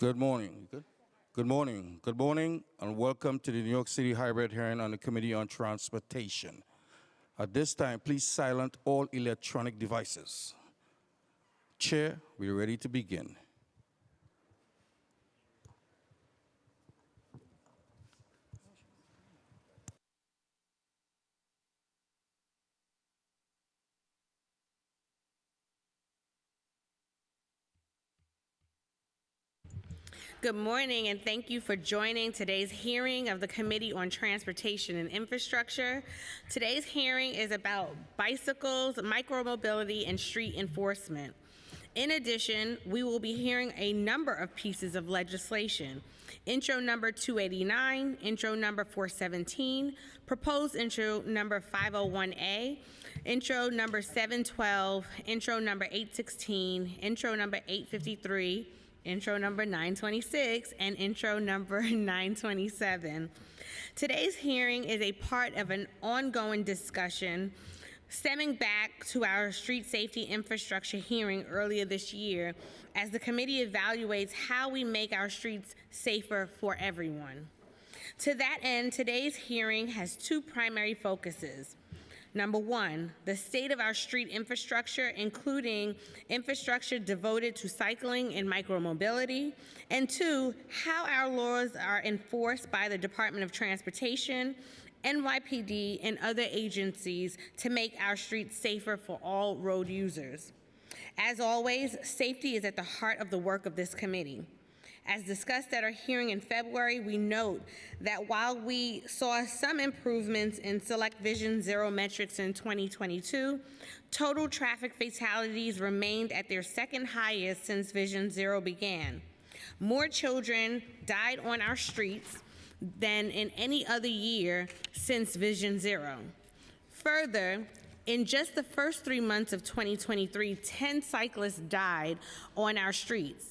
Good morning. You good? Good morning. Good morning, and welcome to the New York City hybrid hearing on the Committee on Transportation. At this time, please silence all electronic devices. Chair, we're ready to begin. Good morning, and thank you for joining today's hearing of the Committee on Transportation and Infrastructure. Today's hearing is about bicycles, micromobility, and street enforcement. In addition, we will be hearing a number of pieces of legislation. Intro number 289, intro number 417, proposed intro number 501A, intro number 712, intro number 816, intro number 853, intro number 926, and intro number 927. Today's hearing is a part of an ongoing discussion stemming back to our street safety infrastructure hearing earlier this year as the committee evaluates how we make our streets safer for everyone. To that end, today's hearing has two primary focuses. Number one, the state of our street infrastructure, including infrastructure devoted to cycling and micromobility. And two, how our laws are enforced by the Department of Transportation, NYPD, and other agencies to make our streets safer for all road users. As always, safety is at the heart of the work of this committee. As discussed at our hearing in February, we note that while we saw some improvements in select Vision Zero metrics in 2022, total traffic fatalities remained at their second highest since Vision Zero began. More children died on our streets than in any other year since Vision Zero. Further, in just the first 3 months of 2023, 10 cyclists died on our streets.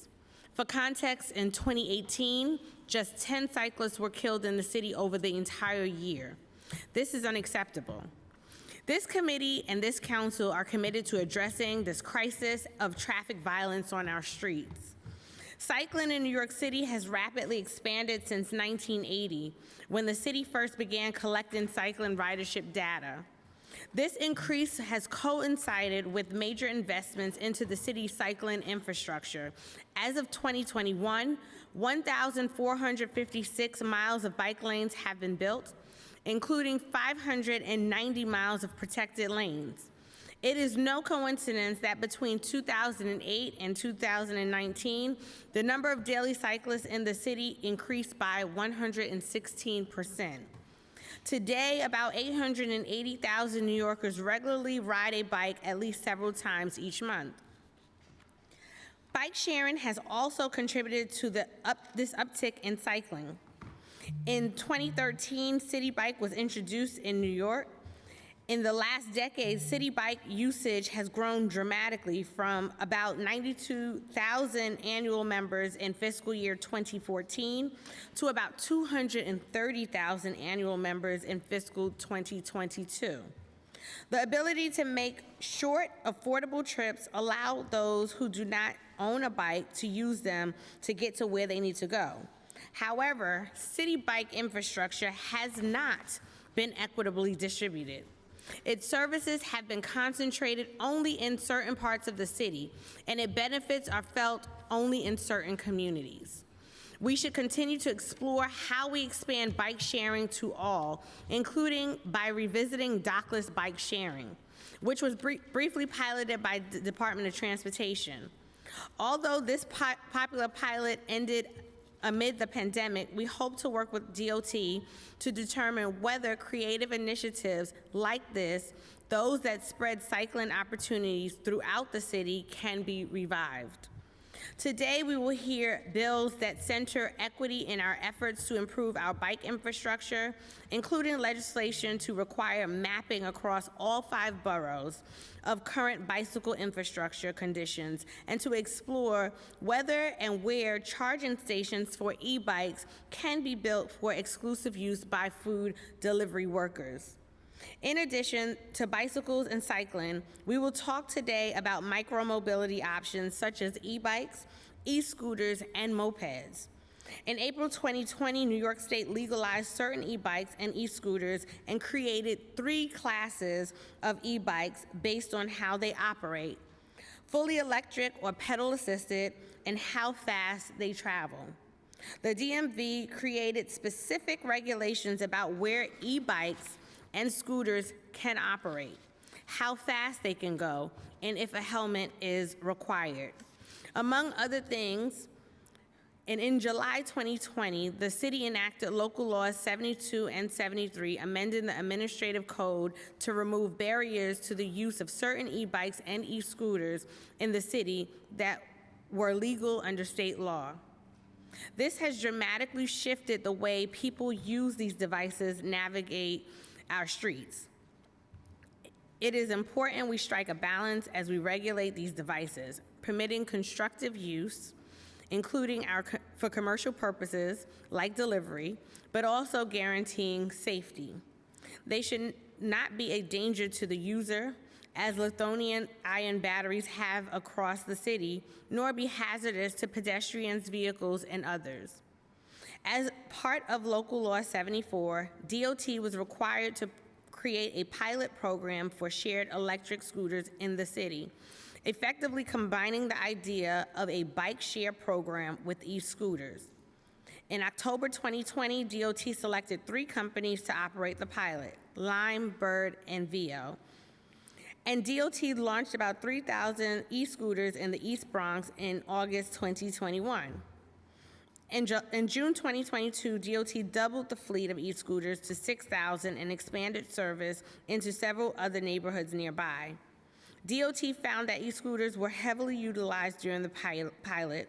For context, in 2018, just 10 cyclists were killed in the city over the entire year. This is unacceptable. This committee and this council are committed to addressing this crisis of traffic violence on our streets. Cycling in New York City has rapidly expanded since 1980, when the city first began collecting cycling ridership data. This increase has coincided with major investments into the city's cycling infrastructure. As of 2021, 1,456 miles of bike lanes have been built, including 590 miles of protected lanes. It is no coincidence that between 2008 and 2019, the number of daily cyclists in the city increased by 116%. Today, about 880,000 New Yorkers regularly ride a bike at least several times each month. Bike sharing has also contributed to this uptick in cycling. In 2013, City Bike was introduced in New York. In the last decade, City Bike usage has grown dramatically from about 92,000 annual members in fiscal year 2014 to about 230,000 annual members in fiscal 2022. The ability to make short, affordable trips allow those who do not own a bike to use them to get to where they need to go. However, City Bike infrastructure has not been equitably distributed. Its services have been concentrated only in certain parts of the city, and its benefits are felt only in certain communities. We should continue to explore how we expand bike sharing to all, including by revisiting dockless bike sharing, which was briefly piloted by the Department of Transportation. Although this popular pilot ended amid the pandemic, we hope to work with DOT to determine whether creative initiatives like this, those that spread cycling opportunities throughout the city, can be revived. Today, we will hear bills that center equity in our efforts to improve our bike infrastructure, including legislation to require mapping across all 5 boroughs of current bicycle infrastructure conditions, and to explore whether and where charging stations for e-bikes can be built for exclusive use by food delivery workers. In addition to bicycles and cycling, we will talk today about micromobility options such as e-bikes e-scooters, and mopeds. In April 2020, New York State legalized certain e-bikes and e-scooters and created 3 classes of e-bikes based on how they operate: fully electric or pedal assisted, and how fast they travel. The DMV created specific regulations about where e-bikes and scooters can operate, how fast they can go, and if a helmet is required. Among other things, and in July 2020, the city enacted local laws 72 and 73, amending the administrative code to remove barriers to the use of certain e-bikes and e-scooters in the city that were legal under state law. This has dramatically shifted the way people use these devices navigate our streets. It is important we strike a balance as we regulate these devices, permitting constructive use, including for commercial purposes like delivery, but also guaranteeing safety. They should not be a danger to the user, as lithium-ion batteries have across the city, nor be hazardous to pedestrians, vehicles, and others. As part of Local Law 74, DOT was required to create a pilot program for shared electric scooters in the city, effectively combining the idea of a bike share program with e-scooters. In October 2020, DOT selected 3 companies to operate the pilot: Lime, Bird, and Vio. And DOT launched about 3,000 e-scooters in the East Bronx in August 2021. In June 2022, DOT doubled the fleet of e-scooters to 6,000 and expanded service into several other neighborhoods nearby. DOT found that e-scooters were heavily utilized during the pilot,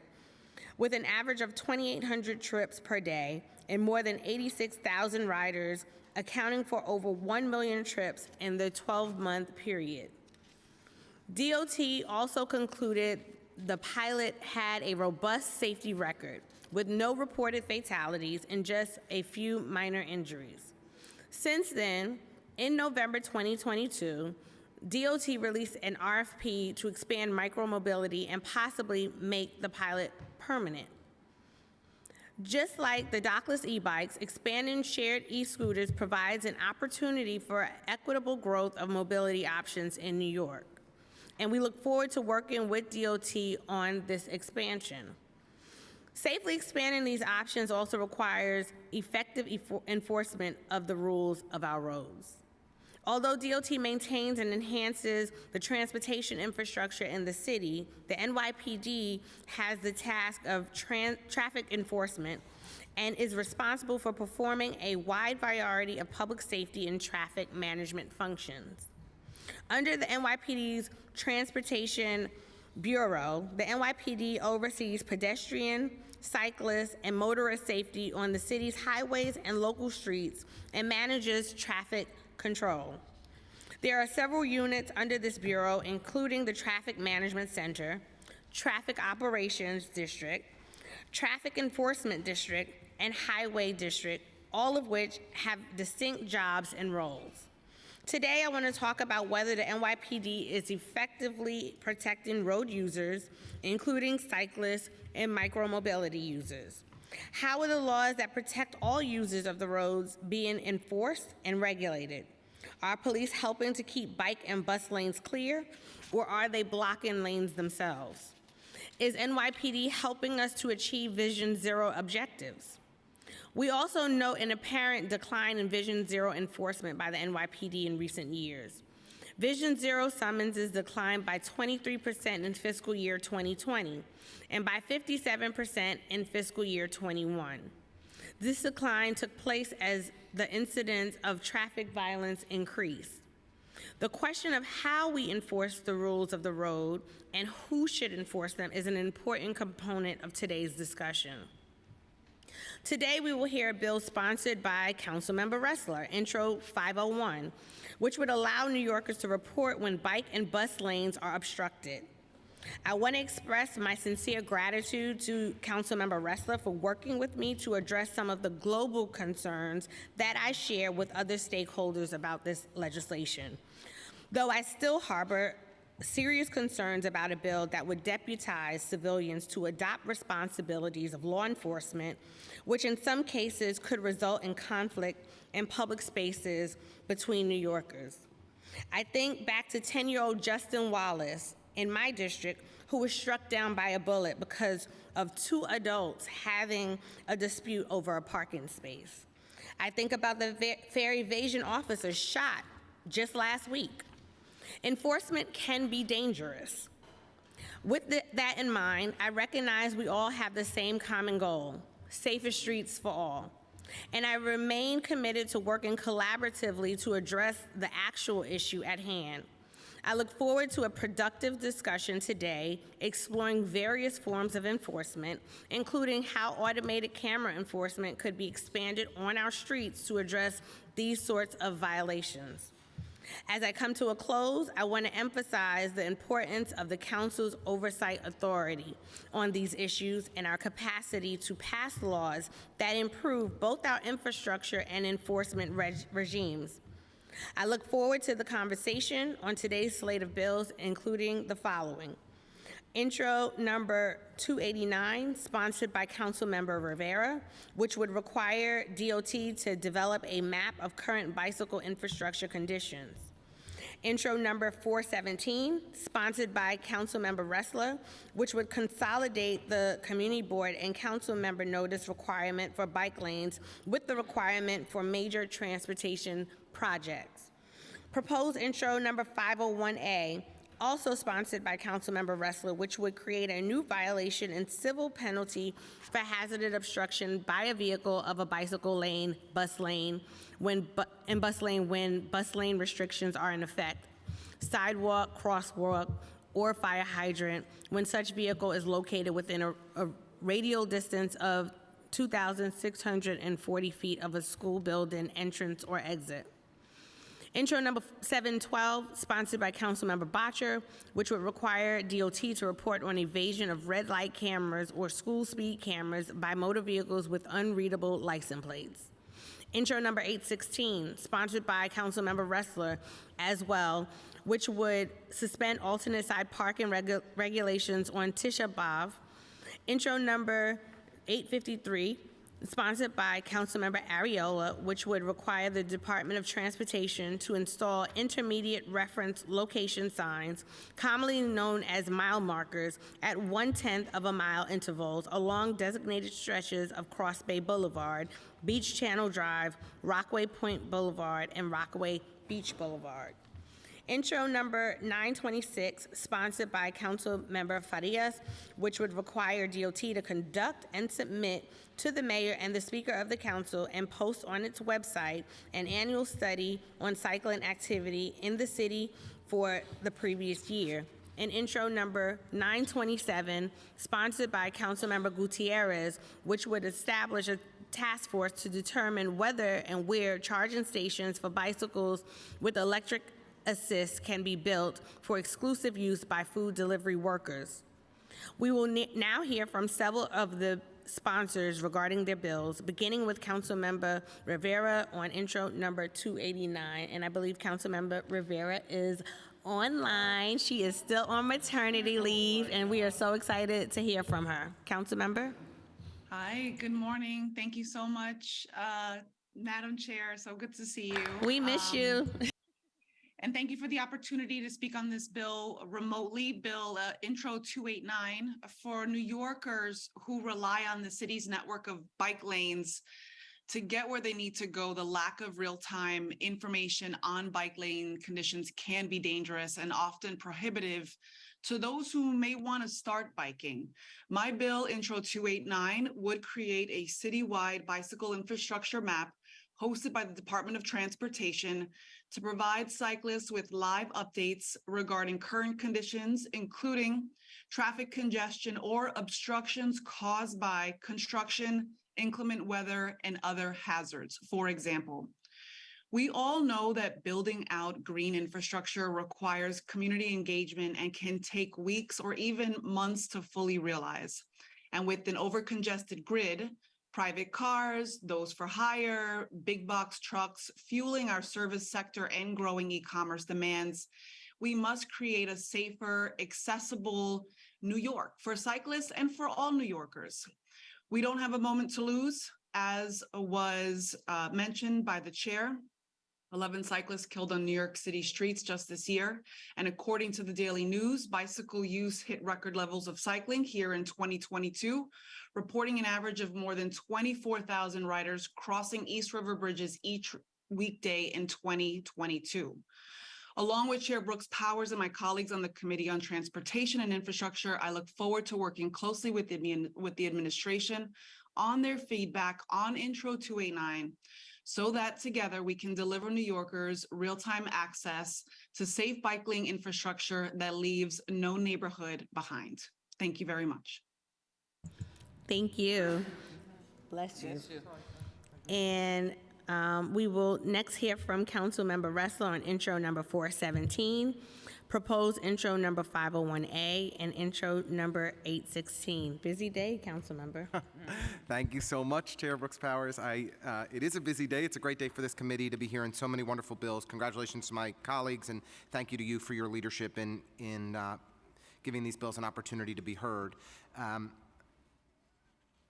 with an average of 2,800 trips per day and more than 86,000 riders, accounting for over 1 million trips in the 12-month period. DOT also concluded the pilot had a robust safety record, with no reported fatalities and just a few minor injuries. Since then, in November 2022, DOT released an RFP to expand micromobility and possibly make the pilot permanent. Just like the dockless e-bikes, expanding shared e-scooters provides an opportunity for equitable growth of mobility options in New York. And we look forward to working with DOT on this expansion. Safely expanding these options also requires effective enforcement of the rules of our roads. Although DOT maintains and enhances the transportation infrastructure in the city, the NYPD has the task of traffic enforcement and is responsible for performing a wide variety of public safety and traffic management functions. Under the NYPD's Transportation Bureau, the NYPD oversees pedestrian, cyclist, and motorist safety on the city's highways and local streets and manages traffic control. There are several units under this bureau, including the Traffic Management Center, Traffic Operations District, Traffic Enforcement District, and Highway District, all of which have distinct jobs and roles. Today, I want to talk about whether the NYPD is effectively protecting road users, including cyclists and micromobility users. How are the laws that protect all users of the roads being enforced and regulated? Are police helping to keep bike and bus lanes clear, or are they blocking lanes themselves? Is NYPD helping us to achieve Vision Zero objectives? We also note an apparent decline in Vision Zero enforcement by the NYPD in recent years. Vision Zero summonses declined by 23% in fiscal year 2020 and by 57% in fiscal year 21. This decline took place as the incidence of traffic violence increased. The question of how we enforce the rules of the road and who should enforce them is an important component of today's discussion. Today, we will hear a bill sponsored by Councilmember Ressler, Intro 501, which would allow New Yorkers to report when bike and bus lanes are obstructed. I want to express my sincere gratitude to Councilmember Ressler for working with me to address some of the global concerns that I share with other stakeholders about this legislation. Though I still harbor serious concerns about a bill that would deputize civilians to adopt responsibilities of law enforcement, which in some cases could result in conflict in public spaces between New Yorkers. I think back to 10-year-old Justin Wallace in my district, who was struck down by a bullet because of two adults having a dispute over a parking space. I think about the fare evasion officer shot just last week. Enforcement can be dangerous. With that in mind, I recognize we all have the same common goal: safer streets for all. And I remain committed to working collaboratively to address the actual issue at hand. I look forward to a productive discussion today exploring various forms of enforcement, including how automated camera enforcement could be expanded on our streets to address these sorts of violations. As I come to a close, I want to emphasize the importance of the Council's oversight authority on these issues and our capacity to pass laws that improve both our infrastructure and enforcement regimes. I look forward to the conversation on today's slate of bills, including the following. Intro number 289, sponsored by Councilmember Rivera, which would require DOT to develop a map of current bicycle infrastructure conditions. Intro number 417, sponsored by Councilmember Ressler, which would consolidate the community board and council member notice requirement for bike lanes with the requirement for major transportation projects. Proposed intro number 501A, also sponsored by Councilmember Ressler, which would create a new violation and civil penalty for hazardous obstruction by a vehicle of a bicycle lane, bus lane, when bus lane restrictions are in effect, sidewalk, crosswalk, or fire hydrant when such vehicle is located within a radial distance of 2,640 feet of a school building entrance or exit. Intro number 712, sponsored by Councilmember Bottcher, which would require DOT to report on evasion of red light cameras or school speed cameras by motor vehicles with unreadable license plates. Intro number 816, sponsored by Councilmember Ressler as well, which would suspend alternate side parking regulations on Tisha B'Av. Intro number 853, sponsored by Councilmember Ariola, which would require the Department of Transportation to install intermediate reference location signs, commonly known as mile markers, at 1/10 of a mile intervals along designated stretches of Cross Bay Boulevard, Beach Channel Drive, Rockaway Point Boulevard, and Rockaway Beach Boulevard. Intro number 926, sponsored by Councilmember Farias, which would require DOT to conduct and submit to the mayor and the speaker of the council and post on its website an annual study on cycling activity in the city for the previous year. And intro number 927, sponsored by Councilmember Gutierrez, which would establish a task force to determine whether and where charging stations for bicycles with electric assist can be built for exclusive use by food delivery workers. We will now hear from several of the sponsors regarding their bills, beginning with Councilmember Rivera on intro number 289. And I believe Councilmember Rivera is online. She is still on maternity leave, and we are so excited to hear from her. Councilmember? Hi, good morning. Thank you so much, Madam Chair. So good to see you. We miss you. And thank you for the opportunity to speak on this bill remotely, Bill Intro 289, for New Yorkers who rely on the city's network of bike lanes to get where they need to go. The lack of real-time information on bike lane conditions can be dangerous and often prohibitive to those who may want to start biking. My bill, Intro 289, would create a citywide bicycle infrastructure map hosted by the Department of Transportation to provide cyclists with live updates regarding current conditions, including traffic congestion or obstructions caused by construction, inclement weather, and other hazards. For example, we all know that building out green infrastructure requires community engagement and can take weeks or even months to fully realize. And with an overcongested grid, private cars, those for hire, big box trucks fueling our service sector and growing e-commerce demands, we must create a safer, accessible New York for cyclists and for all New Yorkers. We don't have a moment to lose, as was mentioned by the chair. 11 cyclists killed on New York City streets just this year. And according to the Daily News, bicycle use hit record levels of cycling here in 2022, reporting an average of more than 24,000 riders crossing East River bridges each weekday in 2022. Along with Chair Brooks Powers and my colleagues on the Committee on Transportation and Infrastructure, I look forward to working closely with the administration on their feedback on Intro 289, so that together we can deliver New Yorkers real-time access to safe bike lane infrastructure that leaves no neighborhood behind. Thank you very much. Thank you. Bless you. And we will next hear from Councilmember Ressler on intro number 417, proposed intro number 501A, and intro number 816. Busy day, Councilmember. Thank you so much, Chair Brooks Powers. It is a busy day. It's a great day for this committee to be hearing so many wonderful bills. Congratulations to my colleagues, and thank you to you for your leadership in giving these bills an opportunity to be heard.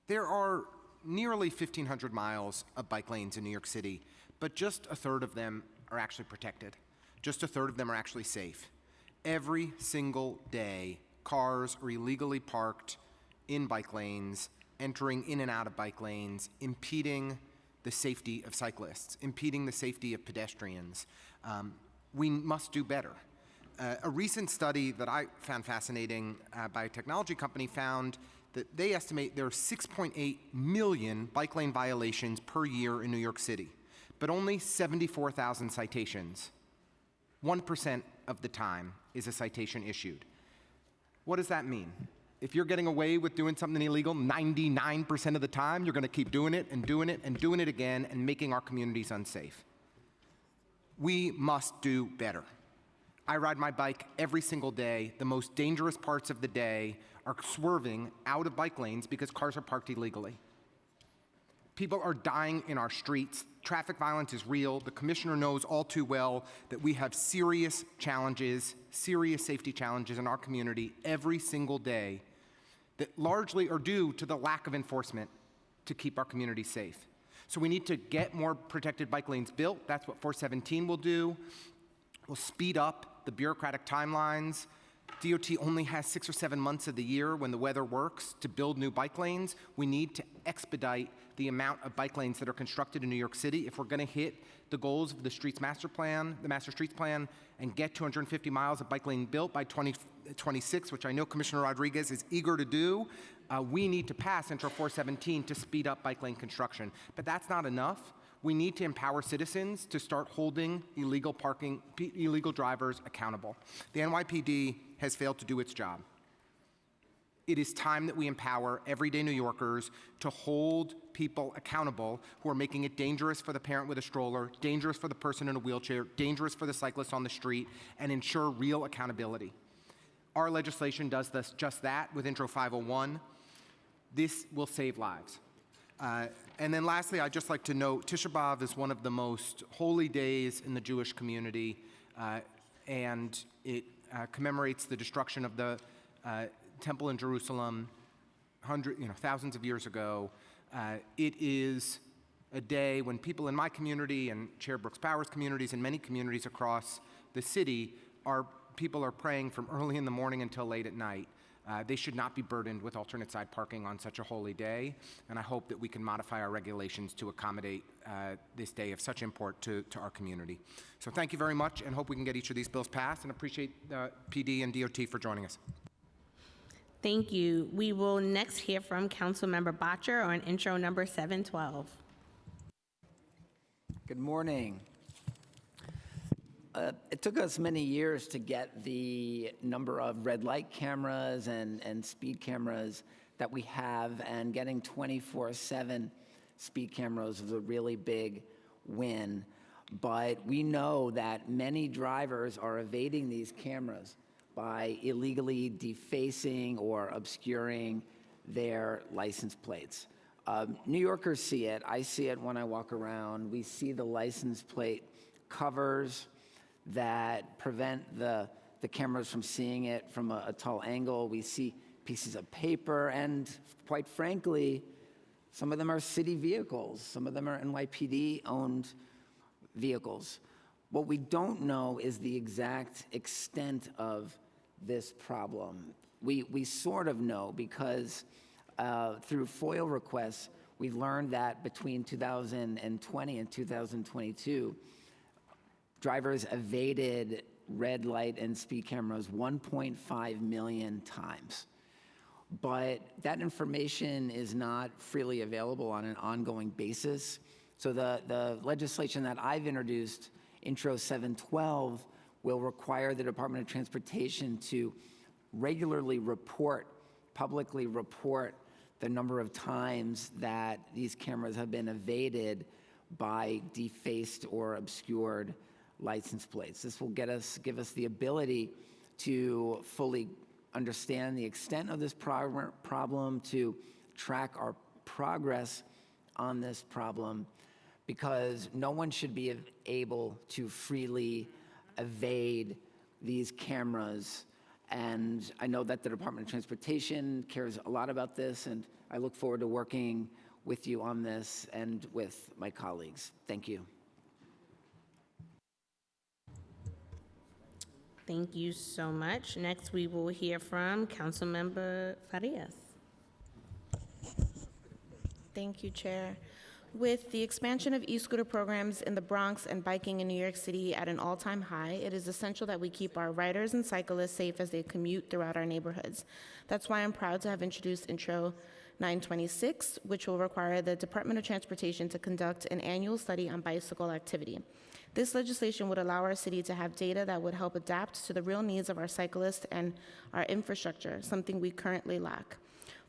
There are nearly 1,500 miles of bike lanes in New York City, but just a third of them are actually protected. Just a third of them are actually safe. Every single day, cars are illegally parked in bike lanes, entering in and out of bike lanes, impeding the safety of cyclists, impeding the safety of pedestrians. We must do better. A recent study that I found fascinating by a technology company found that they estimate there are 6.8 million bike lane violations per year in New York City, but only 74,000 citations. 1% of the time is a citation issued. What does that mean? If you're getting away with doing something illegal 99% of the time, you're going to keep doing it and doing it and doing it again and making our communities unsafe. We must do better. I ride my bike every single day. The most dangerous parts of the day are swerving out of bike lanes because cars are parked illegally. People are dying in our streets. Traffic violence is real. The commissioner knows all too well that we have serious challenges, serious safety challenges in our community every single day that largely are due to the lack of enforcement to keep our community safe. So we need to get more protected bike lanes built. That's what 417 will do. We'll speed up the bureaucratic timelines. DOT only has 6 or 7 months of the year when the weather works to build new bike lanes. We need to expedite the amount of bike lanes that are constructed in New York City if we're going to hit the goals of the Streets Master Plan, the Master Streets Plan, and get 250 miles of bike lane built by 2026, which I know Commissioner Rodriguez is eager to do. We need to pass Intro 417 to speed up bike lane construction. But that's not enough. We need to empower citizens to start holding illegal drivers accountable. The NYPD has failed to do its job. It is time that we empower everyday New Yorkers to hold people accountable who are making it dangerous for the parent with a stroller, dangerous for the person in a wheelchair, dangerous for the cyclist on the street, and ensure real accountability. Our legislation does just that with Intro 501. This will save lives. And then lastly, I'd just like to note, Tisha B'Av is one of the most holy days in the Jewish community, and it commemorates the destruction of the temple in Jerusalem thousands of years ago. It is a day when people in my community and Chair Brooks Powers communities and many communities across the city people are praying from early in the morning until late at night. They should not be burdened with alternate side parking on such a holy day, and I hope that we can modify our regulations to accommodate this day of such import to our community. So thank you very much, and hope we can get each of these bills passed, and appreciate PD and DOT for joining us. Thank you. We will next hear from Councilmember Bottcher on intro number 712. Good morning. It took us many years to get the number of red light cameras and speed cameras that we have, and getting 24/7 speed cameras was a really big win. But we know that many drivers are evading these cameras by illegally defacing or obscuring their license plates. New Yorkers see it. I see it when I walk around. We see the license plate covers that prevent the the cameras from seeing it from a tall angle. We see pieces of paper, and quite frankly, some of them are city vehicles. Some of them are NYPD-owned vehicles. What we don't know is the exact extent of this problem. We sort of know because through FOIL requests, we learned that between 2020 and 2022, drivers evaded red light and speed cameras 1.5 million times. But that information is not freely available on an ongoing basis. So the legislation that I've introduced, Intro 712, will require the Department of Transportation to regularly publicly report the number of times that these cameras have been evaded by defaced or obscured license plates. This will give us the ability to fully understand the extent of this problem, to track our progress on this problem, because no one should be able to freely evade these cameras. And I know that the Department of Transportation cares a lot about this, and I look forward to working with you on this and with my colleagues. Thank you. Thank you so much. Next, we will hear from Councilmember Farias. Thank you, Chair. With the expansion of e-scooter programs in the Bronx and biking in New York City at an all-time high, it is essential that we keep our riders and cyclists safe as they commute throughout our neighborhoods. That's why I'm proud to have introduced Intro 926, which will require the Department of Transportation to conduct an annual study on bicycle activity. This legislation would allow our city to have data that would help adapt to the real needs of our cyclists and our infrastructure, something we currently lack.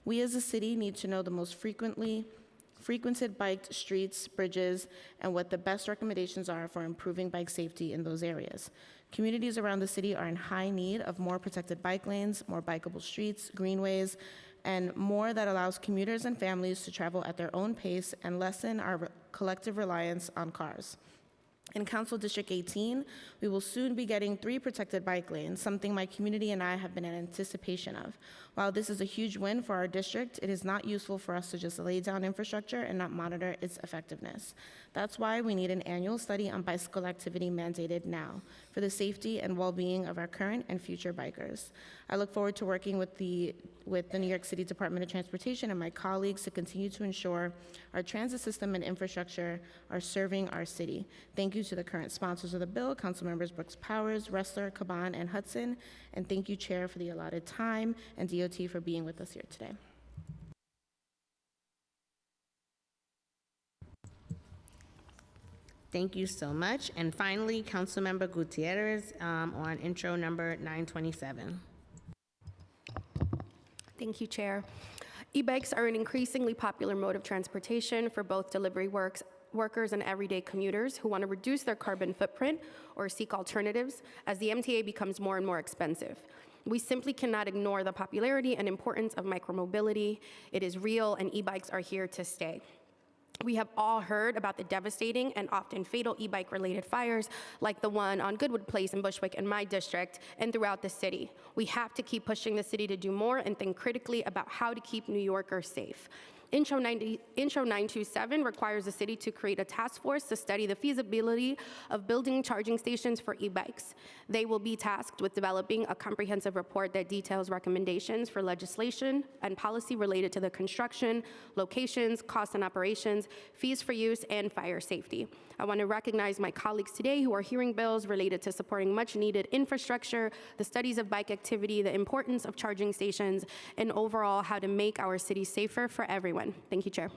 We as a city need to know the most frequented biked streets, bridges, and what the best recommendations are for improving bike safety in those areas. Communities around the city are in high need of more protected bike lanes, more bikeable streets, greenways, and more that allows commuters and families to travel at their own pace and lessen our collective reliance on cars. In Council District 18, we will soon be getting 3 protected bike lanes, something my community and I have been in anticipation of. While this is a huge win for our district, it is not useful for us to just lay down infrastructure and not monitor its effectiveness. That's why we need an annual study on bicycle activity mandated now for the safety and well-being of our current and future bikers. I look forward to working with the New York City Department of Transportation and my colleagues to continue to ensure our transit system and infrastructure are serving our city. Thank you to the current sponsors of the bill, Councilmembers Brooks Powers, Ressler, Caban, and Hudson, and thank you, Chair, for the allotted time, and DOT for being with us here today. Thank you so much. And finally, Councilmember Gutierrez on intro number 927. Thank you, Chair. E-bikes are an increasingly popular mode of transportation for both delivery workers and everyday commuters who want to reduce their carbon footprint or seek alternatives as the MTA becomes more and more expensive. We simply cannot ignore the popularity and importance of micromobility. It is real, and e-bikes are here to stay. We have all heard about the devastating and often fatal e-bike related fires like the one on Goodwood Place in Bushwick in my district and throughout the city. We have to keep pushing the city to do more and think critically about how to keep New Yorkers safe. Intro 927 requires the city to create a task force to study the feasibility of building charging stations for e-bikes. They will be tasked with developing a comprehensive report that details recommendations for legislation and policy related to the construction, locations, costs and operations, fees for use, and fire safety. I want to recognize my colleagues today who are hearing bills related to supporting much needed infrastructure, the studies of bike activity, the importance of charging stations, and overall how to make our city safer for everyone. Thank you, Chair.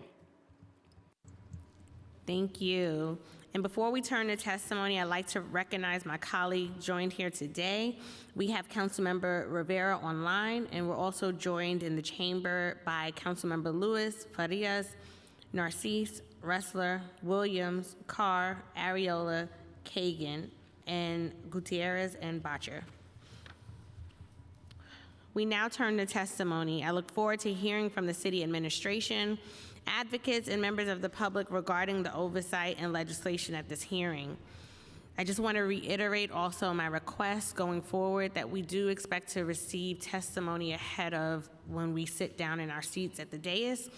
Thank you. And before we turn to testimony, I'd like to recognize my colleague joined here today. We have Councilmember Rivera online, and we're also joined in the chamber by Councilmember Lewis, Farias, Narcisse, Ressler, Williams, Carr, Areola, Kagan, and Gutierrez and Botcher. We now turn to testimony. I look forward to hearing from the city administration, advocates, and members of the public regarding the oversight and legislation at this hearing. I just want to reiterate also my request going forward that we do expect to receive testimony ahead of when we sit down in our seats at the dais.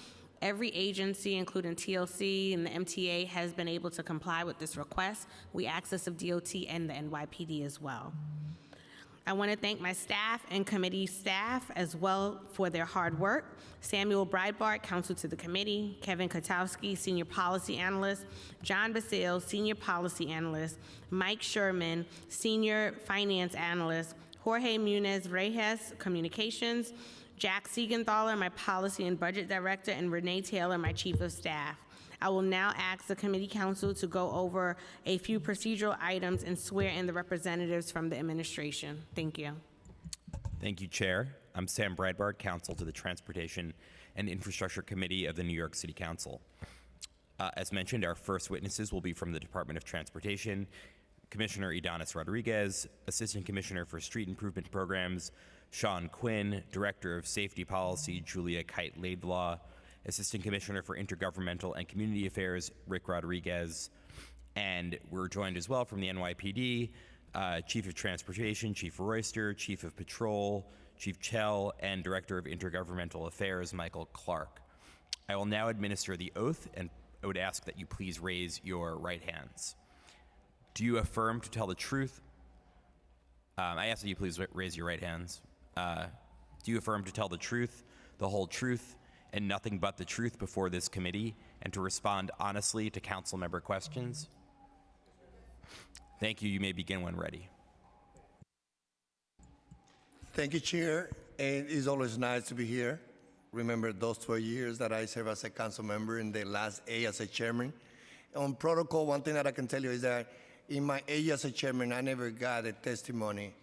Every agency, including TLC and the MTA, has been able to comply with this request. We ask this of DOT and the NYPD as well. I want to thank my staff and committee staff as well for their hard work. Samuel Breitbart, counsel to the committee, Kevin Kotowski, senior policy analyst, John Basile, senior policy analyst, Mike Sherman, senior finance analyst, Jorge Munez Reyes, communications, Jack Siegenthaler, my policy and budget director, and Renee Taylor, my chief of staff. I will now ask the committee counsel to go over a few procedural items and swear in the representatives from the administration. Thank you. Thank you, Chair. I'm Sam Breitbart, counsel to the Transportation and Infrastructure Committee of the New York City Council. As mentioned, our first witnesses will be from the Department of Transportation, Commissioner Idanis Rodriguez, Assistant Commissioner for Street Improvement Programs, Sean Quinn, Director of Safety Policy, Julia Kite-Laidlaw, Assistant Commissioner for Intergovernmental and Community Affairs, Rick Rodriguez, and we're joined as well from the NYPD, Chief of Transportation, Chief Royster, Chief of Patrol, Chief Chell, and Director of Intergovernmental Affairs, Michael Clark. I will now administer the oath, and I would ask that you please raise your right hands. Do you affirm to tell the truth? I ask that you please raise your right hands. Do you affirm to tell the truth, the whole truth, and nothing but the truth before this committee, and to respond honestly to council member questions? Thank you. You may begin when ready. Thank you, Chair. And it's always nice to be here. Remember those 12 years that I served as a council member and the last 8 as a chairman. On protocol, one thing that I can tell you is that in my 8 years as a chairman, I never got a testimony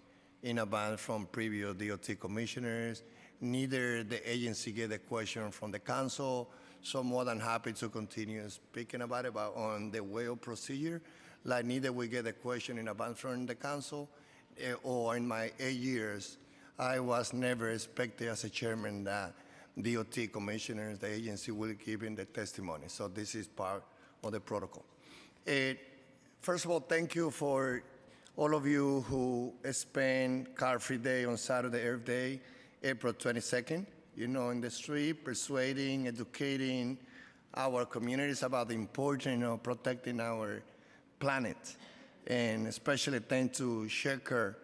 in advance from previous DOT commissioners. Neither the agency get a question from the council, so I'm more than happy to continue speaking about it, but on the way of procedure, like neither we get a question in advance from the council, or in my 8 years, I was never expected as a chairman that DOT commissioners, the agency will give in the testimony. So this is part of the protocol. First of all, thank you for all of you who spend Car-Free Day on Saturday, Earth Day, April 22nd, in the street, persuading, educating our communities about the importance of protecting our planet. And especially thanks to Shekhar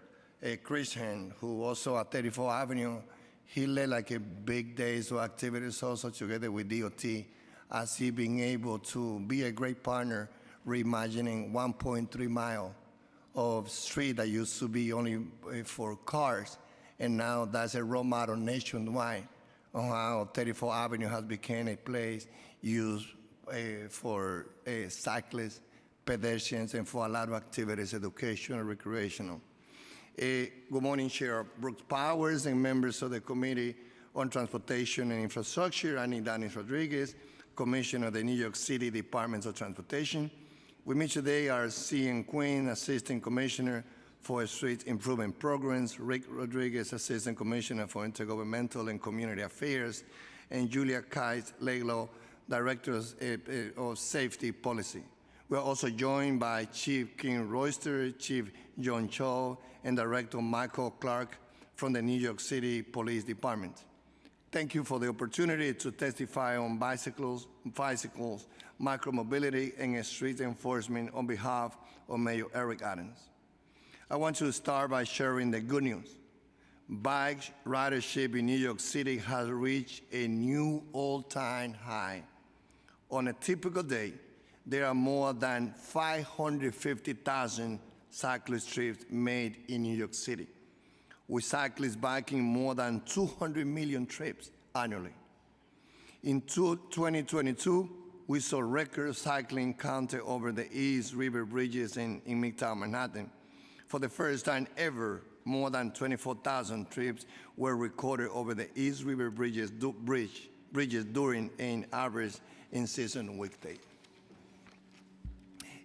Christian, who also at 34th Avenue, he led like a big days of activities also together with DOT, as he being able to be a great partner reimagining 1.3 mile of street that used to be only for cars, and now that's a role model nationwide on how 34th Avenue has become a place used for cyclists, pedestrians, and for a lot of activities, educational, recreational. Good morning, Chair Brooks Powers and members of the Committee on Transportation and Infrastructure. I'm Idanis Rodriguez, Commissioner of the New York City Department of Transportation. With me today are C.N. Quinn, Assistant Commissioner for Street Improvement Programs, Rick Rodriguez, Assistant Commissioner for Intergovernmental and Community Affairs, and Julia Kite-Laidlaw, Director of Safety Policy. We are also joined by Chief King Royster, Chief John Cho, and Director Michael Clark from the New York City Police Department. Thank you for the opportunity to testify on bicycles, micromobility, and street enforcement on behalf of Mayor Eric Adams. I want to start by sharing the good news. Bike ridership in New York City has reached a new all-time high. On a typical day, there are more than 550,000 cyclist trips made in New York City, with cyclists biking more than 200 million trips annually. In 2022, we saw record cycling counted over the East River bridges in Midtown Manhattan. For the first time ever, more than 24,000 trips were recorded over the East River bridges during an average in-season weekday.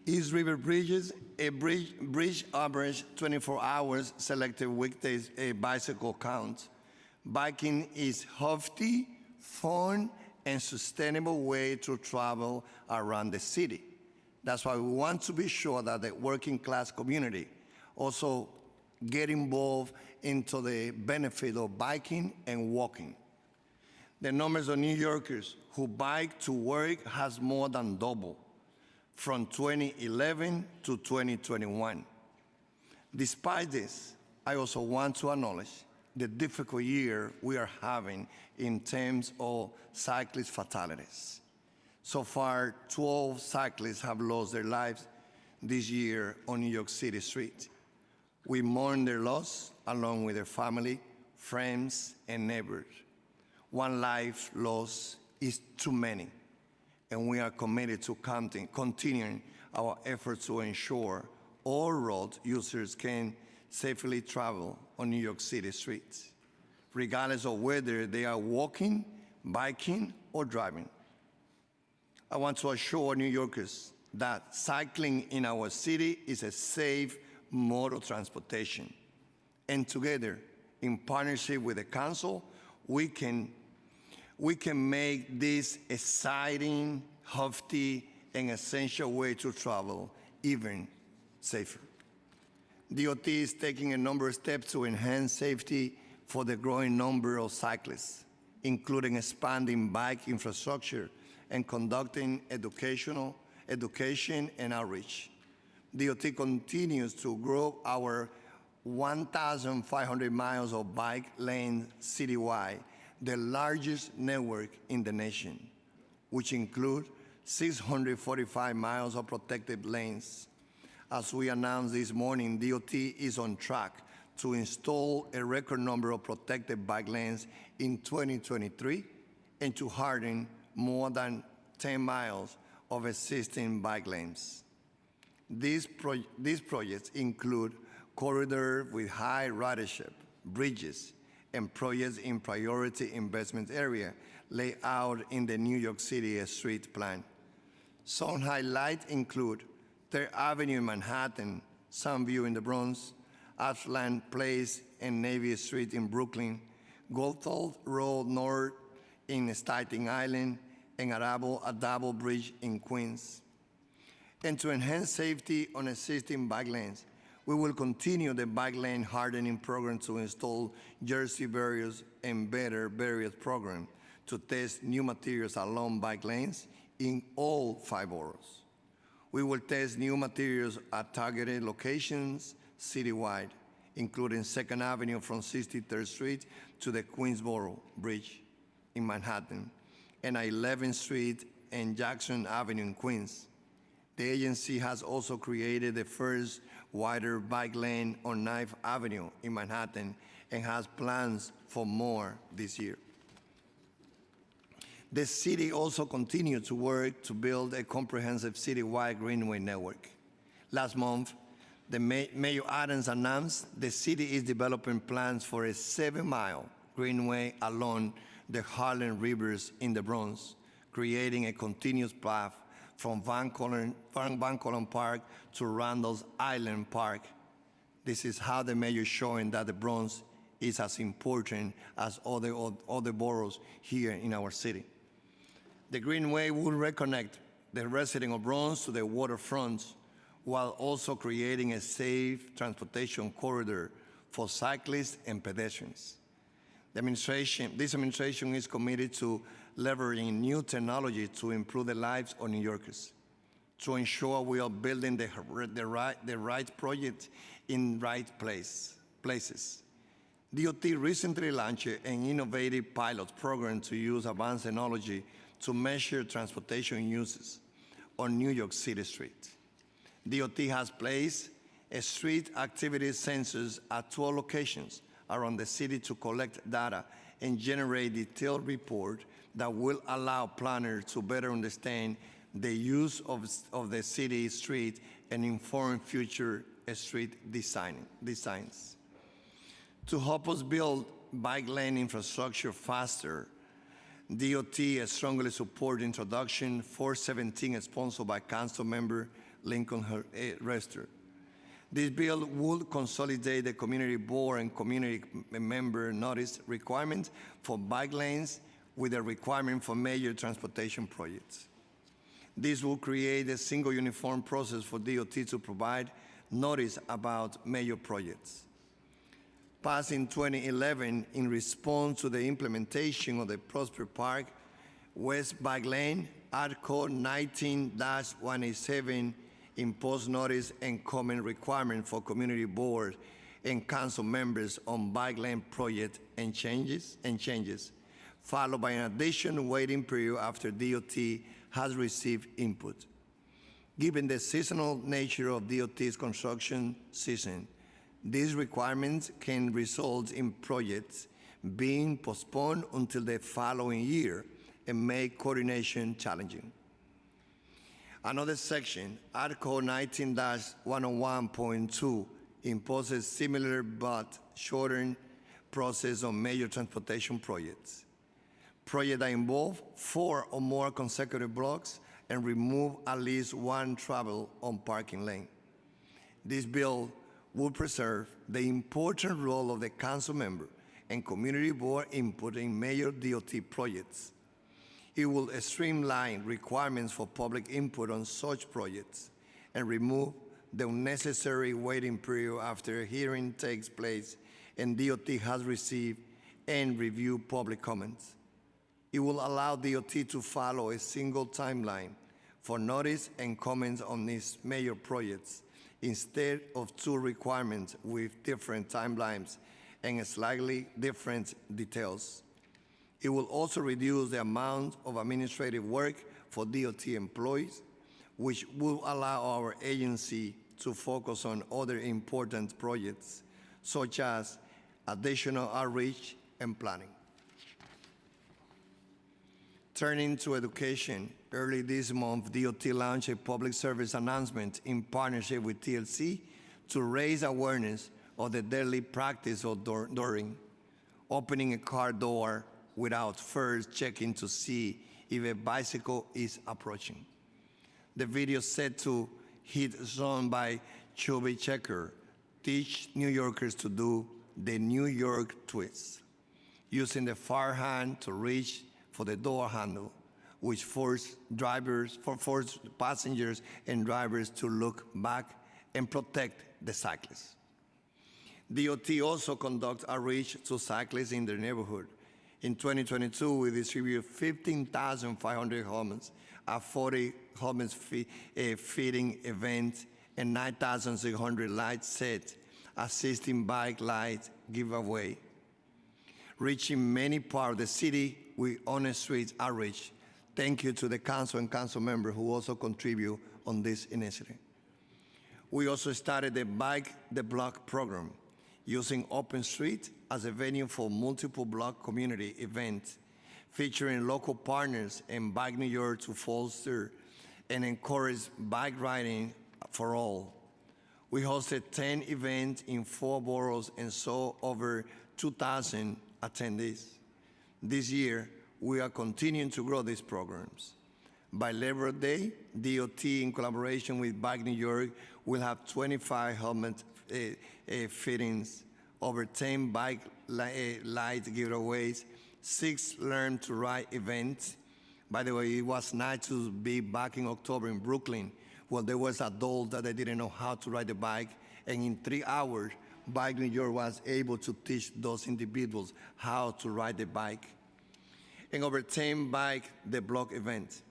East River bridges, a bridge average 24 hours selected weekdays a bicycle count. Biking is healthy, fun, and sustainable way to travel around the city. That's why we want to be sure that the working class community also get involved into the benefit of biking and walking. The numbers of New Yorkers who bike to work has more than doubled from 2011 to 2021. Despite this, I also want to acknowledge the difficult year we are having in terms of cyclist fatalities. So far, 12 cyclists have lost their lives this year on New York City streets. We mourn their loss along with their family, friends, and neighbors. One life lost is too many, and we are committed to continuing our efforts to ensure all road users can safely travel on New York City streets, regardless of whether they are walking, biking, or driving. I want to assure New Yorkers that cycling in our city is a safe mode of transportation. And together, in partnership with the council, we can make this exciting, healthy, and essential way to travel even safer. DOT is taking a number of steps to enhance safety for the growing number of cyclists, including expanding bike infrastructure and conducting education and outreach. DOT continues to grow our 1,500 miles of bike lanes citywide, the largest network in the nation, which include 645 miles of protected lanes. As we announced this morning, DOT is on track to install a record number of protected bike lanes in 2023 and to harden more than 10 miles of existing bike lanes. These projects include corridors with high ridership, bridges, and projects in priority investment area laid out in the New York City Street Plan. Some highlights include 3rd Avenue in Manhattan, Sunview in the Bronx, Ashland Place and Navy Street in Brooklyn, Goldthal Road North in Staten Island, and Adabo Bridge in Queens. And to enhance safety on existing bike lanes, we will continue the bike lane hardening program to install jersey barriers and better barriers program to test new materials along bike lanes in all 5 boroughs. We will test new materials at targeted locations citywide, including 2nd Avenue from 63rd Street to the Queensboro Bridge in Manhattan, and 11th Street and Jackson Avenue in Queens. The agency has also created the first wider bike lane on 9th Avenue in Manhattan and has plans for more this year. The city also continued to work to build a comprehensive citywide greenway network. Last month, the Mayor Adams announced the city is developing plans for a 7-mile greenway along the Harlem Rivers in the Bronx, creating a continuous path from Van Cortlandt Park to Randall's Island Park. This is how the mayor is showing that the Bronx is as important as other boroughs here in our city. The Greenway will reconnect the residents of Bronx to the waterfront while also creating a safe transportation corridor for cyclists and pedestrians. This administration is committed to leveraging new technology to improve the lives of New Yorkers, to ensure we are building the right project in right places. DOT recently launched an innovative pilot program to use advanced technology to measure transportation uses on New York City streets. DOT has placed street activity sensors at 12 locations around the city to collect data and generate detailed reports that will allow planners to better understand the use of the city street and inform future street designs. To help us build bike lane infrastructure faster, DOT strongly supports introduction 417 sponsored by Council Member Lincoln Rester. This bill would consolidate the community board and community member notice requirements for bike lanes with a requirement for major transportation projects. This will create a single uniform process for DOT to provide notice about major projects. Passed in 2011 in response to the implementation of the Prosper Park West Bike Lane, Art Code 19-187 imposed notice and comment requirement for community board and council members on bike lane project and changes, followed by an additional waiting period after DOT has received input. Given the seasonal nature of DOT's construction season, these requirements can result in projects being postponed until the following year and make coordination challenging. Another section, Article 19-101.2, imposes similar but shortened process on major transportation projects. Projects that involve 4 or more consecutive blocks and remove at least one travel on parking lane. This bill will preserve the important role of the council member and community board input in major DOT projects. It will streamline requirements for public input on such projects and remove the unnecessary waiting period after a hearing takes place and DOT has received and reviewed public comments. It will allow DOT to follow a single timeline for notice and comments on these major projects instead of 2 requirements with different timelines and slightly different details. It will also reduce the amount of administrative work for DOT employees, which will allow our agency to focus on other important projects, such as additional outreach and planning. Turning to education, early this month, DOT launched a public service announcement in partnership with TLC to raise awareness of the deadly practice of dooring, opening a car door without first checking to see if a bicycle is approaching. The video set to hit song by Chubby Checker teach New Yorkers to do the New York twist, using the far hand to reach for the door handle, which force passengers and drivers to look back and protect the cyclists. DOT also conducts outreach to cyclists in their neighborhood. In 2022, we distributed 15,500 helmets at 40 helmet fitting events and 9,600 light sets, assisting bike light giveaway. Reaching many parts of the city with honest streets outreach. Thank you to the council and council members who also contribute on this initiative. We also started the Bike the Block program, using Open Street as a venue for multiple block community events, featuring local partners and Bike New York to foster and encourage bike riding for all. We hosted 10 events in 4 boroughs and saw over 2,000 attendees. This year, we are continuing to grow these programs. By Labor Day, DOT, in collaboration with Bike New York, will have 25 helmet fittings, over 10 bike light giveaways, 6 Learn to Ride events. By the way, it was nice to be back in October in Brooklyn, where there was adults that they didn't know how to ride the bike, and in 3 hours, Bike New York was able to teach those individuals how to ride the bike. And over 10 Bike the Block events.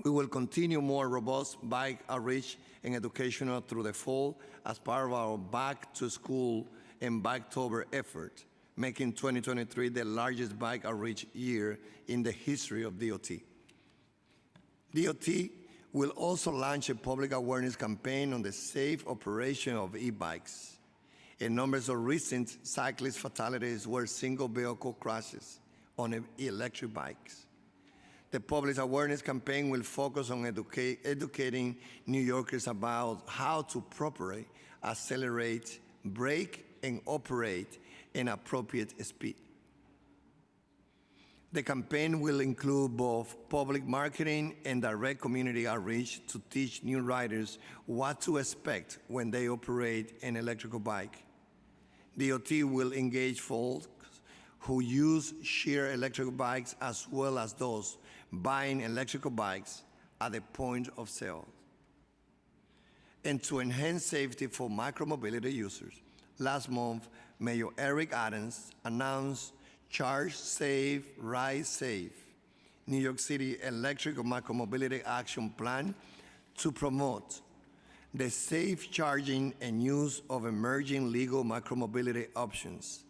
We will continue more robust bike outreach and educational through the fall as part of our Back to School and Biketober effort, making 2023 the largest bike outreach year in the history of DOT. DOT will also launch a public awareness campaign on the safe operation of e-bikes. And numbers of recent cyclist fatalities were single vehicle crashes on electric bikes. The public awareness campaign will focus on educating New Yorkers about how to properly accelerate, brake, and operate in appropriate speed. The campaign will include both public marketing and direct community outreach to teach new riders what to expect when they operate an electrical bike. DOT will engage folks who use shared electrical bikes as well as those buying electrical bikes, at the point of sale. And to enhance safety for micromobility users, last month, Mayor Eric Adams announced Charge Safe, Ride Safe, New York City Electric Micromobility Action Plan to promote the safe charging and use of emerging legal micromobility options.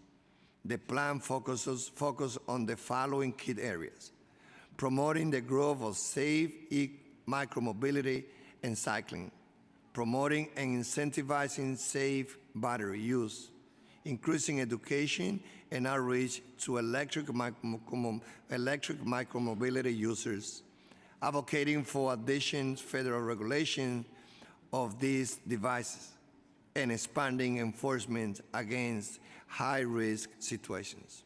The plan focuses on the following key areas: promoting the growth of safe micromobility and cycling, promoting and incentivizing safe battery use, increasing education and outreach to electric micromobility users, advocating for additional federal regulation of these devices, and expanding enforcement against high-risk situations.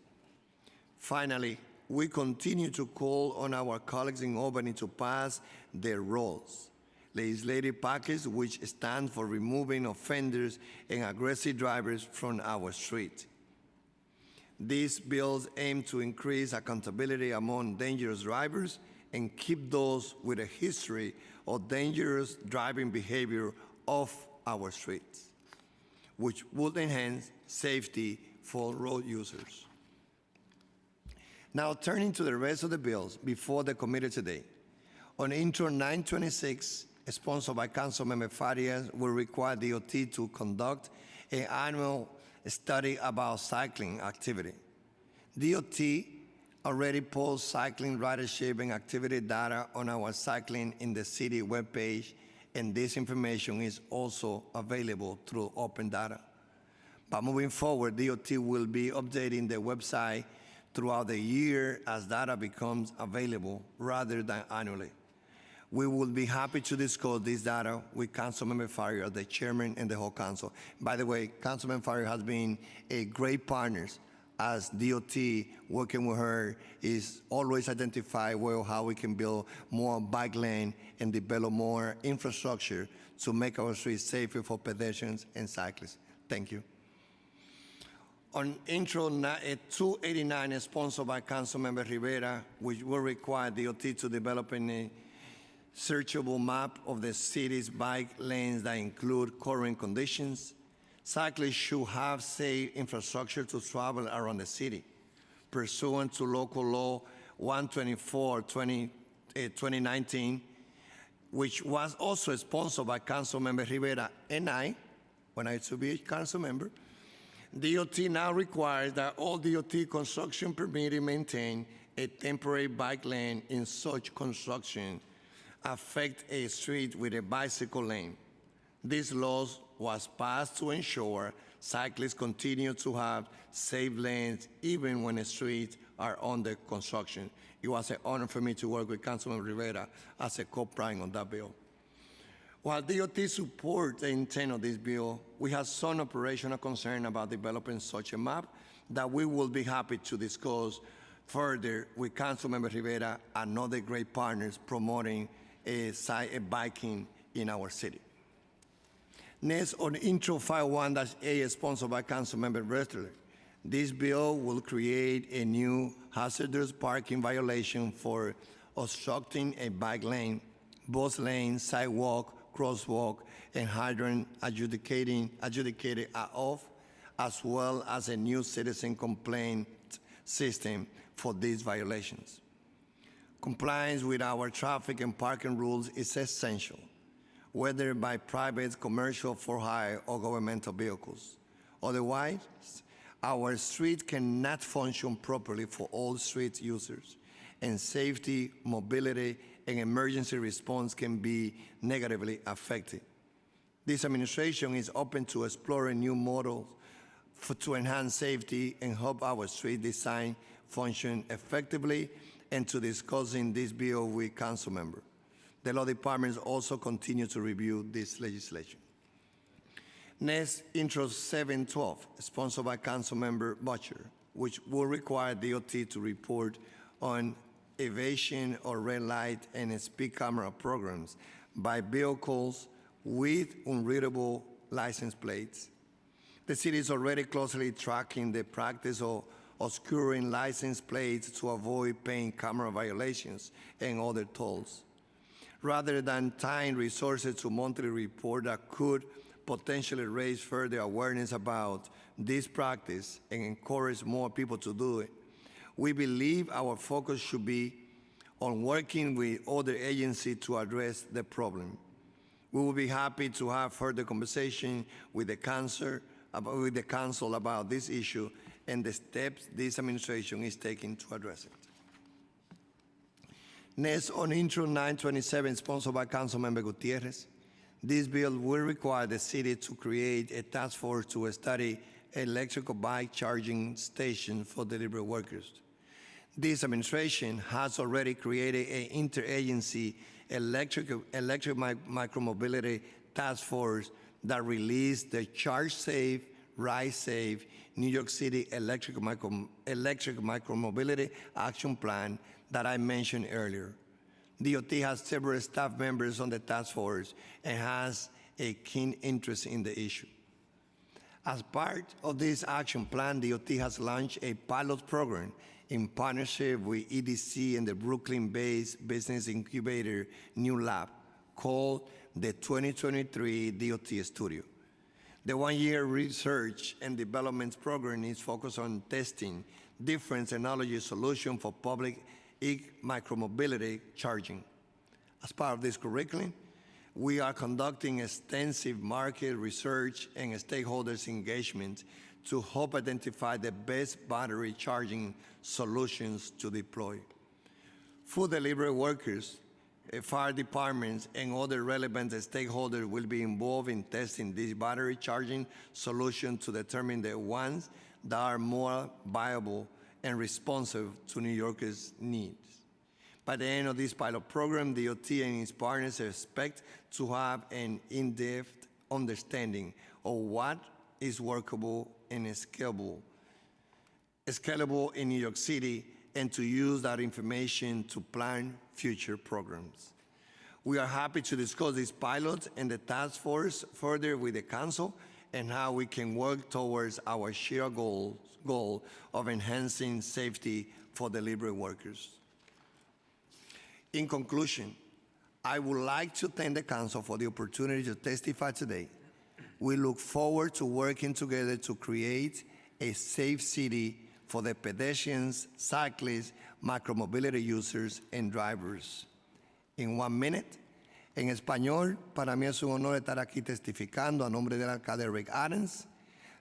Finally, we continue to call on our colleagues in Albany to pass their ROLLS legislative package, which stands for removing offenders and aggressive drivers from our street. These bills aim to increase accountability among dangerous drivers and keep those with a history of dangerous driving behavior off our streets, which would enhance safety for road users. Now, turning to the rest of the bills before the committee today. On Intro 926, sponsored by Councilmember Farias, will require DOT to conduct an annual study about cycling activity. DOT already posts cycling ridership and activity data on our Cycling in the City webpage, and this information is also available through open data. But moving forward, DOT will be updating the website throughout the year as data becomes available rather than annually. We will be happy to discuss this data with Councilmember Faria, the chairman, and the whole council. By the way, Councilman Faria has been a great partner as DOT, working with her, is always identify well how we can build more bike lane and develop more infrastructure to make our streets safer for pedestrians and cyclists. Thank you. On Intro 289, sponsored by Councilmember Rivera, which will require DOT to develop a searchable map of the city's bike lanes that include current conditions. Cyclists should have safe infrastructure to travel around the city, pursuant to local law 124/2019, which was also sponsored by Councilmember Rivera and I, when I used to be a council member. DOT now requires that all DOT construction permitting maintain a temporary bike lane in such construction affect a street with a bicycle lane. This law was passed to ensure cyclists continue to have safe lanes even when the streets are under construction. It was an honor for me to work with Councilman Rivera as a co-prime on that bill. While DOT supports the intent of this bill, we have some operational concern about developing such a map that we will be happy to discuss further with Councilmember Rivera and other great partners promoting a biking in our city. Next, on Intro 51-A, sponsored by Councilmember Restler, this bill will create a new hazardous parking violation for obstructing a bike lane, bus lane, sidewalk, crosswalk, and hydrant adjudicated off, as well as a new citizen complaint system for these violations. Compliance with our traffic and parking rules is essential, whether by private, commercial, for hire, or governmental vehicles. Otherwise, our street cannot function properly for all street users, and safety, mobility, and emergency response can be negatively affected. This administration is open to exploring new models to enhance safety and help our street design function effectively, and to discussing this bill with council members. The law departments also continue to review this legislation. Next, Intro 712, sponsored by Councilmember Butcher, which will require DOT to report on evasion or red light and speed camera programs by vehicles with unreadable license plates. The city is already closely tracking the practice of obscuring license plates to avoid paying camera violations and other tolls. rather than tying resources to monthly report that could potentially raise further awareness about this practice and encourage more people to do it. We believe our focus should be on working with other agencies to address the problem. We will be happy to have further conversation with the council about this issue and the steps this administration is taking to address it. Next, on Intro 927, sponsored by Councilmember Gutierrez, this bill will require the city to create a task force to study electrical bike charging stations for delivery workers. This administration has already created an interagency electric micromobility task force that released the Charge Safe, Ride Safe New York City electric micromobility action plan that I mentioned earlier. DOT has several staff members on the task force and has a keen interest in the issue. As part of this action plan, DOT has launched a pilot program in partnership with EDC and the Brooklyn-based business incubator New Lab called the 2023 DOT Studio. The one-year research and development program is focused on testing different technology solutions for public micromobility charging. As part of this curriculum, we are conducting extensive market research and stakeholders engagement to help identify the best battery charging solutions to deploy. Food delivery workers, fire departments, and other relevant stakeholders will be involved in testing these battery charging solutions to determine the ones that are more viable and responsive to New Yorkers' needs. By the end of this pilot program, DOT and its partners expect to have an in-depth understanding of what is workable and scalable in New York City, and to use that information to plan future programs. We are happy to discuss this pilot and the task force further with the council and how we can work towards our shared goal of enhancing safety for delivery workers. In conclusion, I would like to thank the council for the opportunity to testify today. We look forward to working together to create a safe city for the pedestrians, cyclists, micromobility users, and drivers. In 1 minute, en español, para mí es un honor estar aquí testificando a nombre del alcalde Rick Adams,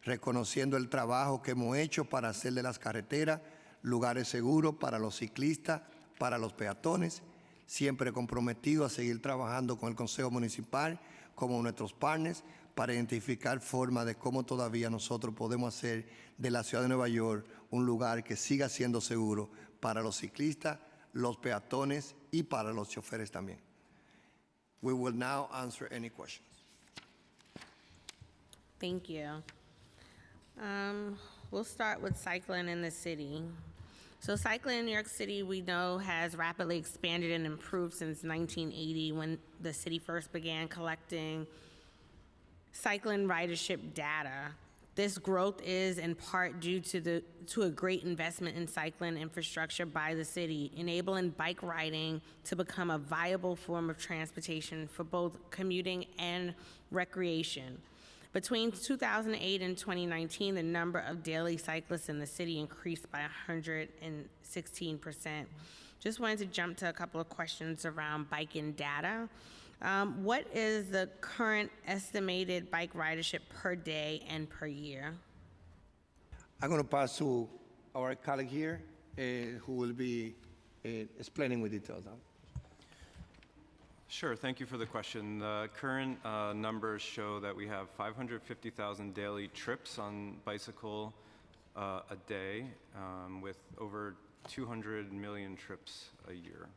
reconociendo el trabajo que hemos hecho para hacer de las carreteras lugares seguros para los ciclistas, para los peatones, siempre comprometido a seguir trabajando con el Consejo Municipal como nuestros partners para identificar formas de cómo todavía nosotros podemos hacer de la ciudad de Nueva York un lugar que siga siendo seguro para los ciclistas, los peatones y para los choferes también. We will now answer any questions. Thank you. We'll start with cycling in the city. So cycling in New York City, we know, has rapidly expanded and improved since 1980 when the city first began collecting cycling ridership data. This growth is in part due to a great investment in cycling infrastructure by the city, enabling bike riding to become a viable form of transportation for both commuting and recreation. Between 2008 and 2019, the number of daily cyclists in the city increased by 116%. Just wanted to jump to a couple of questions around biking data. What is the current estimated bike ridership per day and per year? I'm going to pass to our colleague here, who will be explaining with details now. Sure, thank you for the question. The current numbers show that we have 550,000 daily trips on bicycle a day, with over 200 million trips a year.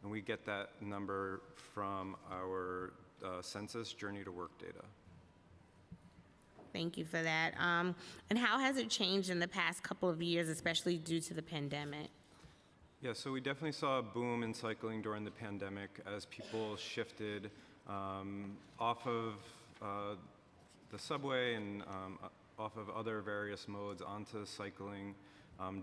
And we get that number from our census Journey to Work data. Thank you for that. And how has it changed in the past couple of years, especially due to the pandemic? Yeah, so we definitely saw a boom in cycling during the pandemic as people shifted off of the subway and off of other various modes onto cycling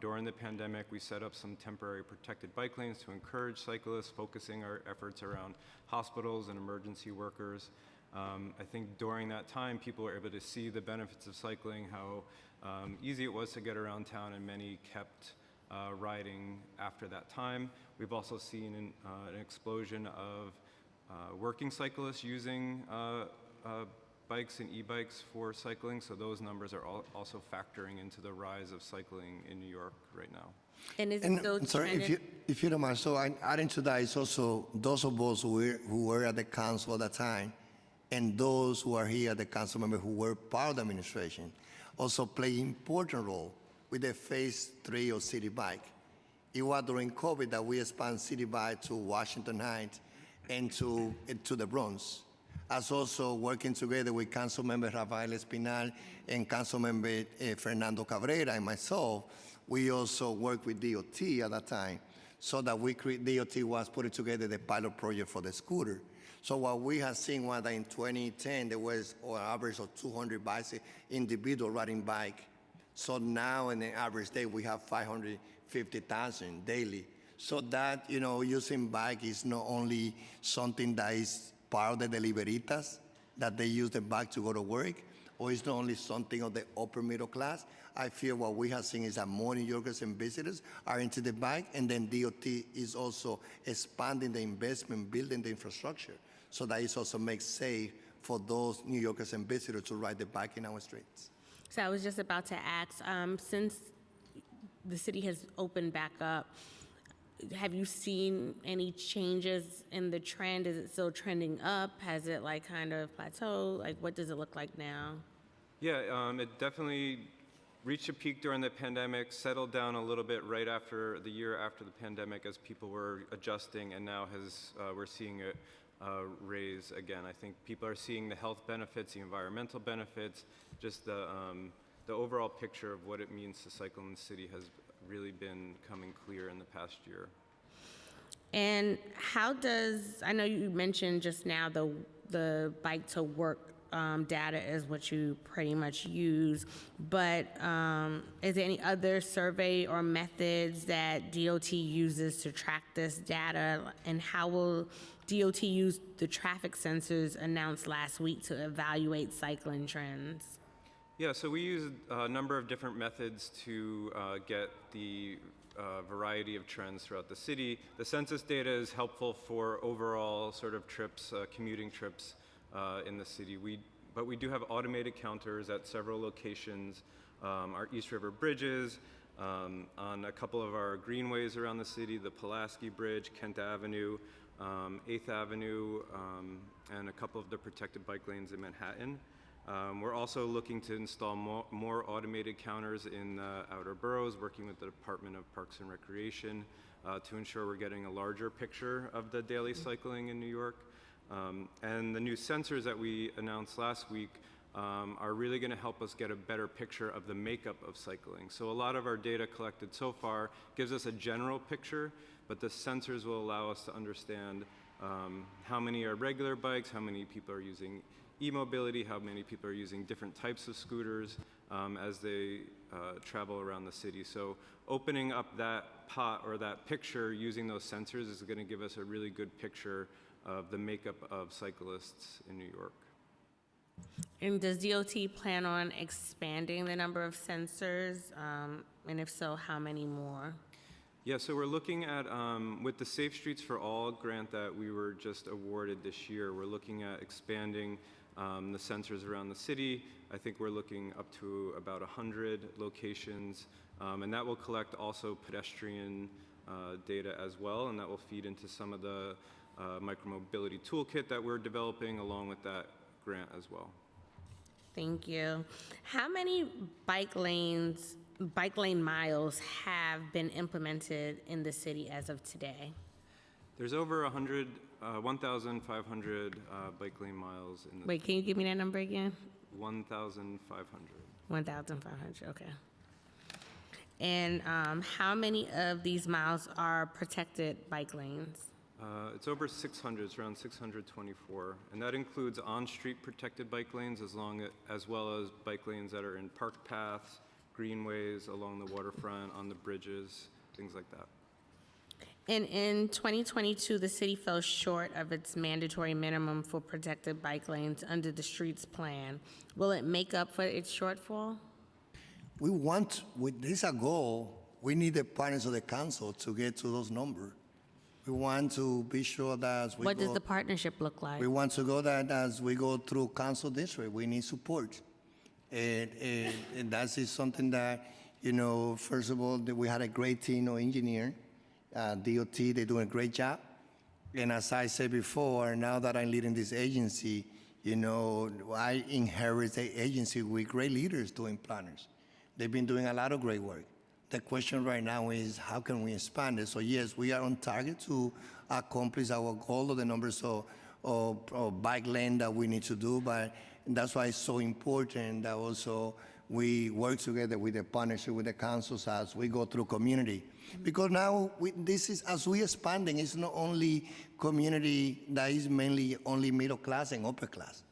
During the pandemic, we set up some temporary protected bike lanes to encourage cyclists, focusing our efforts around hospitals and emergency workers. I think during that time, people were able to see the benefits of cycling, how easy it was to get around town, and many kept riding after that time. We've also seen an explosion of working cyclists using bikes and e-bikes for cycling, so those numbers are also factoring into the rise of cycling in New York right now. And is it And still I'm sorry, trending? if you don't mind, so adding to that is also those of us who were at the council at that time, and those who are here, the council members who were part of the administration, also play important role with the phase 3 of City Bike. It was during COVID that we expanded City Bike to Washington Heights and to the Bronx. As also working together with Councilmember Rafael Espinal and Councilmember Fernando Cabrera and myself, we also worked with DOT at that time, so that DOT was putting together the pilot project for the scooter. So what we have seen was that in 2010, there was an average of 200 individual riding bike. So now in the average day, we have 550,000 daily. So that, using bike is not only something that is part of the deliveritas, that they use the bike to go to work, or it's not only something of the upper middle class. I feel what we have seen is that more New Yorkers and visitors are into the bike, and then DOT is also expanding the investment, building the infrastructure, so that it also makes safe for those New Yorkers and visitors to ride the bike in our streets. So I was just about to ask, since the city has opened back up, have you seen any changes in the trend? Is it still trending up? Has it kind of plateaued? What does it look like now? Yeah, it definitely reached a peak during the pandemic, settled down a little bit right after the year after the pandemic as people were adjusting, and now we're seeing it raise again. I think people are seeing the health benefits, the environmental benefits, just the overall picture of what it means to cycle in the city has really been coming clear in the past year. And I know you mentioned just now the bike to work data is what you pretty much use, but is there any other survey or methods that DOT uses to track this data, and how will DOT use the traffic sensors announced last week to evaluate cycling trends? Yeah, so we use a number of different methods to get the variety of trends throughout the city. The census data is helpful for overall sort of trips, commuting trips in the city. But we do have automated counters at several locations, our East River bridges, on a couple of our greenways around the city, the Pulaski Bridge, Kent Avenue, 8th Avenue, and a couple of the protected bike lanes in Manhattan. We're also looking to install more automated counters in the outer boroughs, working with the Department of Parks and Recreation to ensure we're getting a larger picture of the daily cycling in New York. And the new sensors that we announced last week are really going to help us get a better picture of the makeup of cycling. So a lot of our data collected so far gives us a general picture, but the sensors will allow us to understand how many are regular bikes, how many people are using e-mobility, how many people are using different types of scooters as they travel around the city. So opening up that pot or that picture using those sensors is going to give us a really good picture of the makeup of cyclists in New York. And does DOT plan on expanding the number of sensors? And if so, how many more? Yeah, so we're looking at, with the Safe Streets for All grant that we were just awarded this year, we're looking at expanding the sensors around the city. I think we're looking up to about 100 locations, and that will collect also pedestrian data as well, and that will feed into some of the micromobility toolkit that we're developing along with that grant as well. Thank you. How many bike lane miles have been implemented in the city as of today? There's over 1,500 bike lane miles in the Wait, can you give me that number again? 1,500. 1,500, okay. And how many of these miles are protected bike lanes? It's over 600, it's around 624, and that includes on-street protected bike lanes as well as bike lanes that are in park paths, greenways along the waterfront, on the bridges, things like that. And in 2022, the city fell short of its mandatory minimum for protected bike lanes under the streets plan. Will it make up for its shortfall? We want, with this a goal, we need the partners of the council to get to those numbers. We want to be sure that as we What does go, the partnership look like? we want to go that as we go through council district, we need support. And that is something that, first of all, that we had a great team of engineers. DOT, they're doing a great job. And as I said before, now that I'm leading this agency, I inherit the agency with great leaders doing planners. They've been doing a lot of great work. The question right now is how can we expand it? So yes, we are on target to accomplish our goal of the numbers of bike lane that we need to do, but that's why it's so important that also we work together with the partnership with the councils as we go through community. Because now this is, as we expanding, it's not only community that is mainly only middle class and upper class.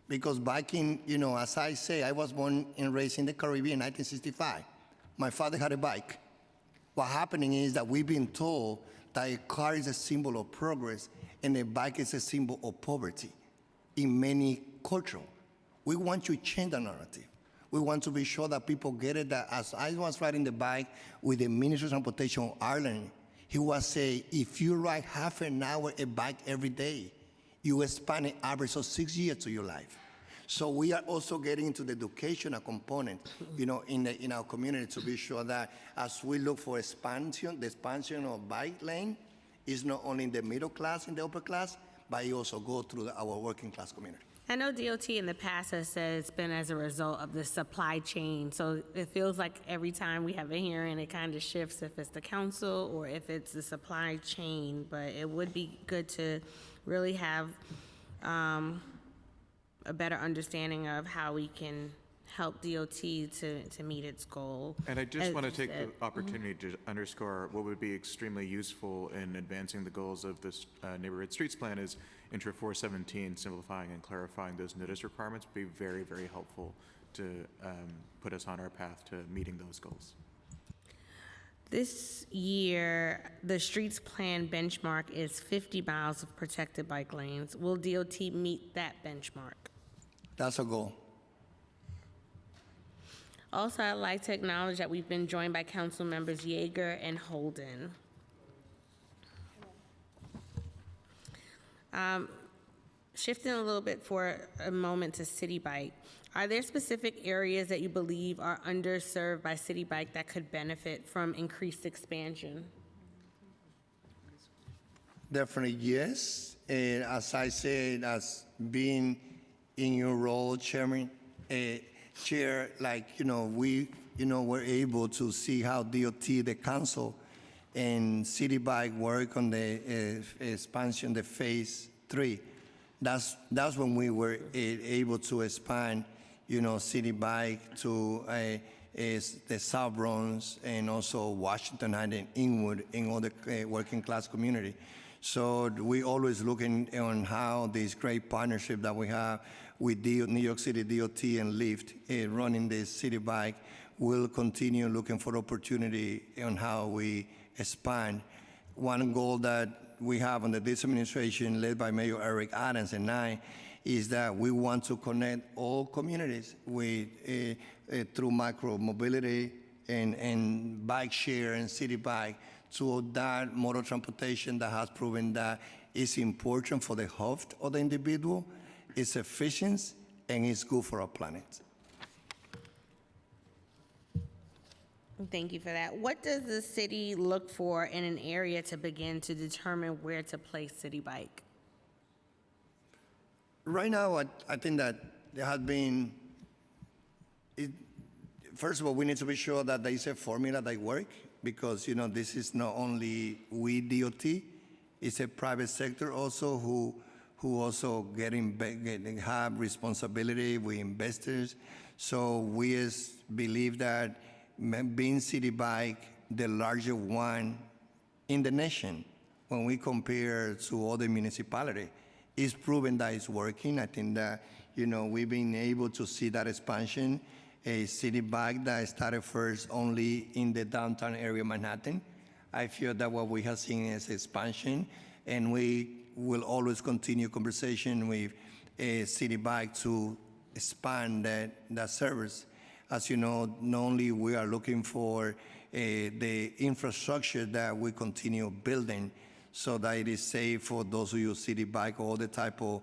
Because biking, as I say, I was born and raised in the Caribbean in 1965. My father had a bike. What happening is that we've been told that a car is a symbol of progress and a bike is a symbol of poverty in many cultures. We want to change the narrative. We want to be sure that people get it, that as I was riding the bike with the Ministry of Transportation of Ireland, he was saying, if you ride half an hour a bike every day, you expand an average of 6 years to your life. So we are also getting into the educational component, in our community to be sure that as we look for expansion, the expansion of bike lane is not only in the middle class, in the upper class, but it also go through our working class community. I know DOT in the past has said it's been as a result of the supply chain. So it feels like every time we have a hearing, it kind of shifts if it's the council or if it's the supply chain. But it would be good to really have a better understanding of how we can help DOT to meet its goal. And I just As want to you take said. the opportunity to underscore what would be extremely useful in advancing the goals of this neighborhood streets plan is Intro 417, simplifying and clarifying those notice requirements would be very, very helpful to put us on our path to meeting those goals. This year, the streets plan benchmark is 50 miles of protected bike lanes. Will DOT meet that benchmark? That's a goal. Also, I'd like to acknowledge that we've been joined by council members Yeager and Holden. Shifting a little bit for a moment to City Bike, are there specific areas that you believe are underserved by City Bike that could benefit from increased expansion? Definitely yes. And as I said, as being in your role, Chairman, Chair, we're able to see how DOT, the council, and City Bike work on the expansion, the phase 3. That's when we were able to expand, City Bike to the South Bronx and also Washington Heights and Inwood in all the working class community. So we always looking on how this great partnership that we have with New York City DOT and Lyft running the City Bike will continue looking for opportunity on how we expand. One goal that we have under this administration, led by Mayor Eric Adams and I, is that we want to connect all communities with through micro mobility and bike share and City Bike to that mode of transportation that has proven that it's important for the health of the individual, it's efficient, and it's good for our planet. Thank you for that. What does the city look for in an area to begin to determine where to place City Bike? Right now, I think that there has been, first of all, we need to be sure that there is a formula that works because, this is not only we DOT, it's a private sector also who also have responsibility with investors. So we believe that being City Bike, the larger one in the nation, when we compare to other municipalities, is proven that it's working. I think that, we've been able to see that expansion a city bike that started first only in the downtown area of Manhattan. I feel that what we have seen is expansion, and we will always continue conversation with a city bike to expand that service. As you know, not only we are looking for the infrastructure that we continue building so that it is safe for those who use city bike or the type of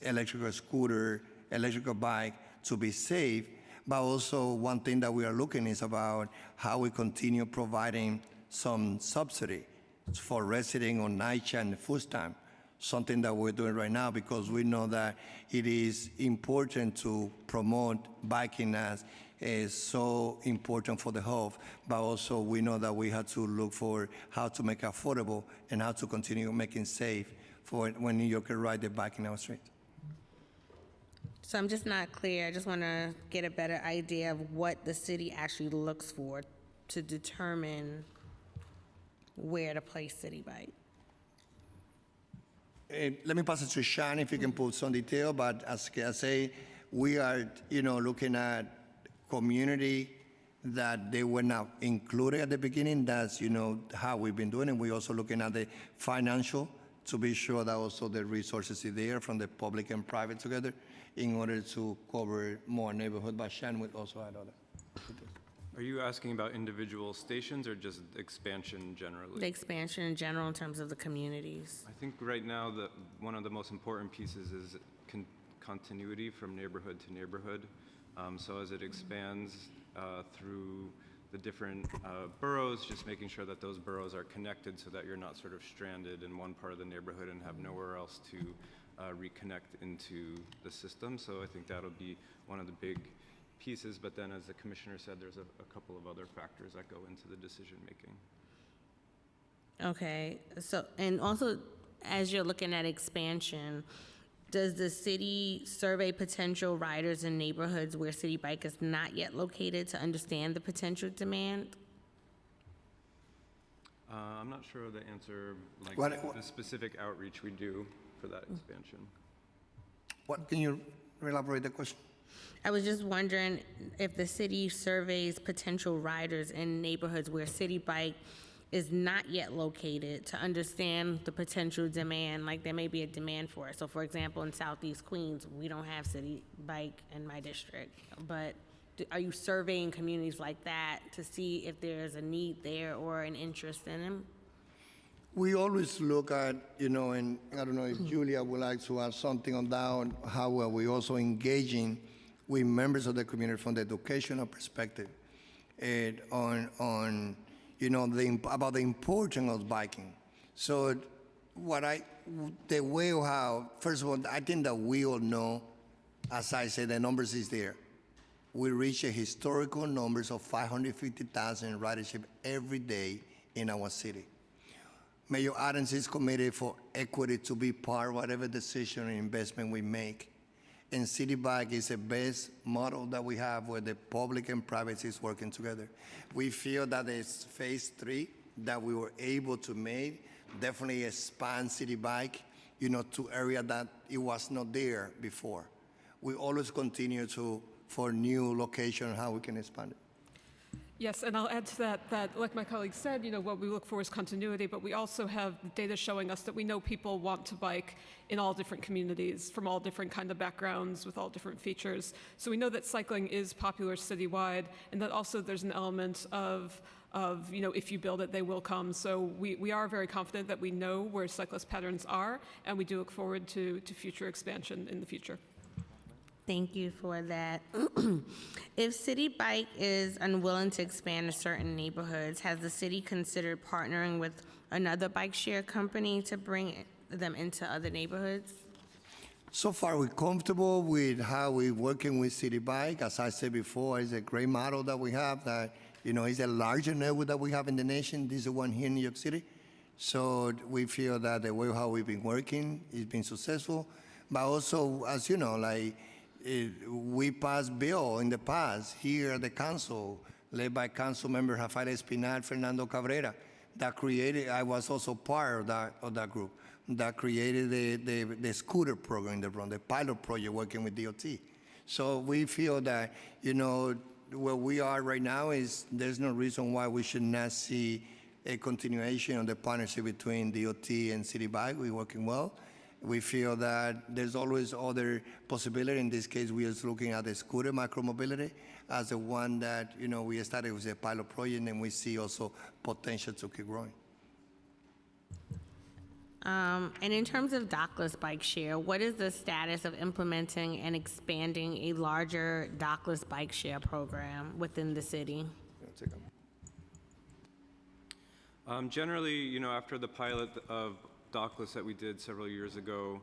electrical scooter, electrical bike to be safe. But also one thing that we are looking is about how we continue providing some subsidy for residents on night and food stamp, something that we're doing right now because we know that it is important to promote biking as is so important for the health, but also we know that we have to look for how to make it affordable and how to continue making safe for when New Yorkers ride their bike in our street. So I'm just not clear. I just want to get a better idea of what the city actually looks for to determine where to place City Bike. Let me pass it to Sean if you can put some detail, but as I say, we are, looking at community that they were not included at the beginning. That's, how we've been doing it. We're also looking at the financial to be sure that also the resources are there from the public and private together in order to cover more neighborhood, but Sean would also add other. Are you asking about individual stations or just expansion generally? The expansion in general in terms of the communities. I think right now that one of the most important pieces is continuity from neighborhood to neighborhood. So as it expands through the different boroughs, just making sure that those boroughs are connected so that you're not sort of stranded in one part of the neighborhood and have nowhere else to reconnect into the system. So I think that'll be one of the big pieces, but then as the commissioner said, there's a couple of other factors that go into the decision making. Okay, so, and also, as you're looking at expansion, does the city survey potential riders in neighborhoods where City Bike is not yet located to understand the potential demand? I'm not sure of the answer, like the specific outreach we do for that expansion. What, can you elaborate the question? I was just wondering if the city surveys potential riders in neighborhoods where City Bike is not yet located to understand the potential demand, like there may be a demand for it. So for example, in Southeast Queens, we don't have City Bike in my district, but are you surveying communities like that to see if there's a need there or an interest in them? We always look at, and I don't know if Julia would like to add something on that, on how are we also engaging with members of the community from the educational perspective, and on about the importance of biking. So the way how, first of all, I think that we all know, as I said, the numbers is there. We reach a historical numbers of 550,000 ridership every day in our city. Mayor Adams is committed for equity to be part of whatever decision or investment we make. And City Bike is the best model that we have where the public and private is working together. We feel that it's phase 3 that we were able to make, definitely expand City Bike, to area that it was not there before. We always continue for new location, how we can expand it. Yes, and I'll add to that like my colleague said, what we look for is continuity, but we also have data showing us that we know people want to bike in all different communities, from all different kind of backgrounds, with all different features. So we know that cycling is popular citywide, and that also there's an element of if you build it, they will come. So we are very confident that we know where cyclist patterns are, and we do look forward to future expansion in the future. Thank you for that. If City Bike is unwilling to expand to certain neighborhoods, has the city considered partnering with another bike share company to bring them into other neighborhoods? So far, we're comfortable with how we're working with City Bike. As I said before, it's a great model that we have that, is a larger network that we have in the nation. This is the one here in New York City. So we feel that the way how we've been working has been successful. But also, as you know, we passed bill in the past here at the council, led by council member Rafael Espinal, Fernando Cabrera, that created, I was also part of that group, that created the scooter program, the pilot project working with DOT. So we feel that, where we are right now is there's no reason why we should not see a continuation of the partnership between DOT and City Bike. We're working well. We feel that there's always other possibility. In this case, we are looking at the scooter micromobility as the one that, we started with a pilot project, and we see also potential to keep growing. And in terms of dockless bike share, what is the status of implementing and expanding a larger dockless bike share program within the city? Generally, after the pilot of dockless that we did several years ago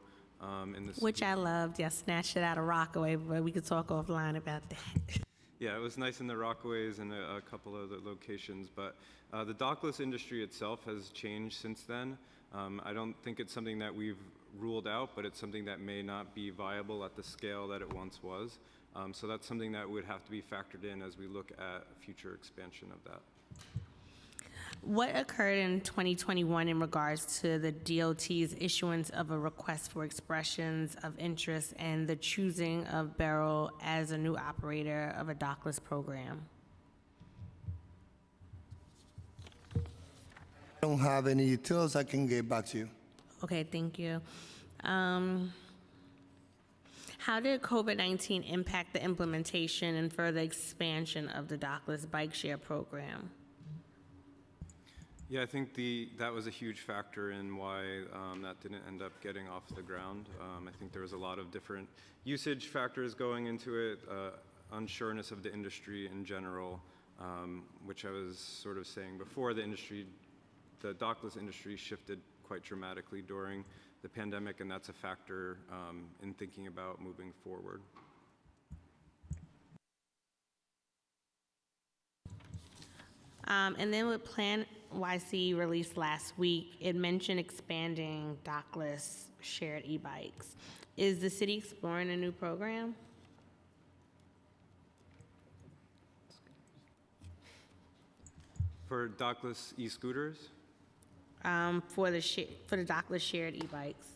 in the Which I loved. Yeah, snatched it out of Rockaway, but we could talk offline about that. Yeah, it was nice in the Rockaways and a couple other locations, but the dockless industry itself has changed since then. I don't think it's something that we've ruled out, but it's something that may not be viable at the scale that it once was. So that's something that would have to be factored in as we look at future expansion of that. What occurred in 2021 in regards to the DOT's issuance of a request for expressions of interest and the choosing of Beryl as a new operator of a dockless program? I don't have any details. I can get back to you. Okay, thank you. How did COVID-19 impact the implementation and further expansion of the dockless bike share program? Yeah, I think that was a huge factor in why that didn't end up getting off the ground. I think there was a lot of different usage factors going into it, unsureness of the industry in general, which I was sort of saying before, the dockless industry shifted quite dramatically during the pandemic, and that's a factor in thinking about moving forward. And then with Plan YC released last week, it mentioned expanding dockless shared e-bikes. Is the city exploring a new program? For dockless e-scooters? For the dockless shared e-bikes.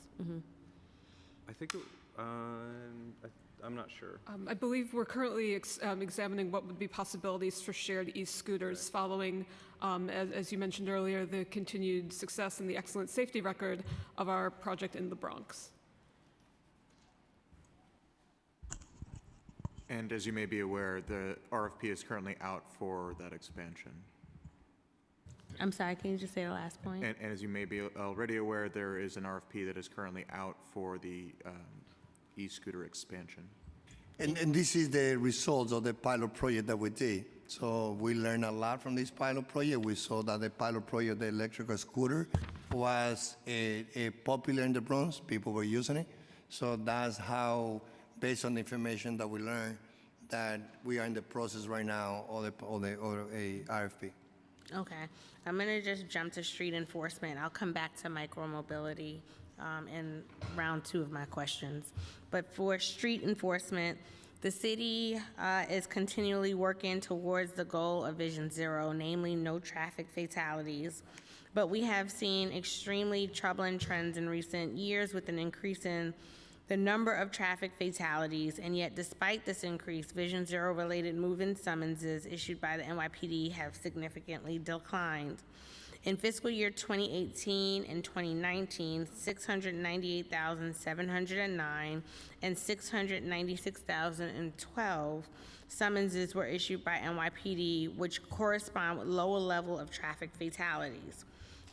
I think, I'm not sure. I believe we're currently examining what would be possibilities for shared e-scooters following, as you mentioned earlier, the continued success and the excellent safety record of our project in the Bronx. And as you may be aware, the RFP is currently out for that expansion. I'm sorry, can you just say the last point? And as you may be already aware, there is an RFP that is currently out for the e-scooter expansion. And this is the results of the pilot project that we did. So we learned a lot from this pilot project. We saw that the pilot project, the electrical scooter, was a popular in the Bronx. People were using it. So that's how, based on the information that we learned, that we are in the process right now of a RFP. Okay, I'm gonna just jump to street enforcement. I'll come back to micromobility in round 2 of my questions. But for street enforcement, the city is continually working towards the goal of Vision Zero, namely no traffic fatalities. But we have seen extremely troubling trends in recent years with an increase in the number of traffic fatalities, and yet despite this increase, Vision Zero related move-in summonses issued by the NYPD have significantly declined. In fiscal year 2018 and 2019, 698,709 and 696,012 summonses were issued by NYPD, which correspond with lower level of traffic fatalities.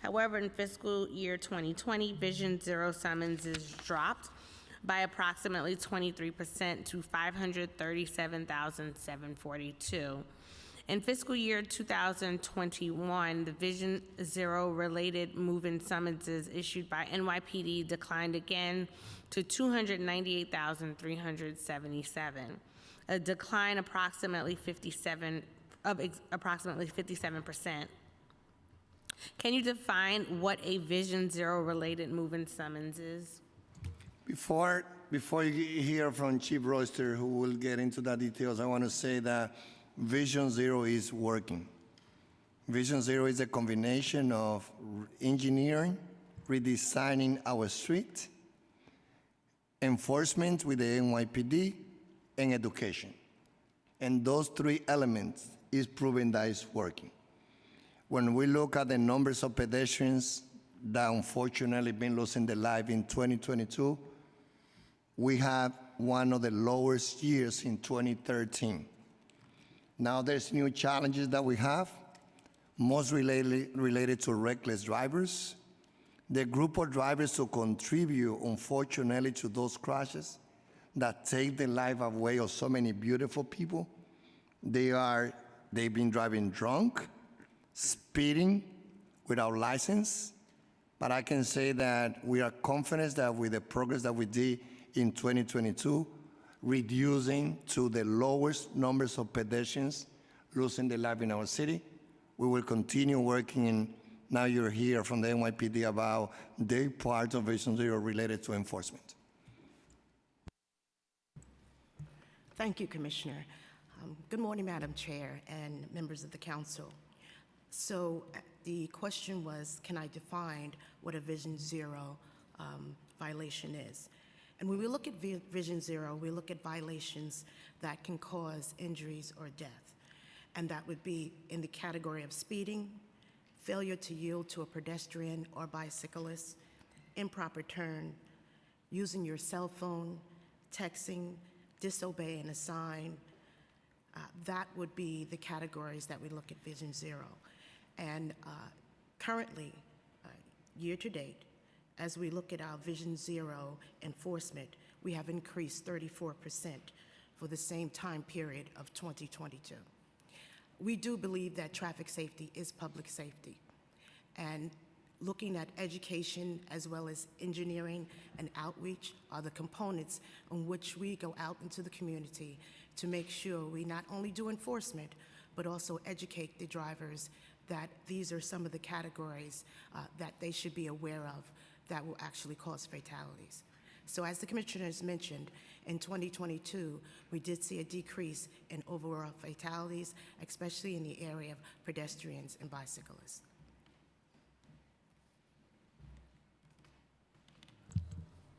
However, in fiscal year 2020, Vision Zero summonses dropped by approximately 23% to 537,742. In fiscal year 2021, the Vision Zero related move-in summonses issued by NYPD declined again to 298,377, a decline approximately 57%. Can you define what a Vision Zero related move-in summons is? Before you hear from Chief Royster, who will get into the details, I want to say that Vision Zero is working. Vision Zero is a combination of engineering, redesigning our street, enforcement with the NYPD, and education. And those three elements is proving that it's working. When we look at the numbers of pedestrians that unfortunately been losing their life in 2022, we have one of the lowest years in 2013. Now there's new challenges that we have, most related to reckless drivers. The group of drivers who contribute, unfortunately, to those crashes that take the life away of so many beautiful people, they've been driving drunk, speeding without license. But I can say that we are confident that with the progress that we did in 2022, reducing to the lowest numbers of pedestrians losing their life in our city, we will continue working. And now you're here from the NYPD about their part of Vision Zero related to enforcement. Thank you, Commissioner. Good morning, Madam Chair and members of the council. So the question was, can I define what a Vision Zero violation is? And when we look at Vision Zero, we look at violations that can cause injuries or death. And that would be in the category of speeding, failure to yield to a pedestrian or bicyclist, improper turn, using your cell phone, texting, disobeying a sign. That would be the categories that we look at Vision Zero. And currently, year to date, as we look at our Vision Zero enforcement, we have increased 34% for the same time period of 2022. We do believe that traffic safety is public safety. And looking at education as well as engineering and outreach are the components on which we go out into the community to make sure we not only do enforcement, but also educate the drivers that these are some of the categories that they should be aware of that will actually cause fatalities. So as the Commissioner has mentioned, in 2022, we did see a decrease in overall fatalities, especially in the area of pedestrians and bicyclists.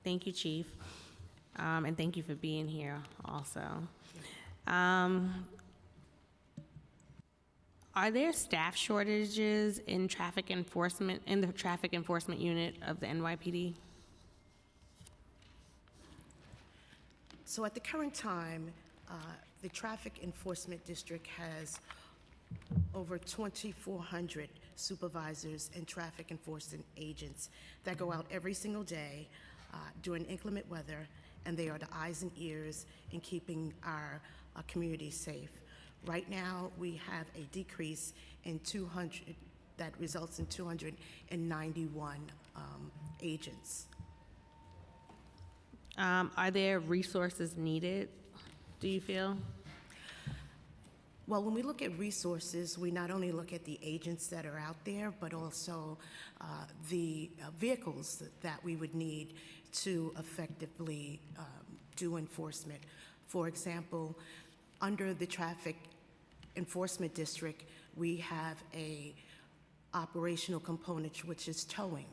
Thank you, Chief. And thank you for being here also. Are there staff shortages in traffic enforcement, in the traffic enforcement unit of the NYPD? So at the current time, the Traffic Enforcement District has over 2,400 supervisors and traffic enforcement agents that go out every single day during inclement weather, and they are the eyes and ears in keeping our community safe. Right now, we have a decrease in 200, that results in 291 agents. Are there resources needed, do you feel? Well, when we look at resources, we not only look at the agents that are out there, but also the vehicles that we would need to effectively do enforcement. For example, under the Traffic Enforcement District, we have a operational component, which is towing.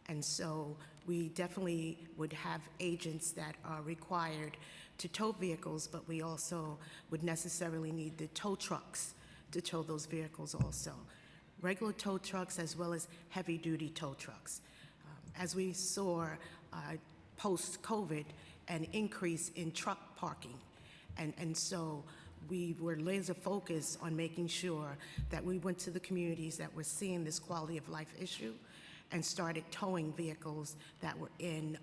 And so we definitely would have agents that are required to tow vehicles, but we also would necessarily need the tow trucks to tow those vehicles also. Regular tow trucks as well as heavy-duty tow trucks. As we saw post-COVID, an increase in truck parking. And so we were laser focused on making sure that we went to the communities that were seeing this quality of life issue and started towing vehicles that were in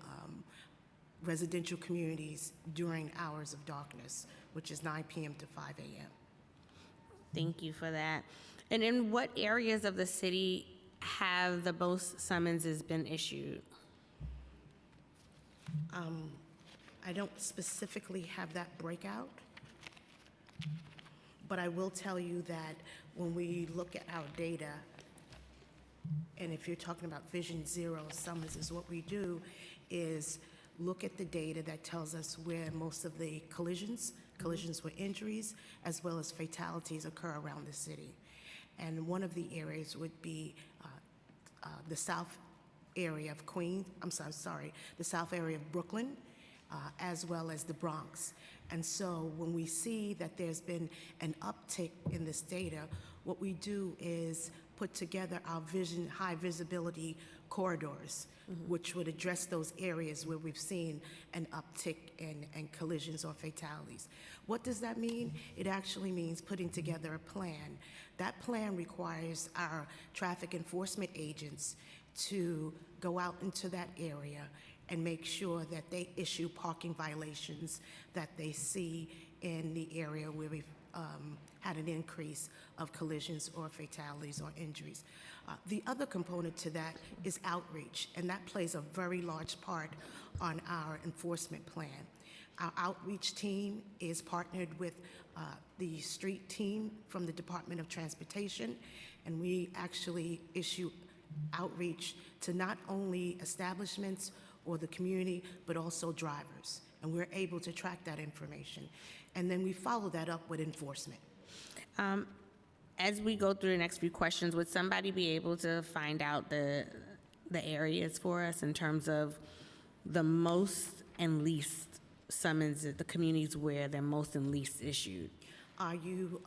residential communities during hours of darkness, which is 9 p.m. to 5 a.m. Thank you for that. And in what areas of the city have the most summonses been issued? I don't specifically have that breakout, but I will tell you that when we look at our data, and if you're talking about Vision Zero summonses, what we do is look at the data that tells us where most of the collisions with injuries, as well as fatalities occur around the city. And one of the areas would be the south area of Queens, the south area of Brooklyn, as well as the Bronx. And so when we see that there's been an uptick in this data, what we do is put together our high visibility corridors, which would address those areas where we've seen an uptick in collisions or fatalities. What does that mean? It actually means putting together a plan. That plan requires our traffic enforcement agents to go out into that area and make sure that they issue parking violations that they see in the area where we've had an increase of collisions or fatalities or injuries. The other component to that is outreach, and that plays a very large part on our enforcement plan. Our outreach team is partnered with the street team from the Department of Transportation, and we actually issue outreach to not only establishments or the community, but also drivers. And we're able to track that information. And then we follow that up with enforcement. As we go through the next few questions, would somebody be able to find out the areas for us in terms of the most and least summonses, the communities where they're most and least issued? Are you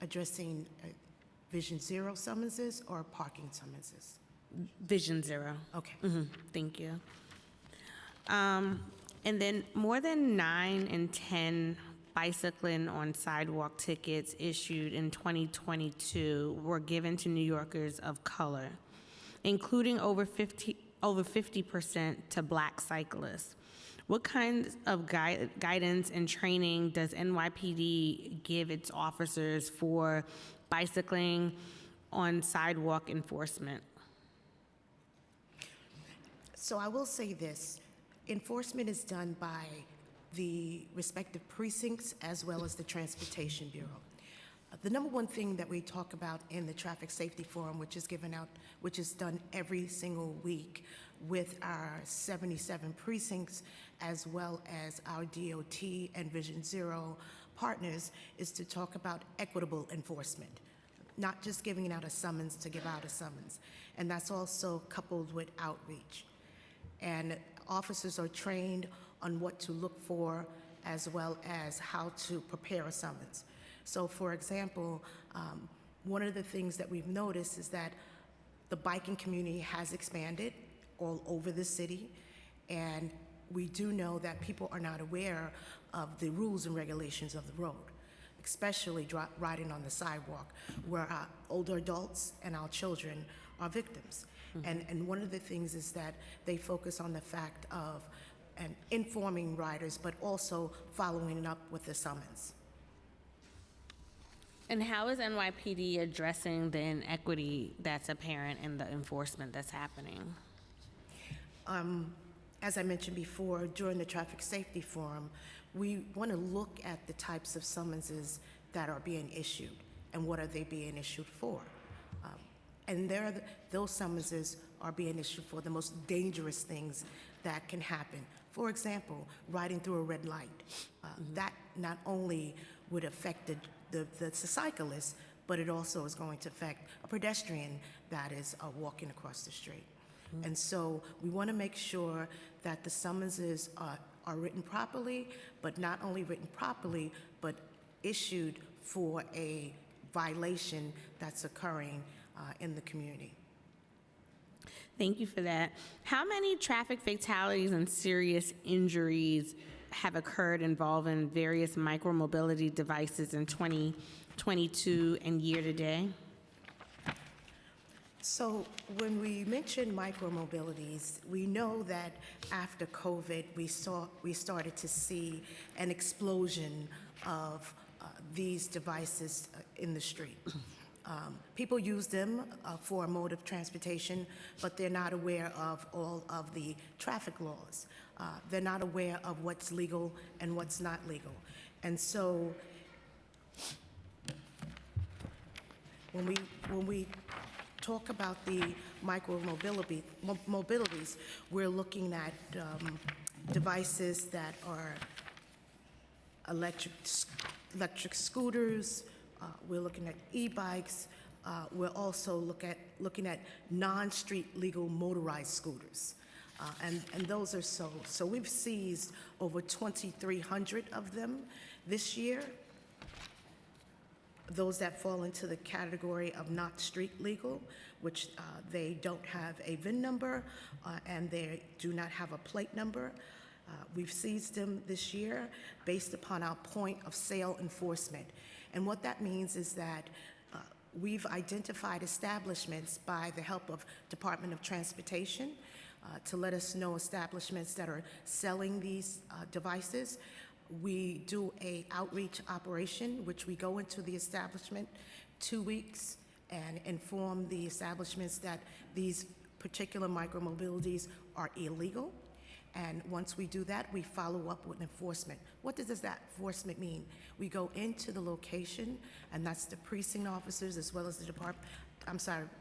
addressing Vision Zero summonses or parking summonses? Vision Zero. Okay. Thank you. And then more than 9 in 10 bicycling on sidewalk tickets issued in 2022 were given to New Yorkers of color, including over 50% to Black cyclists. What kinds of guidance and training does NYPD give its officers for bicycling on sidewalk enforcement? So I will say this. Enforcement is done by the respective precincts as well as the Transportation Bureau. The number one thing that we talk about in the Traffic Safety Forum, which is done every single week with our 77 precincts as well as our DOT and Vision Zero partners, is to talk about equitable enforcement, not just giving out a summons to give out a summons. And that's also coupled with outreach. And officers are trained on what to look for as well as how to prepare a summons. So for example, one of the things that we've noticed is that the biking community has expanded all over the city, and we do know that people are not aware of the rules and regulations of the road, especially riding on the sidewalk, where our older adults and our children are victims. And one of the things is that they focus on the fact of informing riders, but also following it up with the summons. And how is NYPD addressing the inequity that's apparent in the enforcement that's happening? As I mentioned before, during the Traffic Safety Forum, we want to look at the types of summonses that are being issued and what are they being issued for. And those summonses are being issued for the most dangerous things that can happen. For example, riding through a red light. That not only would affect the cyclist, but it also is going to affect a pedestrian that is walking across the street. And so we want to make sure that the summonses are written properly, but not only written properly, but issued for a violation that's occurring in the community. Thank you for that. How many traffic fatalities and serious injuries have occurred involving various micromobility devices in 2022 and year to date? So when we mention micromobilities, we know that after COVID, we started to see an explosion of these devices in the street. People use them for a mode of transportation, but they're not aware of all of the traffic laws. They're not aware of what's legal and what's not legal. And so when we talk about the mobilities, we're looking at devices that are electric scooters. We're looking at e-bikes. We're also looking at non-street legal motorized scooters. And those are sold. So we've seized over 2,300 of them this year. Those that fall into the category of not street legal, which they don't have a VIN number and they do not have a plate number. We've seized them this year based upon our point of sale enforcement. And what that means is that we've identified establishments by the help of Department of Transportation to let us know establishments that are selling these devices. We do a outreach operation, which we go into the establishment 2 weeks and inform the establishments that these particular micromobilities are illegal. And once we do that, we follow up with enforcement. What does that enforcement mean? We go into the location, and that's the precinct officers as well as the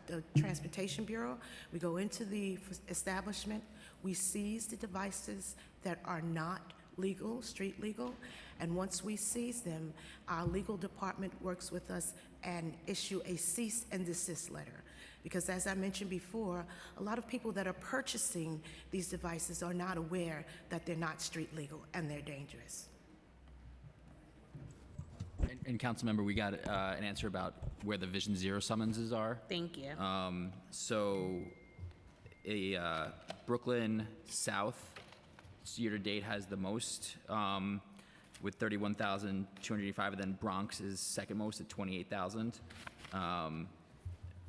the Transportation Bureau. We go into the establishment, we seize the devices that are not legal, street legal, and once we seize them, our legal department works with us and issue a cease and desist letter. Because as I mentioned before, a lot of people that are purchasing these devices are not aware that they're not street legal and they're dangerous. And Councilmember, we got an answer about where the Vision Zero summonses are. Thank you. So, Brooklyn South year to date has the most with 31,285, and then Bronx is second most at 28,000.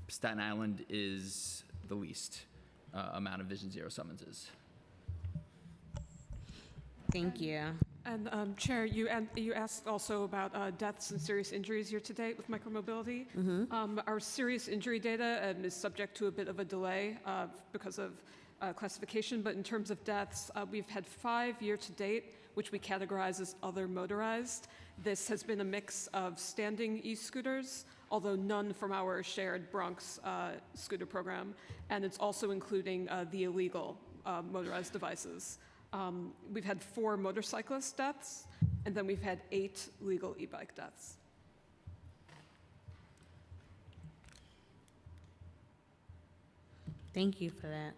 Staten Island is the least amount of Vision Zero summonses. Thank you. And Chair, you asked also about deaths and serious injuries year to date with micromobility. Our serious injury data is subject to a bit of a delay because of classification, but in terms of deaths, we've had 5 year to date, which we categorize as other motorized. This has been a mix of standing e-scooters, although none from our shared Bronx scooter program, and it's also including the illegal motorized devices. We've had 4 motorcyclist deaths, and then we've had 8 legal e-bike deaths. Thank you for that.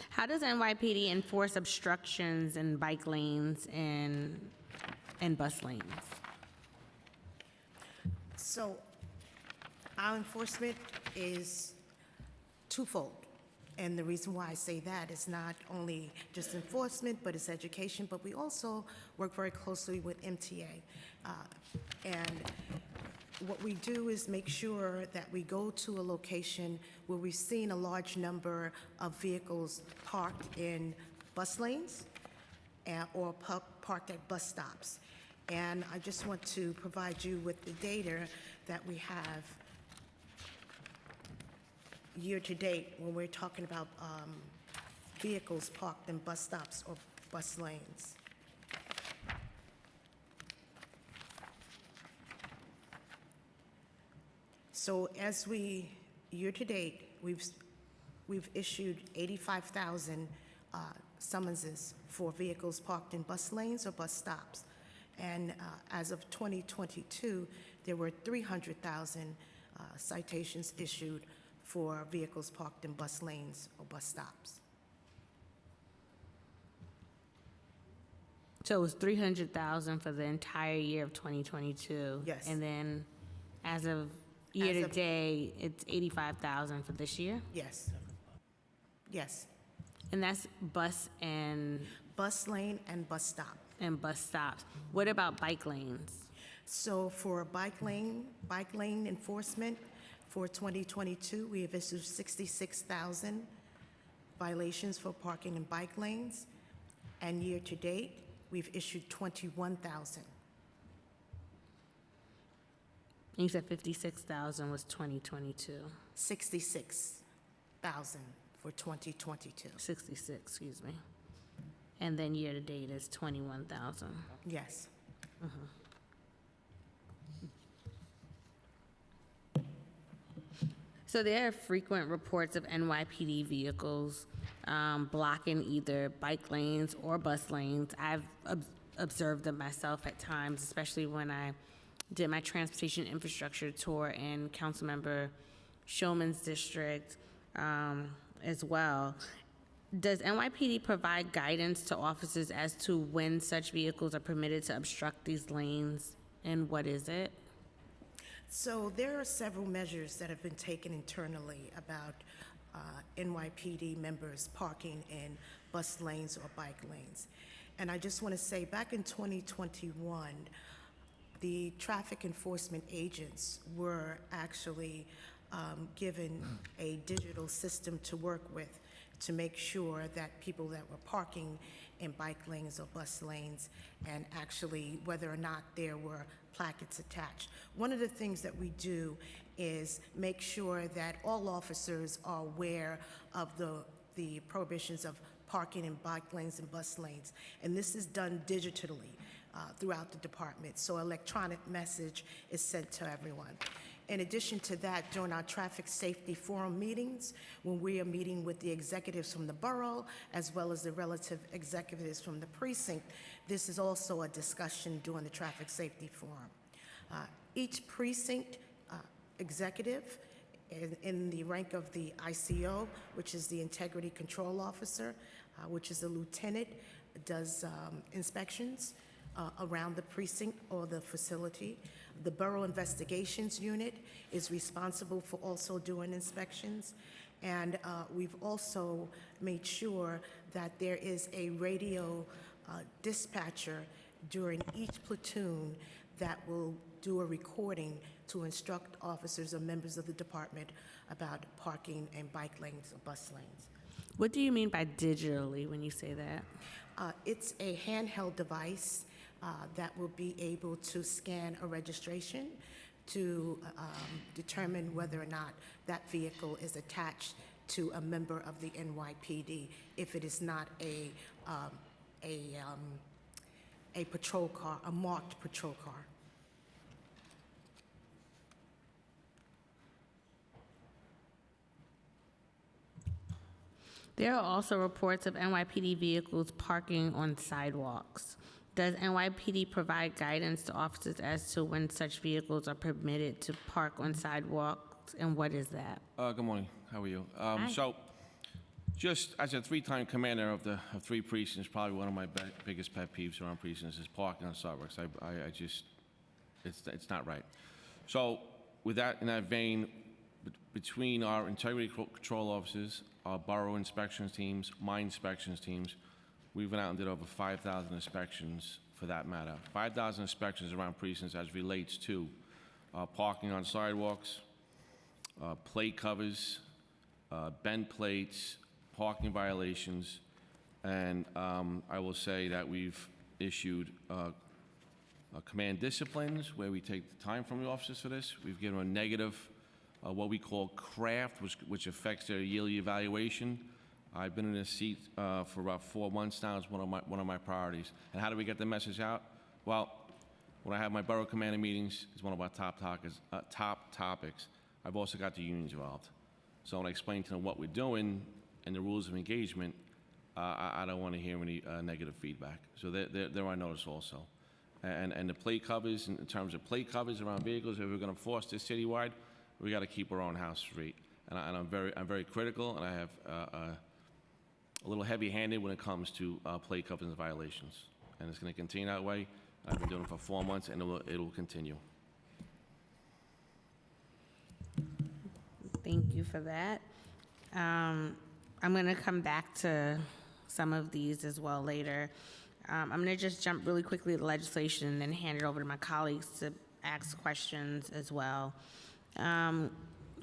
How does NYPD enforce obstructions in bike lanes and bus lanes? So our enforcement is twofold. And the reason why I say that is not only just enforcement, but it's education, but we also work very closely with MTA. And what we do is make sure that we go to a location where we've seen a large number of vehicles parked in bus lanes or parked at bus stops. And I just want to provide you with the data that we have year to date when we're talking about vehicles parked in bus stops or bus lanes. So as year to date, we've issued 85,000 summonses for vehicles parked in bus lanes or bus stops. And as of 2022, there were 300,000 citations issued for vehicles parked in bus lanes or bus stops. So it was 300,000 for the entire year of 2022. Yes. And then as of year to date, it's 85,000 for this year? Yes. Yes. And that's bus and Bus lane and bus stop. and bus stops. What about bike lanes? So for bike lane enforcement for 2022, we have issued 66,000 violations for parking in bike lanes. And year to date, we've issued 21,000. You said 56,000 was 2022. 66,000 for 2022. 66, excuse me. And then year to date is 21,000. Yes. So there are frequent reports of NYPD vehicles blocking either bike lanes or bus lanes. I've observed them myself at times, especially when I did my transportation infrastructure tour, and Councilmember Showman's District as well. Does NYPD provide guidance to officers as to when such vehicles are permitted to obstruct these lanes, and what is it? So there are several measures that have been taken internally about NYPD members parking in bus lanes or bike lanes. And I just want to say, back in 2021, the traffic enforcement agents were actually given a digital system to work with to make sure that people that were parking in bike lanes or bus lanes, and actually whether or not there were plackets attached. One of the things that we do is make sure that all officers are aware of the prohibitions of parking in bike lanes and bus lanes. And this is done digitally throughout the department. So electronic message is sent to everyone. In addition to that, during our traffic safety forum meetings, when we are meeting with the executives from the borough, as well as the relative executives from the precinct, this is also a discussion during the traffic safety forum. Each precinct executive in the rank of the ICO, which is the Integrity Control Officer, which is a lieutenant, does inspections around the precinct or the facility. The Borough Investigations Unit is responsible for also doing inspections. And we've also made sure that there is a radio dispatcher during each platoon that will do a recording to instruct officers or members of the department about parking in bike lanes or bus lanes. What do you mean by digitally when you say that? It's a handheld device that will be able to scan a registration to determine whether or not that vehicle is attached to a member of the NYPD if it is not a patrol car, a marked patrol car. There are also reports of NYPD vehicles parking on sidewalks. Does NYPD provide guidance to officers as to when such vehicles are permitted to park on sidewalks, and what is that? Good morning. How are you? Hi. So, just as a three-time commander of three precincts, probably one of my biggest pet peeves around precincts is parking on sidewalks. I just, it's not right. So, with that in that vein, between our integrity control officers, our borough inspections teams, my inspections teams, we went out and did over 5,000 inspections for that matter. 5,000 inspections around precincts as relates to parking on sidewalks, plate covers, bent plates, parking violations, and I will say that we've issued command disciplines where we take the time from the officers for this. We've given a negative, what we call craft, which affects their yearly evaluation. I've been in this seat for about 4 months now. It's one of my priorities. And how do we get the message out? Well, when I have my borough commander meetings, it's one of our top topics. I've also got the unions involved. So when I explain to them what we're doing and the rules of engagement, I don't want to hear any negative feedback. So they're on notice also. And the plate covers, in terms of plate covers around vehicles, if we're going to force this citywide, we got to keep our own house straight. And I'm very critical, and I have a little heavy-handed when it comes to plate covers and violations. And it's going to continue that way. I've been doing it for 4 months, and it will continue. Thank you for that. I'm going to come back to some of these as well later. I'm going to just jump really quickly to the legislation and then hand it over to my colleagues to ask questions as well.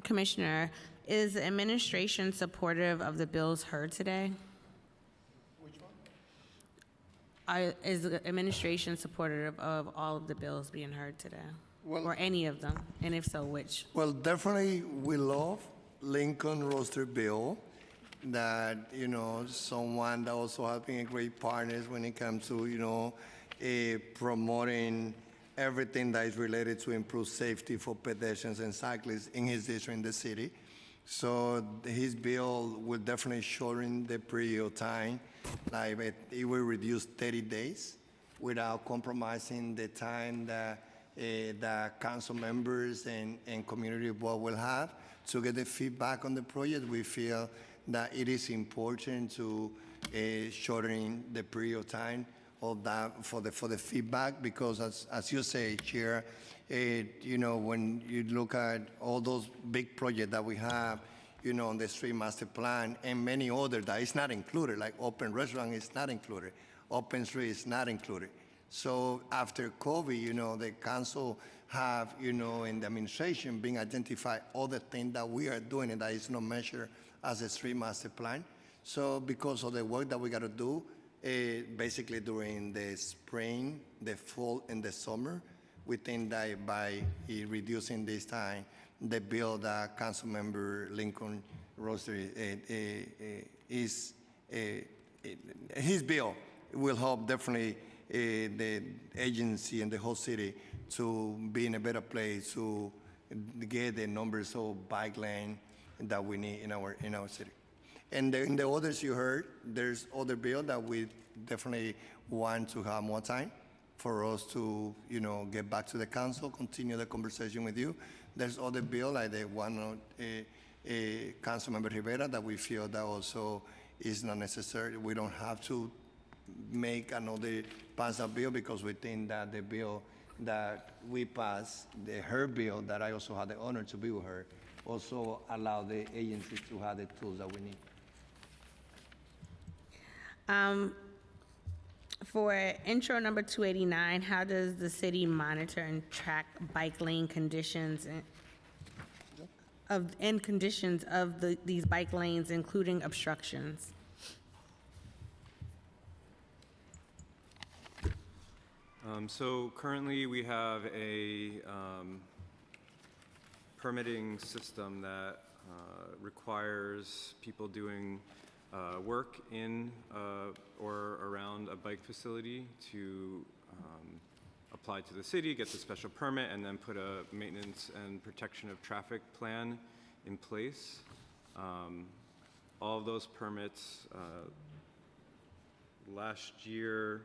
Commissioner, is the administration supportive of the bills heard today? Which one? Is the administration supportive of all of the bills being heard today? Well, or any of them? And if so, which? Well, definitely we love Lincoln roster bill that, someone that also has been a great partner when it comes to, promoting everything that is related to improve safety for pedestrians and cyclists in his district in the city. So his bill will definitely shorten the period of time. Like it will reduce 30 days without compromising the time that the council members and community board will have to get the feedback on the project. We feel that it is important to shorten the period of time of that for the feedback, because as you say, Chair, when you look at all those big projects that we have, on the street master plan and many others that is not included, like open restaurant is not included, open street is not included. So after COVID, the council have, in the administration being identified all the things that we are doing and that is not measured as a street master plan. So because of the work that we got to do, basically during the spring, the fall, and the summer, we think that by reducing this time, the bill that Councilmember Lincoln Roster his bill will help definitely the agency and the whole city to be in a better place to get the numbers of bike lane that we need in our city. And in the others you heard, there's other bill that we definitely want to have more time for us to, get back to the council, continue the conversation with you. There's other bill like the one of Councilmember Rivera that we feel that also is not necessary. We don't have to make another pass a bill because we think that the bill that we passed, her bill that I also had the honor to be with her, also allow the agencies to have the tools that we need. For intro number 289, how does the city monitor and track bike lane conditions conditions of these bike lanes, including obstructions? So currently we have a permitting system that requires people doing work in or around a bike facility to apply to the city, get the special permit, and then put a maintenance and protection of traffic plan in place. All of those permits last year,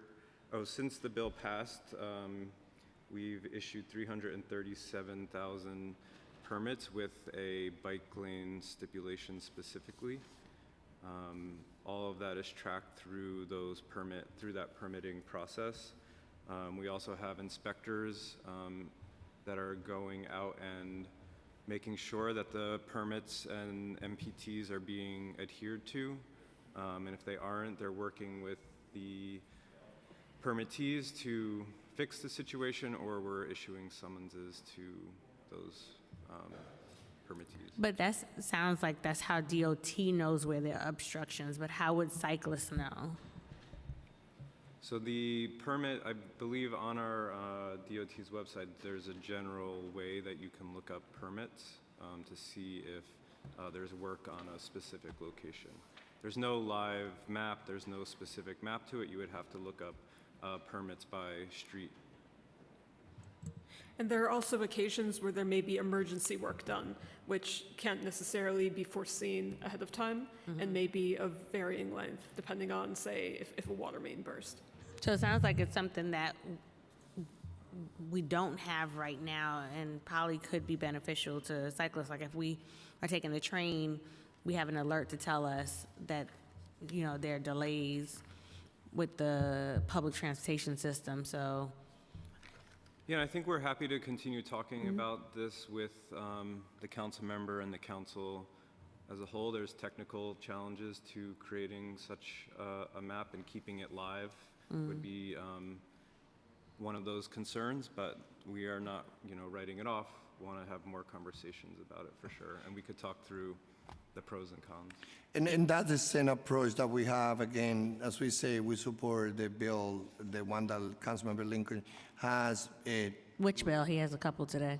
since the bill passed, we've issued 337,000 permits with a bike lane stipulation specifically. All of that is tracked through that permitting process. We also have inspectors that are going out and making sure that the permits and MPTs are being adhered to. And if they aren't, they're working with the permittees to fix the situation, or we're issuing summonses to those permittees. But that sounds like that's how DOT knows where there are obstructions, but how would cyclists know? So the permit, I believe on our DOT's website, there's a general way that you can look up permits to see if there's work on a specific location. There's no live map, there's no specific map to it. You would have to look up permits by street. And there are also occasions where there may be emergency work done, which can't necessarily be foreseen ahead of time and may be of varying length, depending on, say, if a water main burst. So it sounds like it's something that we don't have right now and probably could be beneficial to cyclists. Like if we are taking the train, we have an alert to tell us that, there are delays with the public transportation system, so. Yeah, I think we're happy to continue talking about this with the council member and the council as a whole. There's technical challenges to creating such a map, and keeping it live would be one of those concerns, but we are not, writing it off. We want to have more conversations about it for sure, and we could talk through the pros and cons. And that's the same approach that we have. Again, as we say, we support the bill, the one that Councilmember Lincoln has. Which bill? He has a couple today.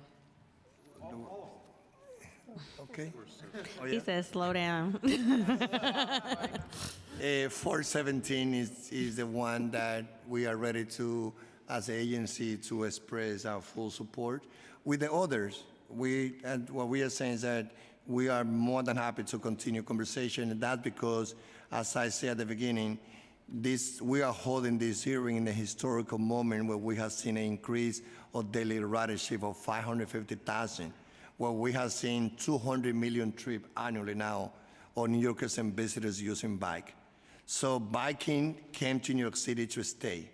Okay. He says, slow down. 417 is the one that we are ready to, as an agency, to express our full support. With the others, what we are saying is that we are more than happy to continue conversation, and that's because, as I said at the beginning, We are holding this hearing in a historical moment where we have seen an increase of daily ridership of 550,000, where we have seen 200 million trips annually now of New Yorkers and visitors using bike. So biking came to New York City to stay.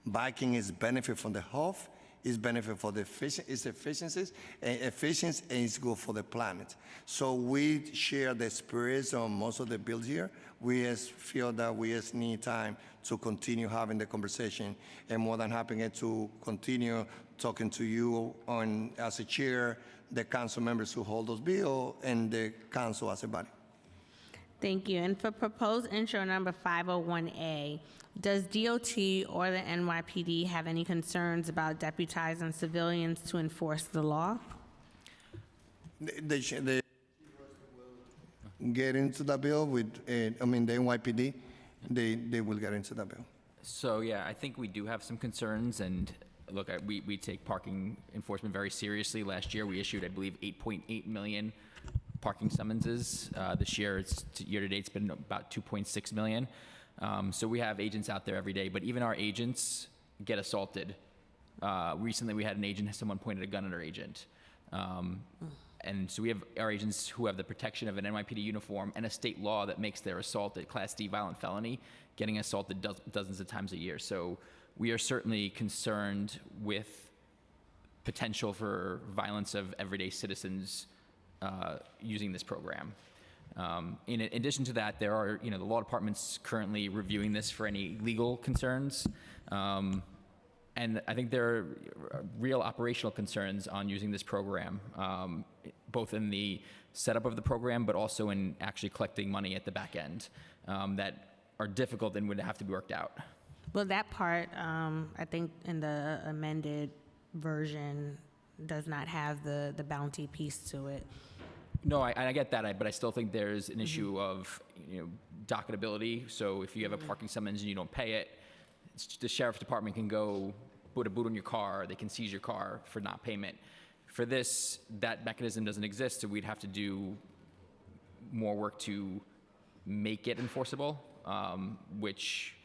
Biking is benefit from the health, is benefit for the efficiencies, and it's good for the planet. So we share the spirits on most of the bills here. We just feel that we just need time to continue having the conversation, and more than happy to continue talking to you on as a chair, the council members who hold those bills, and the council as a body. Thank you. And for proposed intro number 501A, does DOT or the NYPD have any concerns about deputizing civilians to enforce the law? They get into the bill with, the NYPD, they will get into the bill. So yeah, I think we do have some concerns, and look, we take parking enforcement very seriously. Last year, we issued, I believe, 8.8 million parking summonses. This year, year to date, it's been about 2.6 million. So we have agents out there every day, but even our agents get assaulted. Recently, we had an agent, someone pointed a gun at our agent. And so we have our agents who have the protection of an NYPD uniform and a state law that makes their assault a Class D violent felony, getting assaulted dozens of times a year. So we are certainly concerned with potential for violence of everyday citizens using this program. In addition to that, there are, the law department's currently reviewing this for any legal concerns. And I think there are real operational concerns on using this program, both in the setup of the program, but also in actually collecting money at the back end, that are difficult and would have to be worked out. Well, that part, I think in the amended version does not have the bounty piece to it. No, I get that, but I still think there's an issue of docketability. So if you have a parking summons and you don't pay it, the sheriff's department can go put a boot on your car. They can seize your car for not payment. For this, that mechanism doesn't exist, so we'd have to do more work to make it enforceable, which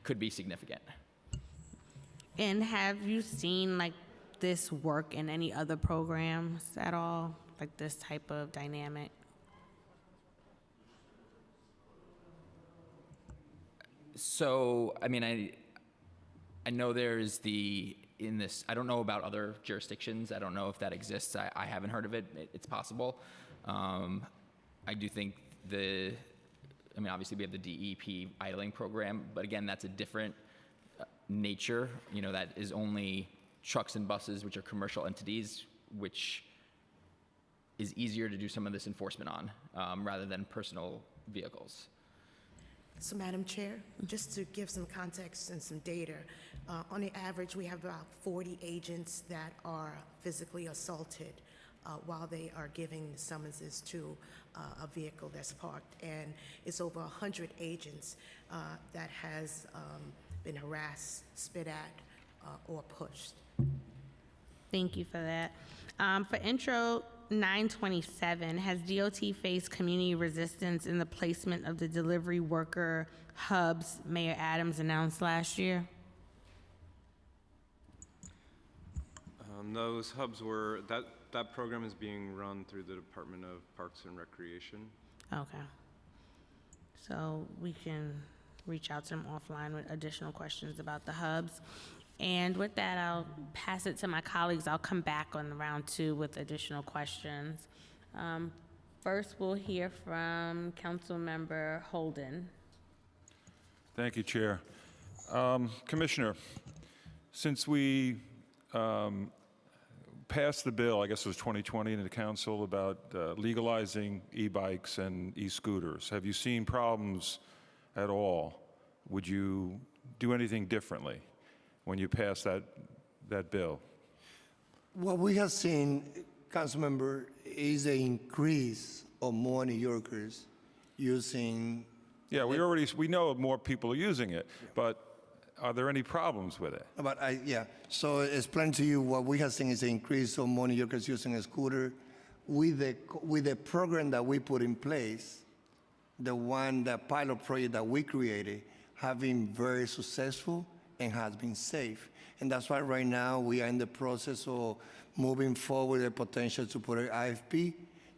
could be significant. And have you seen this work in any other programs at all? Like this type of dynamic? So, I know there's I don't know about other jurisdictions. I don't know if that exists. I haven't heard of it. It's possible. I do think obviously we have the DEP idling program, but again, that's a different nature. That is only trucks and buses, which are commercial entities, which is easier to do some of this enforcement on rather than personal vehicles. So, Madam Chair, just to give some context and some data, on the average, we have about 40 agents that are physically assaulted while they are giving summonses to a vehicle that's parked. And it's over 100 agents that has been harassed, spit at, or pushed. Thank you for that. For intro 927, has DOT faced community resistance in the placement of the delivery worker hubs Mayor Adams announced last year? Those hubs that program is being run through the Department of Parks and Recreation. Okay. So we can reach out to them offline with additional questions about the hubs. And with that, I'll pass it to my colleagues. I'll come back on round two with additional questions. First, we'll hear from Councilmember Holden. Thank you, Chair. Commissioner, since we passed the bill, I guess it was 2020 in the council, about legalizing e-bikes and e-scooters, have you seen problems at all? Would you do anything differently when you pass that bill? What we have seen, Councilmember, is an increase of more New Yorkers using. Yeah, we know more people are using it, but are there any problems with it? So explain to you what we have seen is an increase of more New Yorkers using a scooter. With the program that we put in place, the pilot project that we created, have been very successful and has been safe. And that's why right now we are in the process of moving forward the potential to put an IFP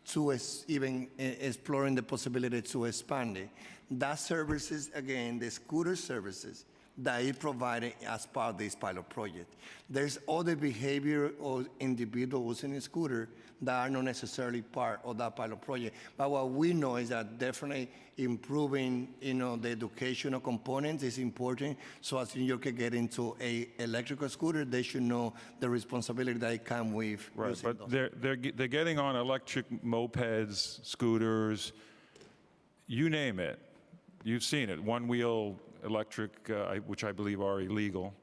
to even exploring the possibility to expand it. That services, again, the scooter services that is provided as part of this pilot project. There's other behavior of individuals in a scooter that are not necessarily part of that pilot project. But what we know is that definitely improving, the educational components is important. So as New Yorker get into a electrical scooter, they should know the responsibility that it comes with. Right, but they're getting on electric mopeds, scooters, you name it. You've seen it, one-wheel electric, which I believe are illegal.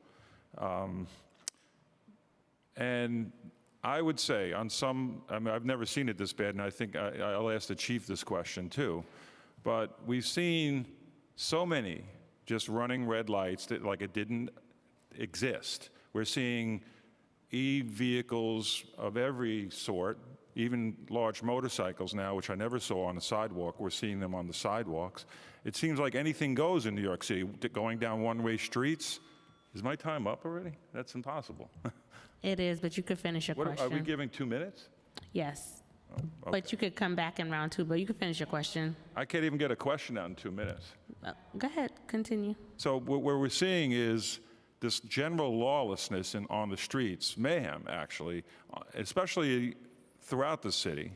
And I would say on some, I've never seen it this bad, and I think I'll ask the chief this question too, but we've seen so many just running red lights that like it didn't exist. We're seeing e-vehicles of every sort, even large motorcycles now, which I never saw on the sidewalk. We're seeing them on the sidewalks. It seems like anything goes in New York City. Going down one-way streets. Is my time up already? That's impossible. It is, but you could finish your question. Are we giving 2 minutes? Yes. Okay. But you could come back in round two, but you can finish your question. I can't even get a question out in 2 minutes. Go ahead, continue. So what we're seeing is this general lawlessness on the streets, mayhem actually, especially throughout the city.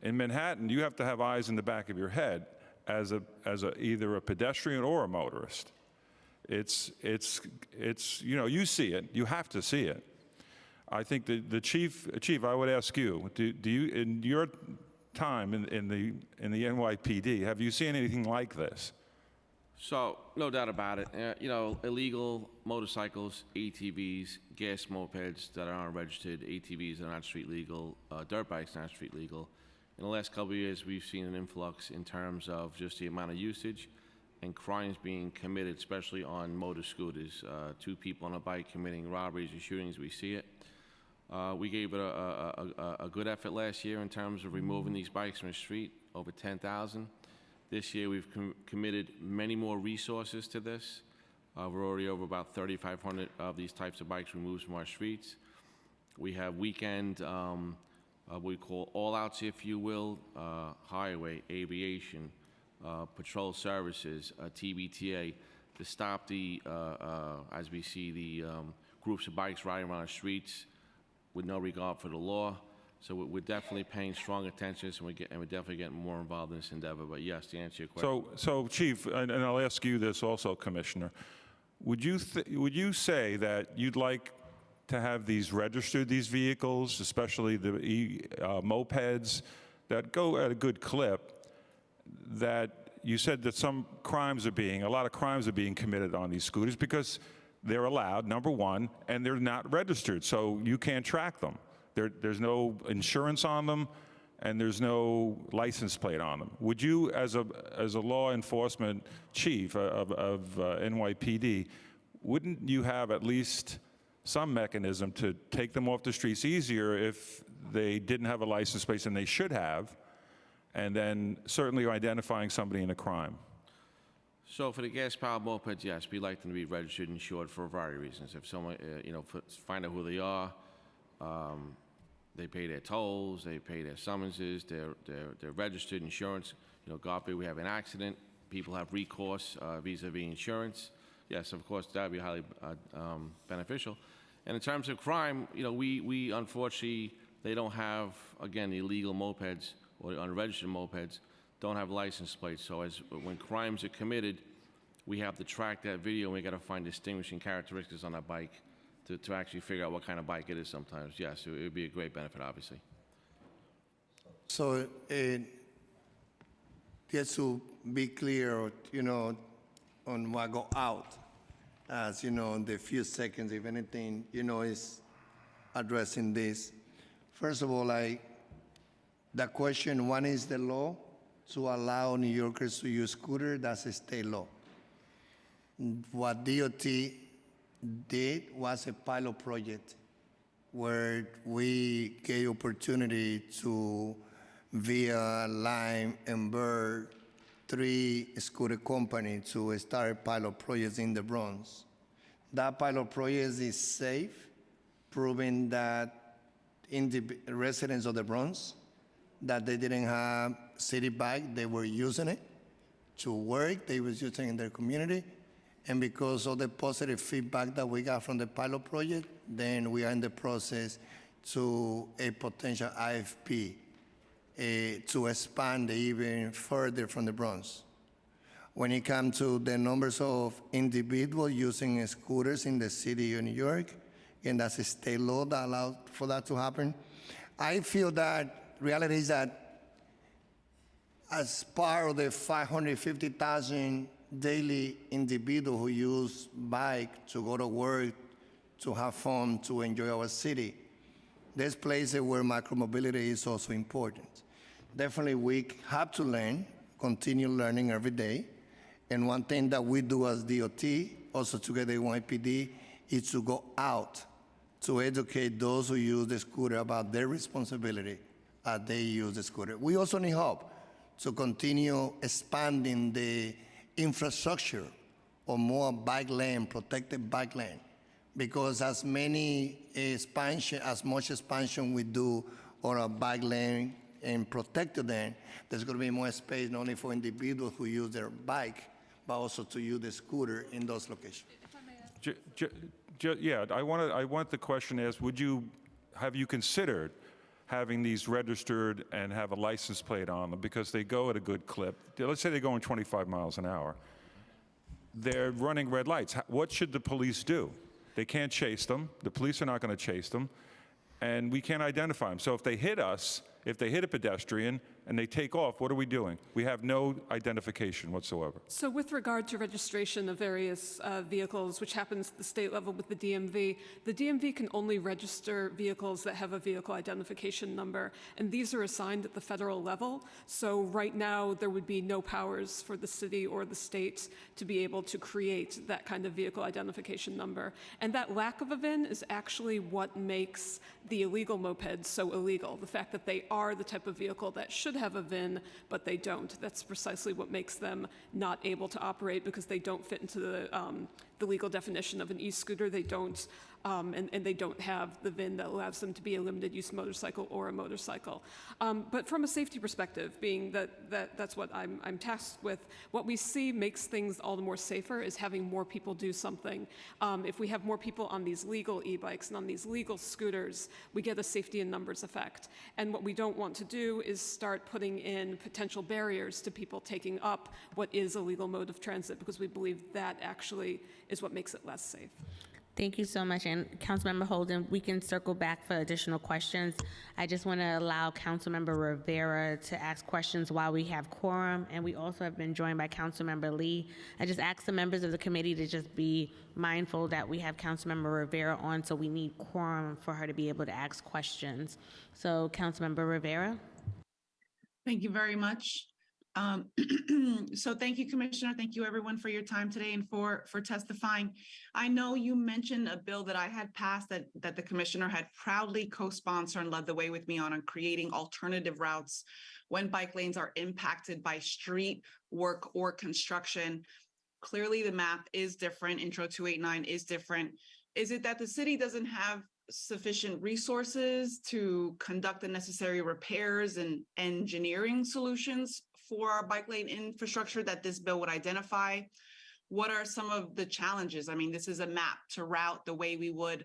In Manhattan, you have to have eyes in the back of your head as either a pedestrian or a motorist. It's you see it, you have to see it. I think the chief, I would ask you, do you, in your time in the NYPD, have you seen anything like this? So, no doubt about it. Illegal motorcycles, ATVs, gas mopeds that are unregistered, ATVs that are not street legal, dirt bikes not street legal. In the last couple of years, we've seen an influx in terms of just the amount of usage and crimes being committed, especially on motor scooters. 2 people on a bike committing robberies or shootings, we see it. We gave it a good effort last year in terms of removing these bikes from the street, over 10,000. This year, we've committed many more resources to this. We're already over about 3,500 of these types of bikes removed from our streets. We have weekend, what we call all-outs, if you will, highway, aviation, patrol services, TBTA, to stop as we see the groups of bikes riding around the streets with no regard for the law. So we're definitely paying strong attention, and we're definitely getting more involved in this endeavor. But yes, to answer your question. So Chief, and I'll ask you this also, Commissioner, would you say that you'd like to have these vehicles, especially the mopeds that go at a good clip, that you said that a lot of crimes are being committed on these scooters because they're allowed, number one, and they're not registered, so you can't track them. There's no insurance on them, and there's no license plate on them. Would you, as a law enforcement chief of NYPD, wouldn't you have at least some mechanism to take them off the streets easier if they didn't have a license plate, and they should have, and then certainly identifying somebody in a crime? So for the gas-powered mopeds, yes, we like them to be registered and insured for a variety of reasons. If someone, find out who they are, they pay their tolls, they pay their summonses, they're registered insurance. God forbid we have an accident, people have recourse vis-a-vis insurance. Yes, of course, that would be highly beneficial. And in terms of crime, we unfortunately, they don't have, again, the illegal mopeds or unregistered mopeds don't have license plates. So when crimes are committed, we have to track that video, and we got to find distinguishing characteristics on that bike to actually figure out what kind of bike it is sometimes. Yes, it would be a great benefit, obviously. So, just to be clear, on what go out, as in the few seconds, if anything, is addressing this. First of all, the question, one is the law to allow New Yorkers to use scooter. That's a state law. What DOT did was a pilot project where we gave opportunity to, via Lime and Bird, 3 scooter companies to start pilot projects in the Bronx. That pilot project is safe, proving that in the residents of the Bronx, that they didn't have city bike, they were using it to work, they was using it in their community. And because of the positive feedback that we got from the pilot project, then we are in the process to a potential IFP to expand even further from the Bronx. When it comes to the numbers of individuals using scooters in the city of New York, and that's a state law that allows for that to happen, I feel that reality is that as part of the 550,000 daily individuals who use bike to go to work, to have fun, to enjoy our city, there's places where micromobility is also important. Definitely we have to learn, continue learning every day. And one thing that we do as DOT, also together with NYPD, is to go out to educate those who use the scooter about their responsibility as they use the scooter. We also need help to continue expanding the infrastructure of more bike lane, protected bike lane, because as much expansion we do on a bike lane and protected lane, there's going to be more space not only for individuals who use their bike, but also to use the scooter in those locations. Yeah, I want the question asked, have you considered having these registered and have a license plate on them because they go at a good clip? Let's say they're going 25 miles an hour. They're running red lights. What should the police do? They can't chase them. The police are not going to chase them. And we can't identify them. So if they hit us, if they hit a pedestrian and they take off, what are we doing? We have no identification whatsoever. So with regard to registration of various vehicles, which happens at the state level with the DMV can only register vehicles that have a vehicle identification number, and these are assigned at the federal level. So right now, there would be no powers for the city or the state to be able to create that kind of vehicle identification number. And that lack of a VIN is actually what makes the illegal mopeds so illegal. The fact that they are the type of vehicle that should have a VIN, but they don't. That's precisely what makes them not able to operate, because they don't fit into the legal definition of an e-scooter. They don't, and they don't have the VIN that allows them to be a limited use motorcycle or a motorcycle. But from a safety perspective, being that's what I'm tasked with, what we see makes things all the more safer is having more people do something. If we have more people on these legal e-bikes and on these legal scooters, we get a safety in numbers effect. And what we don't want to do is start putting in potential barriers to people taking up what is a legal mode of transit, because we believe that actually is what makes it less safe. Thank you so much. And Councilmember Holden, we can circle back for additional questions. I just want to allow Councilmember Rivera to ask questions while we have quorum. And we also have been joined by Councilmember Lee. I just ask the members of the committee to just be mindful that we have Councilmember Rivera on, so we need quorum for her to be able to ask questions. So Councilmember Rivera. Thank you very much. So thank you, Commissioner. Thank you, everyone, for your time today and for testifying. I know you mentioned a bill that I had passed that the Commissioner had proudly co-sponsored and led the way with me on creating alternative routes when bike lanes are impacted by street work or construction. Clearly, the map is different. Intro 289 is different. Is it that the city doesn't have sufficient resources to conduct the necessary repairs and engineering solutions for our bike lane infrastructure that this bill would identify? What are some of the challenges? I mean, this is a map to route the way we would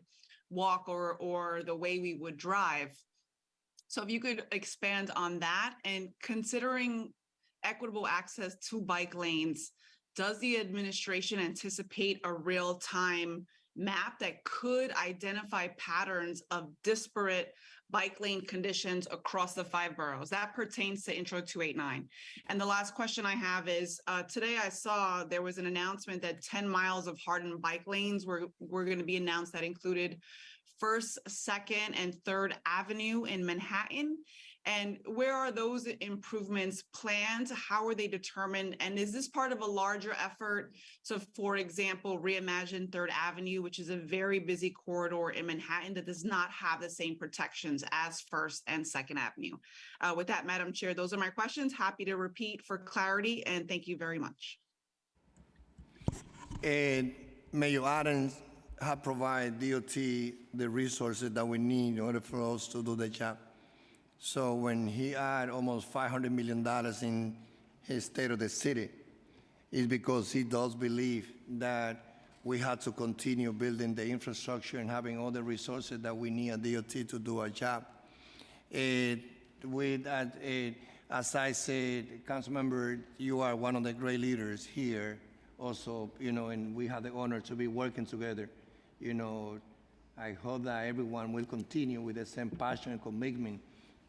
walk or the way we would drive. So if you could expand on that, and considering equitable access to bike lanes, does the administration anticipate a real-time map that could identify patterns of disparate bike lane conditions across the 5 boroughs? That pertains to Intro 289. And the last question I have is, today I saw there was an announcement that 10 miles of hardened bike lanes were going to be announced that included 1st, 2nd, and 3rd Avenue in Manhattan. And where are those improvements planned? How are they determined? And is this part of a larger effort? So for example, reimagine 3rd Avenue, which is a very busy corridor in Manhattan that does not have the same protections as 1st and 2nd Avenue. With that, Madam Chair, those are my questions. Happy to repeat for clarity, and thank you very much. And Mayor Adams have provided DOT the resources that we need in order for us to do the job. So when he had almost $500 million in his state of the city, it's because he does believe that we have to continue building the infrastructure and having all the resources that we need at DOT to do our job. As I said, Councilmember, you are one of the great leaders here also, and we have the honor to be working together. I hope that everyone will continue with the same passion and commitment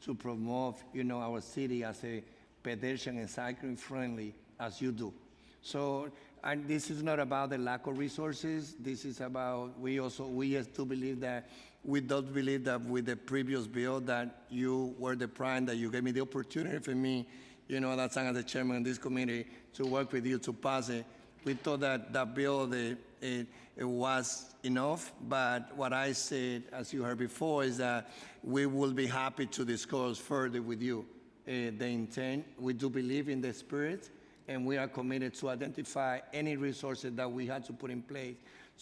to promote, our city as a pedestrian and cycling friendly as you do. So, and this is not about the lack of resources. This is about, we just do believe that, we don't believe that with the previous bill that you were the prime, that you gave me the opportunity for me, that time as the chairman of this committee, to work with you to pass it. We thought that that bill, it was enough, but what I said, as you heard before, is that we will be happy to discuss further with you the intent. We do believe in the spirit, and we are committed to identify any resources that we had to put in place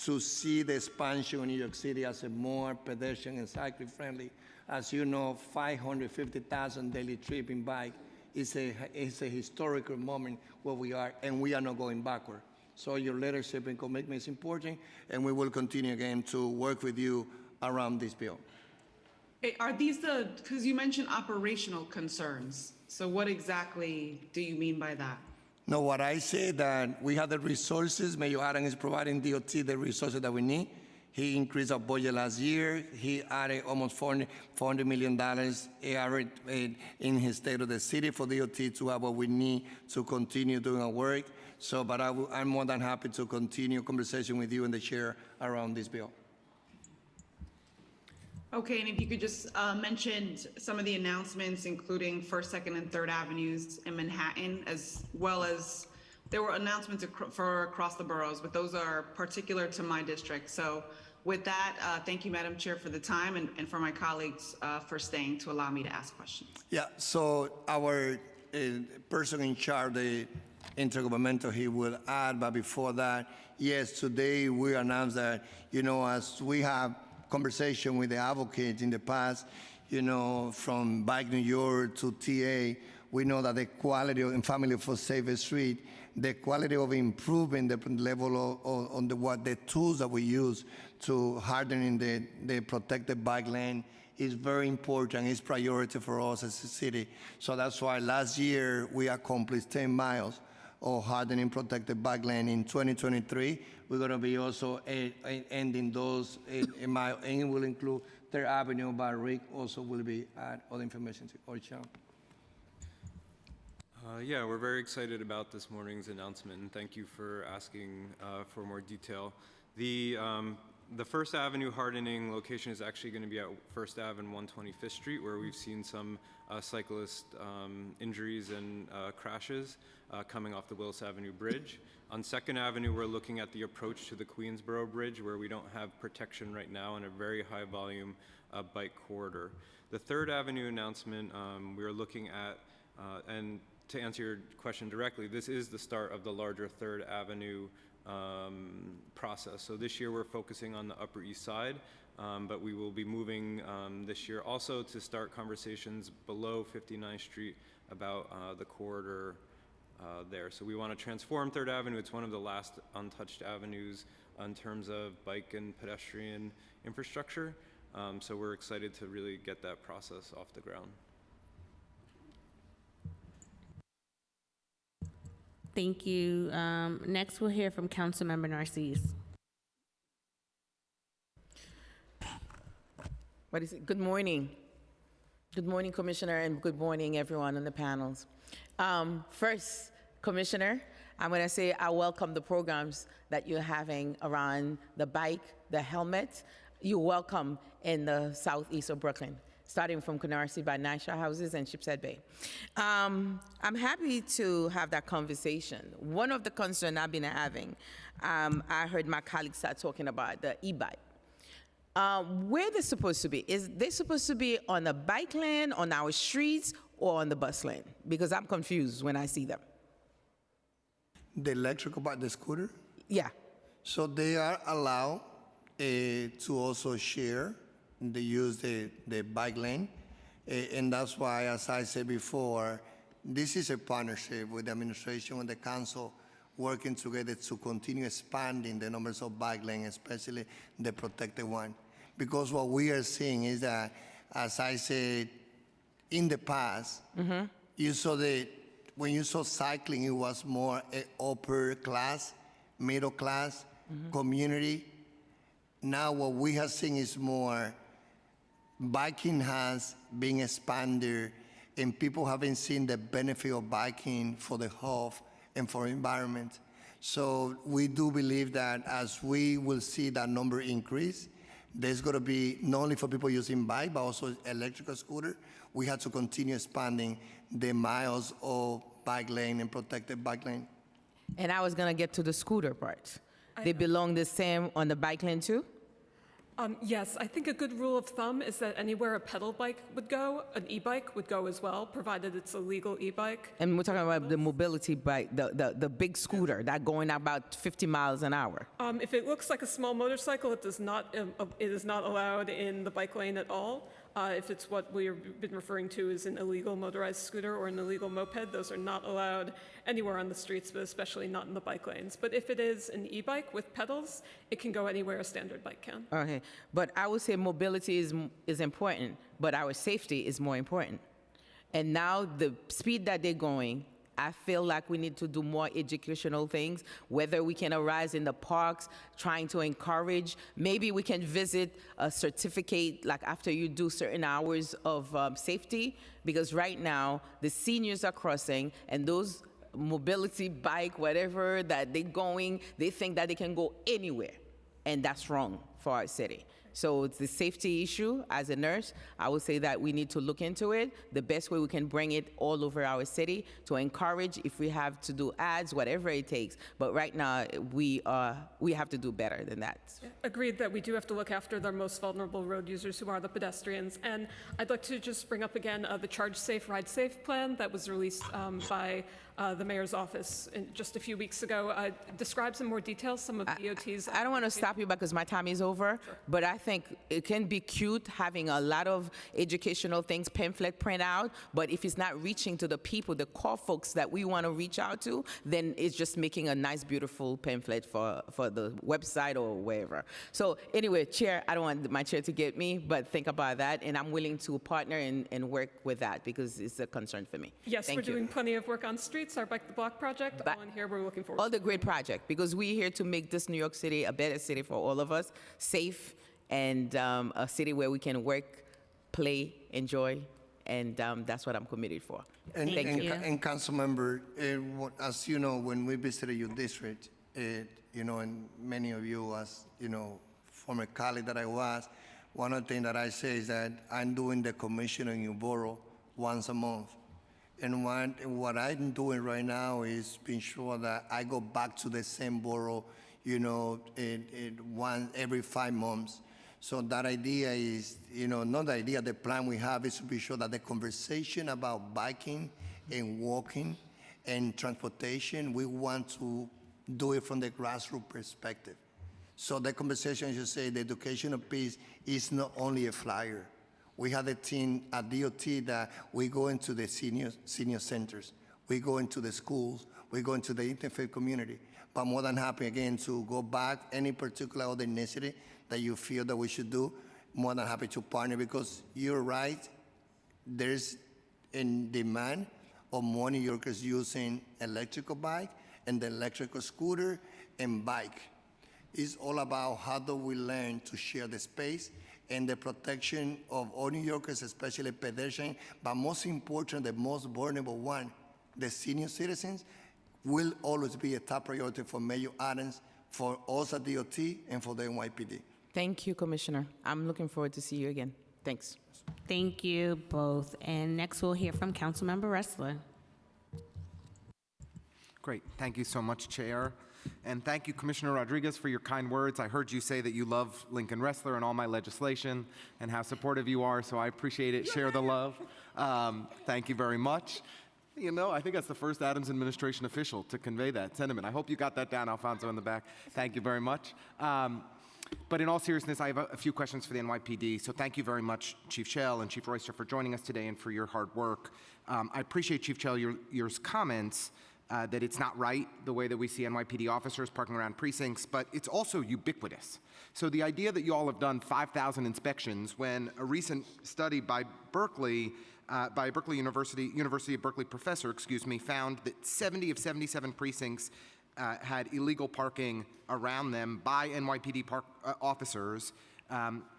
to see the expansion in New York City as a more pedestrian and cycling friendly. As you know, 550,000 daily trip in bike is a historical moment where we are, and we are not going backward. So your leadership and commitment is important, and we will continue again to work with you around this bill. Are these because you mentioned operational concerns. So what exactly do you mean by that? No, what I say that we have the resources. Mayor Adams is providing DOT the resources that we need. He increased our budget last year. He added almost $400 million in his state of the city for DOT to have what we need to continue doing our work. So, but I'm more than happy to continue conversation with you and the chair around this bill. Okay, and if you could just mention some of the announcements, including 1st, 2nd, and 3rd Avenues in Manhattan, as well as there were announcements for across the boroughs, but those are particular to my district. So with that, thank you, Madam Chair, for the time, and for my colleagues for staying to allow me to ask questions. Yeah, so our person in charge, the intergovernmental, he will add, but before that, yes, today we announced that, as we have conversation with the advocates in the past, from Bike New York to TA, we know that the quality of, in Family for Safer Street, the quality of improving the level on the tools that we use to hardening the protected bike lane is very important. It's priority for us as a city. So that's why last year we accomplished 10 miles of hardening protected bike lane. In 2023, we're going to be also ending those miles, and it will include 3rd Avenue, but Rick also will be add all the information to Orchard. Yeah, we're very excited about this morning's announcement, and thank you for asking for more detail. The 1st Avenue hardening location is actually going to be at 1st Ave and 125th Street, where we've seen some cyclist injuries and crashes coming off the Willis Avenue Bridge. On 2nd Avenue, we're looking at the approach to the Queensboro Bridge, where we don't have protection right now in a very high volume bike corridor. The 3rd Avenue announcement, we're looking at, and to answer your question directly, this is the start of the larger 3rd Avenue process. So this year we're focusing on the Upper East Side, but we will be moving this year also to start conversations below 59th Street about the corridor there. So we want to transform 3rd Avenue. It's one of the last untouched avenues in terms of bike and pedestrian infrastructure. So we're excited to really get that process off the ground. Thank you. Next, we'll hear from Councilmember Narcisse. What is it? Good morning. Good morning, Commissioner, and good morning, everyone on the panels. First, Commissioner, I'm going to say I welcome the programs that you're having around the bike, the helmet. You're welcome in the southeast of Brooklyn. starting from Canarsie by Nisha Houses and Shipshead Bay. I'm happy to have that conversation. One of the concerns I've been having, I heard my colleagues start talking about the e-bike. Where they're supposed to be? Is they supposed to be on the bike lane, on our streets, or on the bus lane? Because I'm confused when I see them. The electrical bike, the scooter? Yeah. So they are allowed to also share, they use the bike lane. And that's why, as I said before, this is a partnership with the administration and the council working together to continue expanding the numbers of bike lanes, especially the protected one. Because what we are seeing is that, as I said, in the past, you saw when you saw cycling, it was more upper class, middle class, community. Now what we have seen is more biking has been expanded and people haven't seen the benefit of biking for the health and for environment. So we do believe that as we will see that number increase, there's going to be not only for people using bike, but also electrical scooter. We have to continue expanding the miles of bike lane and protected bike lane. And I was going to get to the scooter part. They belong the same on the bike lane too? Yes, I think a good rule of thumb is that anywhere a pedal bike would go, an e-bike would go as well, provided it's a legal e-bike. And we're talking about the mobility bike, the big scooter that going about 50 miles an hour. If it looks like a small motorcycle, it is not allowed in the bike lane at all. If it's what we've been referring to as an illegal motorized scooter or an illegal moped, those are not allowed anywhere on the streets, but especially not in the bike lanes. But if it is an e-bike with pedals, it can go anywhere a standard bike can. Okay, but I would say mobility is important, but our safety is more important. And now the speed that they're going, I feel like we need to do more educational things, whether we can arise in the parks, trying to encourage. Maybe we can visit a certificate, like after you do certain hours of safety, because right now the seniors are crossing and those mobility bike, whatever that they're going, they think that they can go anywhere. And that's wrong for our city. So it's the safety issue. As a nurse, I would say that we need to look into it. The best way we can bring it all over our city to encourage, if we have to do ads, whatever it takes. But right now, we have to do better than that. Agreed that we do have to look after the most vulnerable road users, who are the pedestrians. And I'd like to just bring up again the Charge Safe, Ride Safe plan that was released by the mayor's office just a few weeks ago. Describes in more detail some of DOT's. I don't want to stop you because my time is over, but I think it can be cute having a lot of educational things, pamphlet print out, but if it's not reaching to the people, the core folks that we want to reach out to, then it's just making a nice, beautiful pamphlet for the website or wherever. So anyway, Chair, I don't want my chair to get me, but think about that, and I'm willing to partner and work with that because it's a concern for me. Yes, Thank we're you. doing plenty of work on streets, our Bike the Block project, all in here we're looking forward All the great project, because we're here to make this New York City a better city for all of us, safe, and a city where we can work, play, enjoy, and that's what I'm committed for. And, Thank you. And council member, as you know, when we visited your district, you know, and many of you, as you know, former colleague that I was, one of the things that I say is that I'm doing the commission in your borough once a month. And what I'm doing right now is being sure that I go back to the same borough, you know, every 5 months. So that idea is, you know, not the idea, the plan we have is to be sure that the conversation about biking and walking and transportation, we want to do it from the grassroots perspective. So the conversation, as you say, the educational piece is not only a flyer. We have a team at DOT that we go into the senior centers, we go into the schools, we go into the interfaith community. But more than happy, again, to go back any particular other initiative that you feel that we should do, more than happy to partner, because you're right, there's a demand of more New Yorkers using electrical bike and the electrical scooter and bike. It's all about how do we learn to share the space and the protection of all New Yorkers, especially pedestrians, but most important, the most vulnerable one, the senior citizens, will always be a top priority for Mayor Adams, for us at DOT, and for the NYPD. Thank you, Commissioner. I'm looking forward to see you again. Thanks. Thank you both. And next we'll hear from Councilmember Ressler. Great. Thank you so much, Chair. And thank you, Commissioner Rodriguez, for your kind words. I heard you say that you love Lincoln Ressler and all my legislation and how supportive you are, so I appreciate it. Share the love. Thank you very much. You know, I think that's the first Adams administration official to convey that sentiment. I hope you got that down, Alfonso, in the back. Thank you very much. But in all seriousness, I have a few questions for the NYPD. So thank you very much, Chief Chell and Chief Royster, for joining us today and for your hard work. I appreciate, Chief Chell, your comments that it's not right the way that we see NYPD officers parking around precincts, but it's also ubiquitous. So the idea that you all have done 5,000 inspections when a recent study by Berkeley University of Berkeley professor, found that 70 of 77 precincts had illegal parking around them by NYPD officers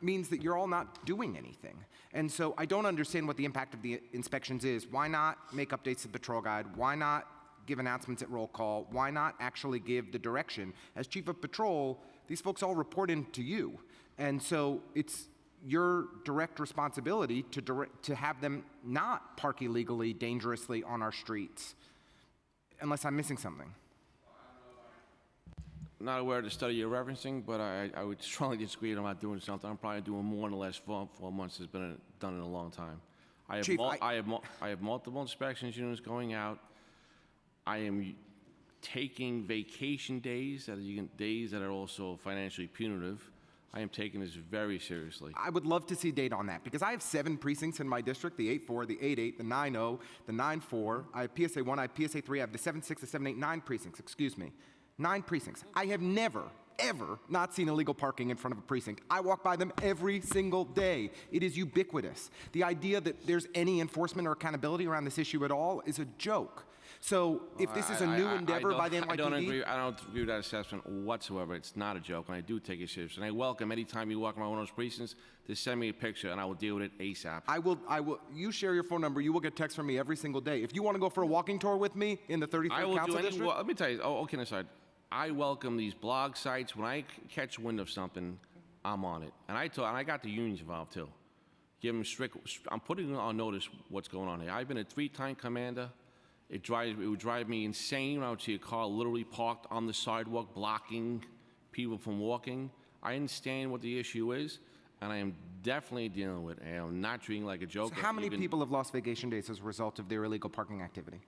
means that you're all not doing anything. And so I don't understand what the impact of the inspections is. Why not make updates to the patrol guide? Why not give announcements at roll call? Why not actually give the direction? As Chief of Patrol, these folks all report in to you. And so it's your direct responsibility to have them not park illegally, dangerously on our streets, unless I'm missing something. Not aware of the study you're referencing, but I would strongly disagree that I'm not doing something. I'm probably doing more in the last 4 months. It's been done in a long time. Chief, I have multiple inspections units going out. I am taking vacation days that are also financially punitive. I am taking this very seriously. I would love to see data on that because I have 7 precincts in my district, the 8-4, the 8-8, the 9-0, the 9-4. I have PSA 1, I have PSA 3, I have the 7-6, the 7-8, 9 precincts, 9 precincts. I have never, ever not seen illegal parking in front of a precinct. I walk by them every single day. It is ubiquitous. The idea that there's any enforcement or accountability around this issue at all is a joke. So if this is a new endeavor by the NYPD... I don't agree with that assessment whatsoever. It's not a joke, and I do take it seriously. And I welcome any time you walk around one of those precincts to send me a picture, and I will deal with it ASAP. I will. You share your phone number. You will get texts from me every single day. If you want to go for a walking tour with me in the 33rd Council District... Let me tell you, okay, aside. I welcome these blog sites. When I catch wind of something, I'm on it. And I got the unions involved, too. Give them I'm putting on notice what's going on here. I've been a 3-time commander. It would drive me insane when I would see a car literally parked on the sidewalk, blocking people from walking. I understand what the issue is, and I am definitely dealing with it. I am not treating it like a joke. So how many people have lost vacation days as a result of their illegal parking activity?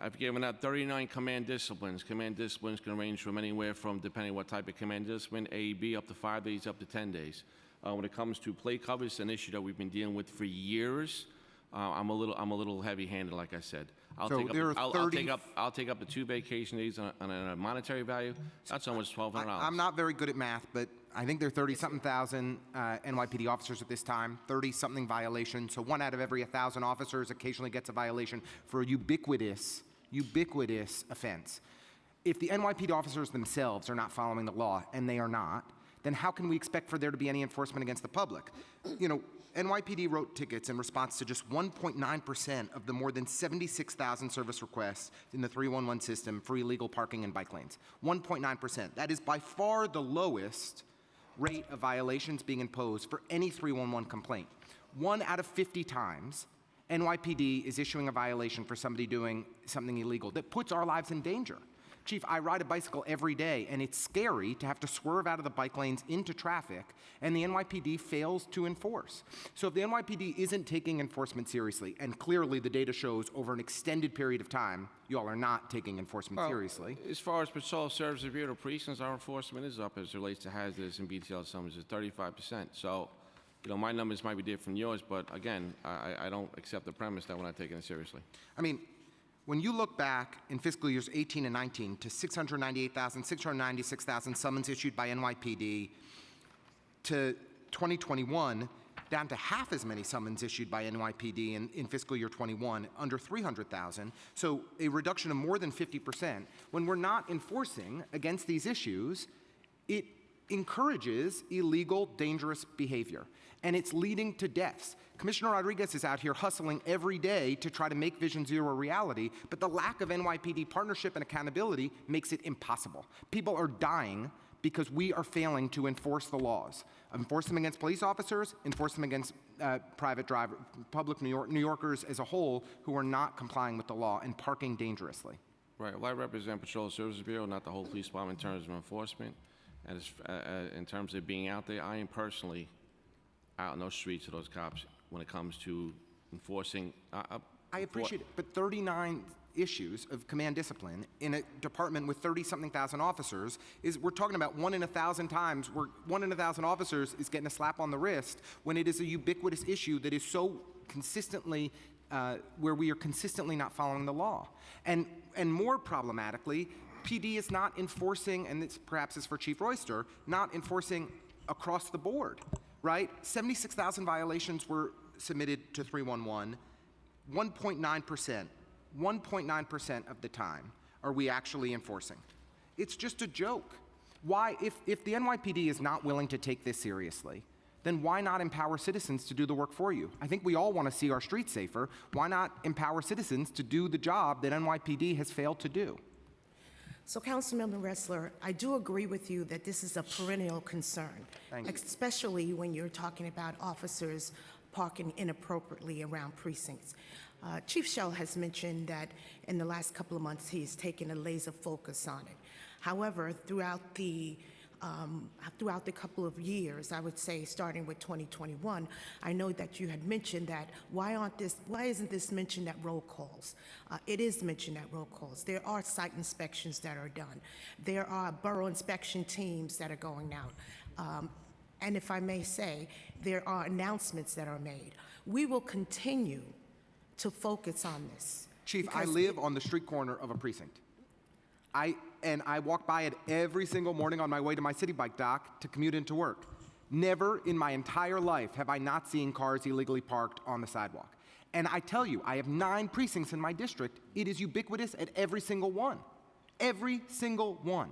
I've given out 39 command disciplines. Command disciplines can range from anywhere from, depending what type of command discipline, A, B, up to 5 days, up to 10 days. When it comes to plate covers, it's an issue that we've been dealing with for years. I'm a little heavy-handed, like I said. I'll take up the 2 vacation days on a monetary value. That's almost $1,200. I'm not very good at math, but I think there are 30-something thousand NYPD officers at this time, 30-something violations. So 1 out of every 1,000 officers occasionally gets a violation for a ubiquitous offense. If the NYPD officers themselves are not following the law, and they are not, then how can we expect for there to be any enforcement against the public? You know, NYPD wrote tickets in response to just 1.9% of the more than 76,000 service requests in the 311 system for illegal parking in bike lanes. 1.9%. That is by far the lowest rate of violations being imposed for any 311 complaint. 1 out of 50 times, NYPD is issuing a violation for somebody doing something illegal that puts our lives in danger. Chief, I ride a bicycle every day, and it's scary to have to swerve out of the bike lanes into traffic, and the NYPD fails to enforce. So if the NYPD isn't taking enforcement seriously, and clearly the data shows over an extended period of time, you all are not taking enforcement seriously. As far as patrol service of vehicle precincts, our enforcement is up as it relates to hazardous and BTL summonses, 35%. So, you know, my numbers might be different from yours, but again, I don't accept the premise that we're not taking it seriously. I mean, when you look back in fiscal years 18 and 19 to 698,000, 696,000 summons issued by NYPD, to 2021, down to half as many summons issued by NYPD in fiscal year 21, under 300,000, so a reduction of more than 50%. When we're not enforcing against these issues, it encourages illegal, dangerous behavior, and it's leading to deaths. Commissioner Rodriguez is out here hustling every day to try to make Vision Zero a reality, but the lack of NYPD partnership and accountability makes it impossible. People are dying because we are failing to enforce the laws. Enforce them against police officers, enforce them against public New Yorkers as a whole who are not complying with the law and parking dangerously. Right. Well, I represent Patrol Services Bureau, not the whole police department in terms of enforcement. And in terms of being out there, I am personally out in those streets of those cops when it comes to enforcing. I appreciate it, but 39 issues of command discipline in a department with 30-something thousand officers we're talking about 1 in 1,000 times where 1 in 1,000 officers is getting a slap on the wrist when it is a ubiquitous issue that is so consistently where we are consistently not following the law. And more problematically, PD is not enforcing, and this perhaps is for Chief Royster, not enforcing across the board, right? 76,000 violations were submitted to 311. 1.9% of the time are we actually enforcing. It's just a joke. Why, if the NYPD is not willing to take this seriously, then why not empower citizens to do the work for you? I think we all want to see our streets safer. Why not empower citizens to do the job that NYPD has failed to do? So, Councilmember Ressler, I do agree with you that this is a perennial concern, especially when you're talking about officers parking inappropriately around precincts. Chief Schell has mentioned that in the last couple of months he's taken a laser focus on it. However, throughout the couple of years, I would say starting with 2021, I know that you had mentioned that why isn't this mentioned at roll calls? It is mentioned at roll calls. There are site inspections that are done. There are borough inspection teams that are going out. And if I may say, there are announcements that are made. We will continue to focus on this. Chief, I live on the street corner of a precinct. I walk by it every single morning on my way to my city bike dock to commute into work. Never in my entire life have I not seen cars illegally parked on the sidewalk. And I tell you, I have 9 precincts in my district. It is ubiquitous at every single one. Every single one.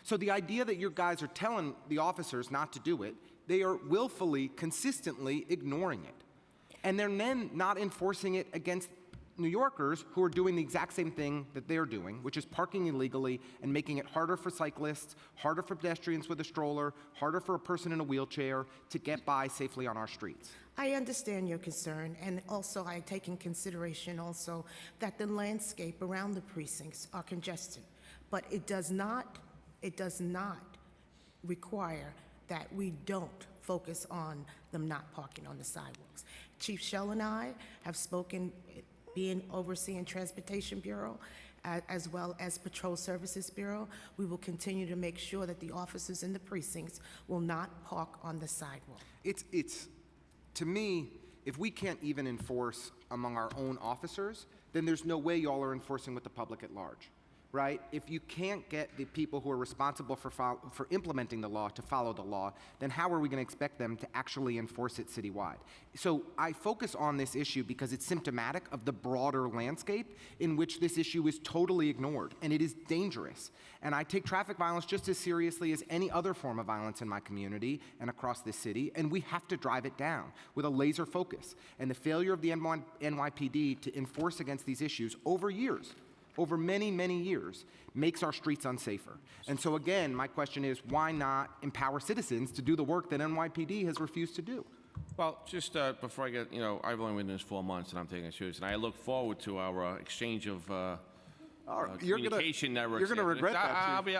So the idea that you guys are telling the officers not to do it, they are willfully, consistently ignoring it. And they're then not enforcing it against New Yorkers who are doing the exact same thing that they're doing, which is parking illegally and making it harder for cyclists, harder for pedestrians with a stroller, harder for a person in a wheelchair to get by safely on our streets. I understand your concern, and also I take in consideration also that the landscape around the precincts are congested, but it does not require that we don't focus on them not parking on the sidewalks. Chief Schell and I have spoken, being overseeing Transportation Bureau, as well as Patrol Services Bureau. We will continue to make sure that the officers in the precincts will not park on the sidewalk. It's to me, if we can't even enforce among our own officers, then there's no way y'all are enforcing with the public at large, right? If you can't get the people who are responsible for implementing the law to follow the law, then how are we going to expect them to actually enforce it citywide? So I focus on this issue because it's symptomatic of the broader landscape in which this issue is totally ignored, and it is dangerous. And I take traffic violence just as seriously as any other form of violence in my community and across this city, and we have to drive it down with a laser focus. And the failure of the NYPD to enforce against these issues over years, over many, many years, makes our streets unsafer. And so again, my question is, why not empower citizens to do the work that NYPD has refused to do? Well, just before I get, I've only been in this 4 months and I'm taking it serious, and I look forward to our exchange of communication networks. You're going to regret that, I'll be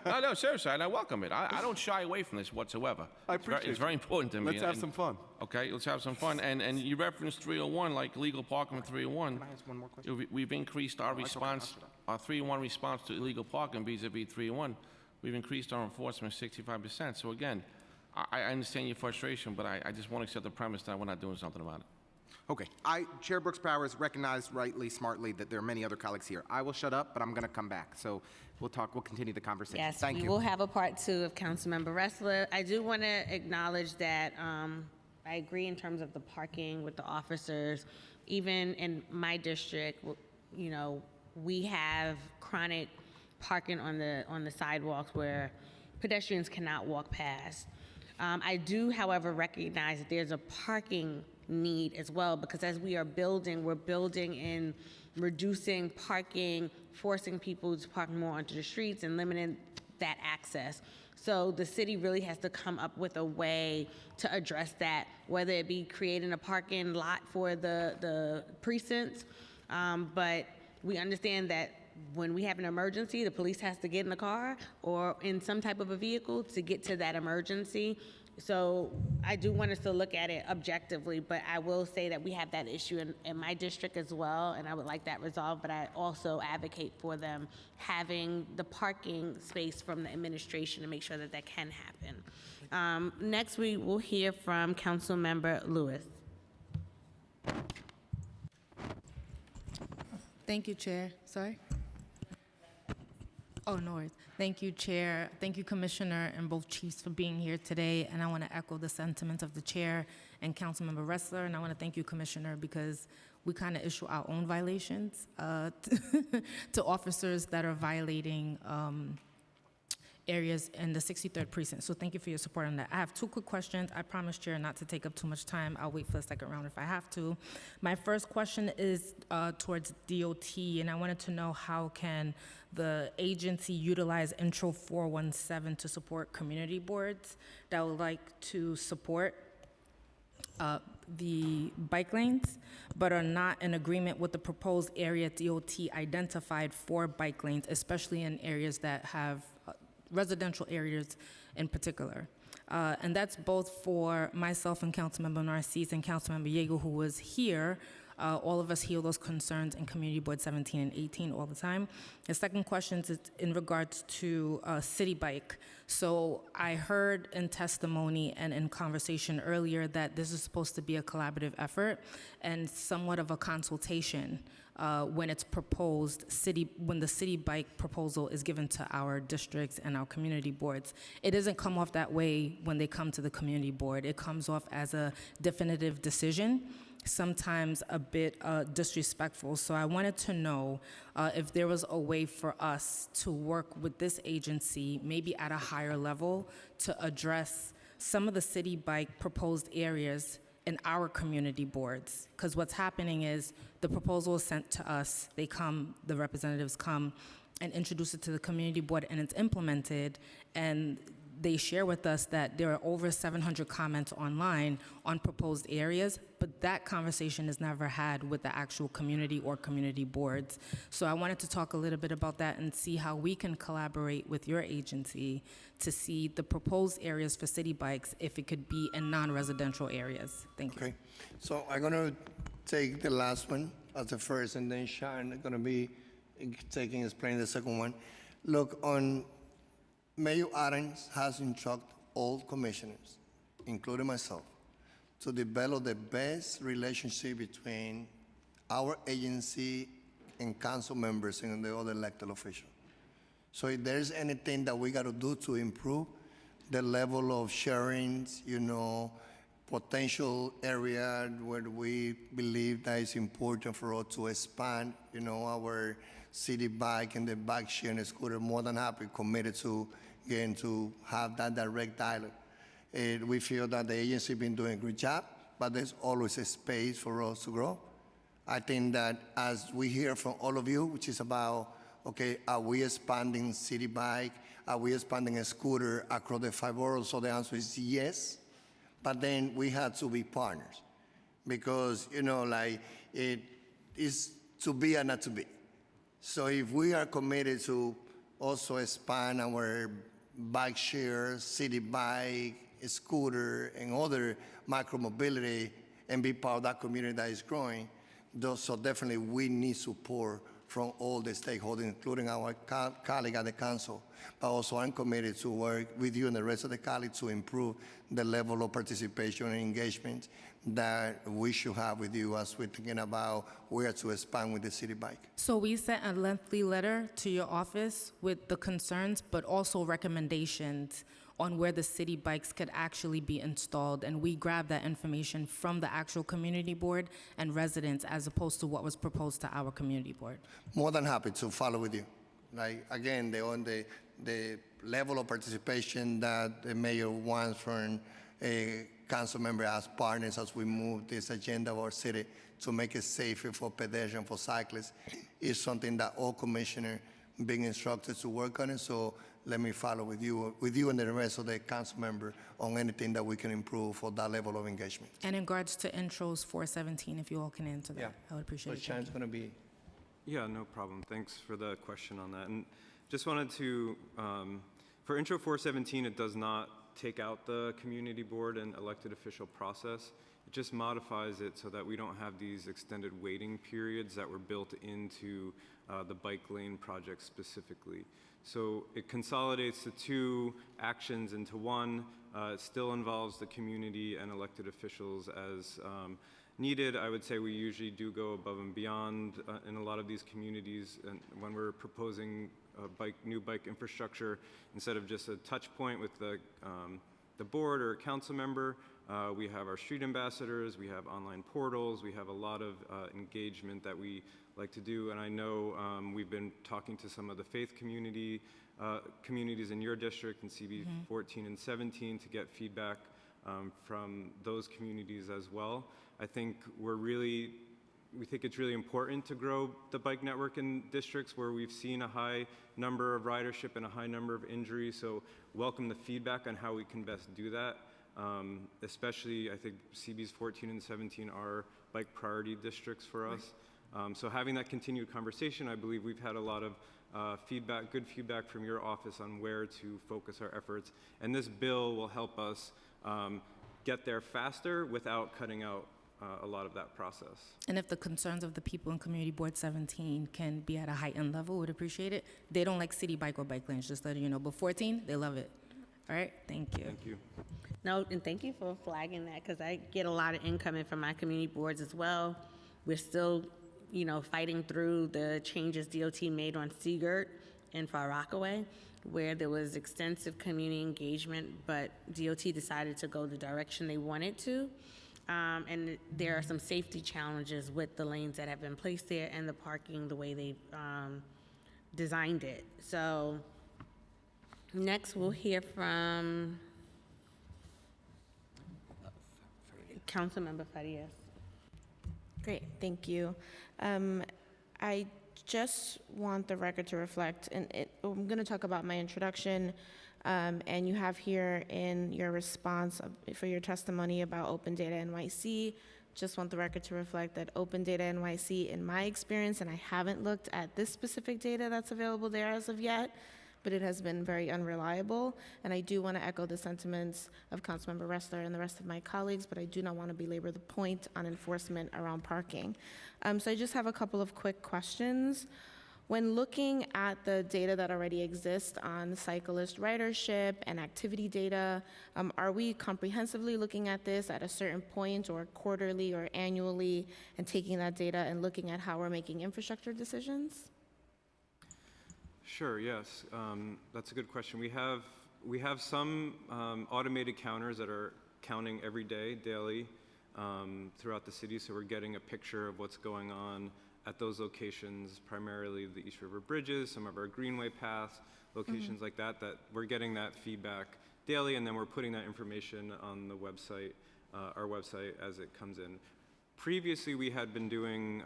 no, seriously, and I welcome it. I don't shy away from this whatsoever. I appreciate it. It's very important to me. Let's have some fun. Okay, let's have some fun. And you referenced 301, like illegal parking with 301. Can I ask one more question? We've increased our response, our 301 response to illegal parking vis-a-vis 301. We've increased our enforcement 65%. So again, I understand your frustration, but I just want to accept the premise that we're not doing something about it. Okay, Chair Brooks Powers recognized rightly, smartly, that there are many other colleagues here. I will shut up, but I'm going to come back. So we'll continue the conversation. Yes, Thank we you. will have a part 2 of Councilmember Ressler. I do want to acknowledge that I agree in terms of the parking with the officers. Even in my district, we have chronic parking on the sidewalks where pedestrians cannot walk past. I do, however, recognize that there's a parking need as well, because as we are building, we're building in reducing parking, forcing people to park more onto the streets and limiting that access. So the city really has to come up with a way to address that, whether it be creating a parking lot for the precincts, but we understand that when we have an emergency, the police has to get in the car or in some type of a vehicle to get to that emergency. So I do want us to look at it objectively, but I will say that we have that issue in my district as well, and I would like that resolved, but I also advocate for them having the parking space from the administration to make sure that that can happen. Next, we will hear from Councilmember Lewis. Thank you, Chair. Sorry? Oh, no worries. Thank you, Chair. Thank you, Commissioner, and both chiefs for being here today. And I want to echo the sentiments of the Chair and Councilmember Ressler. And I want to thank you, Commissioner, because we kind of issue our own violations to officers that are violating areas in the 63rd precinct. So thank you for your support on that. I have two quick questions. I promise, Chair, not to take up too much time. I'll wait for the second round if I have to. My first question is towards DOT, and I wanted to know how can the agency utilize Intro 417 to support community boards that would like to support the bike lanes, but are not in agreement with the proposed area DOT identified for bike lanes, especially in areas that have residential areas in particular. And that's both for myself and Councilmember Narcisse and Councilmember Yeager, who was here. All of us hear those concerns in Community Board 17 and 18 all the time. The second question is in regards to City Bike. So I heard in testimony and in conversation earlier that this is supposed to be a collaborative effort and somewhat of a consultation when it's proposed, when the City Bike proposal is given to our districts and our community boards. It doesn't come off that way when they come to the community board. It comes off as a definitive decision, sometimes a bit disrespectful. So I wanted to know if there was a way for us to work with this agency, maybe at a higher level, to address some of the City Bike proposed areas in our community boards. Because what's happening is the proposal is sent to us, they come, the representatives come and introduce it to the community board, and it's implemented, and they share with us that there are over 700 comments online on proposed areas, but that conversation is never had with the actual community or community boards. So I wanted to talk a little bit about that and see how we can collaborate with your agency to see the proposed areas for city bikes, if it could be in non-residential areas. Thank you. Okay, so I'm gonna take the last one as the first, and then Sharon is gonna be explaining the second one. Look, Mayor Adams has instructed all commissioners, including myself, to develop the best relationship between our agency and council members and the other elected officials. So if there's anything that we got to do to improve the level of sharing, potential area where we believe that it's important for us to expand, our city bike and the bike sharing scooter, more than happy, committed to getting to have that direct dialogue. We feel that the agency has been doing a good job, but there's always a space for us to grow. I think that as we hear from all of you, which is about, okay, are we expanding city bike? Are we expanding a scooter across the 5 boroughs? So the answer is yes, but then we have to be partners because, it is to be or not to be. So if we are committed to also expand our bike share, city bike, scooter, and other micromobility and be part of that community that is growing, so definitely we need support from all the stakeholders, including our colleague at the council. But also I'm committed to work with you and the rest of the colleagues to improve the level of participation and engagement that we should have with you as we're thinking about where to expand with the city bike. So we sent a lengthy letter to your office with the concerns, but also recommendations on where the city bikes could actually be installed. And we grabbed that information from the actual community board and residents as opposed to what was proposed to our community board. More than happy to follow with you. Like, again, the level of participation that the mayor wants from a council member as partners as we move this agenda of our city to make it safer for pedestrians, for cyclists, is something that all commissioners being instructed to work on it. So let me follow with you and the rest of the council member on anything that we can improve for that level of engagement. And in regards to intros 417, if you all can answer that, I would appreciate it. So Chan's going to be. Yeah, no problem. Thanks for the question on that. And just wanted to, for Intro 417, it does not take out the community board and elected official process. It just modifies it so that we don't have these extended waiting periods that were built into the bike lane project specifically. So it consolidates the two actions into one. It still involves the community and elected officials as needed. I would say we usually do go above and beyond in a lot of these communities, and when we're proposing new bike infrastructure, instead of just a touch point with the board or council member, we have our street ambassadors, we have online portals, we have a lot of engagement that we like to do. And I know we've been talking to some of the faith communities in your district in CB 14 and 17 to get feedback from those communities as well. I think we think it's really important to grow the bike network in districts where we've seen a high number of ridership and a high number of injuries. So welcome the feedback on how we can best do that. Especially, I think CBs 14 and 17 are bike priority districts for us. So having that continued conversation, I believe we've had a lot of good feedback from your office on where to focus our efforts. And this bill will help us get there faster without cutting out a lot of that process. And if the concerns of the people in Community Board 17 can be at a heightened level, would appreciate it. They don't like city bike or bike lanes, just letting you know. But 14, they love it. All right, thank you. Thank you. No, and thank you for flagging that, because I get a lot of incoming from my community boards as well. We're still, fighting through the changes DOT made on Seagirt and Far Rockaway, where there was extensive community engagement, but DOT decided to go the direction they wanted to. And there are some safety challenges with the lanes that have been placed there and the parking the way they designed it. So next we'll hear from Councilmember Farias. Great, thank you. I just want the record to reflect, and I'm going to talk about my introduction, and you have here in your response for your testimony about Open Data NYC, just want the record to reflect that Open Data NYC, in my experience, and I haven't looked at this specific data that's available there as of yet, but it has been very unreliable. And I do want to echo the sentiments of Councilmember Ressler and the rest of my colleagues, but I do not want to belabor the point on enforcement around parking. So I just have a couple of quick questions. When looking at the data that already exists on cyclist ridership and activity data, are we comprehensively looking at this at a certain point, or quarterly or annually, and taking that data and looking at how we're making infrastructure decisions? Sure, yes. That's a good question. We have some automated counters that are counting every day, daily, throughout the city, so we're getting a picture of what's going on at those locations, primarily the East River bridges, some of our greenway paths, locations like that we're getting that feedback daily, and then we're putting that information on the website, our website, as it comes in. Previously, we had been doing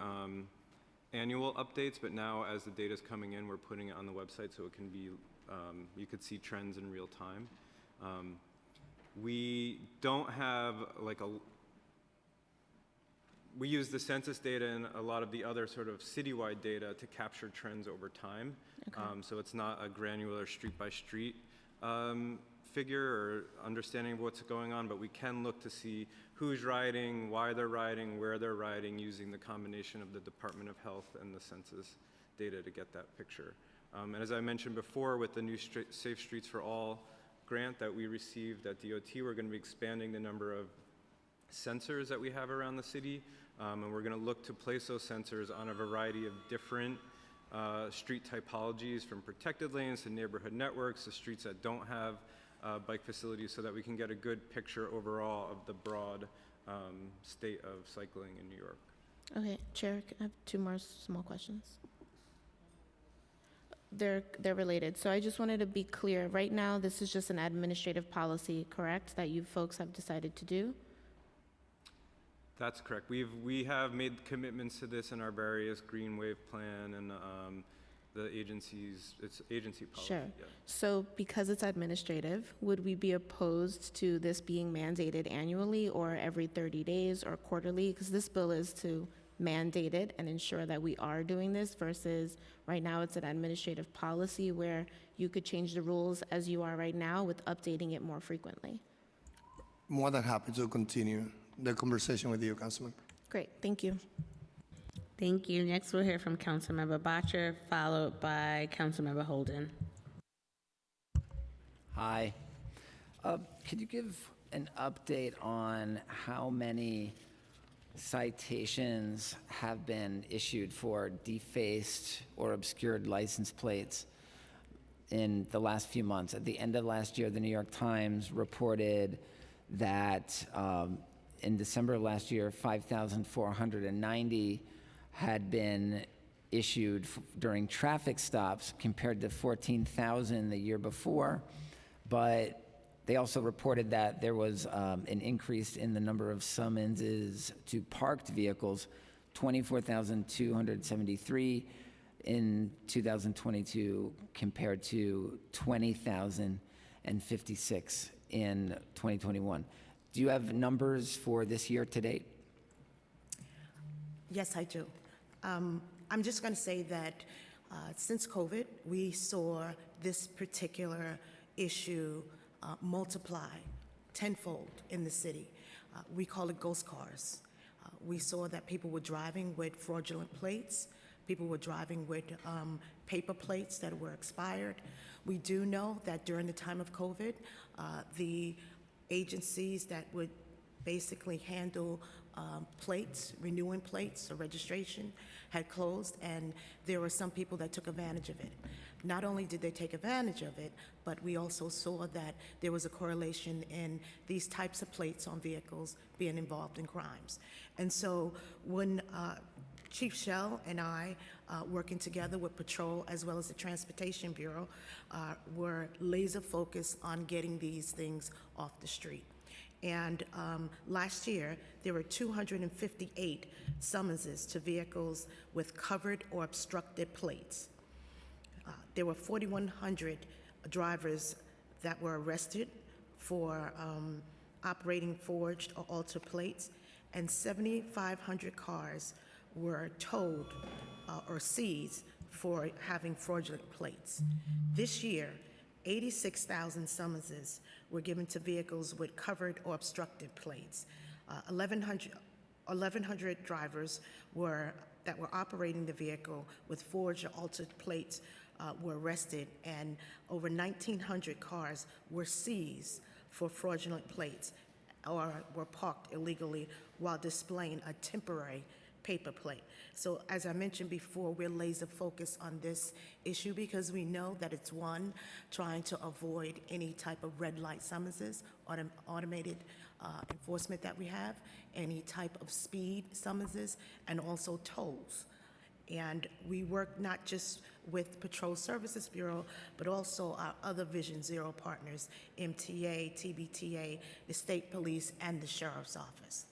annual updates, but now as the data is coming in, we're putting it on the website so it can be, you could see trends in real time. We don't have we use the census data and a lot of the other sort of citywide data to capture trends over time. Okay. So it's not a granular street by street figure or understanding of what's going on, but we can look to see who's riding, why they're riding, where they're riding, using the combination of the Department of Health and the census data to get that picture. And as I mentioned before, with the new Safe Streets for All grant that we received at DOT, we're going to be expanding the number of sensors that we have around the city, and we're going to look to place those sensors on a variety of different street typologies, from protected lanes to neighborhood networks to streets that don't have bike facilities, so that we can get a good picture overall of the broad state of cycling in New York. Okay, Chair, can I have two more small questions? they're related. So I just wanted to be clear. Right now, this is just an administrative policy, correct, that you folks have decided to do? That's correct. We have made commitments to this in our various Green Wave plan and the agency's, it's agency policy. Sure. Yeah. So because it's administrative, would we be opposed to this being mandated annually or every 30 days or quarterly? Because this bill is to mandate it and ensure that we are doing this versus right now it's an administrative policy where you could change the rules as you are right now with updating it more frequently. More than happy to continue the conversation with you, Councilman. Great, thank you. Thank you. Next, we'll hear from Councilmember Bottcher, followed by Councilmember Holden. Hi. Could you give an update on how many citations have been issued for defaced or obscured license plates in the last few months? At the end of last year, the New York Times reported that in December of last year, 5,490 had been issued during traffic stops compared to 14,000 the year before. But they also reported that there was an increase in the number of summonses to parked vehicles, 24,273 in 2022 compared to 20,056 in 2021. Do you have numbers for this year to date? Yes, I do. I'm just going to say that since COVID, we saw this particular issue multiply tenfold in the city. We call it ghost cars. We saw that people were driving with fraudulent plates. People were driving with paper plates that were expired. We do know that during the time of COVID, the agencies that would basically handle plates, renewing plates or registration, had closed, and there were some people that took advantage of it. Not only did they take advantage of it, but we also saw that there was a correlation in these types of plates on vehicles being involved in crimes. And so when Chief Shell and I, working together with Patrol as well as the Transportation Bureau, were laser focused on getting these things off the street. And last year, there were 258 summonses to vehicles with covered or obstructed plates. There were 4,100 drivers that were arrested for operating forged or altered plates, and 7,500 cars were towed or seized for having fraudulent plates. This year, 86,000 summonses were given to vehicles with covered or obstructed plates. 1,100 drivers that were operating the vehicle with forged or altered plates were arrested, and over 1,900 cars were seized for fraudulent plates or were parked illegally while displaying a temporary paper plate. So as I mentioned before, we're laser focused on this issue because we know that it's one, trying to avoid any type of red light summonses, automated enforcement that we have, any type of speed summonses, and also tolls. And we work not just with Patrol Services Bureau, but also our other Vision Zero partners, MTA, TBTA, the State Police, and the Sheriff's Office.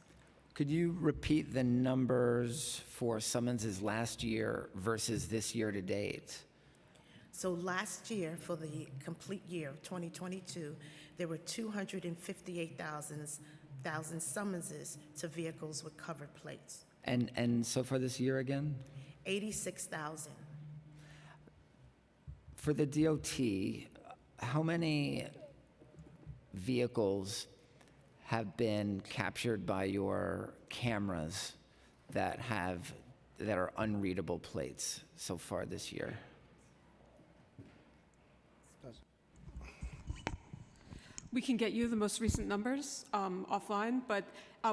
Could you repeat the numbers for summonses last year versus this year to date? So last year, for the complete year of 2022, there were 258,000 summonses to vehicles with covered plates. And so far this year again? 86,000. For the DOT, how many vehicles have been captured by your cameras that are unreadable plates so far this year? We can get you the most recent numbers offline, but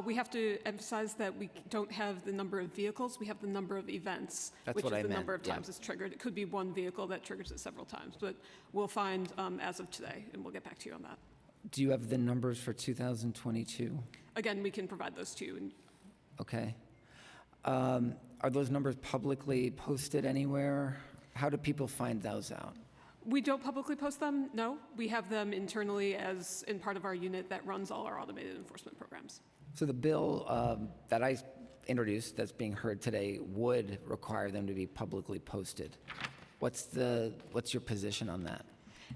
we have to emphasize that we don't have the number of vehicles, we have the number of events, That's which what is I the meant, number of yeah. times it's triggered. It could be one vehicle that triggers it several times, but we'll find as of today, and we'll get back to you on that. Do you have the numbers for 2022? Again, we can provide those to you. And Okay. Are those numbers publicly posted anywhere? How do people find those out? We don't publicly post them, no. We have them internally as in part of our unit that runs all our automated enforcement programs. So the bill that I introduced that's being heard today would require them to be publicly posted. What's your position on that?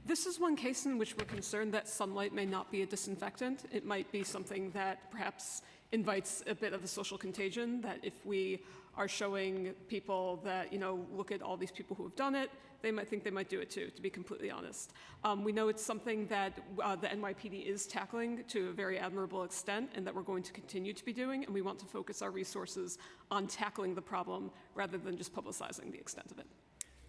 This is one case in which we're concerned that sunlight may not be a disinfectant. It might be something that perhaps invites a bit of a social contagion, that if we are showing people that, look at all these people who have done it, they might think they might do it too, to be completely honest. We know it's something that the NYPD is tackling to a very admirable extent and that we're going to continue to be doing, and we want to focus our resources on tackling the problem rather than just publicizing the extent of it.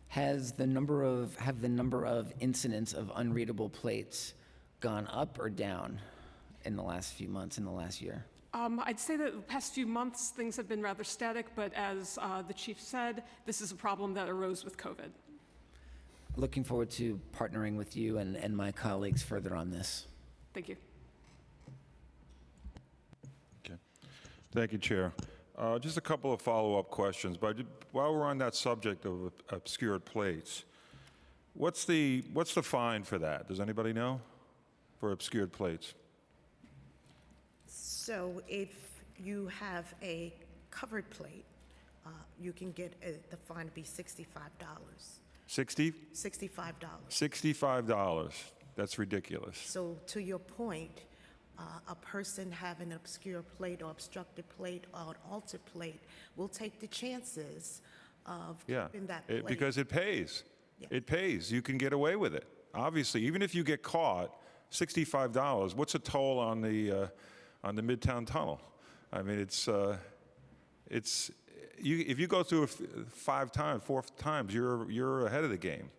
Have the number of incidents of unreadable plates gone up or down in the last few months, in the last year? I'd say that the past few months, things have been rather static, but as the chief said, this is a problem that arose with COVID. Looking forward to partnering with you and my colleagues further on this. Thank you. Okay. Thank you, Chair. Just a couple of follow-up questions. But while we're on that subject of obscured plates, what's the fine for that? Does anybody know? For obscured plates? So if you have a covered plate, you can get the fine to be $65. 60? $65. $65. That's ridiculous. So to your point, a person having an obscure plate or obstructed plate or an altered plate will take the chances of keeping that plate. Because it pays. Yeah. It pays. You can get away with it. Obviously, even if you get caught, $65. What's a toll on the Midtown Tunnel? I mean, if you go through it 4 times, you're ahead of the game.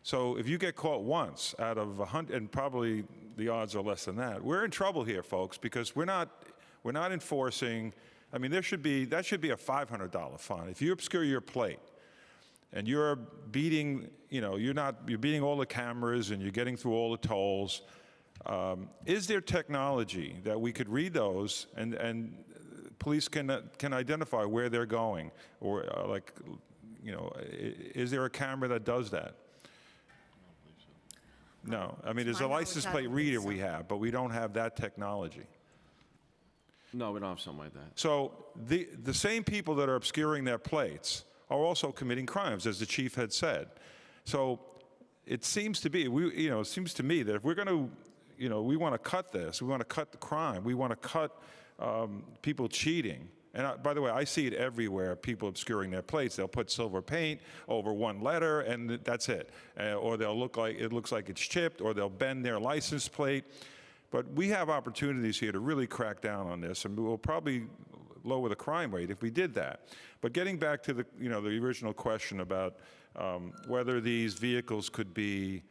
So if you get caught once out of 100, and probably the odds are less than that, we're in trouble here, folks, because we're not enforcing. I mean, that should be a $500 fine. If you obscure your plate and you're beating, you're beating all the cameras and you're getting through all the tolls, is there technology that we could read those and police can identify where they're going, or is there a camera that does that? No, I mean, there's a license plate reader we have, but we don't have that technology. No, we don't have something like that. So the same people that are obscuring their plates are also committing crimes, as the chief had said. So it seems to be, it seems to me that if we're going to, we want to cut this, we want to cut the crime, we want to cut people cheating. And by the way, I see it everywhere, people obscuring their plates. They'll put silver paint over one letter and that's it. Or they'll it looks like it's chipped, or they'll bend their license plate. But we have opportunities here to really crack down on this, and we'll probably lower the crime rate if we did that. But getting back to the original question about whether these vehicles could be,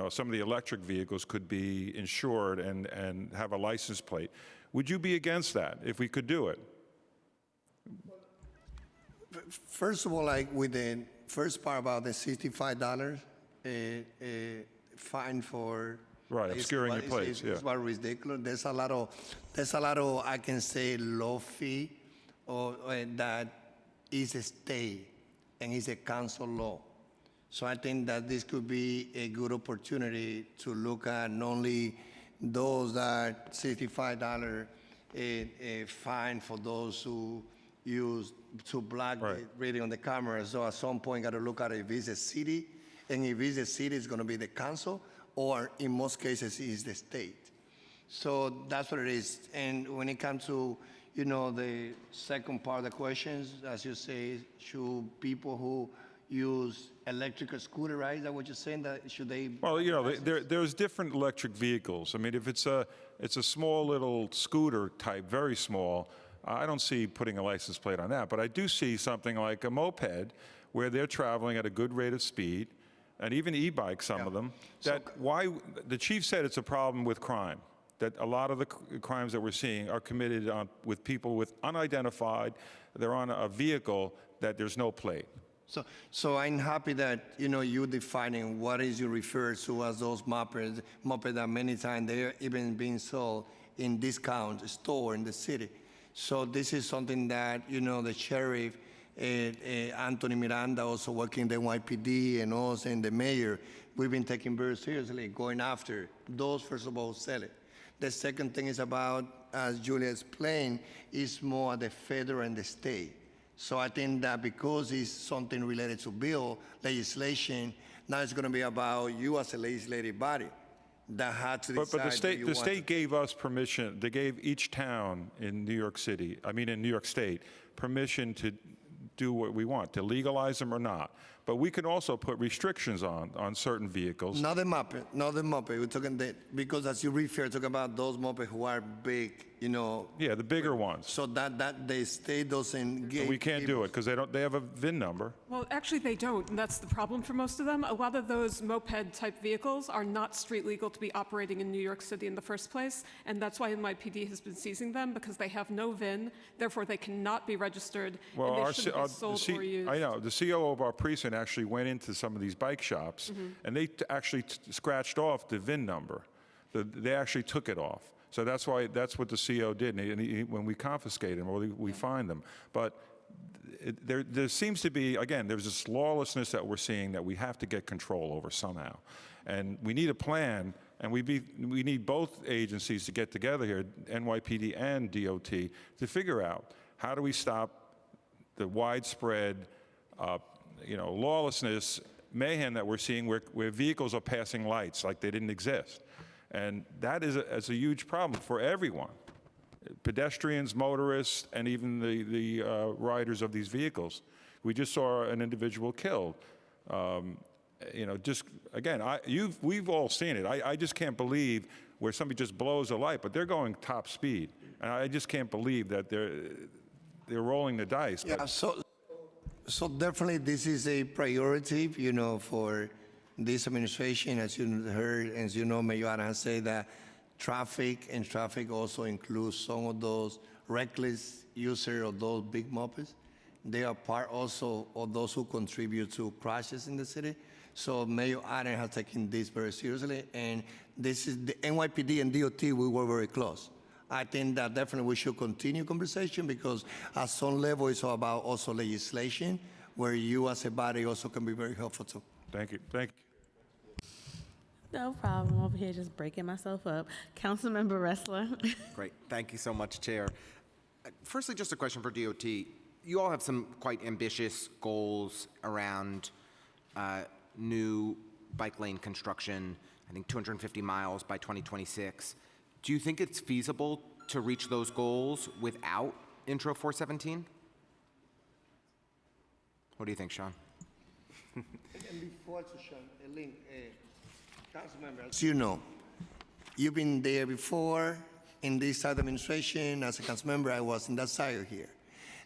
some of the electric vehicles could be insured and have a license plate, would you be against that if we could do it? First of all, like with the first part about the $65 fine for obscuring your plates, it's about ridiculous. There's a lot of I can say low fee or that is a state and is a council law. So I think that this could be a good opportunity to look at not only those that $65 fine for those who use to block the reading on the camera. So at some point, got to look at if it's a city, and if it's a city, it's going to be the council, or in most cases, it's the state. So that's what it is. And when it comes to, the second part of the questions, as you say, should people who use electric scooter, right? Is that what you're saying? That should they? Well, there's different electric vehicles. I mean, if it's a small little scooter type, very small, I don't see putting a license plate on that. But I do see something like a moped where they're traveling at a good rate of speed, and even e-bikes, some of them. Why the chief said it's a problem with crime. That a lot of the crimes that we're seeing are committed with people with unidentified. They're on a vehicle that there's no plate. So I'm happy that you defining what is you refer to as those mopeds that many times they're even being sold in discount store in the city. So this is something that the sheriff Anthony Miranda also working the NYPD and us and the mayor, we've been taking very seriously, going after those, first of all, who sell it. The second thing is about, as Julia explained, is more the federal and the state. So I think that because it's something related to bill legislation, now it's going to be about you as a legislative body that had to decide. But the state gave us permission, they gave each town in New York City, I mean in New York State, permission to do what we want, to legalize them or not. But we can also put restrictions on certain vehicles. Not the moped, we're talking because as you refer, talking about those mopeds who are big, you know. Yeah, the bigger ones. So that the state doesn't give. We can't do it because they have a VIN number. Well, actually, they don't, and that's the problem for most of them. A lot of those moped-type vehicles are not street legal to be operating in New York City in the first place, and that's why NYPD has been seizing them, because they have no VIN, therefore they cannot be registered, Well, and they shouldn't be sold or used. I know, the COO of our precinct actually went into some of these bike shops, and they actually scratched off the VIN number. They actually took it off. So that's what the CO did, and when we confiscate them or we find them. But there seems to be, again, there's this lawlessness that we're seeing that we have to get control over somehow. And we need a plan, and we need both agencies to get together here, NYPD and DOT, to figure out how do we stop the widespread lawlessness, mayhem that we're seeing where vehicles are passing lights like they didn't exist. And that is a huge problem for everyone, pedestrians, motorists, and even the riders of these vehicles. We just saw an individual killed. Just again, we've all seen it. I just can't believe where somebody just blows a light, but they're going top speed, and I just can't believe that they're rolling the dice. Yeah. So definitely this is a priority, for this administration. As you heard, as you know, Mayor Adams say that traffic also includes some of those reckless users of those big mopeds. They are part also of those who contribute to crashes in the city. So Mayor Adams has taken this very seriously, and this is the NYPD and DOT, we work very close. I think that definitely we should continue conversation because at some level it's all about also legislation where you as a body also can be very helpful too. Thank you. Thank you. No problem. Over here just breaking myself up. Councilmember Ressler. Great. Thank you so much, Chair. Firstly, just a question for DOT. You all have some quite ambitious goals around new bike lane construction, I think 250 miles by 2026. Do you think it's feasible to reach those goals without Intro 417? What do you think, Sean? And before Sean, council member, as you know, you've been there before in this side administration. As a council member, I was in that side here.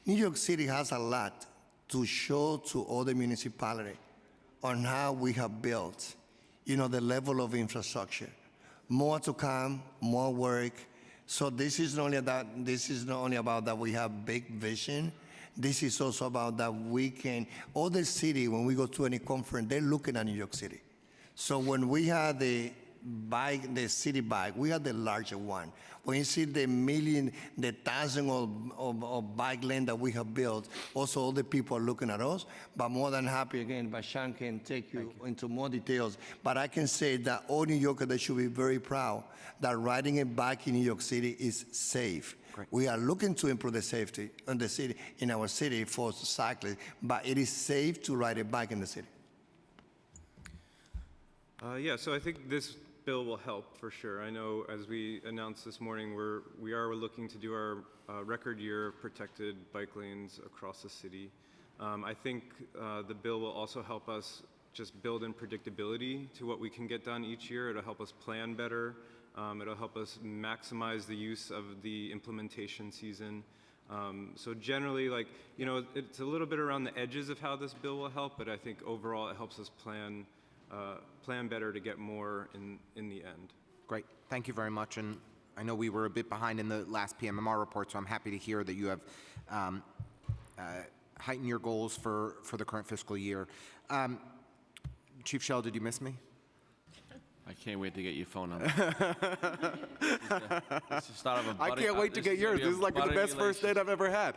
New York City has a lot to show to other municipalities on how we have built, the level of infrastructure. More to come, more work. So this is not only about that we have big vision. This is also about that we can, other city, when we go to any conference, they're looking at New York City. So when we had the city bike, we had the larger one. When you see the thousand of bike lane that we have built, also all the people are looking at us, but more than happy again, Bashan can take you into more details. But I can say that all New Yorkers, they should be very proud that riding a bike in New York City is safe. Great. We are looking to improve the safety in our city for cyclists, but it is safe to ride a bike in the city. So I think this bill will help for sure. I know as we announced this morning, we are looking to do our record year of protected bike lanes across the city. I think the bill will also help us just build in predictability to what we can get done each year. It'll help us plan better. It'll help us maximize the use of the implementation season. So generally, it's a little bit around the edges of how this bill will help, but I think overall it helps us plan better to get more in the end. Great. Thank you very much. And I know we were a bit behind in the last PMMR report, so I'm happy to hear that you have heightened your goals for the current fiscal year. Chief Shell, did you miss me? I can't wait to get your phone number. It's the start of a I budding- can't wait to this get is gonna yours. be a This is like the budding best first date I've ever had.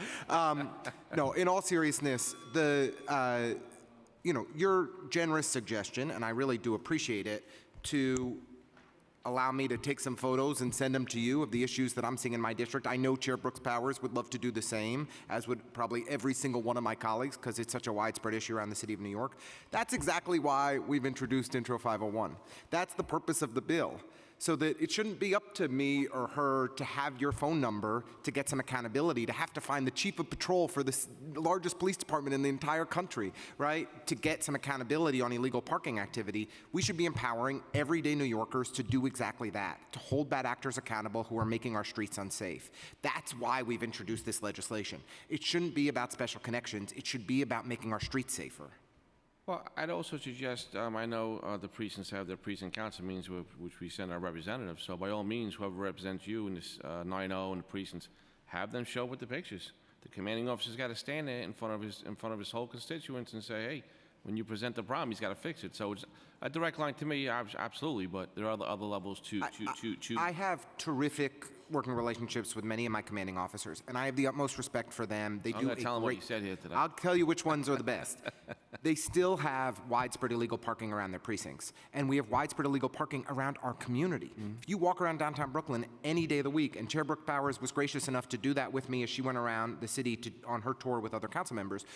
No, in all seriousness, your generous suggestion, and I really do appreciate it, to allow me to take some photos and send them to you of the issues that I'm seeing in my district. I know Chair Brooks Powers would love to do the same, as would probably every single one of my colleagues, because it's such a widespread issue around the city of New York. That's exactly why we've introduced Intro 501. That's the purpose of the bill, so that it shouldn't be up to me or her to have your phone number to get some accountability, to have to find the chief of patrol for the largest police department in the entire country, right, to get some accountability on illegal parking activity. We should be empowering everyday New Yorkers to do exactly that, to hold bad actors accountable who are making our streets unsafe. That's why we've introduced this legislation. It shouldn't be about special connections. It should be about making our streets safer. Well, I'd also suggest, I know the precincts have their precinct council meetings which we send our representatives, so by all means, whoever represents you in this 9-0 and the precincts, have them show up with the pictures. The commanding officer's got to stand there in front of his whole constituents and say, hey, when you present the problem, he's got to fix it. So it's a direct line to me, absolutely, but there are other levels to. I have terrific working relationships with many of my commanding officers, and I have the utmost respect for them. They I'm do gonna tell a them what great. you said here today. I'll tell you which ones are the best. They still have widespread illegal parking around their precincts, and we have widespread illegal parking around our community. If you walk around downtown Brooklyn any day of the week, and Chair Brooke Powers was gracious enough to do that with me as she went around the city on her tour with other council members,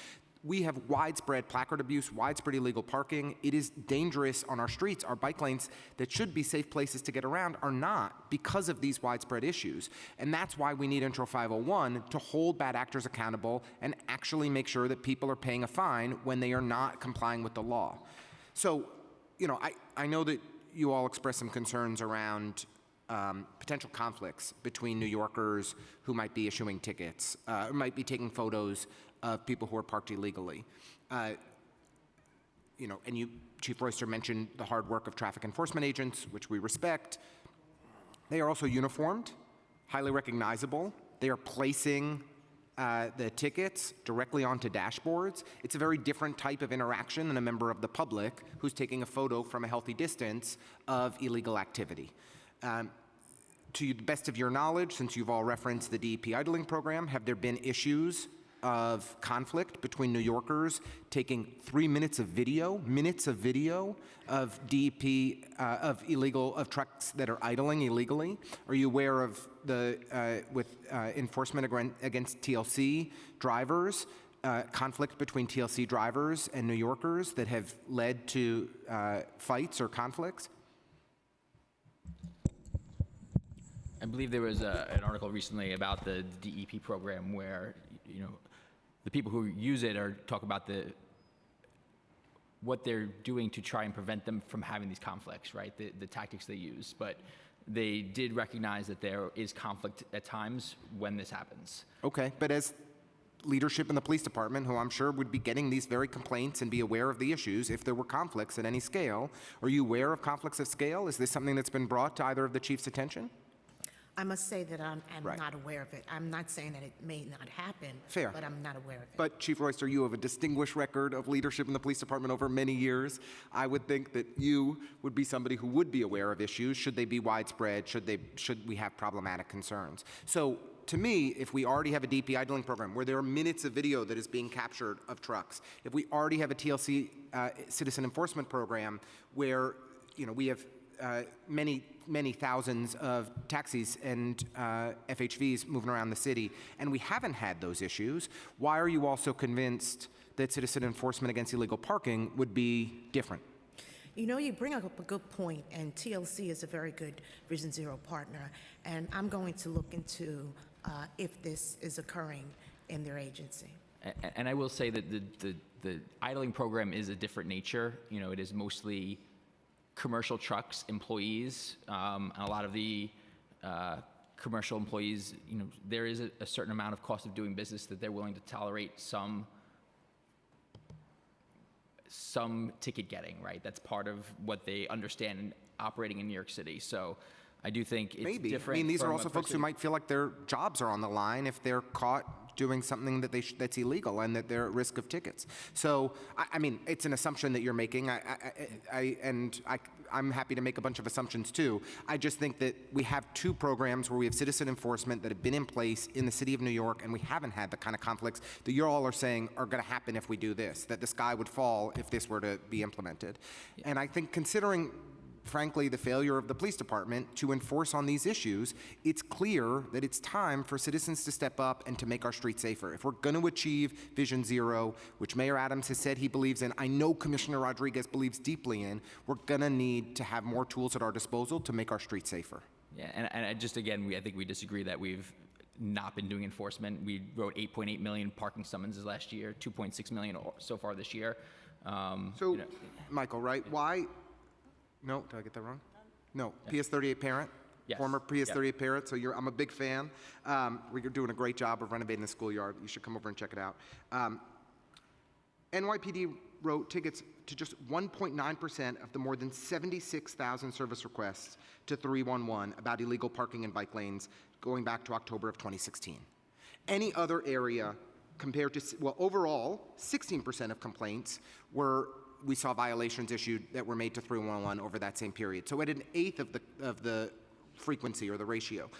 we have widespread placard abuse, widespread illegal parking. It is dangerous on our streets. Our bike lanes that should be safe places to get around are not because of these widespread issues. And that's why we need Intro 501 to hold bad actors accountable and actually make sure that people are paying a fine when they are not complying with the law. So, I know that you all expressed some concerns around potential conflicts between New Yorkers who might be issuing tickets, might be taking photos of people who are parked illegally. And Chief Royster mentioned the hard work of traffic enforcement agents, which we respect. They are also uniformed, highly recognizable. They are placing the tickets directly onto dashboards. It's a very different type of interaction than a member of the public who's taking a photo from a healthy distance of illegal activity. To the best of your knowledge, since you've all referenced the DEP idling program, have there been issues of conflict between New Yorkers taking 3 minutes of video of DEP, of trucks that are idling illegally? Are you aware of the, enforcement against TLC drivers, conflict between TLC drivers and New Yorkers that have led to fights or conflicts? I believe there was an article recently about the DEP program where, the people who use it talk about what they're doing to try and prevent them from having these conflicts, right? The tactics they use. But they did recognize that there is conflict at times when this happens. Okay, but as leadership in the police department, who I'm sure would be getting these very complaints and be aware of the issues if there were conflicts at any scale, are you aware of conflicts at scale? Is this something that's been brought to either of the chief's attention? I must say that I'm Right. not aware of it. I'm not saying that it may not happen. Fair. But I'm not aware of it. But Chief Royster, you have a distinguished record of leadership in the police department over many years. I would think that you would be somebody who would be aware of issues. Should they be widespread? Should we have problematic concerns? So to me, if we already have a DP idling program where there are minutes of video that is being captured of trucks, if we already have a TLC citizen enforcement program where we have many thousands of taxis and FHVs moving around the city, and we haven't had those issues, why are you also convinced that citizen enforcement against illegal parking would be different? You bring up a good point, and TLC is a very good Vision Zero partner, and I'm going to look into if this is occurring in their agency. And I will say that the idling program is a different nature. It is mostly commercial trucks, employees, and a lot of the commercial employees, there is a certain amount of cost of doing business that they're willing to tolerate some ticket getting, right? That's part of what they understand in operating in New York City. So I do think it's Maybe. different. These are from also a folks who person- might feel like their jobs are on the line if they're caught doing something that that's illegal and that they're at risk of tickets. So, I mean, it's an assumption that you're making. I'm happy to make a bunch of assumptions too. I just think that we have two programs where we have citizen enforcement that have been in place in the city of New York, and we haven't had the kind of conflicts that you all are saying are going to happen if we do this, that the sky would fall if this were to be implemented. And I think considering, frankly, the failure of the police department to enforce on these issues, it's clear that it's time for citizens to step up and to make our streets safer. If we're going to achieve Vision Zero, which Mayor Adams has said he believes in, I know Commissioner Rodriguez believes deeply in, we're going to need to have more tools at our disposal to make our streets safer. Yeah, and I just, again, I think we disagree that we've not been doing enforcement. We wrote 8.8 million parking summonses last year, 2.6 million so far this year. Michael, right? Why? No, did I get that wrong? No, PS38 parent, Yes. former PS38 parent, so I'm a big fan. We're doing a great job of renovating the schoolyard. You should come over and check it out. NYPD wrote tickets to just 1.9% of the more than 76,000 service requests to 311 about illegal parking in bike lanes going back to October of 2016. Any other area compared to, well, overall, 16% of complaints we saw violations issued that were made to 311 over that same period. So at an eighth of the frequency or the ratio.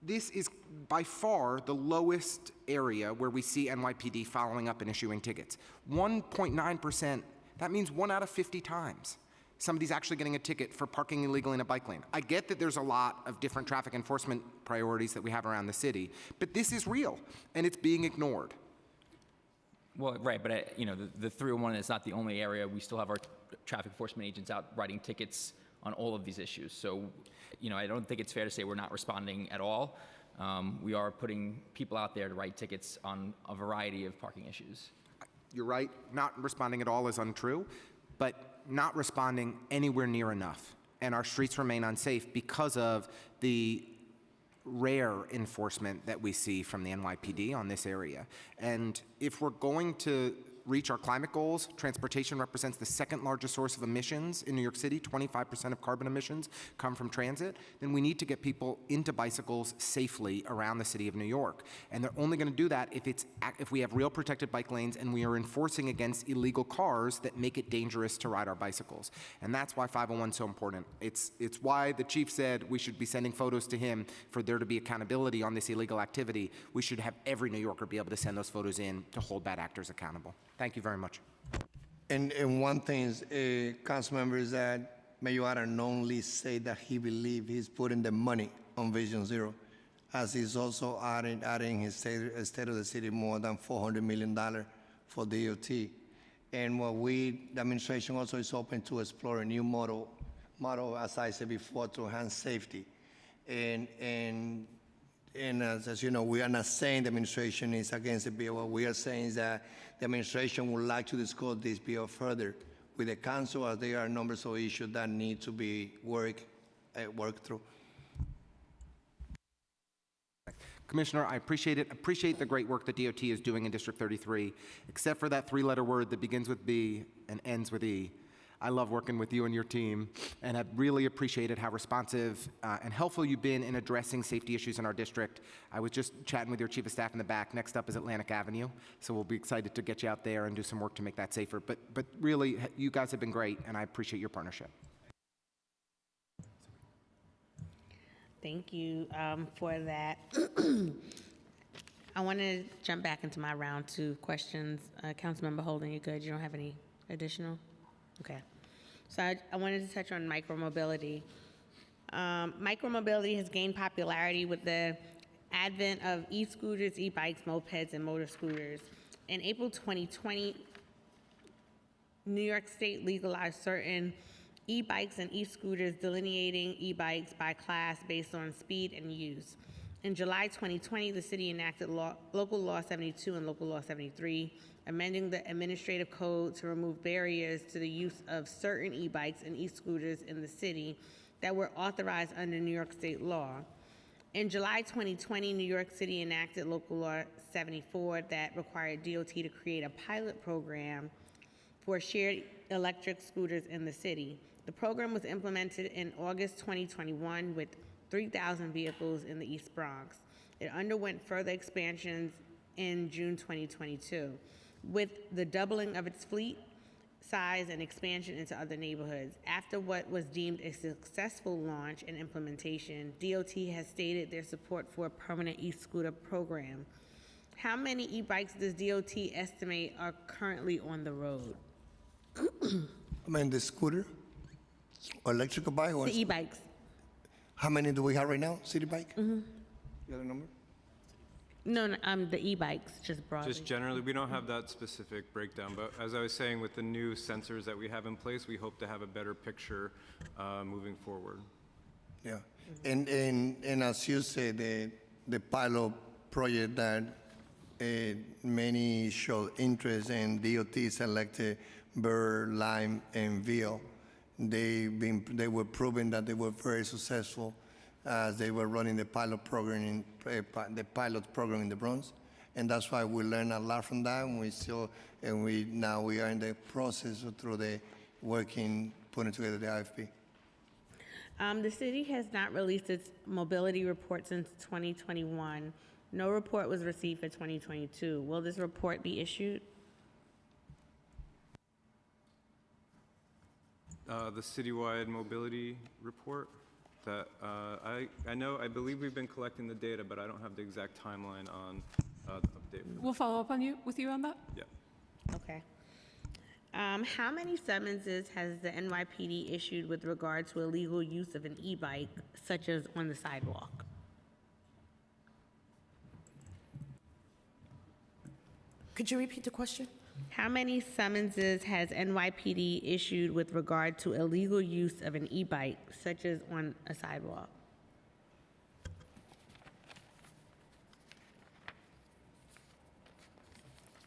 This is by far the lowest area where we see NYPD following up and issuing tickets. 1.9%, that means 1 out of 50 times somebody's actually getting a ticket for parking illegally in a bike lane. I get that there's a lot of different traffic enforcement priorities that we have around the city, but this is real, and it's being ignored. Well, right, but the 301 is not the only area. We still have our traffic enforcement agents out writing tickets on all of these issues. So, I don't think it's fair to say we're not responding at all. We are putting people out there to write tickets on a variety of parking issues. You're right, not responding at all is untrue, but not responding anywhere near enough. And our streets remain unsafe because of the rare enforcement that we see from the NYPD on this area. And if we're going to reach our climate goals, transportation represents the second largest source of emissions in New York City. 25% of carbon emissions come from transit. Then we need to get people into bicycles safely around the city of New York. And they're only going to do that if we have real protected bike lanes and we are enforcing against illegal cars that make it dangerous to ride our bicycles. And that's why 501 is so important. It's why the chief said we should be sending photos to him for there to be accountability on this illegal activity. We should have every New Yorker be able to send those photos in to hold bad actors accountable. Thank you very much. And one thing, council member, is that Mayor Adams only say that he believes he's putting the money on Vision Zero, as he's also adding his state of the city more than $400 million for DOT. And the administration also is open to explore a new model, as I said before, to enhance safety. And as you know, we are not saying the administration is against the bill. What we are saying is that the administration would like to discuss this bill further with the council, as there are numbers of issues that need to be worked through. Commissioner, I appreciate it. Appreciate the great work that DOT is doing in District 33. Except for that three-letter word that begins with B and ends with E, I love working with you and your team, and have really appreciated how responsive and helpful you've been in addressing safety issues in our district. I was just chatting with your chief of staff in the back. Next up is Atlantic Avenue, so we'll be excited to get you out there and do some work to make that safer. But really, you guys have been great, and I appreciate your partnership. Thank you for that. I want to jump back into my round two questions. Councilmember Holden, you good? You don't have any additional? Okay. So I wanted to touch on micromobility. Micromobility has gained popularity with the advent of e-scooters, e-bikes, mopeds, and motor scooters. In April 2020, New York State legalized certain e-bikes and e-scooters, delineating e-bikes by class based on speed and use. In July 2020, the city enacted Local Law 72 and Local Law 73, amending the administrative code to remove barriers to the use of certain e-bikes and e-scooters in the city that were authorized under New York State law. In July 2020, New York City enacted Local Law 74 that required DOT to create a pilot program for shared electric scooters in the city. The program was implemented in August 2021 with 3,000 vehicles in the East Bronx. It underwent further expansions in June 2022. With the doubling of its fleet size and expansion into other neighborhoods. After what was deemed a successful launch and implementation, DOT has stated their support for a permanent e-scooter program. How many e-bikes does DOT estimate are currently on the road? I mean, the scooter, or electrical bike, or The e-bikes. how many do we have right now? City bike? Mm-hmm. You have a number? No, the e-bikes, just broadly. Just generally, we don't have that specific breakdown, but as I was saying, with the new sensors that we have in place, we hope to have a better picture moving forward. Yeah, and as you say, the pilot project that many showed interest in, DOT selected Burr, Lime, and Ville. They were proving that they were very successful as they were running the pilot program in the Bronx, and that's why we learned a lot from that. And now we are in the process through the putting together the IFP. The city has not released its mobility report since 2021. No report was received for 2022. Will this report be issued? The citywide mobility report that I believe we've been collecting the data, but I don't have the exact timeline on the update. We'll follow up with you on that. Yeah. Okay. How many summonses has the NYPD issued with regard to illegal use of an e-bike, such as on the sidewalk? Could you repeat the question? How many summonses has NYPD issued with regard to illegal use of an e-bike, such as on a sidewalk?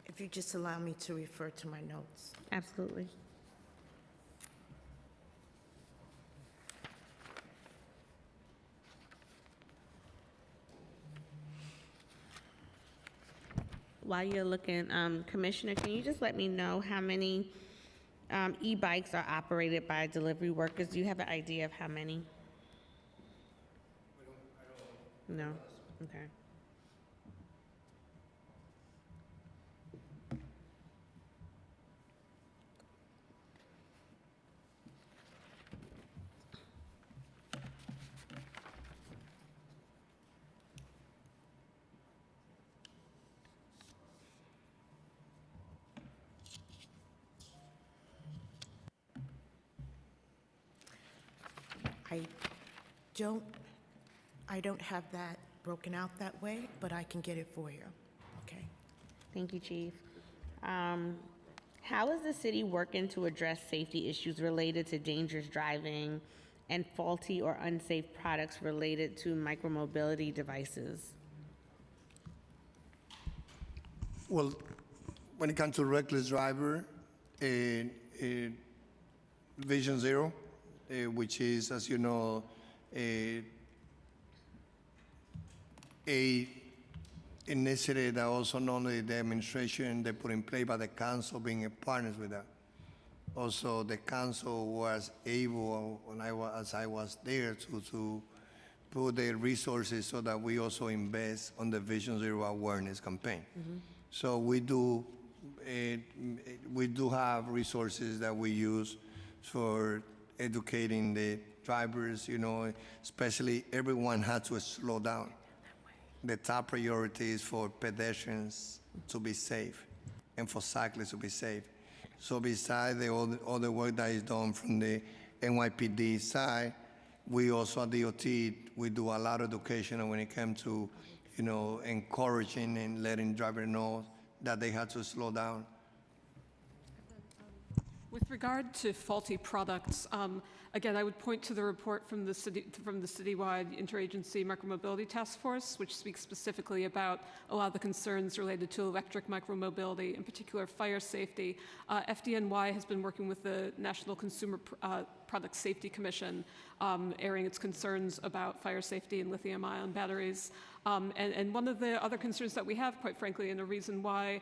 If you just allow me to refer to my notes. Absolutely. While you're looking, Commissioner, can you just let me know how many e-bikes are operated by delivery workers? Do you have an idea of how many? No? Okay. I don't have that broken out that way, but I can get it for you. Okay. Thank you, Chief. How is the city working to address safety issues related to dangerous driving and faulty or unsafe products related to micromobility devices? Well, when it comes to reckless driver, Vision Zero, which is, as you know, a initiative that also not only the administration they put in place, but the council being a partners with that. Also, the council was able, as I was there, to put the resources so that we also invest on the Vision Zero awareness campaign. Mm-hmm. So we do have resources that we use for educating the drivers, especially everyone had to slow down. The top priority is for pedestrians to be safe and for cyclists to be safe. So besides all the work that is done from the NYPD side, we also at DOT, we do a lot of education when it comes to, encouraging and letting drivers know that they have to slow down. With regard to faulty products, again, I would point to the report from the citywide interagency micromobility task force, which speaks specifically about a lot of the concerns related to electric micromobility, in particular fire safety. FDNY has been working with the National Consumer Product Safety Commission, airing its concerns about fire safety and lithium-ion batteries. And one of the other concerns that we have, quite frankly, and a reason why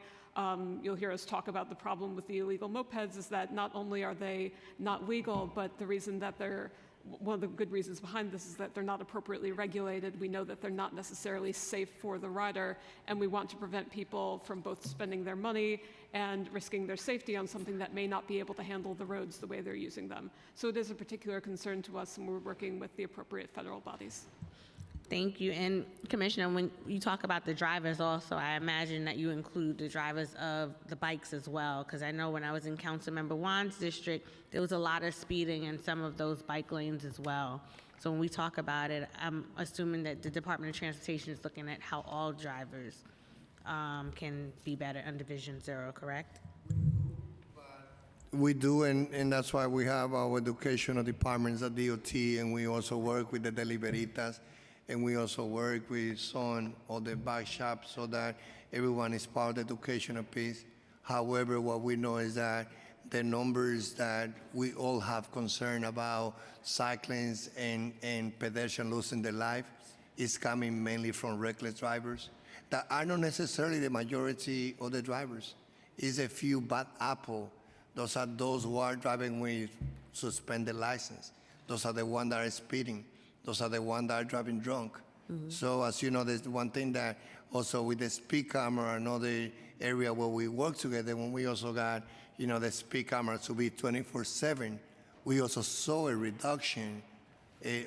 you'll hear us talk about the problem with the illegal mopeds is that not only are they not legal, but the reason that they're one of the good reasons behind this is that they're not appropriately regulated. We know that they're not necessarily safe for the rider, and we want to prevent people from both spending their money and risking their safety on something that may not be able to handle the roads the way they're using them. So it is a particular concern to us, and we're working with the appropriate federal bodies. Thank you. And Commissioner, when you talk about the drivers also, I imagine that you include the drivers of the bikes as well, because I know when I was in Councilmember Wan's district, there was a lot of speeding in some of those bike lanes as well. So when we talk about it, I'm assuming that the Department of Transportation is looking at how all drivers can be better under Vision Zero, correct? We do, and that's why we have our educational departments at DOT, and we also work with the deliberitas, and we also work with some of the bike shops so that everyone is part of the educational piece. However, what we know is that the numbers that we all have concern about cyclists and pedestrians losing their life is coming mainly from reckless drivers that are not necessarily the majority of the drivers. It's a few bad apple. Those are those who are driving with suspended license. Those are the ones that are speeding. Those are the ones that are driving drunk. So as you know, there's one thing that also with the speed camera, another area where we work together, when we also got, the speed camera to be 24/7, we also saw a reduction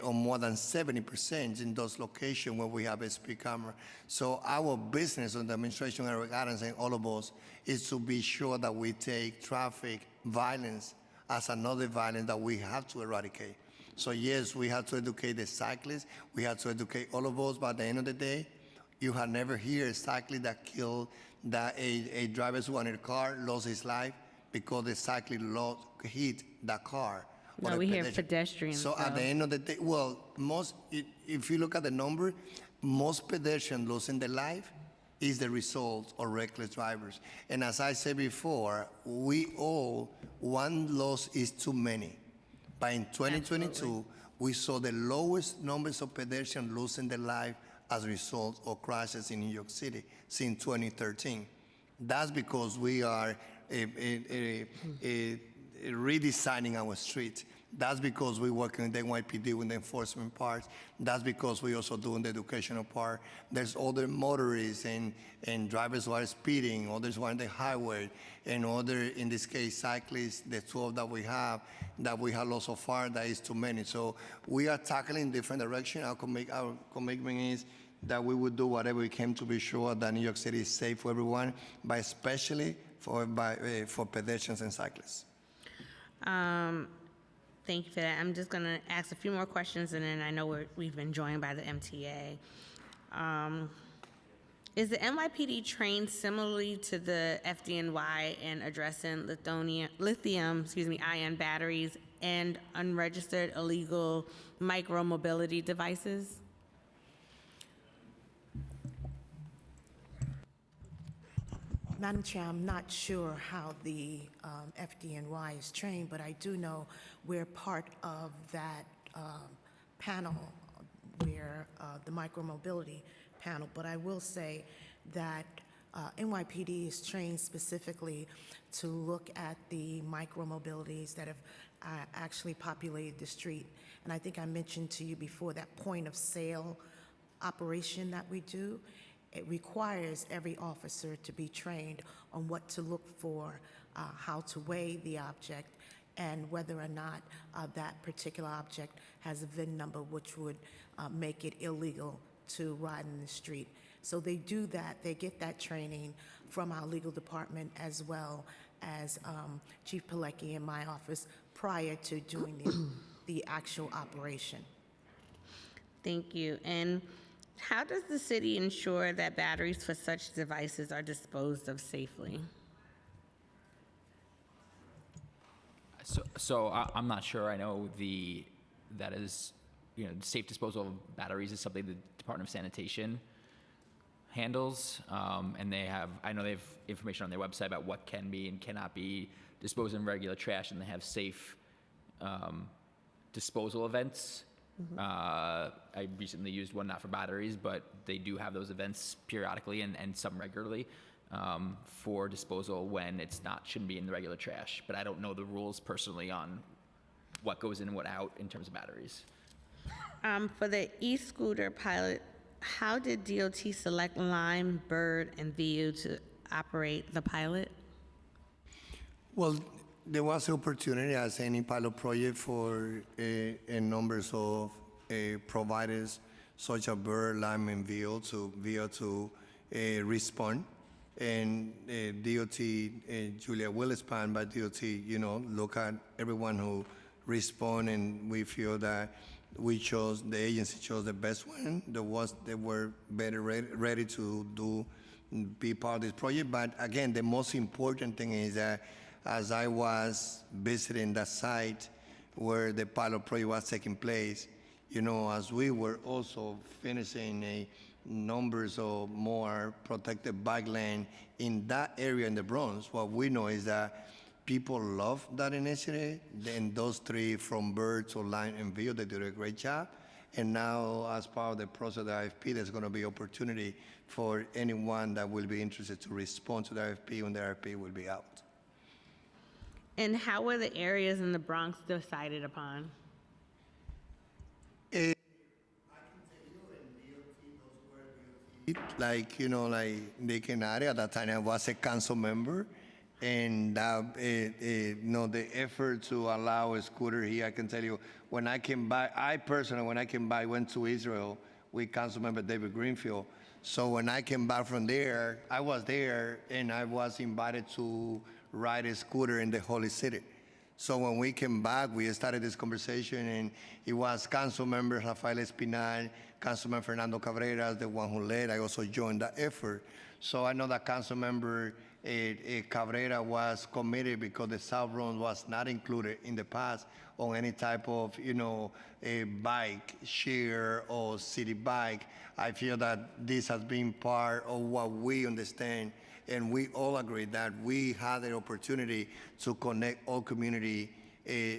on more than 70% in those locations where we have a speed camera. So our business on the administration, Eric Adams, and all of us is to be sure that we take traffic violence as another violence that we have to eradicate. So yes, we have to educate the cyclists, we have to educate all of us, but at the end of the day, you have never heard a cyclist that killed, that a driver who in a car lost his life because the cyclist hit that car. No, we hear pedestrians. So at the end of the day, well, if you look at the number, most pedestrians losing their life is the result of reckless drivers. And as I said before, one loss is too many. But in 2022, we saw the lowest numbers of pedestrians losing their life as a result of crashes in New York City since 2013. That's because we are redesigning our streets. That's because we work in the NYPD with the enforcement part. That's because we also doing the educational part. There's other motorists and drivers who are speeding, others who are on the highway, and other, in this case, cyclists, the 12 that we have lost so far, that is too many. So we are tackling different directions. Our commitment is that we would do whatever we can to be sure that New York City is safe for everyone, but especially for pedestrians and cyclists. Thank you for that. I'm just going to ask a few more questions, and then I know we've been joined by the MTA. Is the NYPD trained similarly to the FDNY in addressing lithium-ion batteries and unregistered illegal micro-mobility devices? Madam Chair, I'm not sure how the FDNY is trained, but I do know we're part of that panel, where the micromobility panel. But I will say that NYPD is trained specifically to look at the micromobilities that have actually populated the street. And I think I mentioned to you before that point of sale operation that we do. It requires every officer to be trained on what to look for, how to weigh the object, and whether or not that particular object has a VIN number, which would make it illegal to ride in the street. So they do that. They get that training from our legal department as well as Chief Pilecki in my office prior to doing the actual operation. Thank you. And how does the city ensure that batteries for such devices are disposed of safely? So I'm not sure. I know that is, safe disposal of batteries is something the Department of Sanitation handles, and I know they have information on their website about what can be and cannot be disposed in regular trash, and they have safe disposal events. I recently used one, not for batteries, but they do have those events periodically and some regularly for disposal when shouldn't be in the regular trash. But I don't know the rules personally on what goes in and what out in terms of batteries. For the e-scooter pilot, how did DOT select Lime, Bird, and VU to operate the pilot? Well, there was opportunity as any pilot project for a numbers of providers such as Bird, Lime, and VO to respond. And DOT, Julia Willispan by DOT, look at everyone who respond, and we feel that the agency chose the best one. They were better ready to be part of this project. But again, the most important thing is that as I was visiting the site where the pilot project was taking place, as we were also finishing a numbers of more protected bike lane in that area in the Bronx, what we know is that people love that initiative. Then those three from Bird to Lime and VO, they did a great job. And now, as part of the process of the RFP, there's going to be opportunity for anyone that will be interested to respond to the RFP when the RFP will be out. And how were the areas in the Bronx decided upon? Like Nick and Ari, at that time I was a council member, and the effort to allow a scooter here, I can tell you, when I came back, went to Israel with council member David Greenfield. So when I came back from there, I was there and I was invited to ride a scooter in the Holy City. So when we came back, we started this conversation, and it was council member Rafael Espinal, Councilman Fernando Cabrera, the one who led. I also joined that effort. So I know that council member Cabrera was committed because the South Bronx was not included in the past on any type of, a bike share or city bike. I feel that this has been part of what we understand, and we all agree that we had the opportunity to connect all community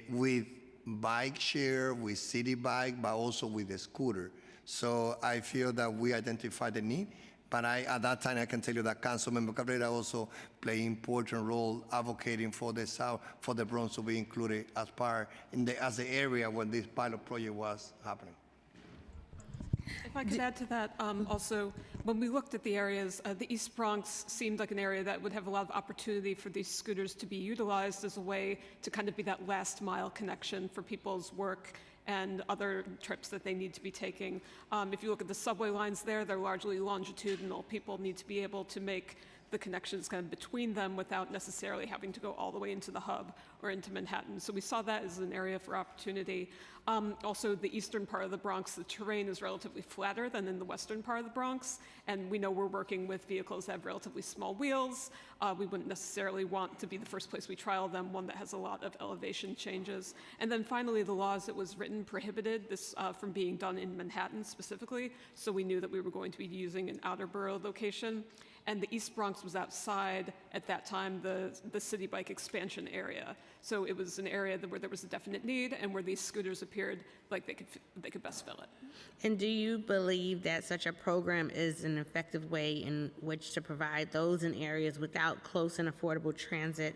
with bike share, with city bike, but also with the scooter. So I feel that we identified the need, but at that time I can tell you that Councilmember Cabrera also played an important role advocating for the South, for the Bronx to be included as the area where this pilot project was happening. If I could add to that, also, when we looked at the areas, the East Bronx seemed like an area that would have a lot of opportunity for these scooters to be utilized as a way to kind of be that last mile connection for people's work and other trips that they need to be taking. If you look at the subway lines there, they're largely longitudinal. People need to be able to make the connections kind of between them without necessarily having to go all the way into the hub or into Manhattan. So we saw that as an area for opportunity. Also, the eastern part of the Bronx, the terrain is relatively flatter than in the western part of the Bronx, and we know we're working with vehicles that have relatively small wheels. We wouldn't necessarily want to be the first place we trial them, one that has a lot of elevation changes. And then finally, the law as it was written prohibited this from being done in Manhattan specifically, so we knew that we were going to be using an outer borough location. And the East Bronx was outside, at that time, the city bike expansion area. So it was an area where there was a definite need and where these scooters appeared like they could best fill it. And do you believe that such a program is an effective way in which to provide those in areas without close and affordable transit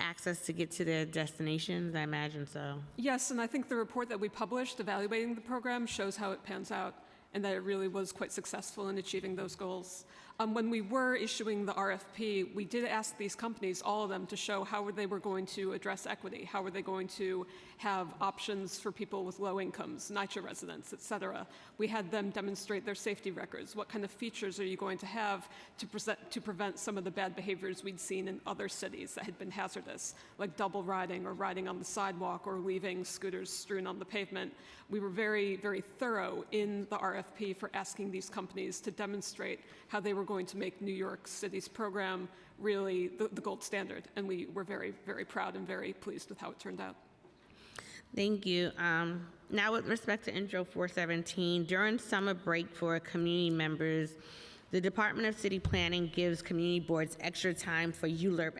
access to get to their destinations? I imagine so. Yes, and I think the report that we published evaluating the program shows how it pans out and that it really was quite successful in achieving those goals. When we were issuing the RFP, we did ask these companies, all of them, to show how they were going to address equity, how were they going to have options for people with low incomes, NYCHA residents, et cetera. We had them demonstrate their safety records. What kind of features are you going to have to prevent some of the bad behaviors we'd seen in other cities that had been hazardous, like double riding or riding on the sidewalk or leaving scooters strewn on the pavement. We were very, very thorough in the RFP for asking these companies to demonstrate how they were going to make New York City's program really the gold standard. And we were very, very proud and very pleased with how it turned out. Thank you. Now with respect to Intro 417, during summer break for community members, the Department of City Planning gives community boards extra time for ULURP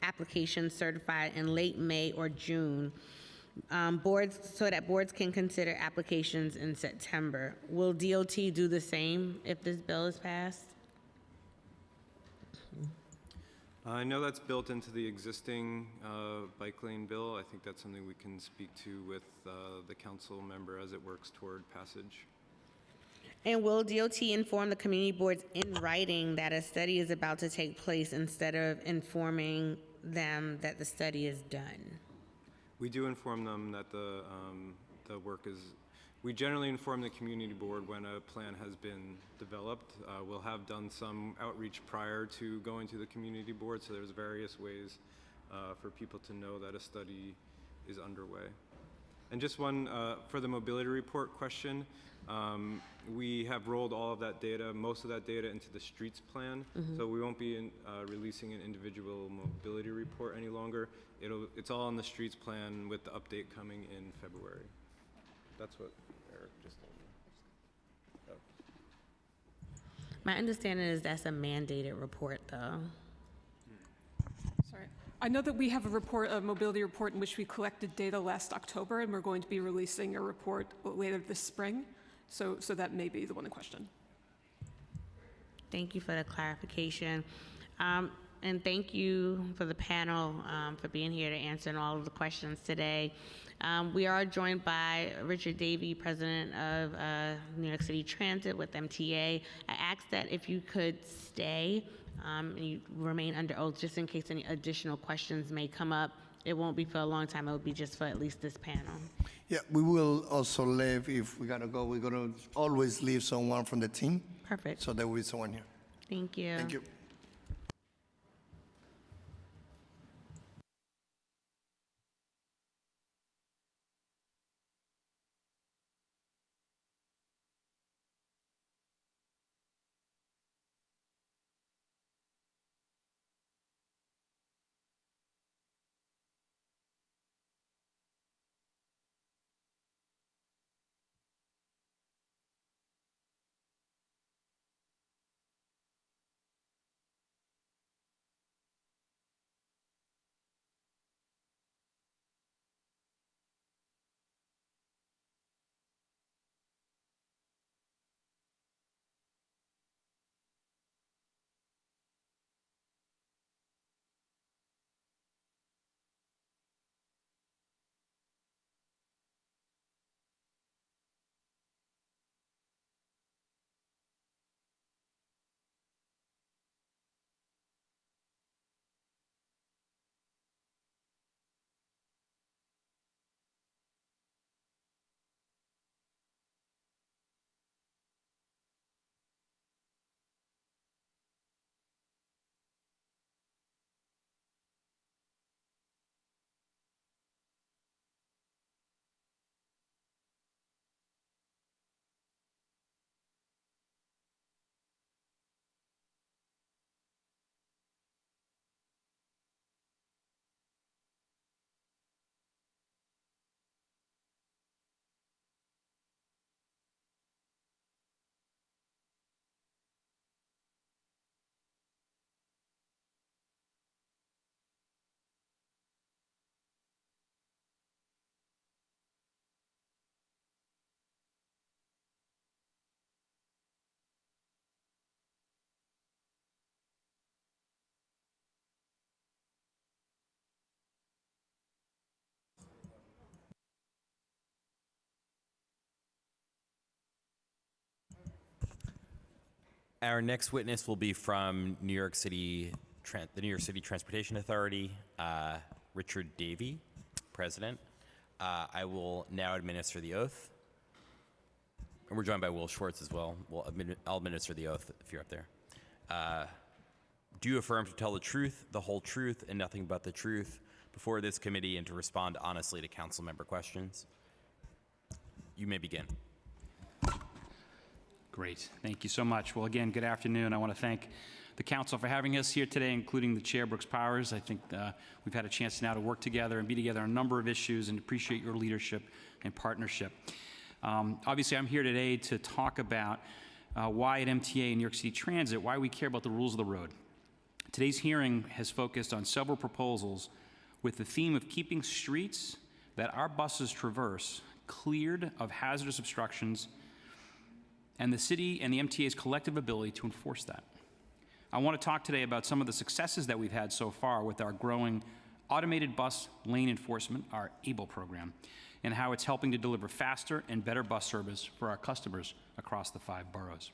applications certified in late May or June. So that boards can consider applications in September. Will DOT do the same if this bill is passed? I know that's built into the existing bike lane bill. I think that's something we can speak to with the council member as it works toward passage. And will DOT inform the community boards in writing that a study is about to take place instead of informing them that the study is done? We do inform them that the work is, we generally inform the community board when a plan has been developed. We'll have done some outreach prior to going to the community board, so there's various ways for people to know that a study is underway. And just one for the mobility report question, we have rolled all of that data, most of that data, into the streets plan. So we won't be releasing an individual mobility report any longer. It's all on the streets plan with the update coming in February. That's what Eric just told me. My understanding is that's a mandated report, though. Sorry. I know that we have a mobility report in which we collected data last October, and we're going to be releasing a report later this spring. So that may be the one in question. Thank you for the clarification. And thank you for the panel for being here to answer all of the questions today. We are joined by Richard Davey, President of New York City Transit with MTA. I asked that if you could stay and you remain under oath just in case any additional questions may come up. It won't be for a long time. It will be just for at least this panel. Yeah, we will also leave, if we gotta go, we're gonna always leave someone from the team. Perfect. So there will be someone here. Thank you. Thank you. Our next witness will be from New York City, the New York City Transportation Authority, Richard Davey, President. I will now administer the oath. And we're joined by Will Schwartz as well. I'll administer the oath if you're up there. Do you affirm to tell the truth, the whole truth, and nothing but the truth before this committee and to respond honestly to council member questions? You may begin. Great. Thank you so much. Well, again, good afternoon. I want to thank the council for having us here today, including the chair, Brooks Powers. I think we've had a chance now to work together and be together on a number of issues and appreciate your leadership and partnership. Obviously, I'm here today to talk about why at MTA and New York City Transit, why we care about the rules of the road. Today's hearing has focused on several proposals with the theme of keeping streets that our buses traverse cleared of hazardous obstructions and the city and the MTA's collective ability to enforce that. I want to talk today about some of the successes that we've had so far with our growing automated bus lane enforcement, our ABLE program, and how it's helping to deliver faster and better bus service for our customers across the 5 boroughs.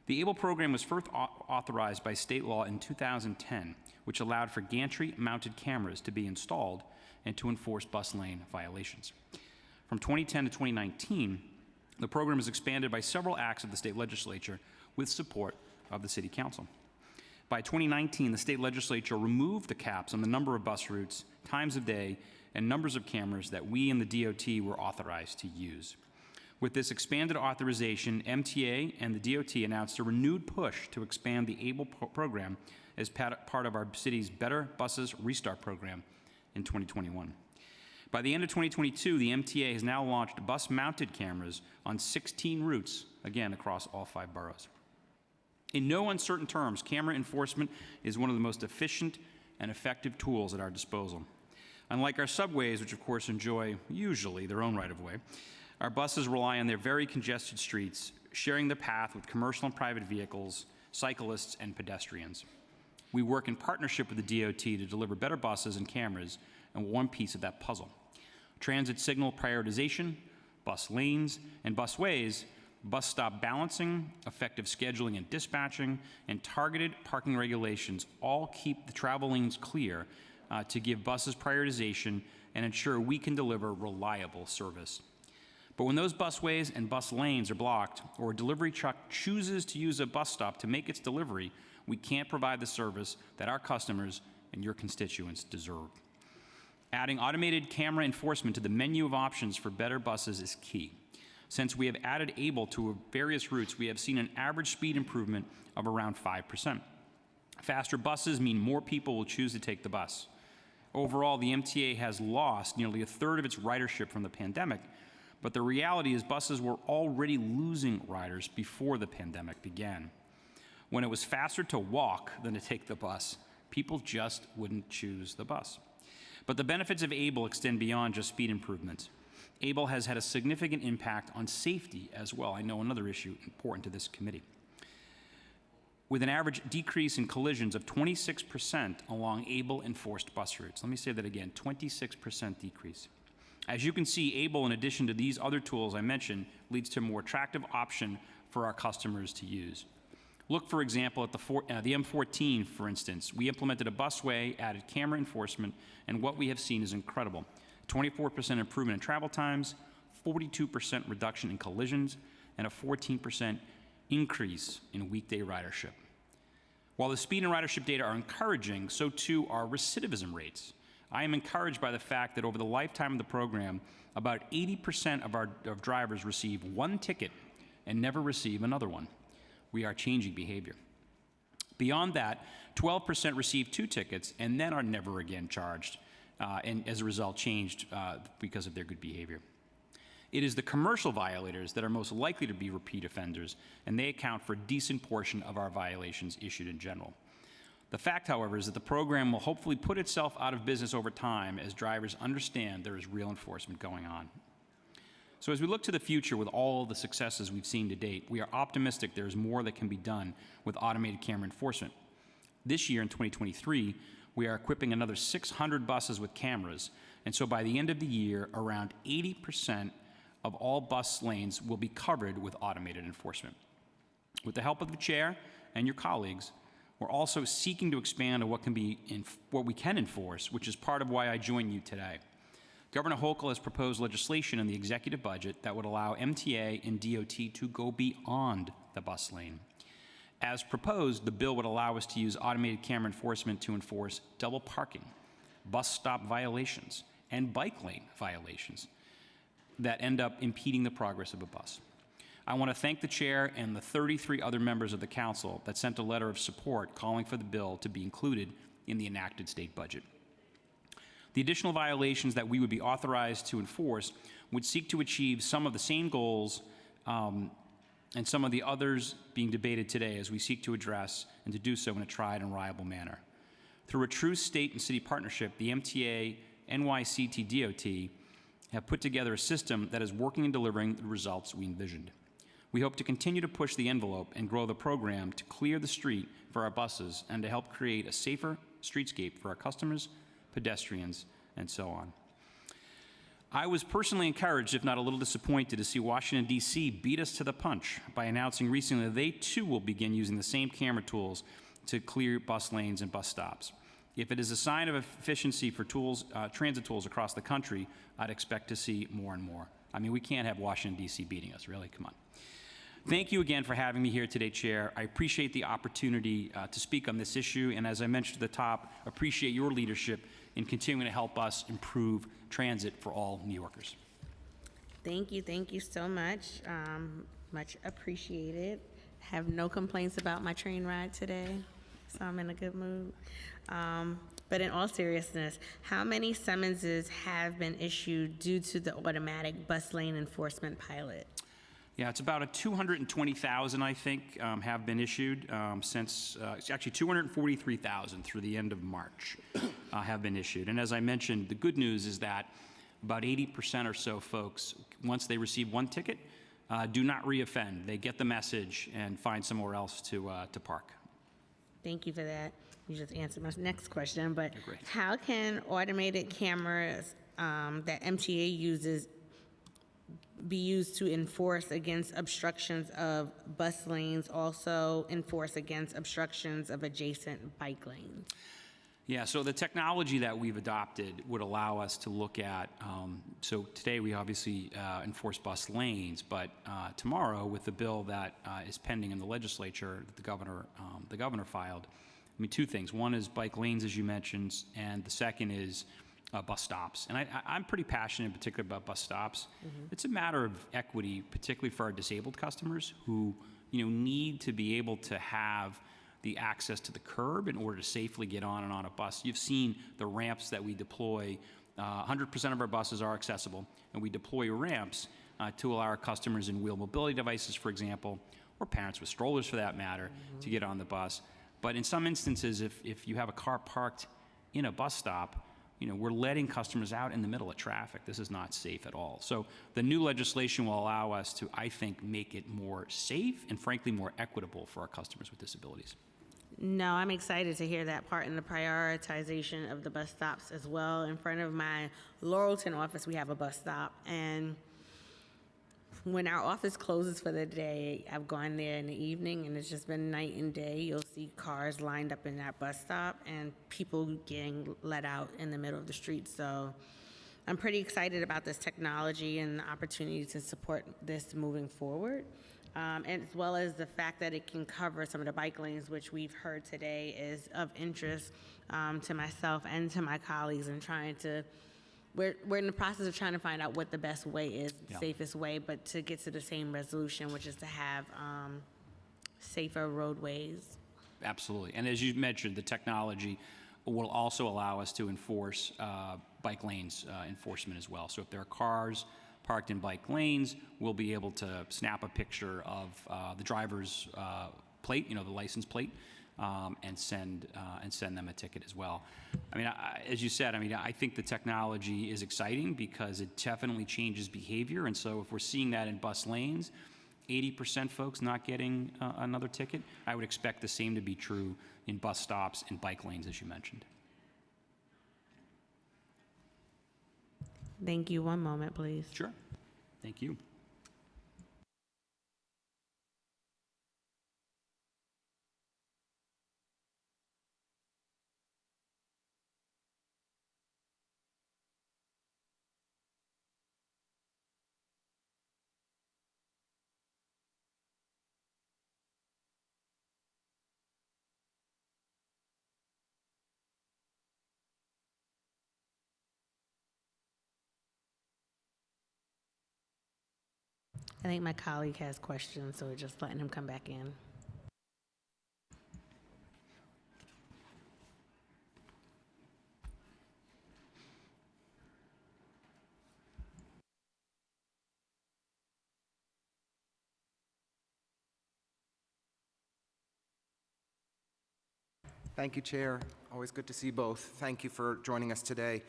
The ABLE program was first authorized by state law in 2010, which allowed for gantry-mounted cameras to be installed and to enforce bus lane violations. From 2010 to 2019, the program was expanded by several acts of the state legislature with support of the City Council. By 2019, the state legislature removed the caps on the number of bus routes, times of day, and numbers of cameras that we in the DOT were authorized to use. With this expanded authorization, MTA and the DOT announced a renewed push to expand the ABLE program as part of our city's Better Buses Restart program in 2021. By the end of 2022, the MTA has now launched bus-mounted cameras on 16 routes, again, across all 5 boroughs. In no uncertain terms, camera enforcement is one of the most efficient and effective tools at our disposal. Unlike our subways, which of course enjoy usually their own right-of-way, our buses rely on their very congested streets, sharing the path with commercial and private vehicles, cyclists, and pedestrians. We work in partnership with the DOT to deliver better buses and cameras, and one piece of that puzzle. Transit signal prioritization, bus lanes and busways, bus stop balancing, effective scheduling and dispatching, and targeted parking regulations all keep the travel lanes clear to give buses prioritization and ensure we can deliver reliable service. But when those busways and bus lanes are blocked, or a delivery truck chooses to use a bus stop to make its delivery, we can't provide the service that our customers and your constituents deserve. Adding automated camera enforcement to the menu of options for better buses is key. Since we have added ABLE to various routes, we have seen an average speed improvement of around 5%. Faster buses mean more people will choose to take the bus. Overall, the MTA has lost nearly a third of its ridership from the pandemic, but the reality is buses were already losing riders before the pandemic began. When it was faster to walk than to take the bus, people just wouldn't choose the bus. But the benefits of ABLE extend beyond just speed improvements. ABLE has had a significant impact on safety as well. I know another issue important to this committee. With an average decrease in collisions of 26% along ABLE-enforced bus routes. Let me say that again, 26% decrease. As you can see, ABLE, in addition to these other tools I mentioned, leads to a more attractive option for our customers to use. Look, for example, at the M14, for instance. We implemented a busway, added camera enforcement, and what we have seen is incredible. 24% improvement in travel times, 42% reduction in collisions, and a 14% increase in weekday ridership. While the speed and ridership data are encouraging, so too are recidivism rates. I am encouraged by the fact that over the lifetime of the program, about 80% of drivers receive one ticket and never receive another one. We are changing behavior. Beyond that, 12% receive 2 tickets and then are never again charged, and as a result changed because of their good behavior. It is the commercial violators that are most likely to be repeat offenders, and they account for a decent portion of our violations issued in general. The fact, however, is that the program will hopefully put itself out of business over time as drivers understand there is real enforcement going on. So as we look to the future with all the successes we've seen to date, we are optimistic there is more that can be done with automated camera enforcement. This year in 2023, we are equipping another 600 buses with cameras, and so by the end of the year, around 80% of all bus lanes will be covered with automated enforcement. With the help of the chair and your colleagues, we're also seeking to expand on what we can enforce, which is part of why I join you today. Governor Hochul has proposed legislation in the executive budget that would allow MTA and DOT to go beyond the bus lane. As proposed, the bill would allow us to use automated camera enforcement to enforce double parking, bus stop violations, and bike lane violations that end up impeding the progress of a bus. I want to thank the chair and the 33 other members of the council that sent a letter of support calling for the bill to be included in the enacted state budget. The additional violations that we would be authorized to enforce would seek to achieve some of the same goals and some of the others being debated today as we seek to address and to do so in a tried and reliable manner. Through a true state and city partnership, the MTA, NYCT DOT have put together a system that is working and delivering the results we envisioned. We hope to continue to push the envelope and grow the program to clear the street for our buses and to help create a safer streetscape for our customers, pedestrians, and so on. I was personally encouraged, if not a little disappointed, to see Washington, D.C. beat us to the punch by announcing recently that they too will begin using the same camera tools to clear bus lanes and bus stops. If it is a sign of efficiency for transit tools across the country, I'd expect to see more and more. I mean, we can't have Washington, D.C. beating us, really, come on. Thank you again for having me here today, Chair. I appreciate the opportunity to speak on this issue, and as I mentioned at the top, appreciate your leadership in continuing to help us improve transit for all New Yorkers. Thank you so much. Much appreciated. Have no complaints about my train ride today, so I'm in a good mood. But in all seriousness, how many summonses have been issued due to the automatic bus lane enforcement pilot? Yeah, it's about a 220,000, I think, have been issued since, it's actually 243,000 through the end of March have been issued. And as I mentioned, the good news is that about 80% or so folks, once they receive one ticket, do not reoffend. They get the message and find somewhere else to park. Thank you for that. You just answered my next question, but how can automated cameras that MTA uses be used to enforce against obstructions of bus lanes, also enforce against obstructions of adjacent bike lanes? Yeah, so the technology that we've adopted would allow us to look at, so today we obviously enforce bus lanes, but tomorrow with the bill that is pending in the legislature that the governor filed, I mean, two things. One is bike lanes, as you mentioned, and the second is bus stops. And I'm pretty passionate in particular about bus stops. It's a matter of equity, particularly for our disabled customers who need to be able to have the access to the curb in order to safely get on and on a bus. You've seen the ramps that we deploy. 100% of our buses are accessible, and we deploy ramps to allow our customers in wheel mobility devices, for example, or parents with strollers for that matter, to get on the bus. But in some instances, if you have a car parked in a bus stop, we're letting customers out in the middle of traffic. This is not safe at all. So the new legislation will allow us to, I think, make it more safe and frankly more equitable for our customers with disabilities. No, I'm excited to hear that part in the prioritization of the bus stops as well. In front of my Laurelton office, we have a bus stop, and when our office closes for the day, I've gone there in the evening and it's just been night and day. You'll see cars lined up in that bus stop and people getting let out in the middle of the street. So I'm pretty excited about this technology and the opportunity to support this moving forward. And as well as the fact that it can cover some of the bike lanes, which we've heard today is of interest to myself and to my colleagues in trying to we're in the process of trying to find out what the best way is, the safest way, but to get to the same resolution, which is to have safer roadways. Absolutely. And as you mentioned, the technology will also allow us to enforce bike lanes enforcement as well. So if there are cars parked in bike lanes, we'll be able to snap a picture of the driver's plate, the license plate, and send them a ticket as well. I mean, as you said, I think the technology is exciting because it definitely changes behavior. And so if we're seeing that in bus lanes, 80% folks not getting another ticket, I would expect the same to be true in bus stops and bike lanes, as you mentioned. Thank you. One moment, please. Sure. Thank you. I think my colleague has questions, so we're just letting him come back in. Thank you, Chair. Always good to see both. Thank you for joining us today.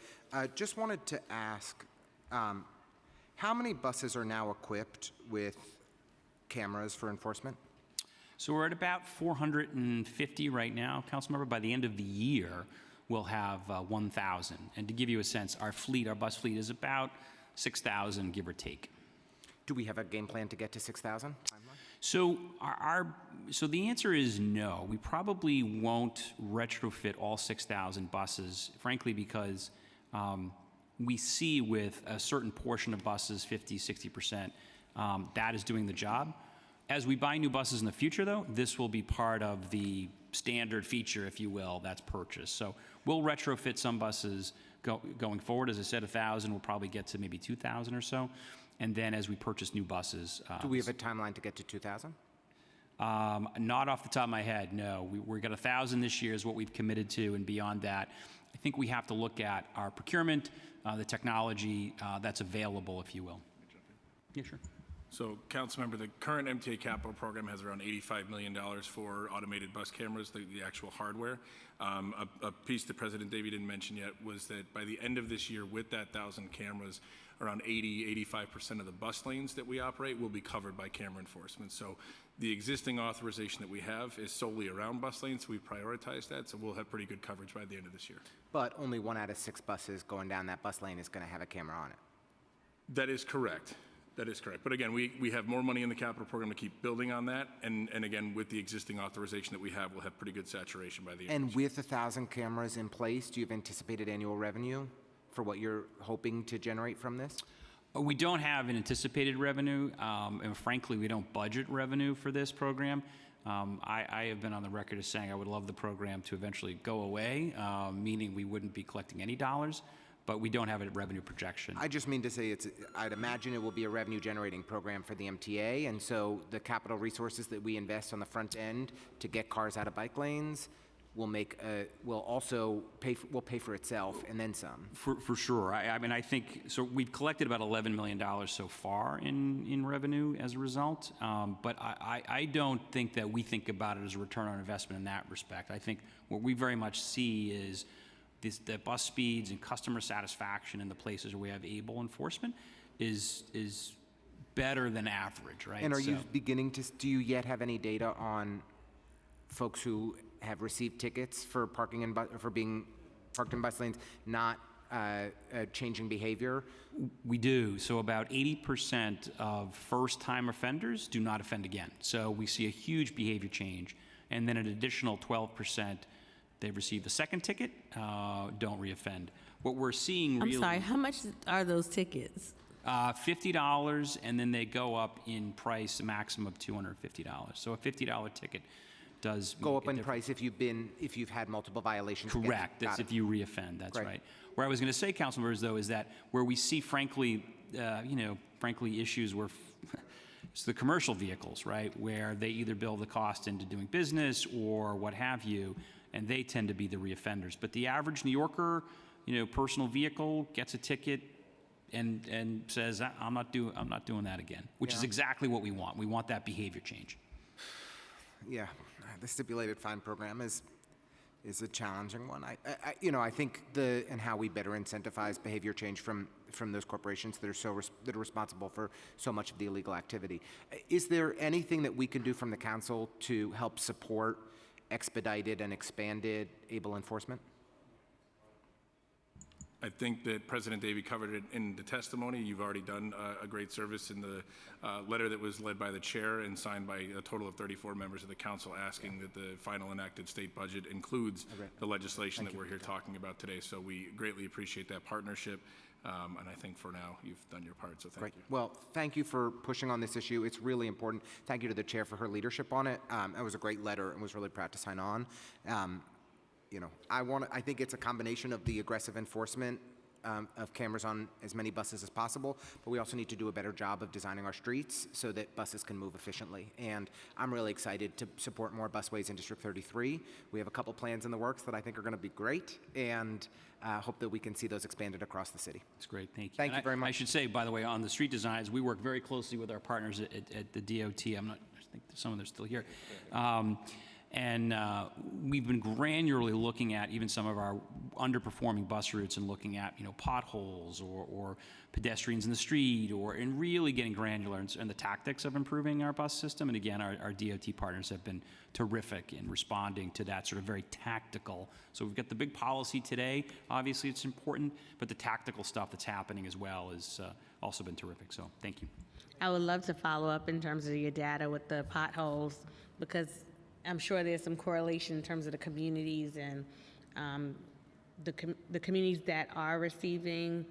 Just wanted to ask, how many buses are now equipped with cameras for enforcement? So we're at about 450 right now, Councilmember. By the end of the year, we'll have 1,000. And to give you a sense, our bus fleet is about 6,000, give or take. Do we have a game plan to get to 6,000? So so the answer is no. We probably won't retrofit all 6,000 buses, frankly, because we see with a certain portion of buses, 50, 60%, that is doing the job. As we buy new buses in the future, though, this will be part of the standard feature, if you will, that's purchased. So we'll retrofit some buses going forward. As I said, 1,000, we'll probably get to maybe 2,000 or so. And then as we purchase new buses. Do we have a timeline to get to 2,000? Not off the top of my head, no. We've got 1,000 this year is what we've committed to, and beyond that, I think we have to look at our procurement, the technology that's available, if you will. Yeah, sure. So, Councilmember, the current MTA capital program has around $85 million for automated bus cameras, the actual hardware. A piece that President Davey didn't mention yet was that by the end of this year, with that 1,000 cameras, around 85% of the bus lanes that we operate will be covered by camera enforcement. So the existing authorization that we have is solely around bus lanes, so we prioritize that, so we'll have pretty good coverage by the end of this year. But only 1 out of 6 buses going down that bus lane is going to have a camera on it. That is correct. That is correct. But again, we have more money in the capital program to keep building on that. And again, with the existing authorization that we have, we'll have pretty good saturation by the end. And with 1,000 cameras in place, do you have anticipated annual revenue for what you're hoping to generate from this? We don't have an anticipated revenue, and frankly, we don't budget revenue for this program. I have been on the record as saying I would love the program to eventually go away, meaning we wouldn't be collecting any dollars, but we don't have a revenue projection. I just mean to say I'd imagine it will be a revenue generating program for the MTA, and so the capital resources that we invest on the front end to get cars out of bike lanes will pay for itself and then some. For sure. I mean, I think, so we've collected about $11 million so far in revenue as a result, but I don't think that we think about it as a return on investment in that respect. I think what we very much see is the bus speeds and customer satisfaction in the places where we have able enforcement is better than average, right? And are you do you yet have any data on folks who have received tickets for for being parked in bus lanes, not changing behavior? We do. So about 80% of first-time offenders do not offend again. So we see a huge behavior change, and then an additional 12%, they've received a second ticket, don't reoffend. What we're seeing really— I'm sorry, how much are those tickets? $50, and then they go up in price, a maximum of $250. So a $50 ticket does go up in price if you've had multiple violations. Correct. That's if you reoffend. That's right. Where I was going to say, council members, though, is that where we see, frankly, issues where it's the commercial vehicles, right, where they either bill the cost into doing business or what have you, and they tend to be the reoffenders. But the average New Yorker, personal vehicle gets a ticket and says, I'm not doing that again, which is exactly what we want. We want that behavior change. Yeah, the stipulated fine program is a challenging one. I think and how we better incentivize behavior change from those corporations that are responsible for so much of the illegal activity. Is there anything that we can do from the council to help support expedited and expanded able enforcement? I think that President Davey covered it in the testimony. You've already done a great service in the letter that was led by the chair and signed by a total of 34 members of the council, asking that the final enacted state budget includes the legislation that we're here talking about today. So we greatly appreciate that partnership. And I think for now, you've done your part, so thank you. Well, thank you for pushing on this issue. It's really important. Thank you to the chair for her leadership on it. It was a great letter and was really proud to sign on. I think it's a combination of the aggressive enforcement of cameras on as many buses as possible, but we also need to do a better job of designing our streets so that buses can move efficiently. And I'm really excited to support more busways in District 33. We have a couple plans in the works that I think are going to be great, and hope that we can see those expanded across the city. That's great. Thank you. Thank you very much. I should say, by the way, on the street designs, we work very closely with our partners at the DOT. I think some of them are still here. And we've been granularly looking at even some of our underperforming bus routes and looking at, potholes or pedestrians in the street, and really getting granular in the tactics of improving our bus system. And again, our DOT partners have been terrific in responding to that sort of very tactical. So we've got the big policy today. Obviously, it's important, but the tactical stuff that's happening as well has also been terrific. So thank you. I would love to follow up in terms of your data with the potholes, because I'm sure there's some correlation in terms of the communities and the communities that are receiving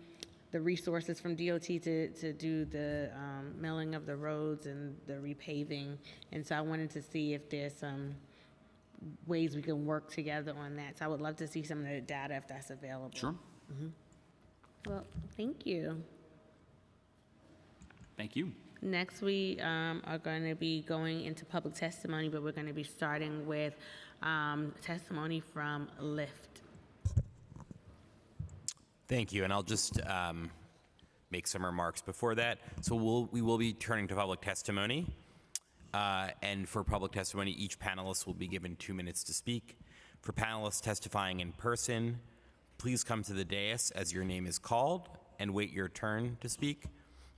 the resources from DOT to do the milling of the roads and the repaving. And so I wanted to see if there's some ways we can work together on that. So I would love to see some of the data if that's available. Sure. Well, thank you. Thank you. Next, we are going to be going into public testimony, but we're going to be starting with testimony from Lyft. Thank you, and I'll just make some remarks before that. So we will be turning to public testimony, and for public testimony, each panelist will be given 2 minutes to speak. For panelists testifying in person, please come to the dais as your name is called and wait your turn to speak.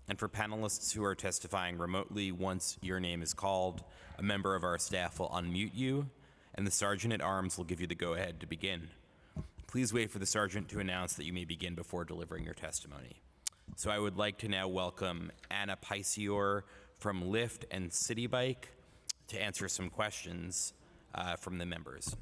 And for panelists who are testifying remotely, once your name is called, a member of our staff will unmute you, and the Sergeant at Arms will give you the go-ahead to begin. Please wait for the Sergeant to announce that you may begin before delivering your testimony. So I would like to now welcome Anna Paisior from Lyft and City Bike to answer some questions from the members.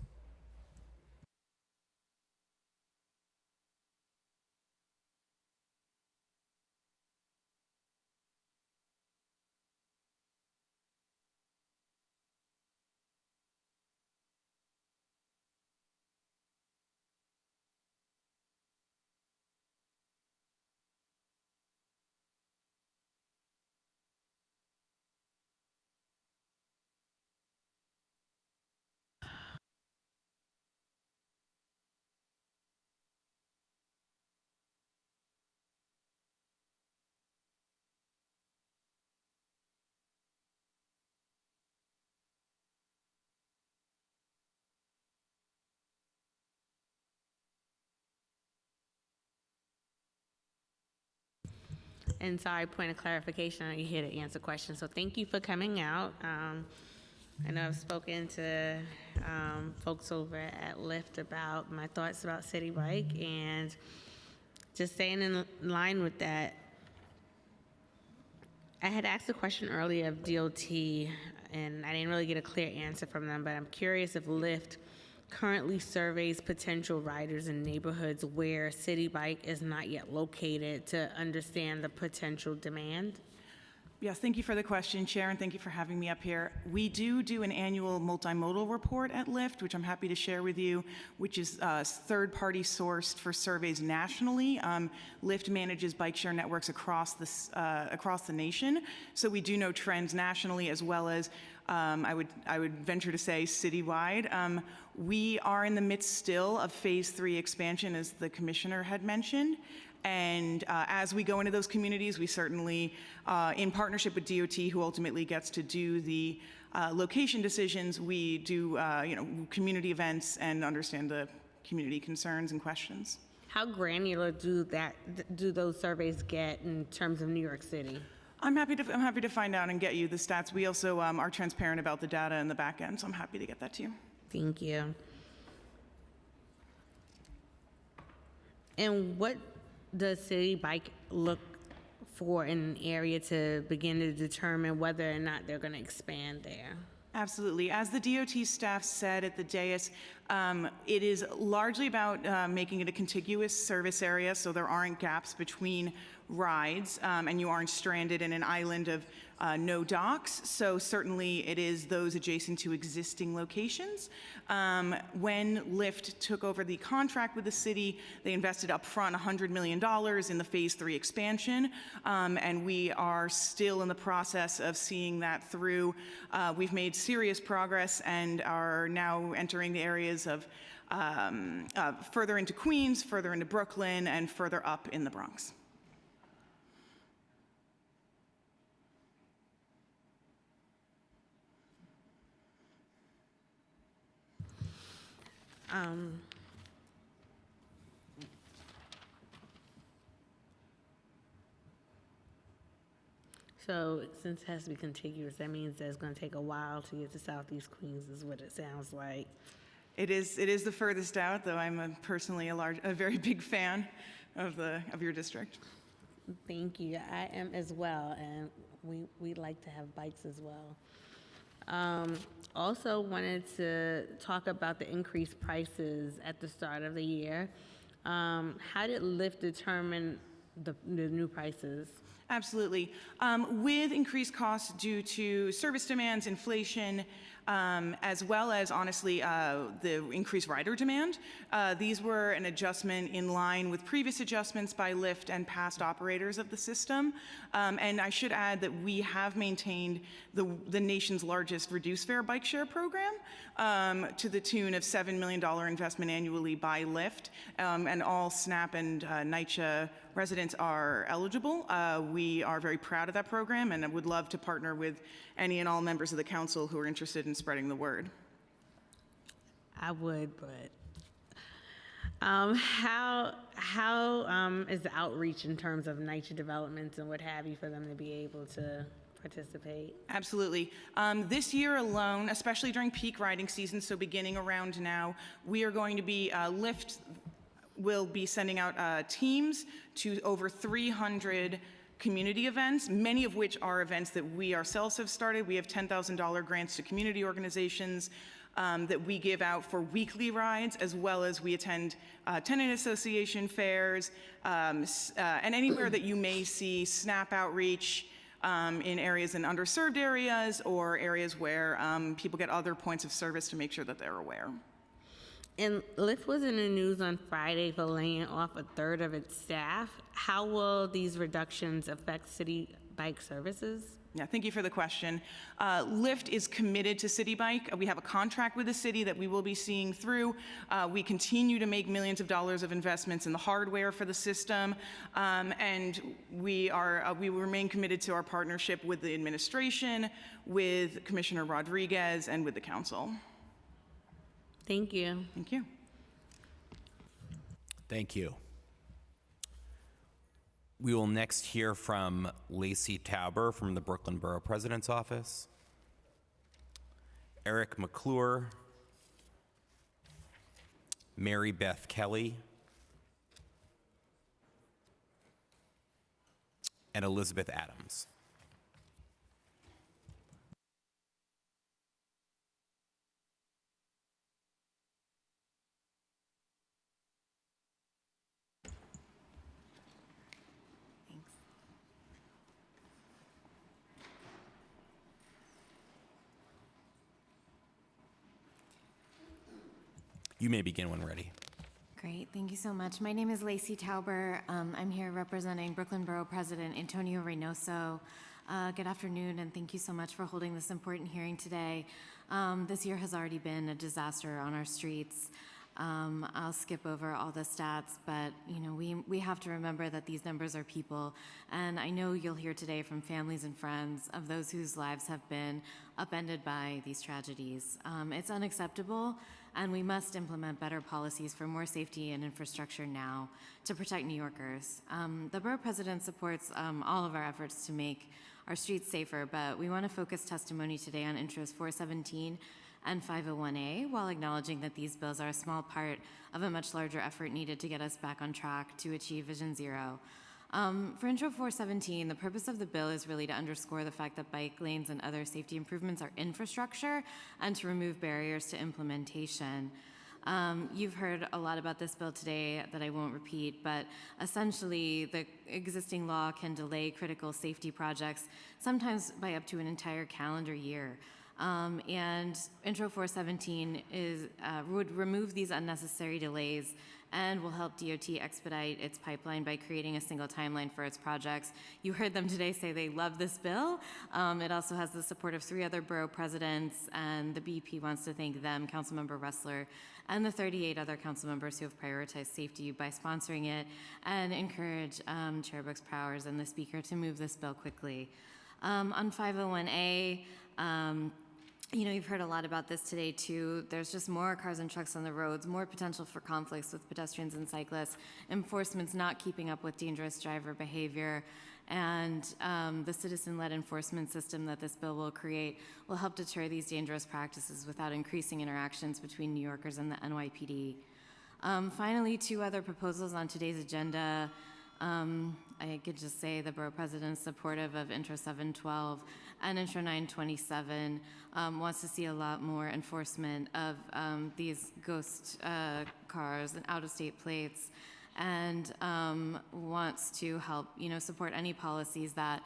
And sorry, point of clarification, I know you're here to answer questions, so thank you for coming out. I know I've spoken to folks over at Lyft about my thoughts about City Bike, and just staying in line with that, I had asked a question earlier of DOT, and I didn't really get a clear answer from them, but I'm curious if Lyft currently surveys potential riders in neighborhoods where City Bike is not yet located to understand the potential demand? Yes, thank you for the question, Chair, and thank you for having me up here. We do an annual multimodal report at Lyft, which I'm happy to share with you, which is third-party sourced for surveys nationally. Lyft manages bike share networks across the nation, so we do know trends nationally as well as I would venture to say citywide. We are in the midst still of phase 3 expansion, as the commissioner had mentioned. And as we go into those communities, we certainly, in partnership with DOT, who ultimately gets to do the location decisions, we do community events and understand the community concerns and questions. How granular do those surveys get in terms of New York City? I'm happy to find out and get you the stats. We also are transparent about the data in the back end, so I'm happy to get that to you. Thank you. And what does City Bike look for in an area to begin to determine whether or not they're going to expand there? Absolutely. As the DOT staff said at the dais, it is largely about making it a contiguous service area so there aren't gaps between rides and you aren't stranded in an island of no docks. So certainly it is those adjacent to existing locations. When Lyft took over the contract with the city, they invested upfront $100 million in the phase 3 expansion, and we are still in the process of seeing that through. We've made serious progress and are now entering the areas of further into Queens, further into Brooklyn, and further up in the Bronx. So since it has to be contiguous, that means that it's going to take a while to get to Southeast Queens, is what it sounds like. It is the furthest out, though I'm personally a very big fan of your district. Thank you. I am as well, and we like to have bikes as well. Also wanted to talk about the increased prices at the start of the year. How did Lyft determine the new prices? Absolutely. With increased costs due to service demands, inflation, as well as, honestly, the increased rider demand, these were an adjustment in line with previous adjustments by Lyft and past operators of the system. And I should add that we have maintained the nation's largest reduced fare bike share program to the tune of $7 million investment annually by Lyft, and all SNAP and NYCHA residents are eligible. We are very proud of that program and would love to partner with any and all members of the council who are interested in spreading the word. I would, but how is the outreach in terms of NYCHA developments and what have you for them to be able to participate? Absolutely. This year alone, especially during peak riding season, so beginning around now, we are going to be, Lyft will be sending out teams to over 300 community events, many of which are events that we ourselves have started. We have $10,000 grants to community organizations that we give out for weekly rides, as well as we attend tenant association fairs, and anywhere that you may see SNAP outreach in areas in underserved areas or areas where people get other points of service to make sure that they're aware. And Lyft was in the news on Friday for laying off a third of its staff. How will these reductions affect city bike services? Yeah, thank you for the question. Lyft is committed to City Bike. We have a contract with the city that we will be seeing through. We continue to make millions of dollars of investments in the hardware for the system, and we remain committed to our partnership with the administration, with Commissioner Rodriguez, and with the council. Thank you. Thank you. Thank you. We will next hear from Lacey Tauber from the Brooklyn Borough President's Office, Eric McClure, Mary Beth Kelly, and Elizabeth Adams. You may begin when ready. Great, thank you so much. My name is Lacey Tauber. I'm here representing Brooklyn Borough President Antonio Reynoso. Good afternoon, and thank you so much for holding this important hearing today. This year has already been a disaster on our streets. I'll skip over all the stats, but we have to remember that these numbers are people, and I know you'll hear today from families and friends of those whose lives have been upended by these tragedies. It's unacceptable, and we must implement better policies for more safety and infrastructure now to protect New Yorkers. The Borough President supports all of our efforts to make our streets safer, but we want to focus testimony today on Intros 417 and 501A, while acknowledging that these bills are a small part of a much larger effort needed to get us back on track to achieve Vision Zero. For Intro 417, the purpose of the bill is really to underscore the fact that bike lanes and other safety improvements are infrastructure and to remove barriers to implementation. You've heard a lot about this bill today that I won't repeat, but essentially the existing law can delay critical safety projects, sometimes by up to an entire calendar year. And Intro 417 would remove these unnecessary delays and will help DOT expedite its pipeline by creating a single timeline for its projects. You heard them today say they love this bill. It also has the support of 3 other borough presidents, and the BEP wants to thank them, Councilmember Ressler, and the 38 other council members who have prioritized safety by sponsoring it, and encourage Chair Brooks Powers and the Speaker to move this bill quickly. On 501A, You know, you've heard a lot about this today too. There's just more cars and trucks on the roads, more potential for conflicts with pedestrians and cyclists, enforcement's not keeping up with dangerous driver behavior, and the citizen-led enforcement system that this bill will create will help deter these dangerous practices without increasing interactions between New Yorkers and the NYPD. Finally, two other proposals on today's agenda. I could just say the Borough President is supportive of Intro 712 and Intro 927, wants to see a lot more enforcement of these ghost cars and out-of-state plates, and wants to help, support any policies that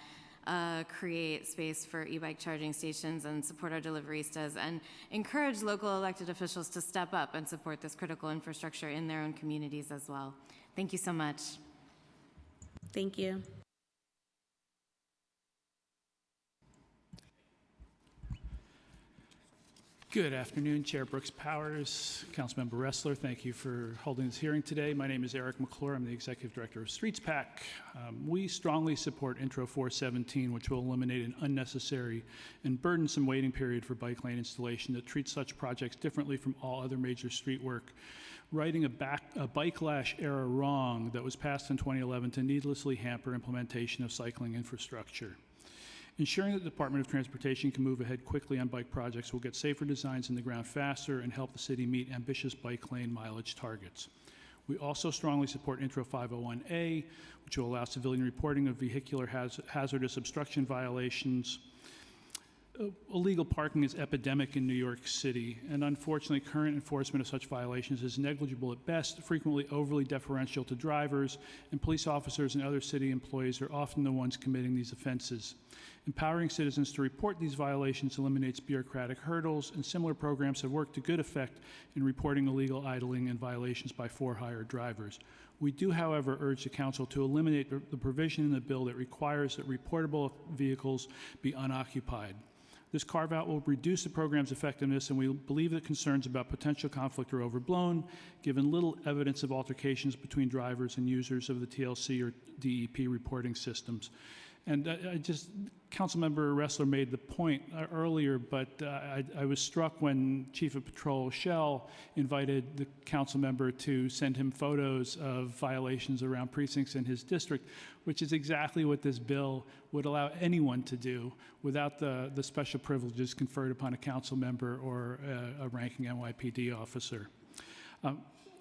create space for e-bike charging stations and support our deliveristas, and encourage local elected officials to step up and support this critical infrastructure in their own communities as well. Thank you so much. Thank you. Good afternoon, Chair Brooks Powers, Councilmember Ressler. Thank you for holding this hearing today. My name is Eric McClure. I'm the Executive Director of Streets PAC. We strongly support Intro 417, which will eliminate an unnecessary and burdensome waiting period for bike lane installation that treats such projects differently from all other major street work, righting a bike-lash era wrong that was passed in 2011 to needlessly hamper implementation of cycling infrastructure. Ensuring that the Department of Transportation can move ahead quickly on bike projects will get safer designs in the ground faster and help the city meet ambitious bike lane mileage targets. We also strongly support Intro 501A, which will allow civilian reporting of vehicular hazardous obstruction violations. Illegal parking is epidemic in New York City, and unfortunately, current enforcement of such violations is negligible at best, frequently overly deferential to drivers, and police officers and other city employees are often the ones committing these offenses. Empowering citizens to report these violations eliminates bureaucratic hurdles, and similar programs have worked to good effect in reporting illegal idling and violations by for-hire drivers. We do, however, urge the Council to eliminate the provision in the bill that requires that reportable vehicles be unoccupied. This carve-out will reduce the program's effectiveness, and we believe that concerns about potential conflict are overblown, given little evidence of altercations between drivers and users of the TLC or DEP reporting systems. And Councilmember Ressler made the point earlier, but I was struck when Chief of Patrol Shell invited the council member to send him photos of violations around precincts in his district, which is exactly what this bill would allow anyone to do without the special privileges conferred upon a council member or a ranking NYPD officer.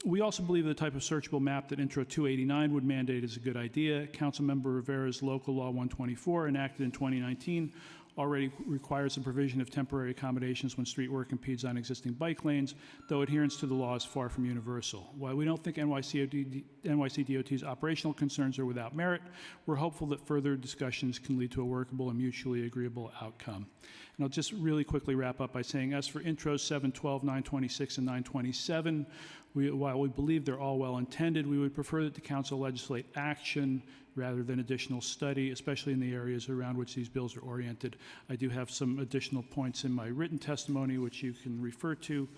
We also believe the type of searchable map that Intro 289 would mandate is a good idea. Councilmember Rivera's Local Law 124, enacted in 2019, already requires the provision of temporary accommodations when street work impedes on existing bike lanes, though adherence to the law is far from universal. While we don't think NYC DOT's operational concerns are without merit, we're hopeful that further discussions can lead to a workable and mutually agreeable outcome. And I'll just really quickly wrap up by saying, as for Intros 712, 926, and 927, while we believe they're all well-intended, we would prefer that the council legislate action rather than additional study, especially in the areas around which these bills are oriented. I do have some additional points in my written testimony, which you can refer to.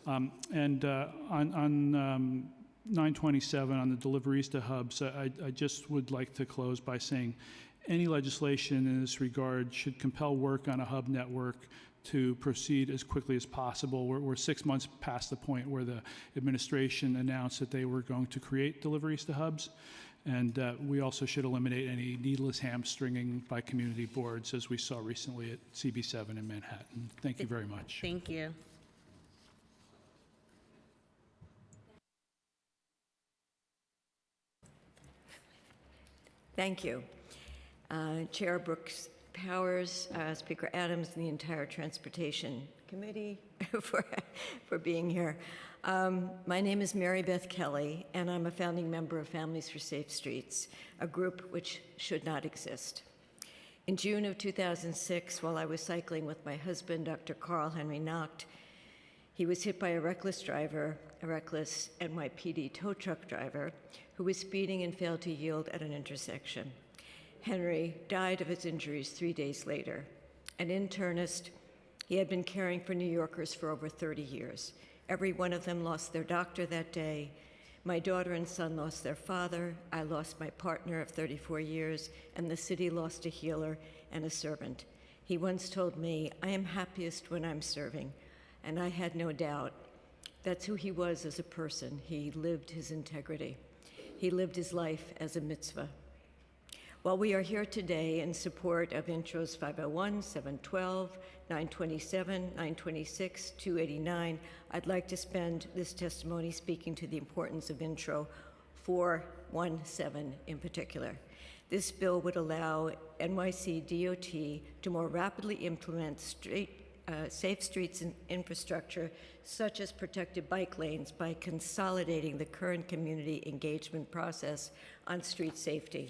On 927, on the deliverista hubs, I just would like to close by saying any legislation in this regard should compel work on a hub network to proceed as quickly as possible. We're 6 months past the point where the administration announced that they were going to create deliverista hubs. And we also should eliminate any needless hamstringing by community boards, as we saw recently at CB7 in Manhattan. Thank you very much. Thank you. Thank you. Chair Brooks Powers, Speaker Adams, and the entire Transportation Committee for being here. My name is Mary Beth Kelly, and I'm a founding member of Families for Safe Streets, a group which should not exist. In June of 2006, while I was cycling with my husband, Dr. Carl Henry Nacht, he was hit by a reckless driver, a reckless NYPD tow truck driver, who was speeding and failed to yield at an intersection. Henry died of his injuries 3 days later. An internist, he had been caring for New Yorkers for over 30 years. Every one of them lost their doctor that day. My daughter and son lost their father. I lost my partner of 34 years, and the city lost a healer and a servant. He once told me, "I am happiest when I'm serving," and I had no doubt. That's who he was as a person. He lived his integrity. He lived his life as a mitzvah. While we are here today in support of Intros 501, 712, 927, 926, 289, I'd like to spend this testimony speaking to the importance of Intro 417 in particular. This bill would allow NYC DOT to more rapidly implement safe streets and infrastructure, such as protected bike lanes, by consolidating the current community engagement process on street safety.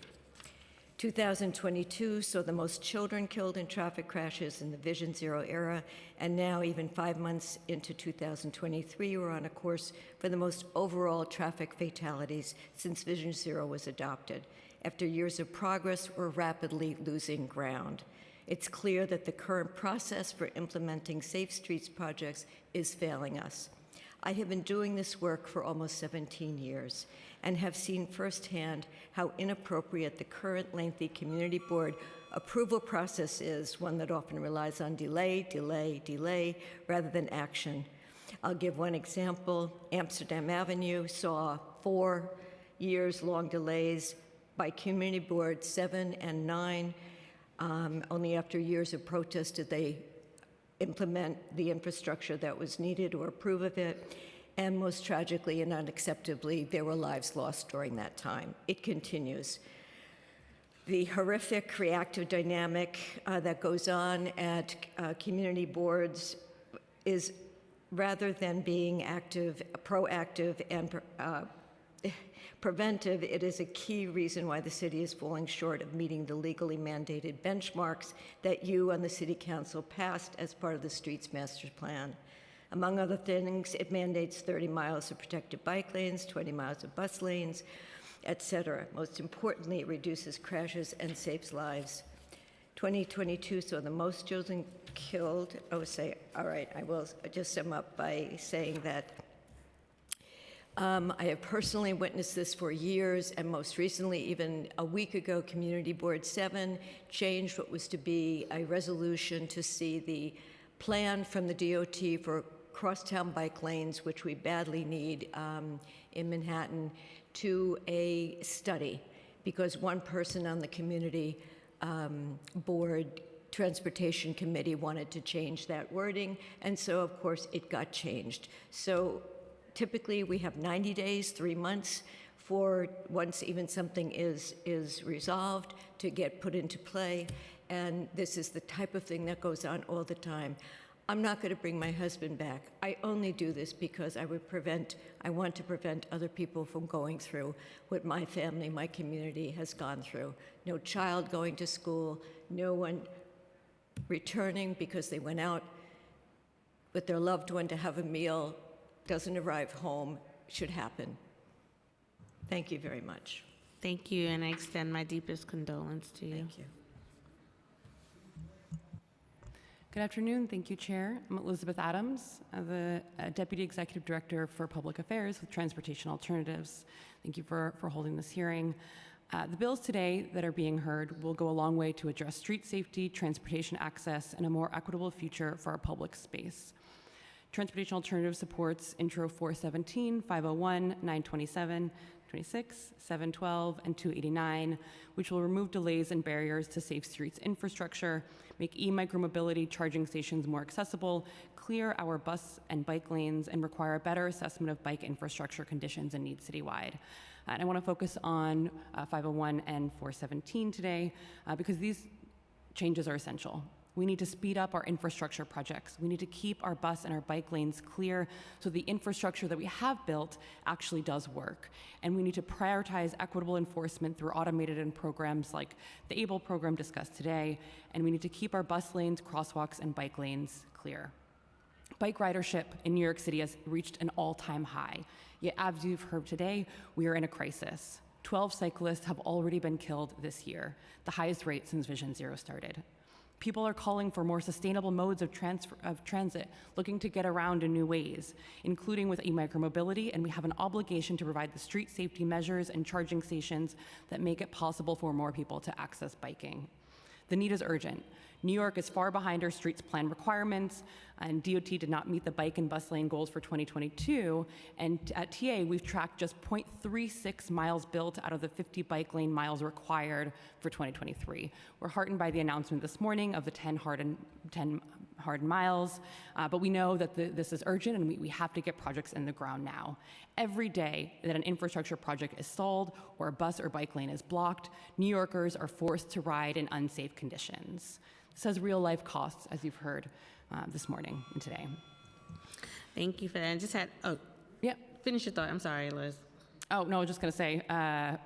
2022 saw the most children killed in traffic crashes in the Vision Zero era, and now, even 5 months into 2023, we're on a course for the most overall traffic fatalities since Vision Zero was adopted. After years of progress, we're rapidly losing ground. It's clear that the current process for implementing Safe Streets projects is failing us. I have been doing this work for almost 17 years and have seen firsthand how inappropriate the current lengthy community board approval process is, one that often relies on delay, rather than action. I'll give one example. Amsterdam Avenue saw 4 years-long delays by community boards 7 and 9. Only after years of protest did they implement the infrastructure that was needed or approve of it. And most tragically and unacceptably, there were lives lost during that time. It continues. The horrific reactive dynamic that goes on at community boards is, rather than being active, proactive, and preventive, it is a key reason why the city is falling short of meeting the legally mandated benchmarks that you on the City Council passed as part of the Streets Master Plan. Among other things, it mandates 30 miles of protected bike lanes, 20 miles of bus lanes, etc. Most importantly, it reduces crashes and saves lives. 2022 saw the most children killed. I will just sum up by saying that I have personally witnessed this for years, and most recently, even a week ago, Community Board 7 changed what was to be a resolution to see the plan from the DOT for crosstown bike lanes, which we badly need in Manhattan, to a study, because one person on the community board transportation committee wanted to change that wording, and so of course it got changed. So typically we have 90 days, 3 months, for once even something is resolved to get put into play, and this is the type of thing that goes on all the time. I'm not going to bring my husband back. I only do this because I want to prevent other people from going through what my family, my community has gone through. No child going to school, no one returning because they went out with their loved one to have a meal, doesn't arrive home, should happen. Thank you very much. Thank you, and I extend my deepest condolence to you. Thank you. Good afternoon. Thank you, Chair. I'm Elizabeth Adams, the Deputy Executive Director for Public Affairs with Transportation Alternatives. Thank you for holding this hearing. The bills today that are being heard will go a long way to address street safety, transportation access, and a more equitable future for our public space. Transportation Alternatives supports Intro 417, 501, 927, 26, 712, and 289, which will remove delays and barriers to safe streets infrastructure, make e-micromobility charging stations more accessible, clear our bus and bike lanes, and require a better assessment of bike infrastructure conditions and needs citywide. And I want to focus on 501 and 417 today because these changes are essential. We need to speed up our infrastructure projects. We need to keep our bus and our bike lanes clear so the infrastructure that we have built actually does work. And we need to prioritize equitable enforcement through automated programs like the ABLE program discussed today. And we need to keep our bus lanes, crosswalks, and bike lanes clear. Bike ridership in New York City has reached an all-time high. Yet, as you've heard today, we are in a crisis. 12 cyclists have already been killed this year, the highest rate since Vision Zero started. People are calling for more sustainable modes of transit, looking to get around in new ways, including with e-micromobility, and we have an obligation to provide the street safety measures and charging stations that make it possible for more people to access biking. The need is urgent. New York is far behind our streets plan requirements, and DOT did not meet the bike and bus lane goals for 2022. And at TA, we've tracked just 0.36 miles built out of the 50 bike lane miles required for 2023. We're heartened by the announcement this morning of the 10 hardened miles, but we know that this is urgent and we have to get projects in the ground now. Every day that an infrastructure project is stalled or a bus or bike lane is blocked, New Yorkers are forced to ride in unsafe conditions. This has real life costs, as you've heard this morning and today. Thank you for that. I just had, finish your thought. I'm sorry, Liz. Oh, no, I was just going to say, yeah,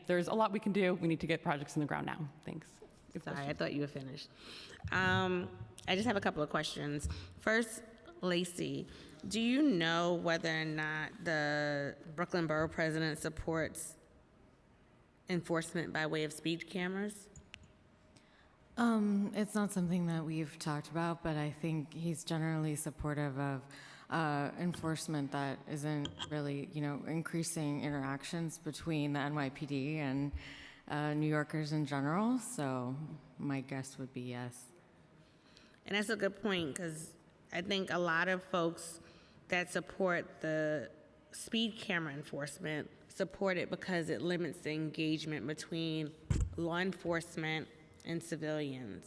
there's a lot we can do. We need to get projects in the ground now. Thanks. Sorry, I thought you were finished. I just have a couple of questions. First, Lacey, do you know whether or not the Brooklyn Borough President supports enforcement by way of speed cameras? It's not something that we've talked about, but I think he's generally supportive of enforcement that isn't really, increasing interactions between the NYPD and New Yorkers in general. So my guess would be yes. And that's a good point, because I think a lot of folks that support the speed camera enforcement support it because it limits the engagement between law enforcement and civilians.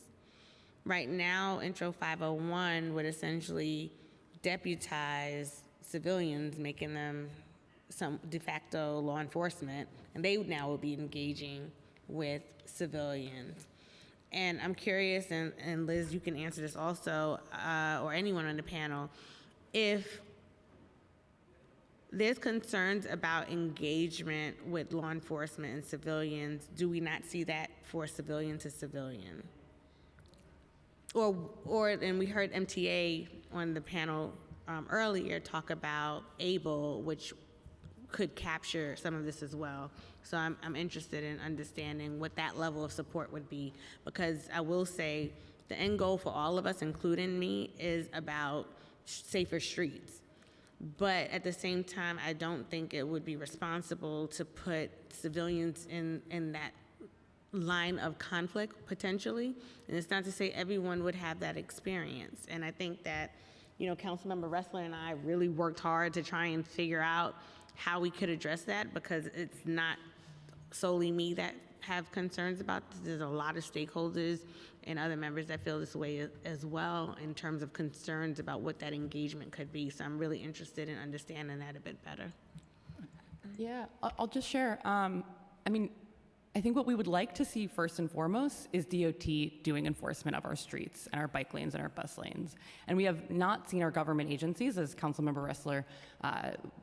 Right now, Intro 501 would essentially deputize civilians, making them some de facto law enforcement, and they now will be engaging with civilians. And I'm curious, and Liz, you can answer this also, or anyone on the panel, if there's concerns about engagement with law enforcement and civilians, do we not see that for civilian to civilian? And we heard MTA on the panel earlier talk about ABLE, which could capture some of this as well. So I'm interested in understanding what that level of support would be, because I will say the end goal for all of us, including me, is about safer streets. But at the same time, I don't think it would be responsible to put civilians in that line of conflict, potentially. And it's not to say everyone would have that experience. And I think that, Councilmember Ressler and I really worked hard to try and figure out how we could address that, because it's not solely me that have concerns about this. There's a lot of stakeholders and other members that feel this way as well, in terms of concerns about what that engagement could be. So I'm really interested in understanding that a bit better. Yeah, I'll just share. I think what we would like to see first and foremost is DOT doing enforcement of our streets and our bike lanes and our bus lanes. And we have not seen our government agencies, as Councilmember Ressler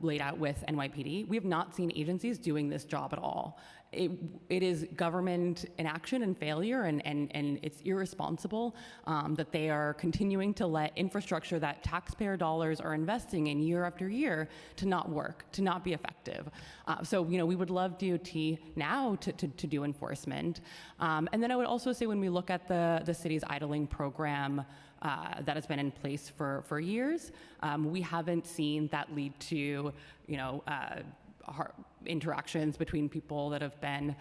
laid out with NYPD, we have not seen agencies doing this job at all. It is government inaction and failure, and it's irresponsible that they are continuing to let infrastructure that taxpayer dollars are investing in year after year to not work, to not be effective. So we would love DOT now to do enforcement. And then I would also say, when we look at the city's idling program that has been in place for years, we haven't seen that lead to interactions between people that have been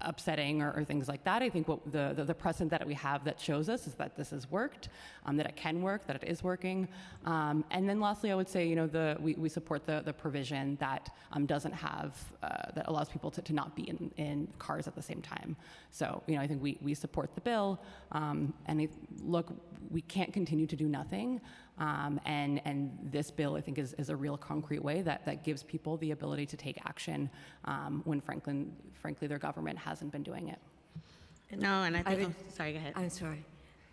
upsetting or things like that. I think what the precedent that we have that shows us is that this has worked, that it can work, that it is working. And then lastly, I would say, we support the provision that doesn't have, that allows people to not be in cars at the same time. So, I think we support the bill. And look, we can't continue to do nothing. And this bill, I think, is a real concrete way that gives people the ability to take action when, frankly, their government hasn't been doing it. No, and I think, sorry, go ahead. I'm sorry.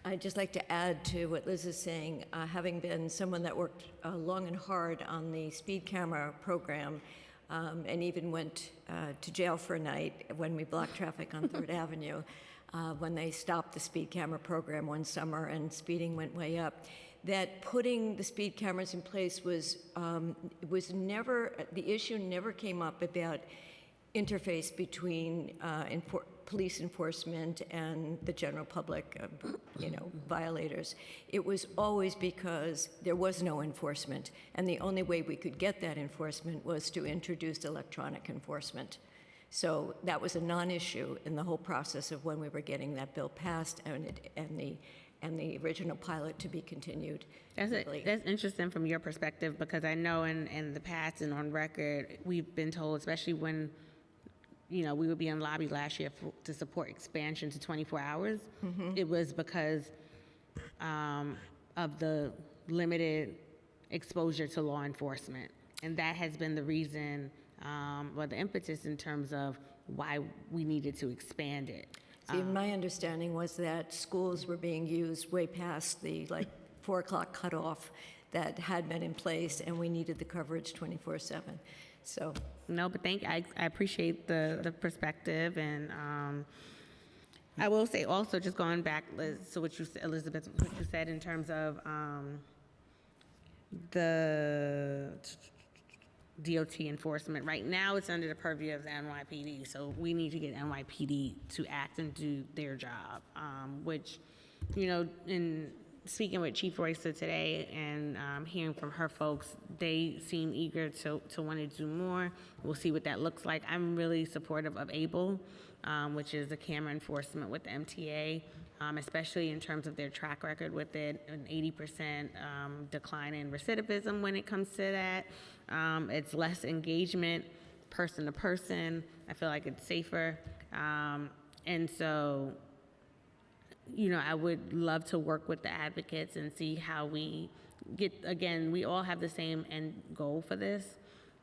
I'd just like to add to what Liz is saying, having been someone that worked long and hard on the speed camera program, and even went to jail for a night when we blocked traffic on 3rd Avenue, when they stopped the speed camera program one summer and speeding went way up, that putting the speed cameras in place was never, the issue never came up about interface between police enforcement and the general public, violators. It was always because there was no enforcement, and the only way we could get that enforcement was to introduce electronic enforcement. So that was a non-issue in the whole process of when we were getting that bill passed and the original pilot to be continued. That's interesting from your perspective, because I know in the past and on record, we've been told, especially when, we would be in lobby last year to support expansion to 24 hours. It was because of the limited exposure to law enforcement. And that has been the reason, or the impetus in terms of why we needed to expand it. See, my understanding was that schools were being used way past the 4 o'clock cutoff that had been in place, and we needed the coverage 24/7. So no, but I appreciate the perspective, and I will say also, just going back, Liz, to what you said, Elizabeth, what you said in terms of the DOT enforcement. Right now, it's under the purview of the NYPD, so we need to get NYPD to act and do their job, which, in speaking with Chief Royster today and hearing from her folks, they seem eager to want to do more. We'll see what that looks like. I'm really supportive of ABLE, which is the camera enforcement with the MTA, especially in terms of their track record with it, an 80% decline in recidivism when it comes to that. It's less engagement, person to person. I feel like it's safer. And so, I would love to work with the advocates and see how we get, again, we all have the same end goal for this.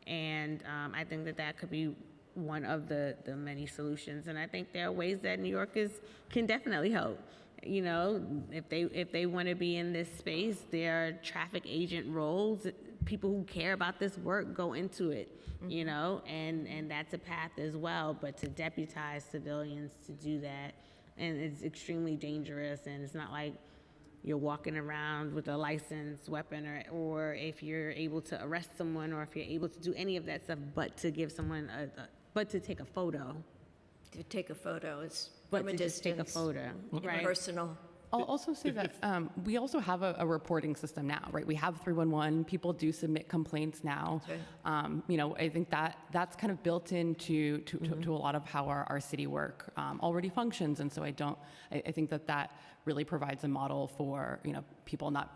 And I think that could be one of the many solutions. And I think there are ways that New Yorkers can definitely help. If they want to be in this space, there are traffic agent roles. People who care about this work go into it, and that's a path as well. But to deputize civilians to do that, and it's extremely dangerous, and it's not like you're walking around with a licensed weapon, or if you're able to arrest someone, or if you're able to do any of that stuff, but to give someone but to take a photo. To take a photo is But from a to just take a distance, photo, right? personal. I'll also say that we also have a reporting system now, right? We have 311. People do submit complaints now. I think that's kind of built into to a lot of how our city work already functions, and so I think that really provides a model for people not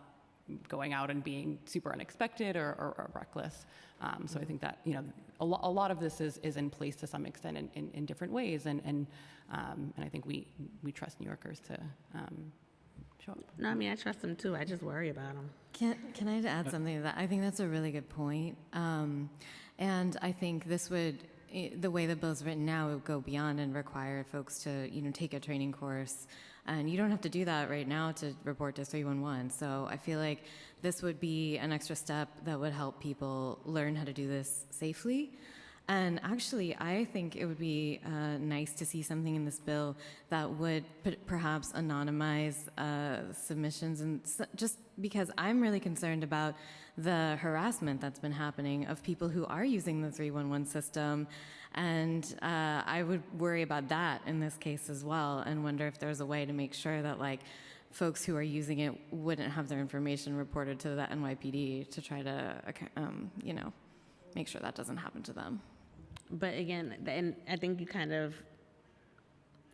going out and being super unexpected or reckless. So I think that a lot of this is in place to some extent in different ways, and I think we trust New Yorkers to show up. No, I mean, I trust them too. I just worry about them. Can I add something to that? I think that's a really good point. And I think the way the bill's written now, it would go beyond and require folks to, take a training course. And you don't have to do that right now to report to 311. So I feel like this would be an extra step that would help people learn how to do this safely. And actually, I think it would be nice to see something in this bill that would perhaps anonymize submissions, and just because I'm really concerned about the harassment that's been happening of people who are using the 311 system. And I would worry about that in this case as well, and wonder if there's a way to make sure that folks who are using it wouldn't have their information reported to the NYPD to try to, make sure that doesn't happen to them. But again, and I think you kind of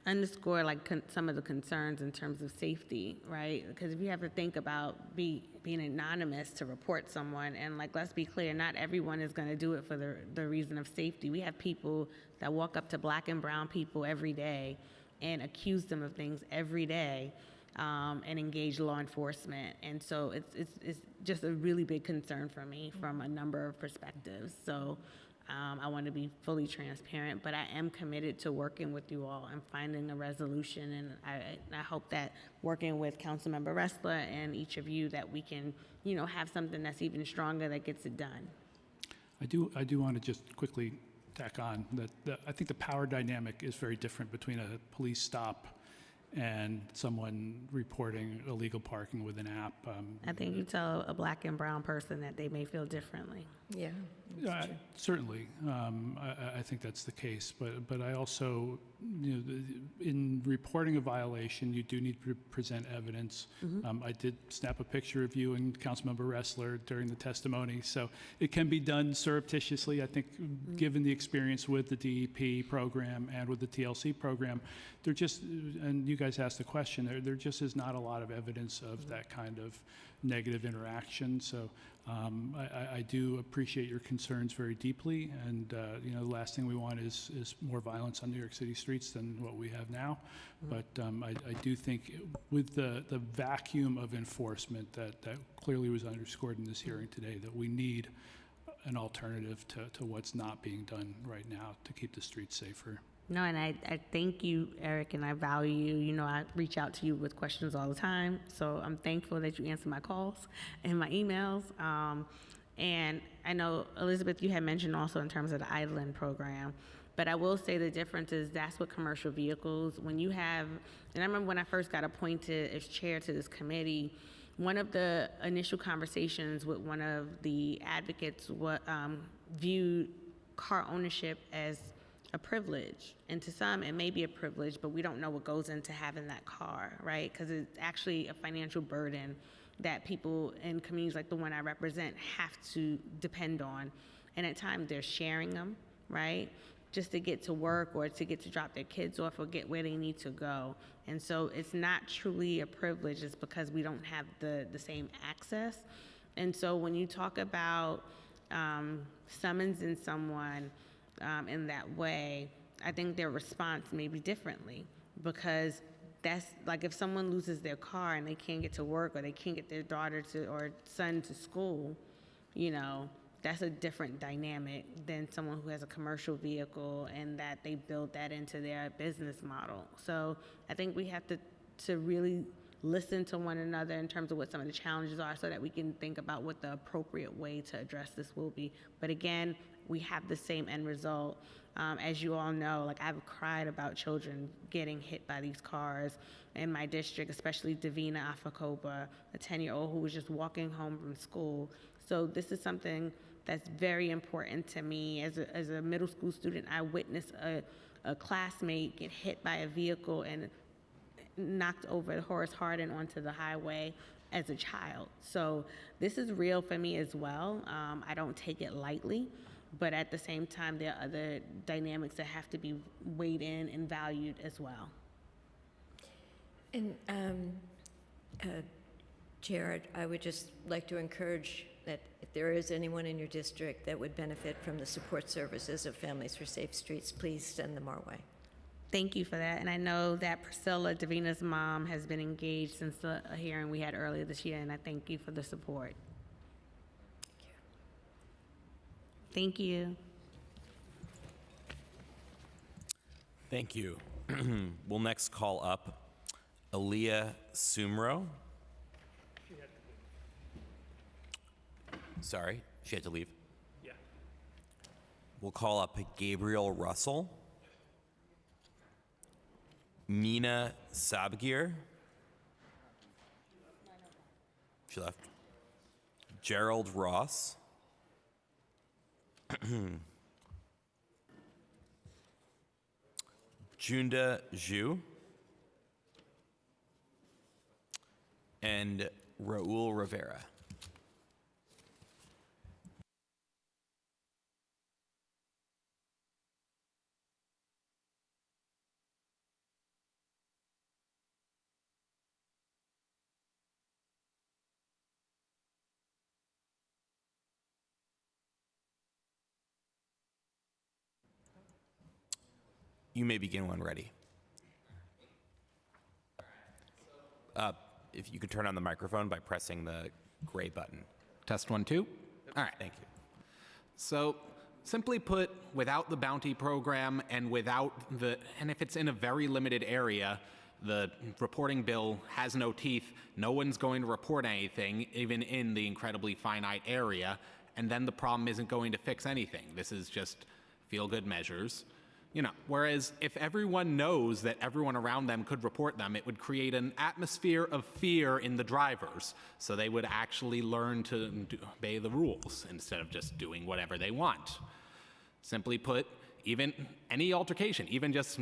underscore some of the concerns in terms of safety, right? Because if you have to think about being anonymous to report someone, and let's be clear, not everyone is going to do it for the reason of safety. We have people that walk up to Black and brown people every day and accuse them of things every day, and engage law enforcement. And so it's just a really big concern for me from a number of perspectives. So I want to be fully transparent, but I am committed to working with you all and finding a resolution. And I hope that working with Councilmember Ressler and each of you, that we can, have something that's even stronger that gets it done. I do want to just quickly tack on that I think the power dynamic is very different between a police stop and someone reporting illegal parking with an app. I think you tell a black and brown person that they may feel differently. Yeah. Certainly, I think that's the case. But I also, in reporting a violation, you do need to present evidence. I did snap a picture of you and Councilmember Ressler during the testimony, so it can be done surreptitiously. I think, given the experience with the DEP program and with the TLC program, there just, and you guys asked the question, there just is not a lot of evidence of that kind of negative interaction. So I do appreciate your concerns very deeply, and the last thing we want is more violence on New York City streets than what we have now. But I do think with the vacuum of enforcement that clearly was underscored in this hearing today, that we need an alternative to what's not being done right now to keep the streets safer. No, and I thank you, Eric, and I value you. You know, I reach out to you with questions all the time, so I'm thankful that you answer my calls and my emails. And I know, Elizabeth, you had mentioned also in terms of the idling program, but I will say the difference is that's what commercial vehicles, when you have, and I remember when I first got appointed as chair to this committee, one of the initial conversations with one of the advocates viewed car ownership as a privilege, and to some it may be a privilege, but we don't know what goes into having that car, right? Because it's actually a financial burden that people in communities like the one I represent have to depend on, and at times they're sharing them, right, just to get to work or to get to drop their kids off or get where they need to go. And so it's not truly a privilege, it's because we don't have the same access. And so when you talk about summonsing someone in that way, I think their response may be differently, because that's like if someone loses their car and they can't get to work or they can't get their daughter or son to school, that's a different dynamic than someone who has a commercial vehicle and that they build that into their business model. So I think we have to really listen to one another in terms of what some of the challenges are so that we can think about what the appropriate way to address this will be. But again, we have the same end result. As you all know, like I've cried about children getting hit by these cars in my district, especially Davina Afakoba, a 10-year-old who was just walking home from school. So this is something that's very important to me. As a middle school student, I witnessed a classmate get hit by a vehicle and knocked over Horace Hardin onto the highway as a child. So this is real for me as well. I don't take it lightly, but at the same time, there are other dynamics that have to be weighed in and valued as well. And Chair, I would just like to encourage that if there is anyone in your district that would benefit from the support services of Families for Safe Streets, please send them our way. Thank you for that. And I know that Priscilla, Davina's mom, has been engaged since the hearing we had earlier this year, and I thank you for the support. Thank you. Thank you. We'll next call up Aaliyah Sumro. Sorry, she had to leave. Yeah. We'll call up Gabriel Russell. Mina Sabgir. She left. Gerald Ross. Junda Zhu. And Raul Rivera. You may begin when ready. If you could turn on the microphone by pressing the gray button. Test 1, 2. All right. Thank you. So, simply put, without the bounty program and and if it's in a very limited area, the reporting bill has no teeth. No one's going to report anything, even in the incredibly finite area, and then the problem isn't going to fix anything. This is just feel-good measures. Whereas if everyone knows that everyone around them could report them, it would create an atmosphere of fear in the drivers. So they would actually learn to obey the rules instead of just doing whatever they want. Simply put, even any altercation, even just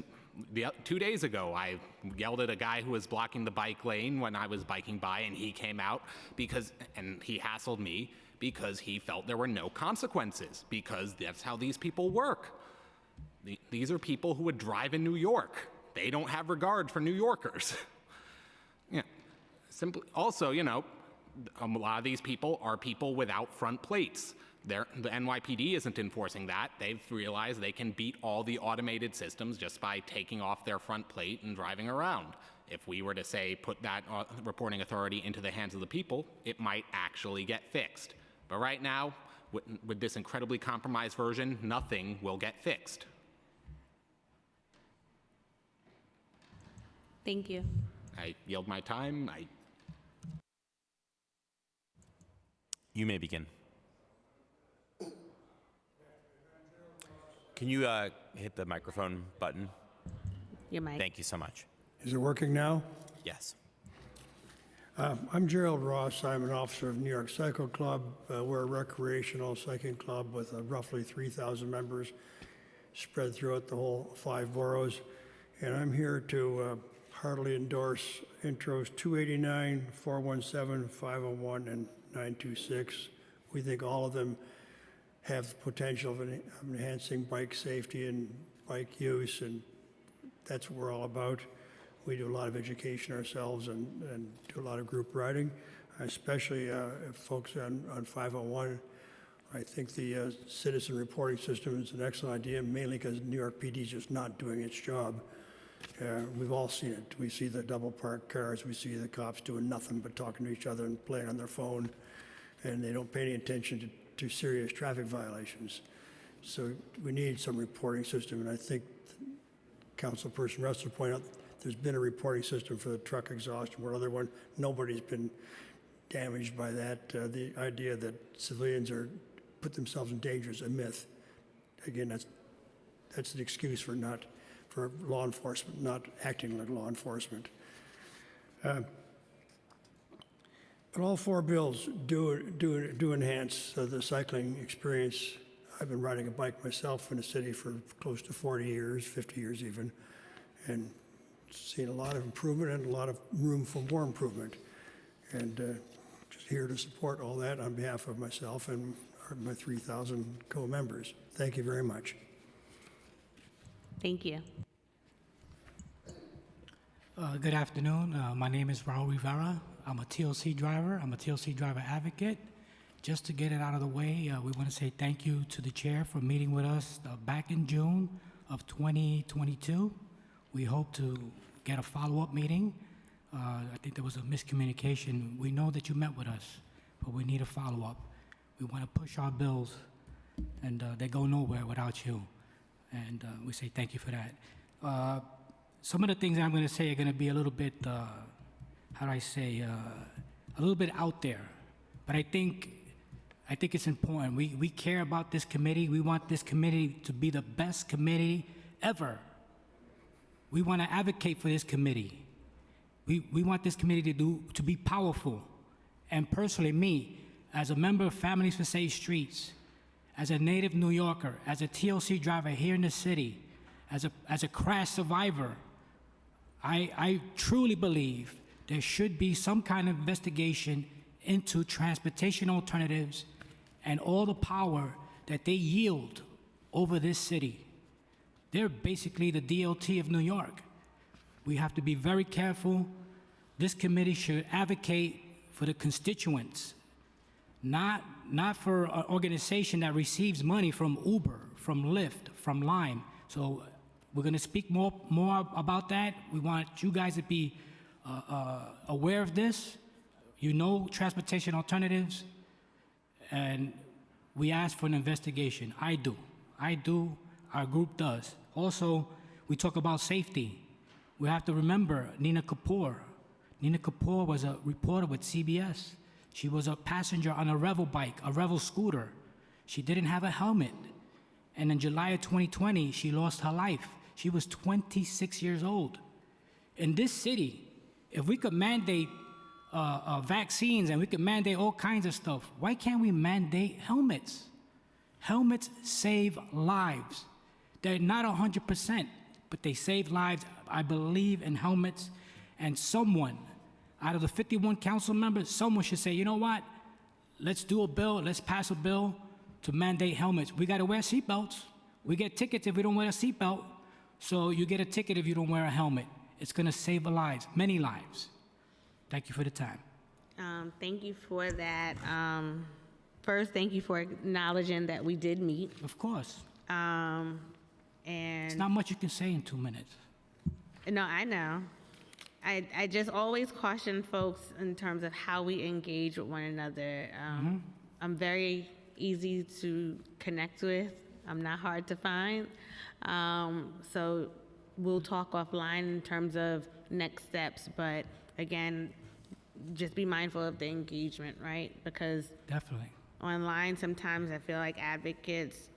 2 days ago, I yelled at a guy who was blocking the bike lane when I was biking by, and he came out and he hassled me because he felt there were no consequences, because that's how these people work. These are people who would drive in New York. They don't have regard for New Yorkers. Also, a lot of these people are people without front plates. The NYPD isn't enforcing that. They've realized they can beat all the automated systems just by taking off their front plate and driving around. If we were to say put that reporting authority into the hands of the people, it might actually get fixed. But right now, with this incredibly compromised version, nothing will get fixed. Thank you. I yield my time. You may begin. Can you hit the microphone button? Your mic. Thank you so much. Is it working now? Yes. I'm Gerald Ross. I'm an officer of New York Cycle Club. We're a recreational cycling club with roughly 3,000 members spread throughout the whole 5 boroughs. And I'm here to heartily endorse intros 289, 417, 501, and 926. We think all of them have the potential of enhancing bike safety and bike use, and that's what we're all about. We do a lot of education ourselves and do a lot of group riding, especially folks on 501. I think the citizen reporting system is an excellent idea, mainly because New York PD is just not doing its job. We've all seen it. We see the double parked cars. We see the cops doing nothing but talking to each other and playing on their phone, and they don't pay any attention to serious traffic violations. So we need some reporting system, and I think Councilperson Ressler pointed out there's been a reporting system for the truck exhaust and one other one. Nobody's been damaged by that. The idea that civilians put themselves in danger is a myth. Again, that's an excuse for law enforcement not acting like law enforcement. But all 4 bills do enhance the cycling experience. I've been riding a bike myself in the city for close to 40 years, 50 years even, and seen a lot of improvement and a lot of room for more improvement. And just here to support all that on behalf of myself and my 3,000 co-members. Thank you very much. Thank you. Good afternoon. My name is Raul Rivera. I'm a TLC driver. I'm a TLC driver advocate. Just to get it out of the way, we want to say thank you to the chair for meeting with us back in June of 2022. We hope to get a follow-up meeting. I think there was a miscommunication. We know that you met with us, but we need a follow-up. We want to push our bills, and they go nowhere without you. And we say thank you for that. Some of the things I'm going to say are going to be a little bit, how do I say, a little bit out there. But I think it's important. We care about this committee. We want this committee to be the best committee ever. We want to advocate for this committee. We want this committee to be powerful. And personally, me, as a member of Families for Safe Streets, as a native New Yorker, as a TLC driver here in the city, as a crash survivor, I truly believe there should be some kind of investigation into transportation alternatives and all the power that they yield over this city. They're basically the DLT of New York. We have to be very careful. This committee should advocate for the constituents, not for an organization that receives money from Uber, from Lyft, from Lime. So we're going to speak more about that. We want you guys to be aware of this. You know transportation alternatives, and we ask for an investigation. I do. Our group does. Also, we talk about safety. We have to remember Nina Kapoor. Nina Kapoor was a reporter with CBS. She was a passenger on a Revel bike, a Revel scooter. She didn't have a helmet. And in July of 2020, she lost her life. She was 26 years old. In this city, if we could mandate vaccines and we could mandate all kinds of stuff, why can't we mandate helmets? Helmets save lives. They're not 100%, but they save lives. I believe in helmets. And someone, out of the 51 council members, someone should say, you know what? Let's do a bill, let's pass a bill to mandate helmets. We gotta wear seatbelts. We get tickets if we don't wear a seatbelt. So you get a ticket if you don't wear a helmet. It's gonna save lives, many lives. Thank you for the time. Thank you for that. First, thank you for acknowledging that we did meet. Of course. And It's not much you can say in 2 minutes. No, I know. I just always caution folks in terms of how we engage with one another. I'm very easy to connect with. I'm not hard to find. So we'll talk offline in terms of next steps, but again, just be mindful of the engagement, right? Because Definitely. online, sometimes I feel like advocates,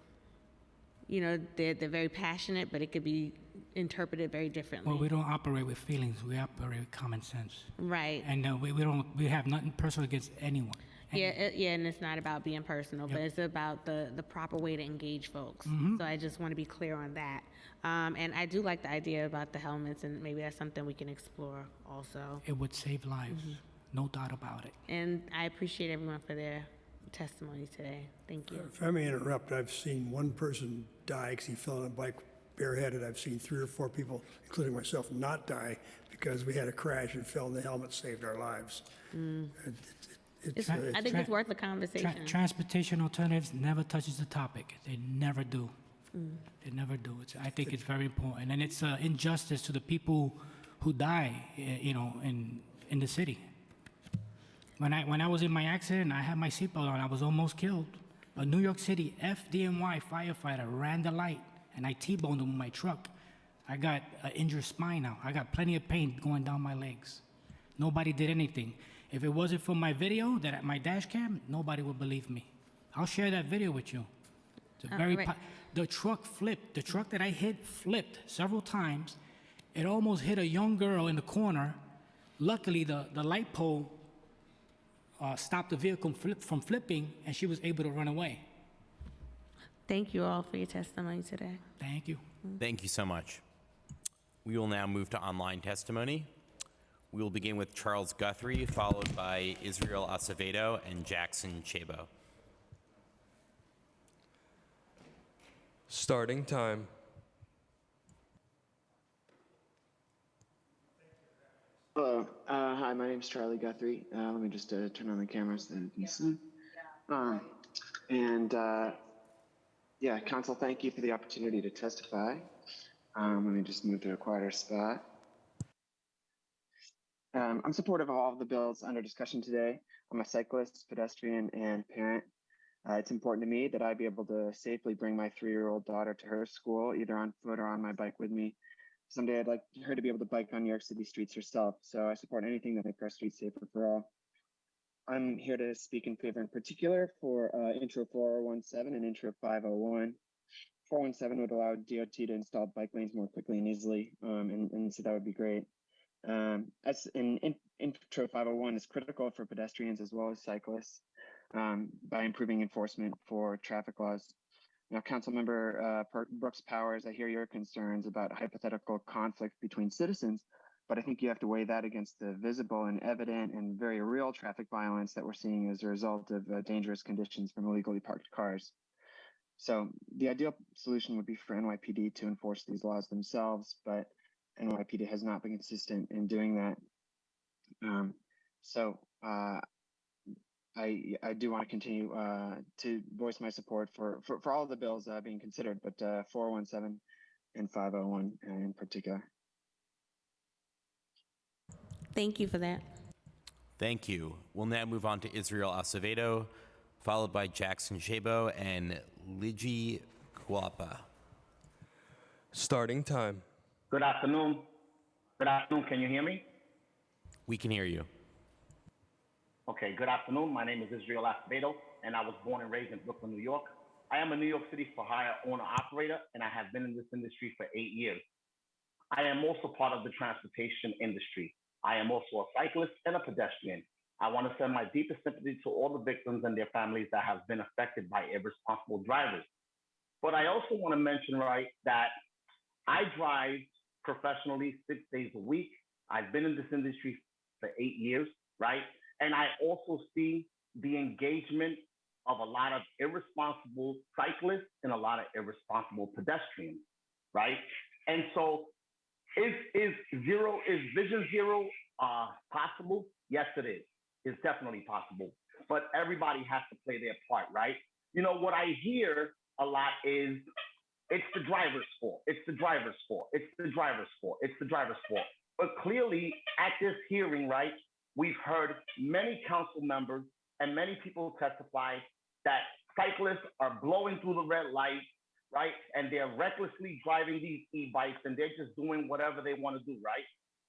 you know, they're very passionate, but it could be interpreted very differently. Well, we don't operate with feelings. We operate with common sense. Right. And we have nothing personal against anyone. Yeah, and it's not about being personal, but it's about the proper way to engage folks. So I just want to be clear on that. And I do like the idea about the helmets, and maybe that's something we can explore also. It would save lives, no doubt about it. And I appreciate everyone for their testimony today. Thank you. If I may interrupt, I've seen one person die because he fell on a bike bareheaded. I've seen 3 or 4 people, including myself, not die because we had a crash and fell and the helmet saved our lives. I think it's worth a conversation. Transportation alternatives never touches the topic. They never do. They never do. I think it's very important, and it's injustice to the people who die, you know, in the city. When I was in my accident, I had my seatbelt on. I was almost killed. A New York City FDNY firefighter ran the light, and I T-boned him with my truck. I got an injured spine now. I got plenty of pain going down my legs. Nobody did anything. If it wasn't for my video that at my dash cam, nobody would believe me. I'll share that video with you. It's a the truck flipped. The truck that I hit flipped several times. It almost hit a young girl in the corner. Luckily, the light pole stopped the vehicle from flipping, and she was able to run away. Thank you all for your testimony today. Thank you. Thank you so much. We will now move to online testimony. We will begin with Charles Guthrie, followed by Israel Acevedo and Jackson Chabo. Starting time. Hello. Hi, my name is Charlie Guthrie. Let me just turn on the camera so that you can see. Yeah, Council, thank you for the opportunity to testify. Let me just move to a quieter spot. I'm supportive of all of the bills under discussion today. I'm a cyclist, pedestrian, and parent. It's important to me that I be able to safely bring my 3-year-old daughter to her school, either on foot or on my bike with me. Someday I'd like her to be able to bike on New York City streets herself, so I support anything that makes our streets safer for all. I'm here to speak in favor in particular for Intro 417 and Intro 501. 417 would allow DOT to install bike lanes more quickly and easily, and so that would be great. As in Intro 501 is critical for pedestrians as well as cyclists by improving enforcement for traffic laws. Now, Councilmember Brooks Powers, I hear your concerns about hypothetical conflict between citizens, but I think you have to weigh that against the visible and evident and very real traffic violence that we're seeing as a result of dangerous conditions from illegally parked cars. So the ideal solution would be for NYPD to enforce these laws themselves, but NYPD has not been consistent in doing that. I do want to continue to voice my support for all of the bills being considered, but 417 and 501 in particular. Thank you for that. Thank you. We'll now move on to Israel Acevedo, followed by Jackson Chabo and Ligi Kuapa. Starting time. Good afternoon. Good afternoon. Can you hear me? We can hear you. Okay, good afternoon. My name is Israel Acevedo, and I was born and raised in Brooklyn, New York. I am a New York City for hire owner operator, and I have been in this industry for 8 years. I am also part of the transportation industry. I am also a cyclist and a pedestrian. I want to send my deepest sympathy to all the victims and their families that have been affected by irresponsible drivers. But I also want to mention, right, that I drive professionally 6 days a week. I've been in this industry for 8 years, right? And I also see the engagement of a lot of irresponsible cyclists and a lot of irresponsible pedestrians, right? And so is Vision Zero possible? Yes, it is. It's definitely possible. But everybody has to play their part, right? You know, what I hear a lot is it's the driver's fault. It's the driver's fault. It's the driver's fault. It's the driver's fault. But clearly at this hearing, right, we've heard many council members and many people testify that cyclists are blowing through the red light, right? And they're recklessly driving these e-bikes and they're just doing whatever they want to do, right?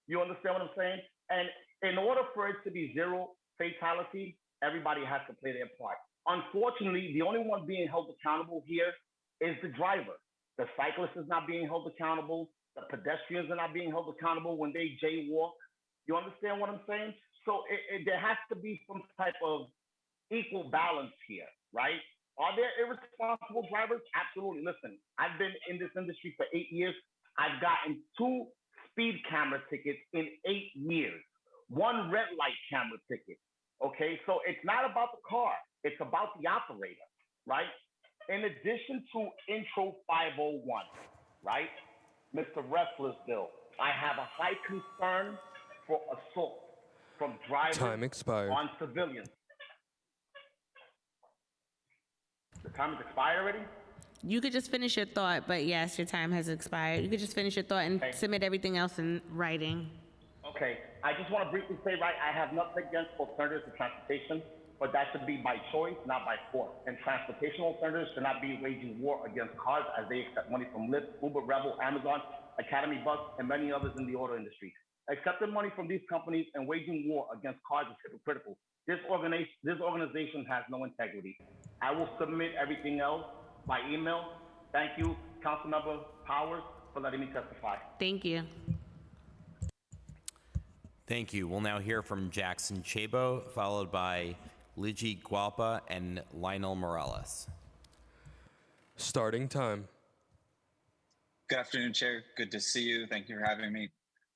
You understand what I'm saying? And in order for it to be zero fatality, everybody has to play their part. Unfortunately, the only one being held accountable here is the driver. The cyclist is not being held accountable. The pedestrians are not being held accountable when they jaywalk. You understand what I'm saying? So there has to be some type of equal balance here, right? Are there irresponsible drivers? Absolutely. Listen, I've been in this industry for 8 years. I've gotten 2 speed camera tickets in 8 years, 1 red light camera ticket. Okay, so it's not about the car, it's about the operator, right? In addition to Intro 501, right, Mr. Wrestler's bill, I have a high concern for assault from drivers Time expired. on civilians. The time has expired already? You could just finish your thought, but yes, your time has expired. You could just finish your thought and submit everything else in writing. Okay, I just want to briefly say, right, I have nothing against alternatives to transportation, but that should be by choice, not by force. And transportation alternatives should not be waging war against cars as they accept money from Lyft, Uber, Rebel, Amazon, Academy Bus, and many others in the auto industry. Accepting money from these companies and waging war against cars is hypocritical. This organization has no integrity. I will submit everything else by email. Thank you, Councilmember Powers, for letting me testify. Thank you. Thank you. We'll now hear from Jackson Chabo, followed by Ligi Gualpa and Lionel Morales. Starting time. Good afternoon, Chair. Good to see you. Thank you for having me.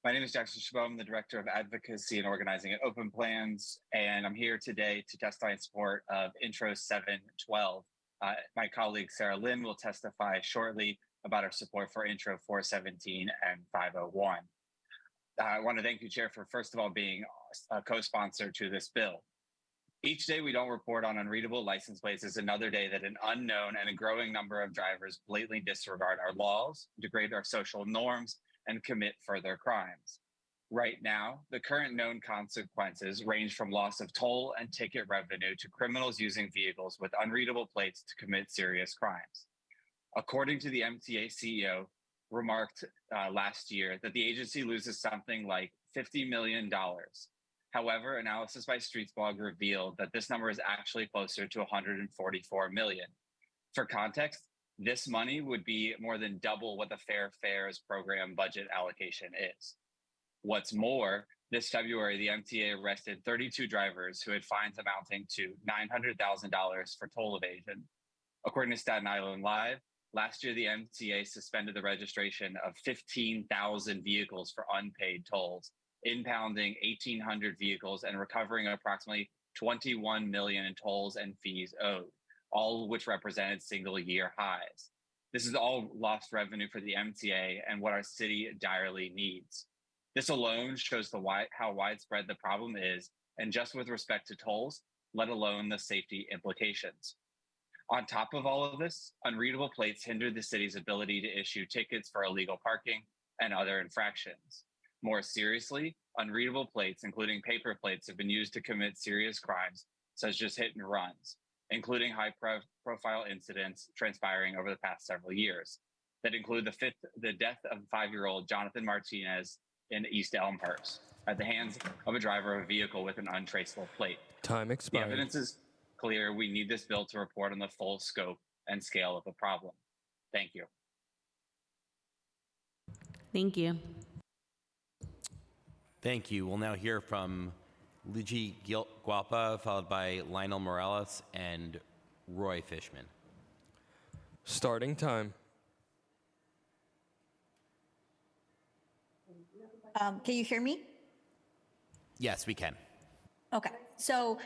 My name is Jackson Chabot. I'm the Director of Advocacy and Organizing at Open Plans, and I'm here today to testify in support of Intro 712. My colleague Sarah Lynn will testify shortly about our support for Intro 417 and 501. I want to thank you, Chair, for first of all being a co-sponsor to this bill. Each day we don't report on unreadable license plates is another day that an unknown and a growing number of drivers blatantly disregard our laws, degrade our social norms, and commit further crimes. Right now, the current known consequences range from loss of toll and ticket revenue to criminals using vehicles with unreadable plates to commit serious crimes. According to the MTA CEO, remarked last year that the agency loses something like $50 million. However, analysis by StreetsBlog revealed that this number is actually closer to $144 million. For context, this money would be more than double what the Fair Fares program budget allocation is. What's more, this February, the MTA arrested 32 drivers who had fines amounting to $900,000 for toll evasion. According to Staten Island Live, last year, the MTA suspended the registration of 15,000 vehicles for unpaid tolls, impounding 1,800 vehicles and recovering approximately $21 million in tolls and fees owed, all of which represented single-year highs. This is all lost revenue for the MTA and what our city direly needs. This alone shows how widespread the problem is, and just with respect to tolls, let alone the safety implications. On top of all of this, unreadable plates hindered the city's ability to issue tickets for illegal parking and other infractions. More seriously, unreadable plates, including paper plates, have been used to commit serious crimes, such as hit and runs, including high-profile incidents transpiring over the past several years that include the death of 5-year-old Jonathan Martinez in East Elmhurst at the hands of a driver of a vehicle with an untraceable plate. Time expired. The evidence is clear. We need this bill to report on the full scope and scale of the problem. Thank you. Thank you. Thank you. We'll now hear from Luigi Gualpa, followed by Lionel Morales and Roy Fishman. Starting time. Can you hear me? Yes, we can. Okay. So,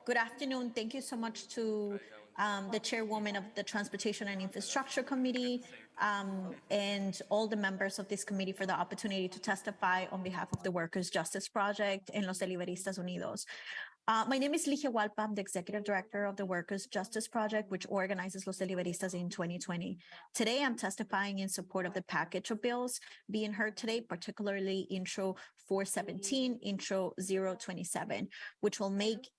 good afternoon. Thank you so much to the chairwoman of the Transportation and Infrastructure Committee and all the members of this committee for the opportunity to testify on behalf of the Workers' Justice Project and Los Deliveristas Unidos. My name is Ligia Hualpa. I'm the Executive Director of the Workers' Justice Project, which organizes Los Deliveristas in 2020. Today, I'm testifying in support of the package of bills being heard today, particularly Intro 417, Intro 027, which will make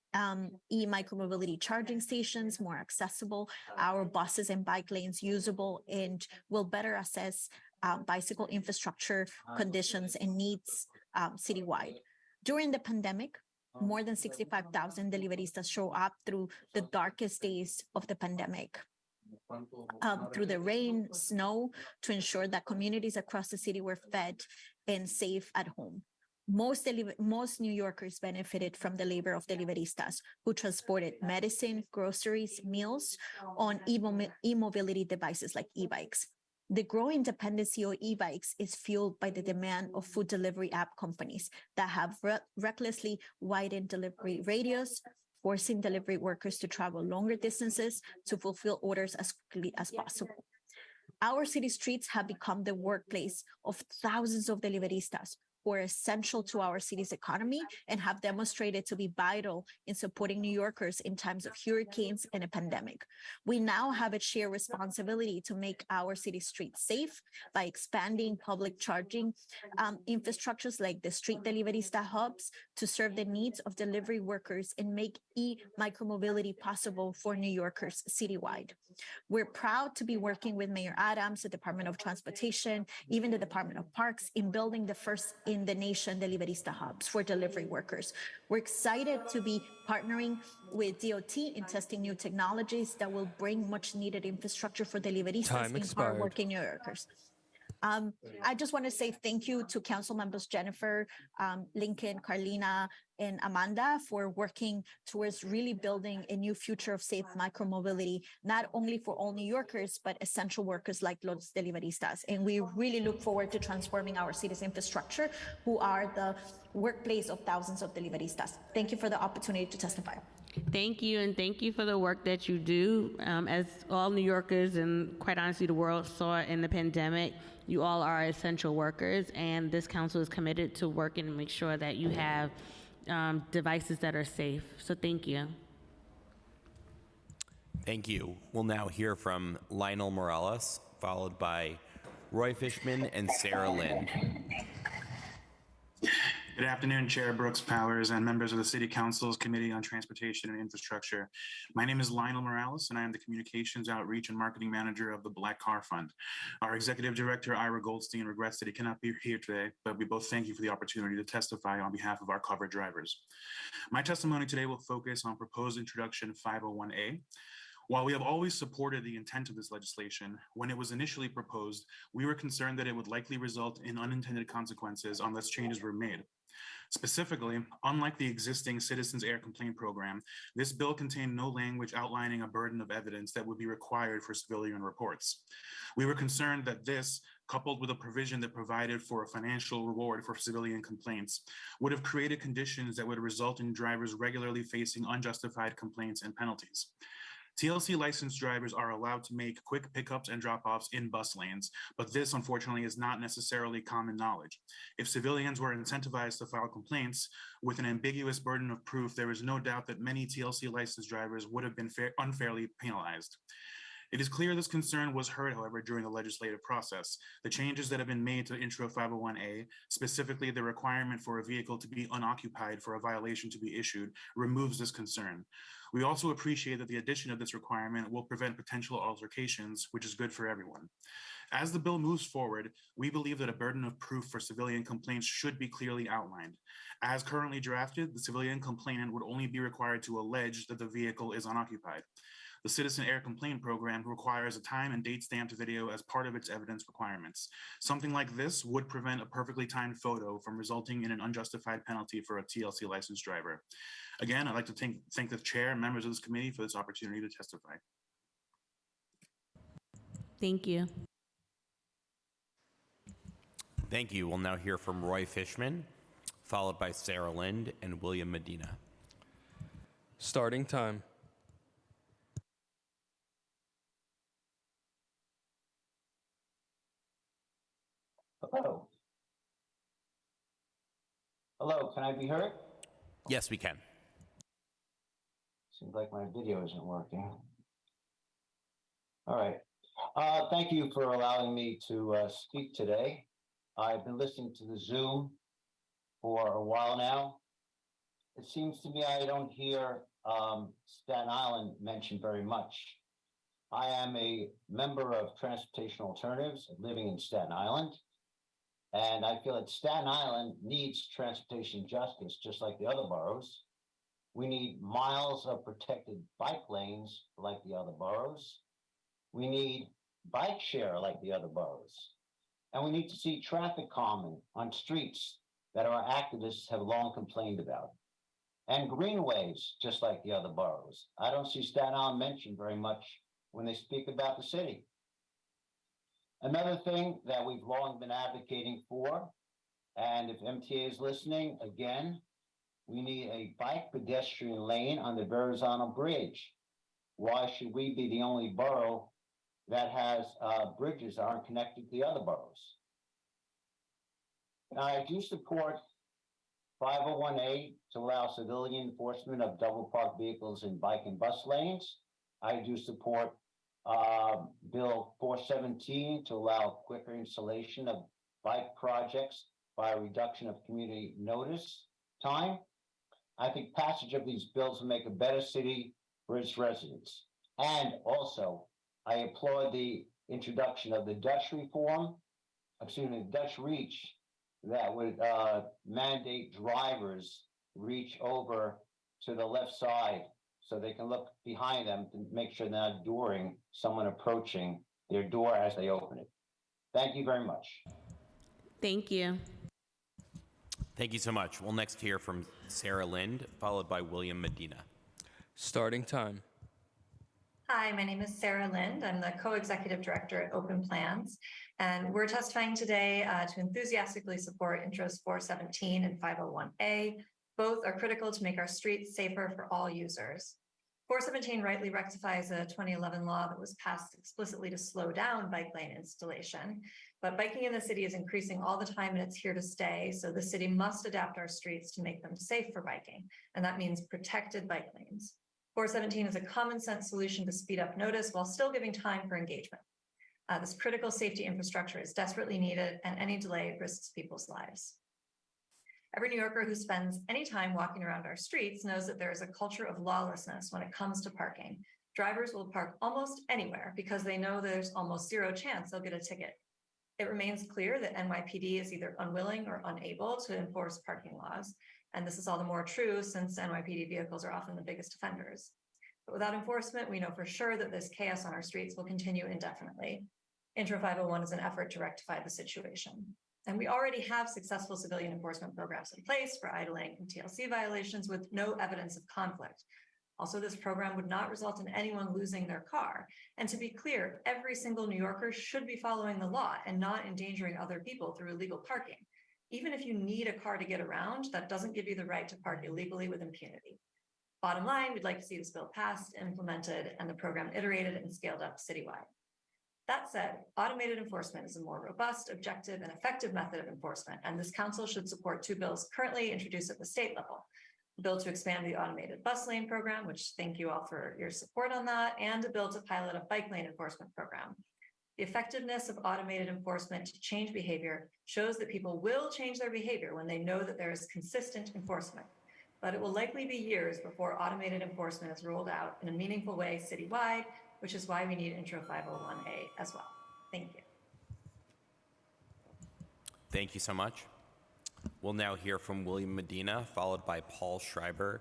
e-micromobility charging stations more accessible, our buses and bike lanes usable, and will better assess bicycle infrastructure conditions and needs citywide. During the pandemic, more than 65,000 deliveristas show up through the darkest days of the pandemic, through the rain, snow, to ensure that communities across the city were fed and safe at home. Most New Yorkers benefited from the labor of deliveristas who transported medicine, groceries, meals on e-mobility devices like e-bikes. The growing dependency on e-bikes is fueled by the demand of food delivery app companies that have recklessly widened delivery radius, forcing delivery workers to travel longer distances to fulfill orders as quickly as possible. Our city streets have become the workplace of thousands of deliveristas who are essential to our city's economy and have demonstrated to be vital in supporting New Yorkers in times of hurricanes and a pandemic. We now have a shared responsibility to make our city streets safe by expanding public charging infrastructures like the street deliverista hubs to serve the needs of delivery workers and make e-micromobility possible for New Yorkers citywide. We're proud to be working with Mayor Adams, the Department of Transportation, even the Department of Parks in building the first in the nation deliverista hubs for delivery workers. We're excited to be partnering with DOT in testing new technologies that will bring much needed infrastructure for deliveristas and hardworking New Yorkers. I just want to say thank you to council members Jennifer, Lincoln, Carlina, and Amanda for working towards really building a new future of safe micromobility, not only for all New Yorkers, but essential workers like Los Deliveristas. And we really look forward to transforming our city's infrastructure, who are the workplace of thousands of deliveristas. Thank you for the opportunity to testify. Thank you, and thank you for the work that you do. As all New Yorkers and quite honestly the world saw in the pandemic, you all are essential workers, and this council is committed to working to make sure that you have devices that are safe. So thank you. Thank you. We'll now hear from Lionel Morales, followed by Roy Fishman and Sarah Lynn. Good afternoon, Chair Brooks Powers and members of the City Council's Committee on Transportation and Infrastructure. My name is Lionel Morales, and I am the Communications Outreach and Marketing Manager of the Black Car Fund. Our Executive Director, Ira Goldstein, regrets that he cannot be here today, but we both thank you for the opportunity to testify on behalf of our covered drivers. My testimony today will focus on proposed introduction 501A. While we have always supported the intent of this legislation, when it was initially proposed, we were concerned that it would likely result in unintended consequences unless changes were made. Specifically, unlike the existing Citizens Air Complaint Program, this bill contained no language outlining a burden of evidence that would be required for civilian reports. We were concerned that this, coupled with a provision that provided for a financial reward for civilian complaints, would have created conditions that would result in drivers regularly facing unjustified complaints and penalties. TLC licensed drivers are allowed to make quick pickups and drop-offs in bus lanes, but this unfortunately is not necessarily common knowledge. If civilians were incentivized to file complaints with an ambiguous burden of proof, there is no doubt that many TLC licensed drivers would have been unfairly penalized. It is clear this concern was heard, however, during the legislative process. The changes that have been made to Intro 501A, specifically the requirement for a vehicle to be unoccupied for a violation to be issued, removes this concern. We also appreciate that the addition of this requirement will prevent potential altercations, which is good for everyone. As the bill moves forward, we believe that a burden of proof for civilian complaints should be clearly outlined. As currently drafted, the civilian complainant would only be required to allege that the vehicle is unoccupied. The Citizen Air Complaint Program requires a time and date stamped video as part of its evidence requirements. Something like this would prevent a perfectly timed photo from resulting in an unjustified penalty for a TLC licensed driver. Again, I'd like to thank the chair and members of this committee for this opportunity to testify. Thank you. Thank you. We'll now hear from Roy Fishman, followed by Sarah Lind and William Medina. Starting time. Hello. Hello, can I be heard? Yes, we can. Seems like my video isn't working. All right. Thank you for allowing me to speak today. I've been listening to the Zoom for a while now. It seems to me I don't hear Staten Island mentioned very much. I am a member of Transportation Alternatives living in Staten Island. And I feel that Staten Island needs transportation justice, just like the other boroughs. We need miles of protected bike lanes like the other boroughs. We need bike share like the other boroughs. And we need to see traffic calming on streets that our activists have long complained about. And greenways, just like the other boroughs. I don't see Staten Island mentioned very much when they speak about the city. Another thing that we've long been advocating for, and if MTA is listening, again, we need a bike pedestrian lane on the Verrazano Bridge. Why should we be the only borough that has bridges that aren't connected to the other boroughs? Now, I do support 501A to allow civilian enforcement of double parked vehicles in bike and bus lanes. I do support Bill 417 to allow quicker installation of bike projects by a reduction of community notice time. I think passage of these bills will make a better city for its residents. And also, I applaud the introduction of the Dutch Dutch Reach, that would mandate drivers reach over to the left side so they can look behind them to make sure they're not dooring someone approaching their door as they open it. Thank you very much. Thank you. Thank you so much. We'll next hear from Sarah Lind, followed by William Medina. Starting time. Hi, my name is Sarah Lind. I'm the co-executive director at Open Plans, and we're testifying today to enthusiastically support Intros 417 and 501A. Both are critical to make our streets safer for all users. 417 rightly rectifies a 2011 law that was passed explicitly to slow down bike lane installation, but biking in the city is increasing all the time and it's here to stay, so the city must adapt our streets to make them safe for biking, and that means protected bike lanes. 417 is a common sense solution to speed up notice while still giving time for engagement. This critical safety infrastructure is desperately needed, and any delay risks people's lives. Every New Yorker who spends any time walking around our streets knows that there is a culture of lawlessness when it comes to parking. Drivers will park almost anywhere because they know there's almost zero chance they'll get a ticket. It remains clear that NYPD is either unwilling or unable to enforce parking laws. And this is all the more true since NYPD vehicles are often the biggest offenders. But without enforcement, we know for sure that this chaos on our streets will continue indefinitely. Intro 501 is an effort to rectify the situation. And we already have successful civilian enforcement programs in place for idling and TLC violations with no evidence of conflict. Also, this program would not result in anyone losing their car. And to be clear, every single New Yorker should be following the law and not endangering other people through illegal parking. Even if you need a car to get around, that doesn't give you the right to park illegally with impunity. Bottom line, we'd like to see this bill passed, implemented, and the program iterated and scaled up citywide. That said, automated enforcement is a more robust, objective, and effective method of enforcement, and this council should support two bills currently introduced at the state level. A bill to expand the automated bus lane program, which thank you all for your support on that, and a bill to pilot a bike lane enforcement program. The effectiveness of automated enforcement to change behavior shows that people will change their behavior when they know that there is consistent enforcement. But it will likely be years before automated enforcement is rolled out in a meaningful way citywide, which is why we need Intro 501A as well. Thank you. Thank you so much. We'll now hear from William Medina, followed by Paul Schreiber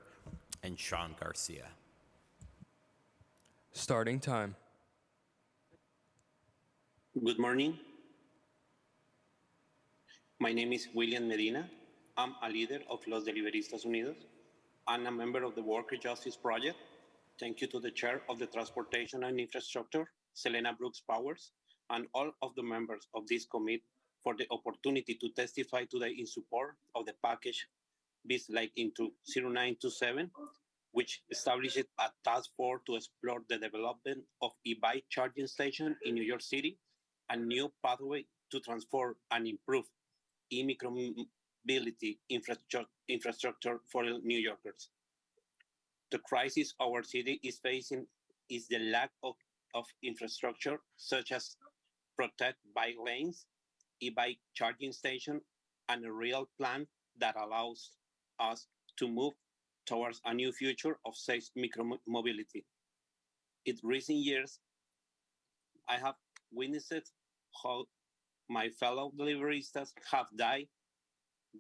and Sean Garcia. Starting time. Good morning. My name is William Medina. I'm a leader of Los Deliberistas Unidos. I'm a member of the Worker Justice Project. Thank you to the chair of the Transportation and Infrastructure, Selena Brooks Powers, and all of the members of this committee for the opportunity to testify today in support of the package BizLink into 0927, which established a task force to explore the development of e-bike charging station in New York City, a new pathway to transform and improve e-micromobility infrastructure for New Yorkers. The crisis our city is facing is the lack of infrastructure, such as protect bike lanes, e-bike charging station, and a real plan that allows us to move towards a new future of safe micromobility. In recent years, I have witnessed how my fellow deliveristas have died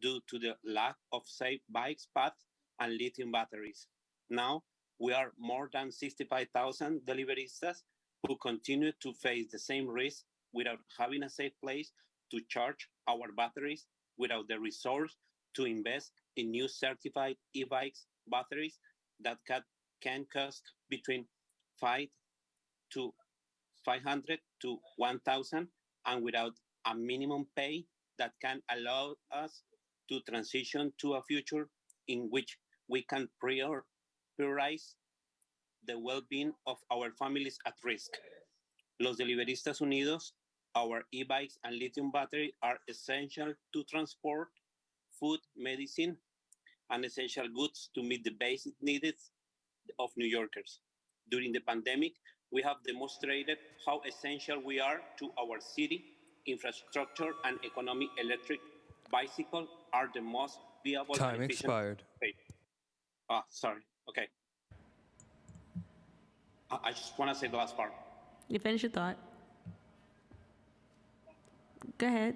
due to the lack of safe bikes paths and lithium batteries. Now, we are more than 65,000 deliveristas who continue to face the same risk without having a safe place to charge our batteries, without the resource to invest in new certified e-bikes batteries that can cost between $500 to $1,000, and without a minimum pay that can allow us to transition to a future in which we can prioritize the well-being of our families at risk. Los Deliberistas Unidos, our e-bikes and lithium battery are essential to transport food, medicine, and essential goods to meet the basic needs of New Yorkers. During the pandemic, we have demonstrated how essential we are to our city infrastructure and economy. Electric bicycles are the most viable Time and efficient. expired. Sorry. Okay. I just want to say the last part. You finish your thought. Go ahead.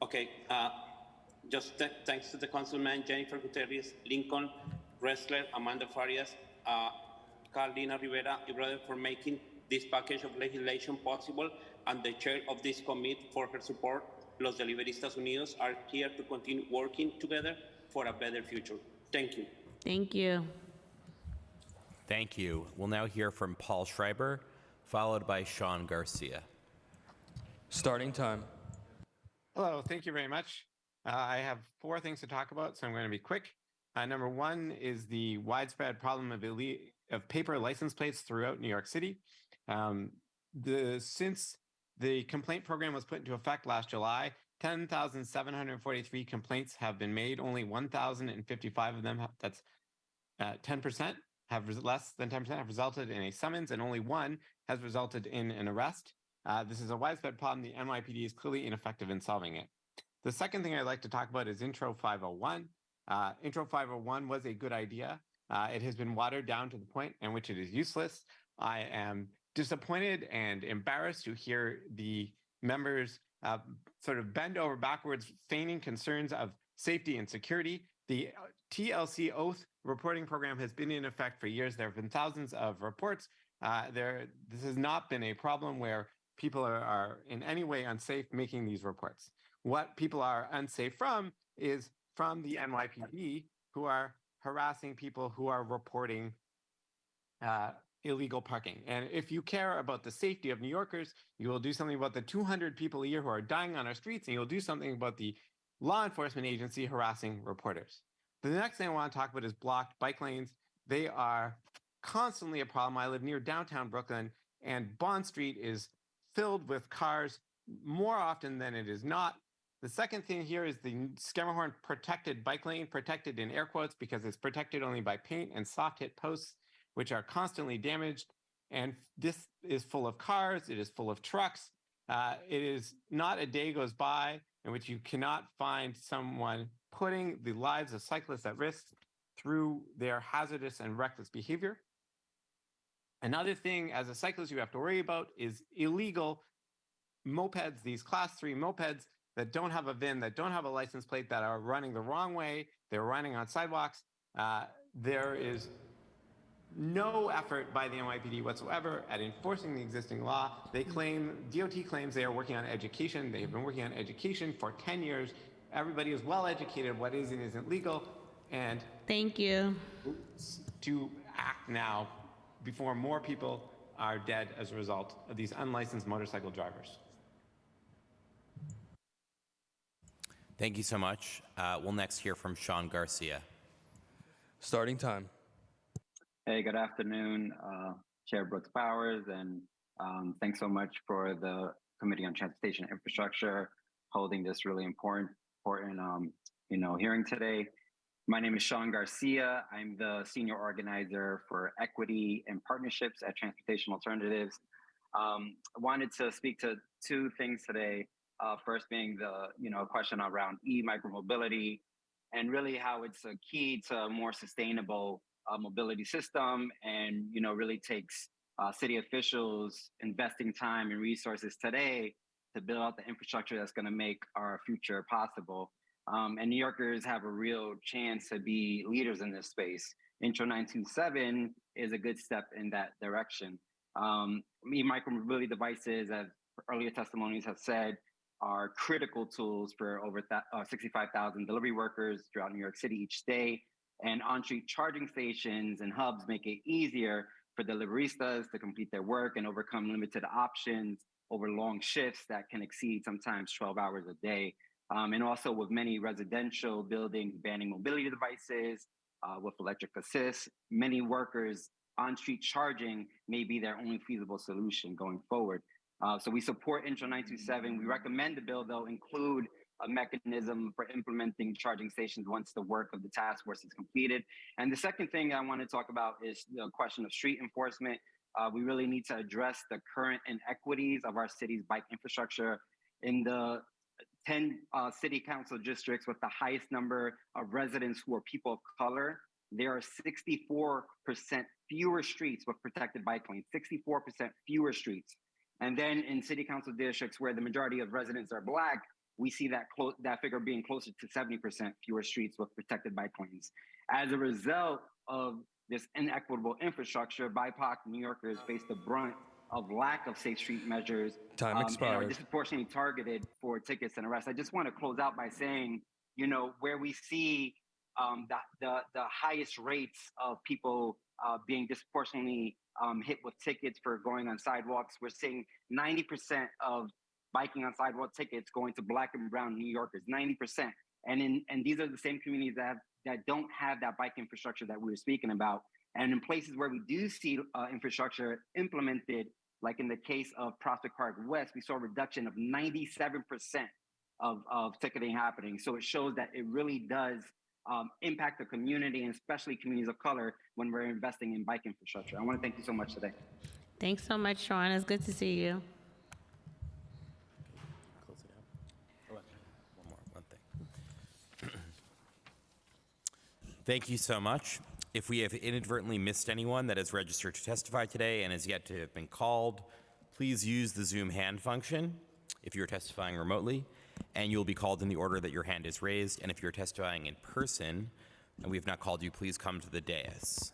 Okay. Thanks to the councilman, Jennifer Gutierrez, Lincoln, Ressler, Amanda Farias, Carlina Rivera, Ibrahim, for making this package of legislation possible, and the chair of this committee for her support. Los Deliberistas Unidos are here to continue working together for a better future. Thank you. Thank you. Thank you. We'll now hear from Paul Schreiber, followed by Sean Garcia. Starting time. Hello, thank you very much. I have 4 things to talk about, so I'm going to be quick. Number 1 is the widespread problem of paper license plates throughout New York City. Since the complaint program was put into effect last July, 10,743 complaints have been made. Only 1,055 of them, that's 10%, less than 10% have resulted in a summons, and only 1 has resulted in an arrest. This is a widespread problem. The NYPD is clearly ineffective in solving it. The second thing I'd like to talk about is Intro 501. Intro 501 was a good idea. It has been watered down to the point in which it is useless. I am disappointed and embarrassed to hear the members sort of bend over backwards, feigning concerns of safety and security. The TLC oath reporting program has been in effect for years. There have been thousands of reports. This has not been a problem where people are in any way unsafe making these reports. What people are unsafe from is from the NYPD, who are harassing people who are reporting illegal parking. And if you care about the safety of New Yorkers, you will do something about the 200 people a year who are dying on our streets, and you'll do something about the law enforcement agency harassing reporters. The next thing I want to talk about is blocked bike lanes. They are constantly a problem. I live near downtown Brooklyn, and Bond Street is filled with cars more often than it is not. The second thing here is the Schermerhorn protected bike lane, protected in air quotes because it's protected only by paint and soft hit posts, which are constantly damaged. And this is full of cars, it is full of trucks. It is not a day goes by in which you cannot find someone putting the lives of cyclists at risk through their hazardous and reckless behavior. Another thing as a cyclist you have to worry about is illegal mopeds, these class 3 mopeds that don't have a VIN, that don't have a license plate, that are running the wrong way. They're running on sidewalks. There is no effort by the NYPD whatsoever at enforcing the existing law. They claim, DOT claims they are working on education. They have been working on education for 10 years. Everybody is well educated what is and isn't legal, and thank you. To act now before more people are dead as a result of these unlicensed motorcycle drivers. Thank you so much. We'll next hear from Sean Garcia. Starting time. Hey, good afternoon, Chair Brooks Powers, and thanks so much for the Committee on Transportation and Infrastructure holding this really important hearing today. My name is Sean Garcia. I'm the senior organizer for equity and partnerships at Transportation Alternatives. I wanted to speak to two things today. First being the question around e-micromobility and really how it's a key to a more sustainable mobility system, and really takes city officials investing time and resources today to build out the infrastructure that's going to make our future possible. And New Yorkers have a real chance to be leaders in this space. Intro 927 is a good step in that direction. E-micromobility devices, as earlier testimonies have said, are critical tools for over 65,000 delivery workers throughout New York City each day. And on-street charging stations and hubs make it easier for deliveristas to complete their work and overcome limited options over long shifts that can exceed sometimes 12 hours a day. And also with many residential buildings banning mobility devices with electric assist, many workers on-street charging may be their only feasible solution going forward. So we support Intro 927. We recommend the bill, though, include a mechanism for implementing charging stations once the work of the task force is completed. And the second thing I want to talk about is the question of street enforcement. We really need to address the current inequities of our city's bike infrastructure. In the 10 city council districts with the highest number of residents who are people of color, there are 64% fewer streets with protected bike lanes, 64% fewer streets. And then in city council districts where the majority of residents are Black, we see that figure being closer to 70% fewer streets with protected bike lanes. As a result of this inequitable infrastructure, BIPOC New Yorkers face the brunt of lack of safe street measures. Time expired. And are disproportionately targeted for tickets and arrests. I just want to close out by saying, where we see the highest rates of people being disproportionately hit with tickets for going on sidewalks, we're seeing 90% of biking on sidewalk tickets going to Black and brown New Yorkers, 90%. And these are the same communities that don't have that bike infrastructure that we were speaking about. And in places where we do see infrastructure implemented, like in the case of Prospect Park West, we saw a reduction of 97% of ticketing happening. So it shows that it really does impact the community, and especially communities of color, when we're investing in bike infrastructure. I want to thank you so much today. Thanks so much, Sean. It's good to see you. Close it out. One thing. Thank you so much. If we have inadvertently missed anyone that is registered to testify today and is yet to have been called, please use the Zoom hand function if you're testifying remotely, and you'll be called in the order that your hand is raised. And if you're testifying in person and we have not called you, please come to the dais.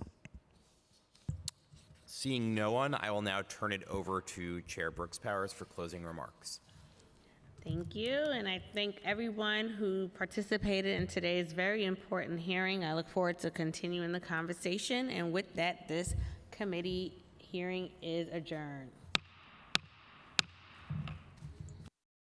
Seeing no one, I will now turn it over to Chair Brooks Powers for closing remarks. Thank you, and I thank everyone who participated in today's very important hearing. I look forward to continuing the conversation, and with that, this committee hearing is adjourned.